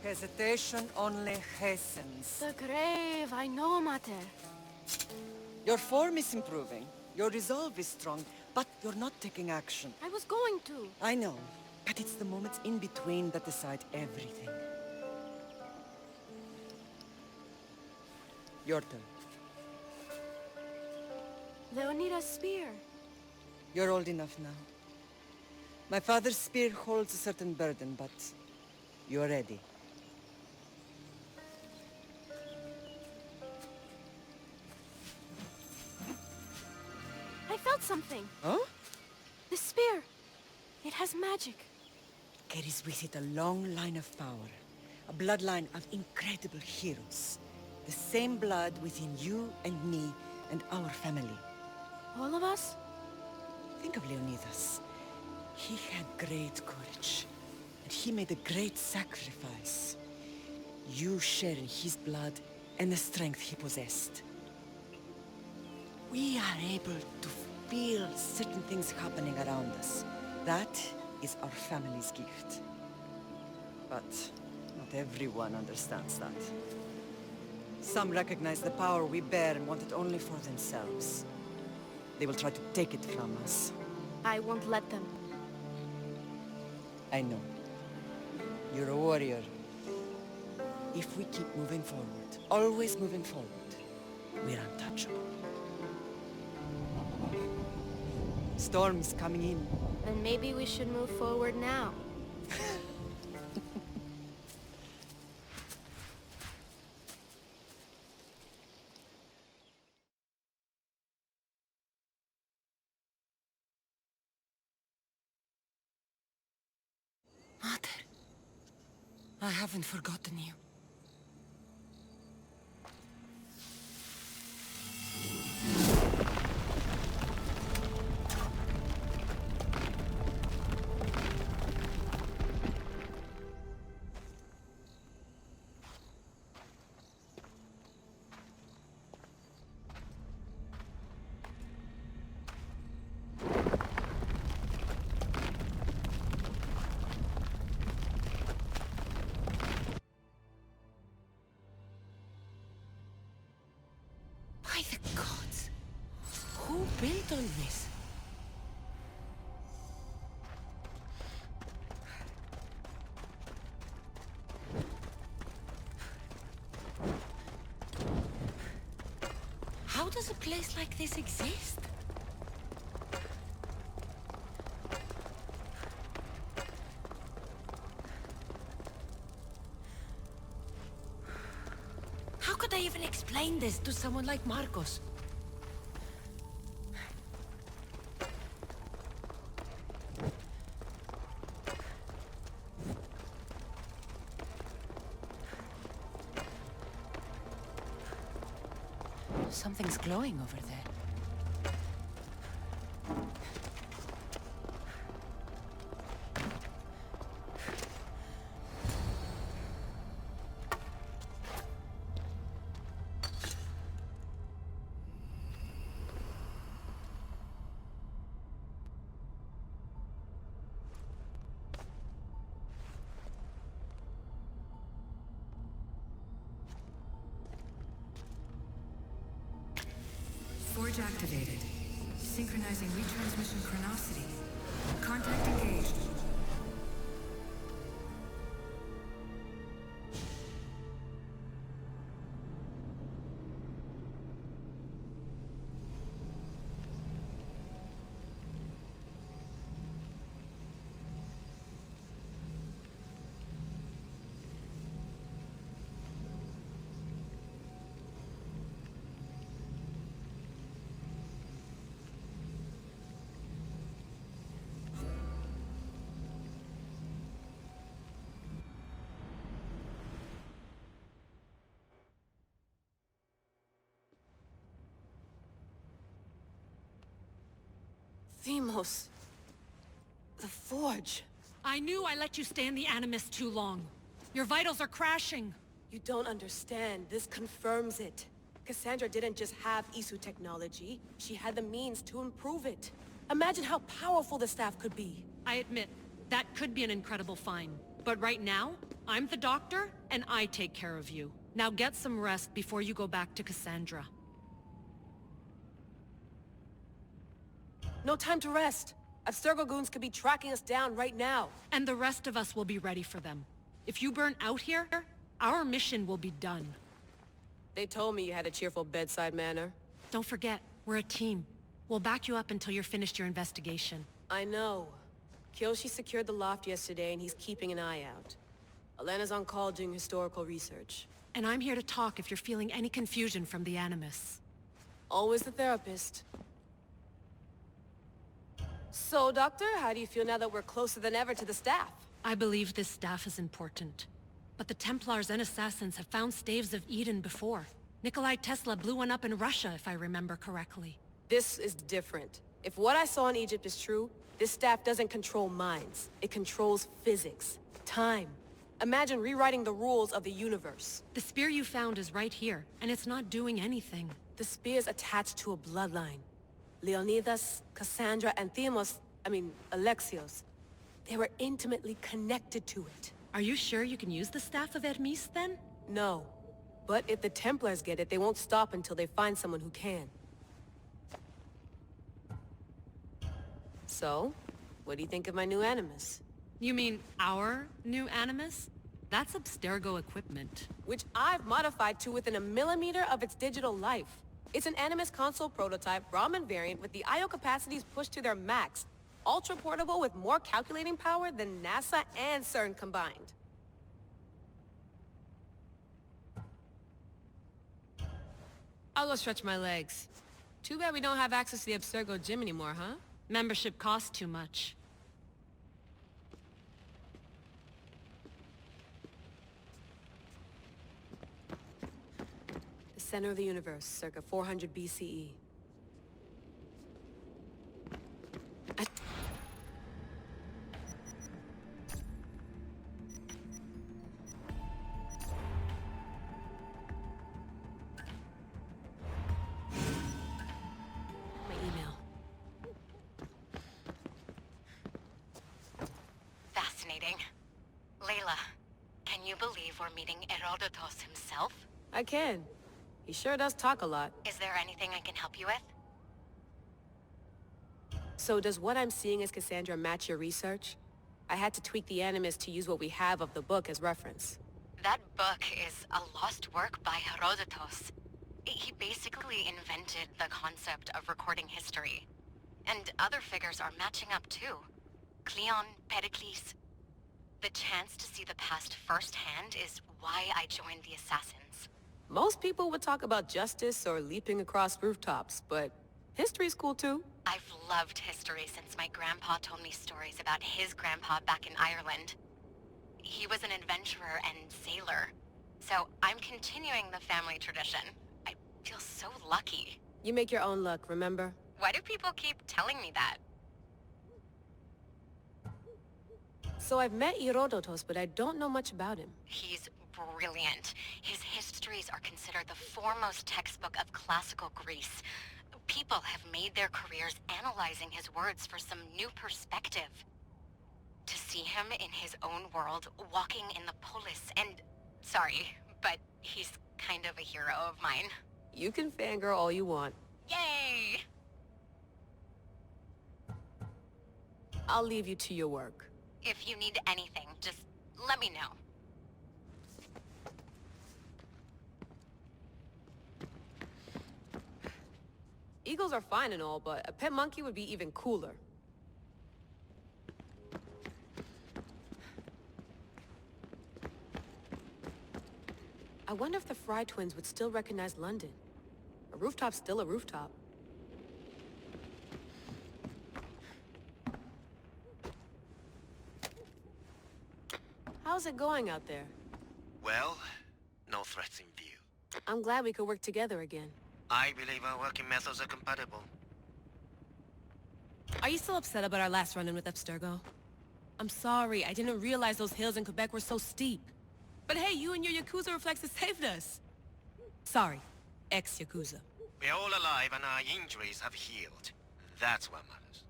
[SPEAKER 20] Hesitation only hastens.
[SPEAKER 14] The grave, I know, Mater.
[SPEAKER 20] Your form is improving. Your resolve is strong, but you're not taking action.
[SPEAKER 14] I was going to.
[SPEAKER 20] I know, but it's the moments in between that decide everything. Your turn.
[SPEAKER 14] Leonida's spear.
[SPEAKER 20] You're old enough now. My father's spear holds a certain burden, but you're ready.
[SPEAKER 14] I felt something.
[SPEAKER 20] Huh?
[SPEAKER 14] The spear. It has magic.
[SPEAKER 20] Carries with it a long line of power. A bloodline of incredible heroes. The same blood within you and me and our family.
[SPEAKER 14] All of us?
[SPEAKER 20] Think of Leonidas. He had great courage. And he made a great sacrifice. You share in his blood and the strength he possessed. We are able to feel certain things happening around us. That is our family's gift. But not everyone understands that. Some recognize the power we bear and want it only for themselves. They will try to take it from us.
[SPEAKER 14] I won't let them.
[SPEAKER 20] I know. You're a warrior. If we keep moving forward, always moving forward, we're untouchable. Storm's coming in.
[SPEAKER 14] Then maybe we should move forward now.
[SPEAKER 5] Mother, I haven't forgotten you. By the gods! Who built all this? How does a place like this exist? How could I even explain this to someone like Marcos? Something's glowing over there.
[SPEAKER 11] Forge activated. Synchronizing retransmission chronicity. Contact engaged.
[SPEAKER 5] Themos. The Forge.
[SPEAKER 21] I knew I let you stay in the Animus too long. Your vitals are crashing.
[SPEAKER 23] You don't understand. This confirms it. Cassandra didn't just have Isu technology. She had the means to improve it. Imagine how powerful the staff could be.
[SPEAKER 21] I admit, that could be an incredible find. But right now, I'm the doctor, and I take care of you. Now get some rest before you go back to Cassandra.
[SPEAKER 23] No time to rest. Abstergo goons could be tracking us down right now.
[SPEAKER 21] And the rest of us will be ready for them. If you burn out here, our mission will be done.
[SPEAKER 23] They told me you had a cheerful bedside manner.
[SPEAKER 21] Don't forget, we're a team. We'll back you up until you're finished your investigation.
[SPEAKER 23] I know. Kyoshi secured the loft yesterday and he's keeping an eye out. Elena's on call doing historical research.
[SPEAKER 21] And I'm here to talk if you're feeling any confusion from the Animus.
[SPEAKER 23] Always the therapist. So, Doctor, how do you feel now that we're closer than ever to the staff?
[SPEAKER 21] I believe this staff is important. But the Templars and Assassins have found staves of Eden before. Nikolai Tesla blew one up in Russia, if I remember correctly.
[SPEAKER 23] This is different. If what I saw in Egypt is true, this staff doesn't control minds. It controls physics, time. Imagine rewriting the rules of the universe.
[SPEAKER 21] The spear you found is right here, and it's not doing anything.
[SPEAKER 23] The spear's attached to a bloodline. Leonidas, Cassandra, and Alexios. They were intimately connected to it.
[SPEAKER 21] Are you sure you can use the Staff of Hermes, then?
[SPEAKER 23] No. But if the Templars get it, they won't stop until they find someone who can. So, what do you think of my new Animus?
[SPEAKER 21] You mean our new Animus? That's Abstergo equipment.
[SPEAKER 23] Which I've modified to within a millimeter of its digital life. It's an Animus console prototype Raman variant with the I/O capacities pushed to their max. Ultra-portable with more calculating power than NASA and CERN combined. I'll go stretch my legs. Too bad we don't have access to the Abstergo gym anymore, huh?
[SPEAKER 21] Membership costs too much.
[SPEAKER 23] The center of the universe, circa 400 BCE. My email.
[SPEAKER 2] Fascinating. Layla, can you believe we're meeting Herodotus himself?
[SPEAKER 23] I can. He sure does talk a lot.
[SPEAKER 2] Is there anything I can help you with?
[SPEAKER 23] So does what I'm seeing as Cassandra match your research? I had to tweak the Animus to use what we have of the book as reference.
[SPEAKER 2] That book is a lost work by Herodotus. He basically invented the concept of recording history. And other figures are matching up too. Cleon, Pericles. The chance to see the past firsthand is why I joined the Assassins.
[SPEAKER 23] Most people would talk about justice or leaping across rooftops, but history's cool too.
[SPEAKER 2] I've loved history since my grandpa told me stories about his grandpa back in Ireland. He was an adventurer and sailor, so I'm continuing the family tradition. I feel so lucky.
[SPEAKER 23] You make your own luck, remember?
[SPEAKER 2] Why do people keep telling me that?
[SPEAKER 23] So I've met Herodotus, but I don't know much about him.
[SPEAKER 2] He's brilliant. His histories are considered the foremost textbook of classical Greece. People have made their careers analyzing his words for some new perspective. To see him in his own world, walking in the polis, and... Sorry, but he's kind of a hero of mine.
[SPEAKER 23] You can fangirl all you want.
[SPEAKER 2] Yay!
[SPEAKER 23] I'll leave you to your work.
[SPEAKER 2] If you need anything, just let me know.
[SPEAKER 23] Eagles are fine and all, but a pet monkey would be even cooler. I wonder if the Fry twins would still recognize London. A rooftop's still a rooftop. How's it going out there?
[SPEAKER 3] Well, no threats in view.
[SPEAKER 23] I'm glad we could work together again.
[SPEAKER 3] I believe our working methods are compatible.
[SPEAKER 23] Are you still upset about our last run-in with Abstergo? I'm sorry, I didn't realize those hills in Quebec were so steep. But hey, you and your Yakuza reflexes saved us. Sorry, ex-Yakuza.
[SPEAKER 3] We're all alive and our injuries have healed. That's what matters.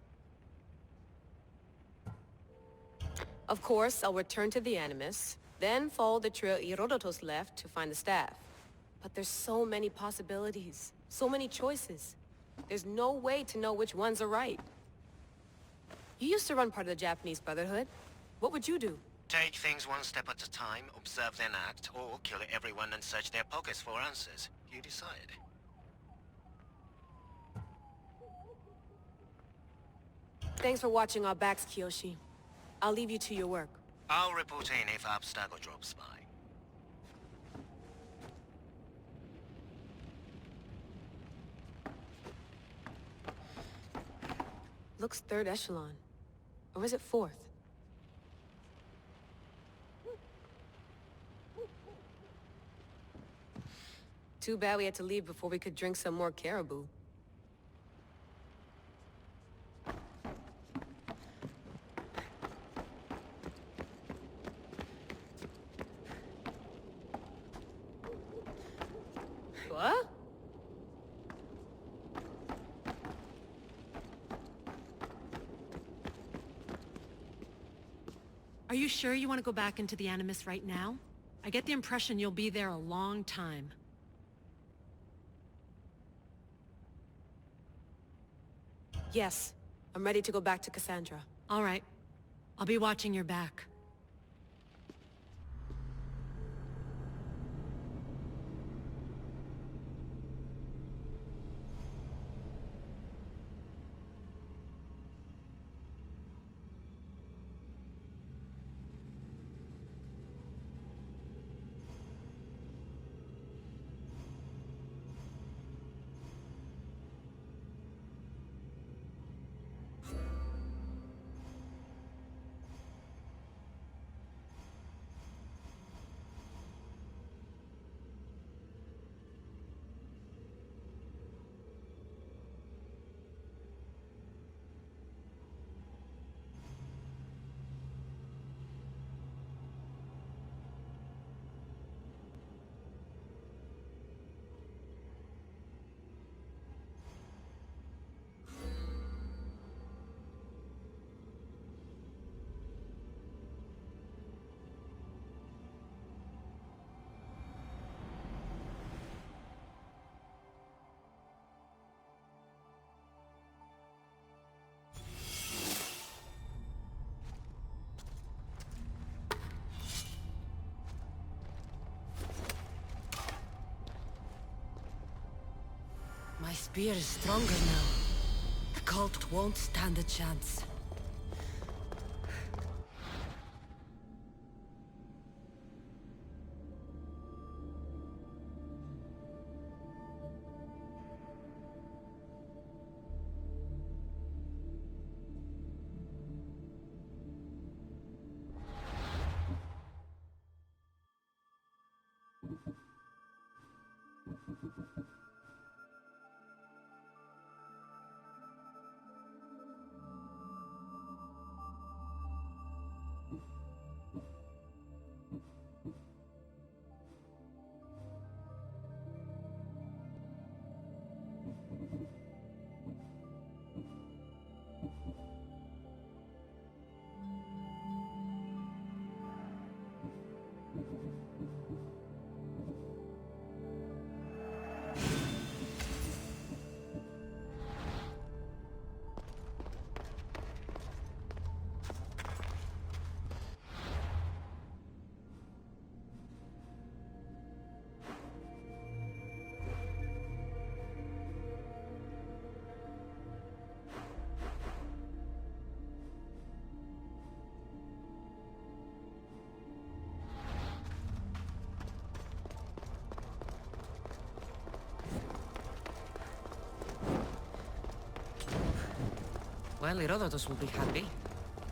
[SPEAKER 23] Of course, I'll return to the Animus, then follow the trail Herodotus left to find the staff. But there's so many possibilities, so many choices. There's no way to know which ones are right. You used to run part of the Japanese Brotherhood. What would you do?
[SPEAKER 3] Take things one step at a time, observe then act, or kill everyone and search their pockets for answers. You decide.
[SPEAKER 23] Thanks for watching our backs, Kiyoshi. I'll leave you to your work.
[SPEAKER 3] I'll report in if Abstergo drops by.
[SPEAKER 23] Looks third echelon. Or is it fourth? Too bad we had to leave before we could drink some more caribou. What?
[SPEAKER 21] Are you sure you want to go back into the Animus right now? I get the impression you'll be there a long time.
[SPEAKER 23] Yes. I'm ready to go back to Cassandra.
[SPEAKER 21] All right. I'll be watching your back.
[SPEAKER 5] My spear is stronger now. The cult won't stand a chance. Well, Herodotus will be happy.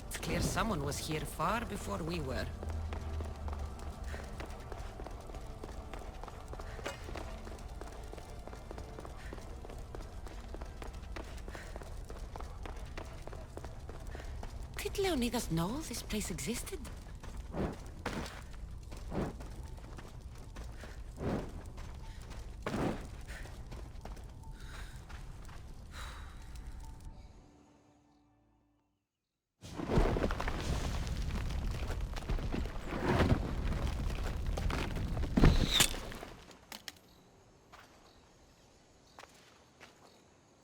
[SPEAKER 5] It's clear someone was here far before we were. Did Leonidas know this place existed?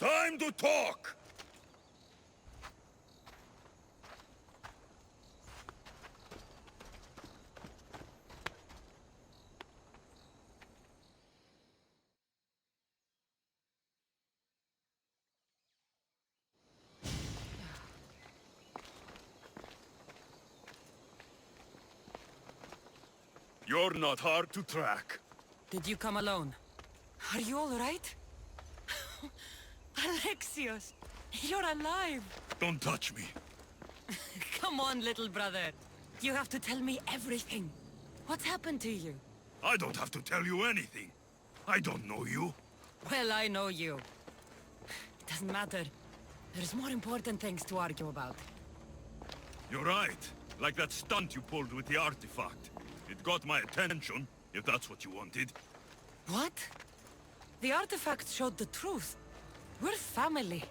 [SPEAKER 1] Time to talk! You're not hard to track.
[SPEAKER 5] Did you come alone? Are you all right? Alexios, you're alive!
[SPEAKER 1] Don't touch me.
[SPEAKER 5] Come on, little brother. You have to tell me everything. What's happened to you?
[SPEAKER 1] I don't have to tell you anything. I don't know you.
[SPEAKER 5] Well, I know you. It doesn't matter. There's more important things to argue about.
[SPEAKER 1] You're right. Like that stunt you pulled with the artifact. It got my attention, if that's what you wanted.
[SPEAKER 5] What? The artifact showed the truth. We're family.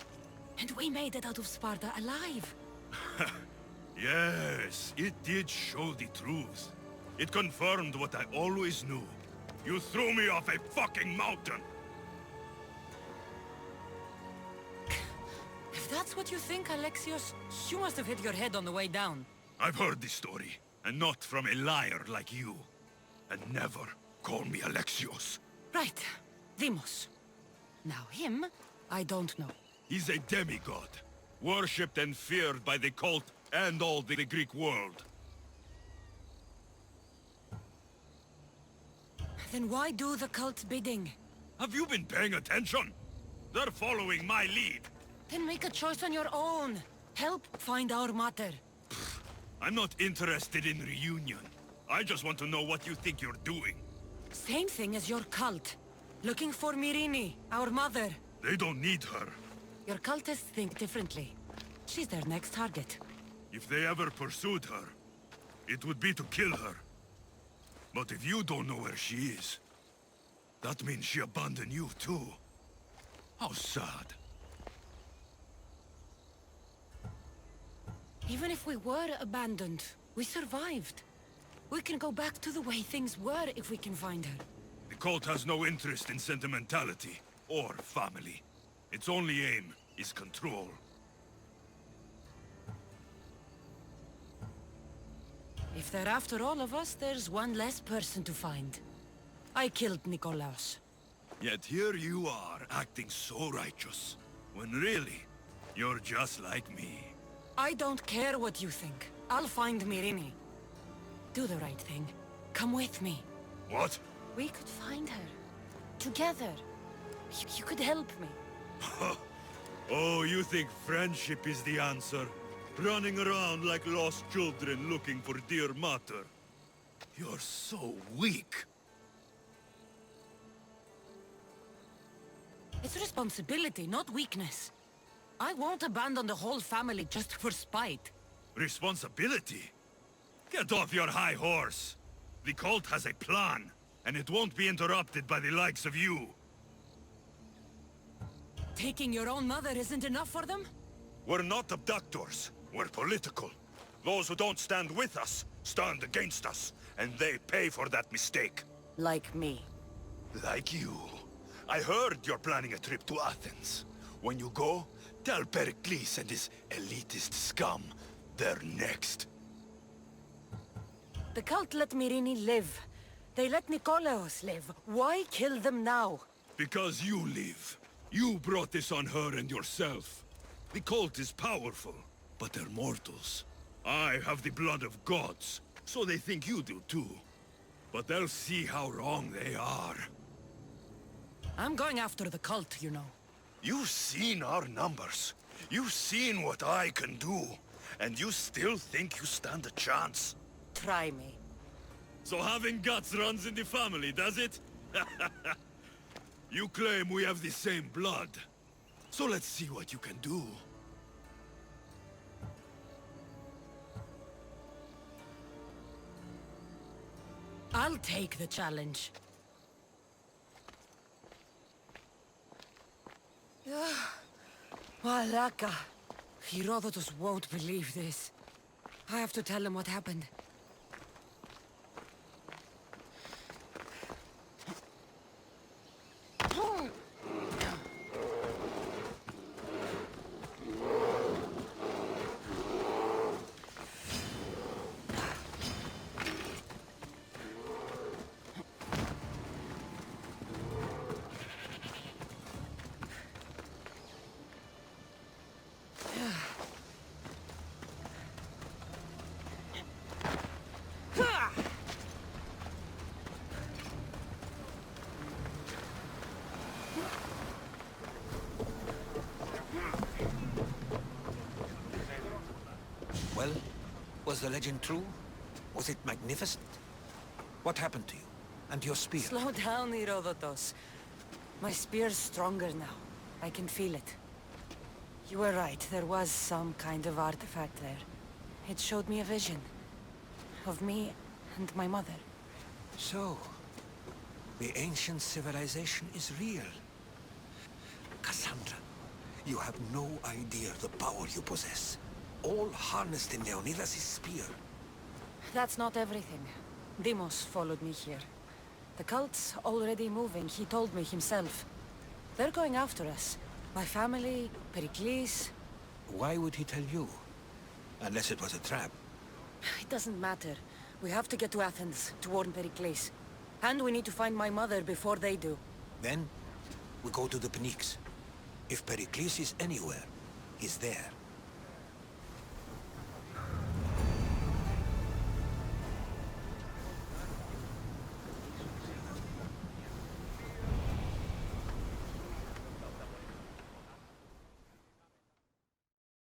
[SPEAKER 5] And we made it out of Sparta alive.
[SPEAKER 1] Yes, it did show the truth. It confirmed what I always knew. You threw me off a fucking mountain!
[SPEAKER 5] If that's what you think, Alexios, you must have hit your head on the way down.
[SPEAKER 1] I've heard the story, and not from a liar like you. And never call me Alexios.
[SPEAKER 5] Right. Demos. Now him, I don't know.
[SPEAKER 1] He's a demigod, worshipped and feared by the cult and all the Greek world.
[SPEAKER 5] Then why do the cult's bidding?
[SPEAKER 1] Have you been paying attention? They're following my lead.
[SPEAKER 5] Then make a choice on your own. Help find our mater.
[SPEAKER 1] I'm not interested in reunion. I just want to know what you think you're doing.
[SPEAKER 5] Same thing as your cult. Looking for Myrine, our mother.
[SPEAKER 1] They don't need her.
[SPEAKER 5] Your cultists think differently. She's their next target.
[SPEAKER 1] If they ever pursued her, it would be to kill her. But if you don't know where she is, that means she abandoned you too. How sad.
[SPEAKER 5] Even if we were abandoned, we survived. We can go back to the way things were if we can find her.
[SPEAKER 1] The cult has no interest in sentimentality or family. Its only aim is control.
[SPEAKER 5] If they're after all of us, there's one less person to find. I killed Nikolaos.
[SPEAKER 1] Yet here you are, acting so righteous, when really, you're just like me.
[SPEAKER 5] I don't care what you think. I'll find Myrrine. Do the right thing. Come with me.
[SPEAKER 1] What?
[SPEAKER 9] We could find her. Together. You could help me.
[SPEAKER 1] Oh, you think friendship is the answer? Running around like lost children looking for dear mater. You're so weak.
[SPEAKER 5] It's responsibility, not weakness. I won't abandon the whole family just for spite.
[SPEAKER 1] Responsibility? Get off your high horse. The cult has a plan, and it won't be interrupted by the likes of you.
[SPEAKER 5] Taking your own mother isn't enough for them?
[SPEAKER 1] We're not abductors. We're political. Those who don't stand with us, stand against us, and they pay for that mistake.
[SPEAKER 9] Like me.
[SPEAKER 1] Like you. I heard you're planning a trip to Athens. When you go, tell Pericles and his elitist scum they're next.
[SPEAKER 9] The cult let Myrrine live. They let Nikolaos live. Why kill them now?
[SPEAKER 1] Because you live. You brought this on her and yourself. The cult is powerful, but they're mortals. I have the blood of gods, so they think you do too. But they'll see how wrong they are.
[SPEAKER 5] I'm going after the cult, you know.
[SPEAKER 1] You've seen our numbers. You've seen what I can do. And you still think you stand a chance?
[SPEAKER 9] Try me.
[SPEAKER 1] So having guts runs in the family, does it? You claim we have the same blood. So let's see what you can do.
[SPEAKER 5] I'll take the challenge. Malaka. Herodotus won't believe this. I have to tell him what happened.
[SPEAKER 19] Well, was the legend true? Was it magnificent? What happened to you? And your spear?
[SPEAKER 9] Slow down, Herodotus. My spear's stronger now. I can feel it. You were right, there was some kind of artifact there. It showed me a vision. Of me and my mother.
[SPEAKER 19] So, the ancient civilization is real. Cassandra, you have no idea the power you possess. All harnessed in Leonidas' spear.
[SPEAKER 9] That's not everything. Deimos followed me here. The cult's already moving, he told me himself. They're going after us. My family, Pericles.
[SPEAKER 19] Why would he tell you? Unless it was a trap.
[SPEAKER 9] It doesn't matter. We have to get to Athens, to warn Pericles. And we need to find my mother before they do.
[SPEAKER 19] Then, we go to the Pnyx. If Pericles is anywhere, he's there.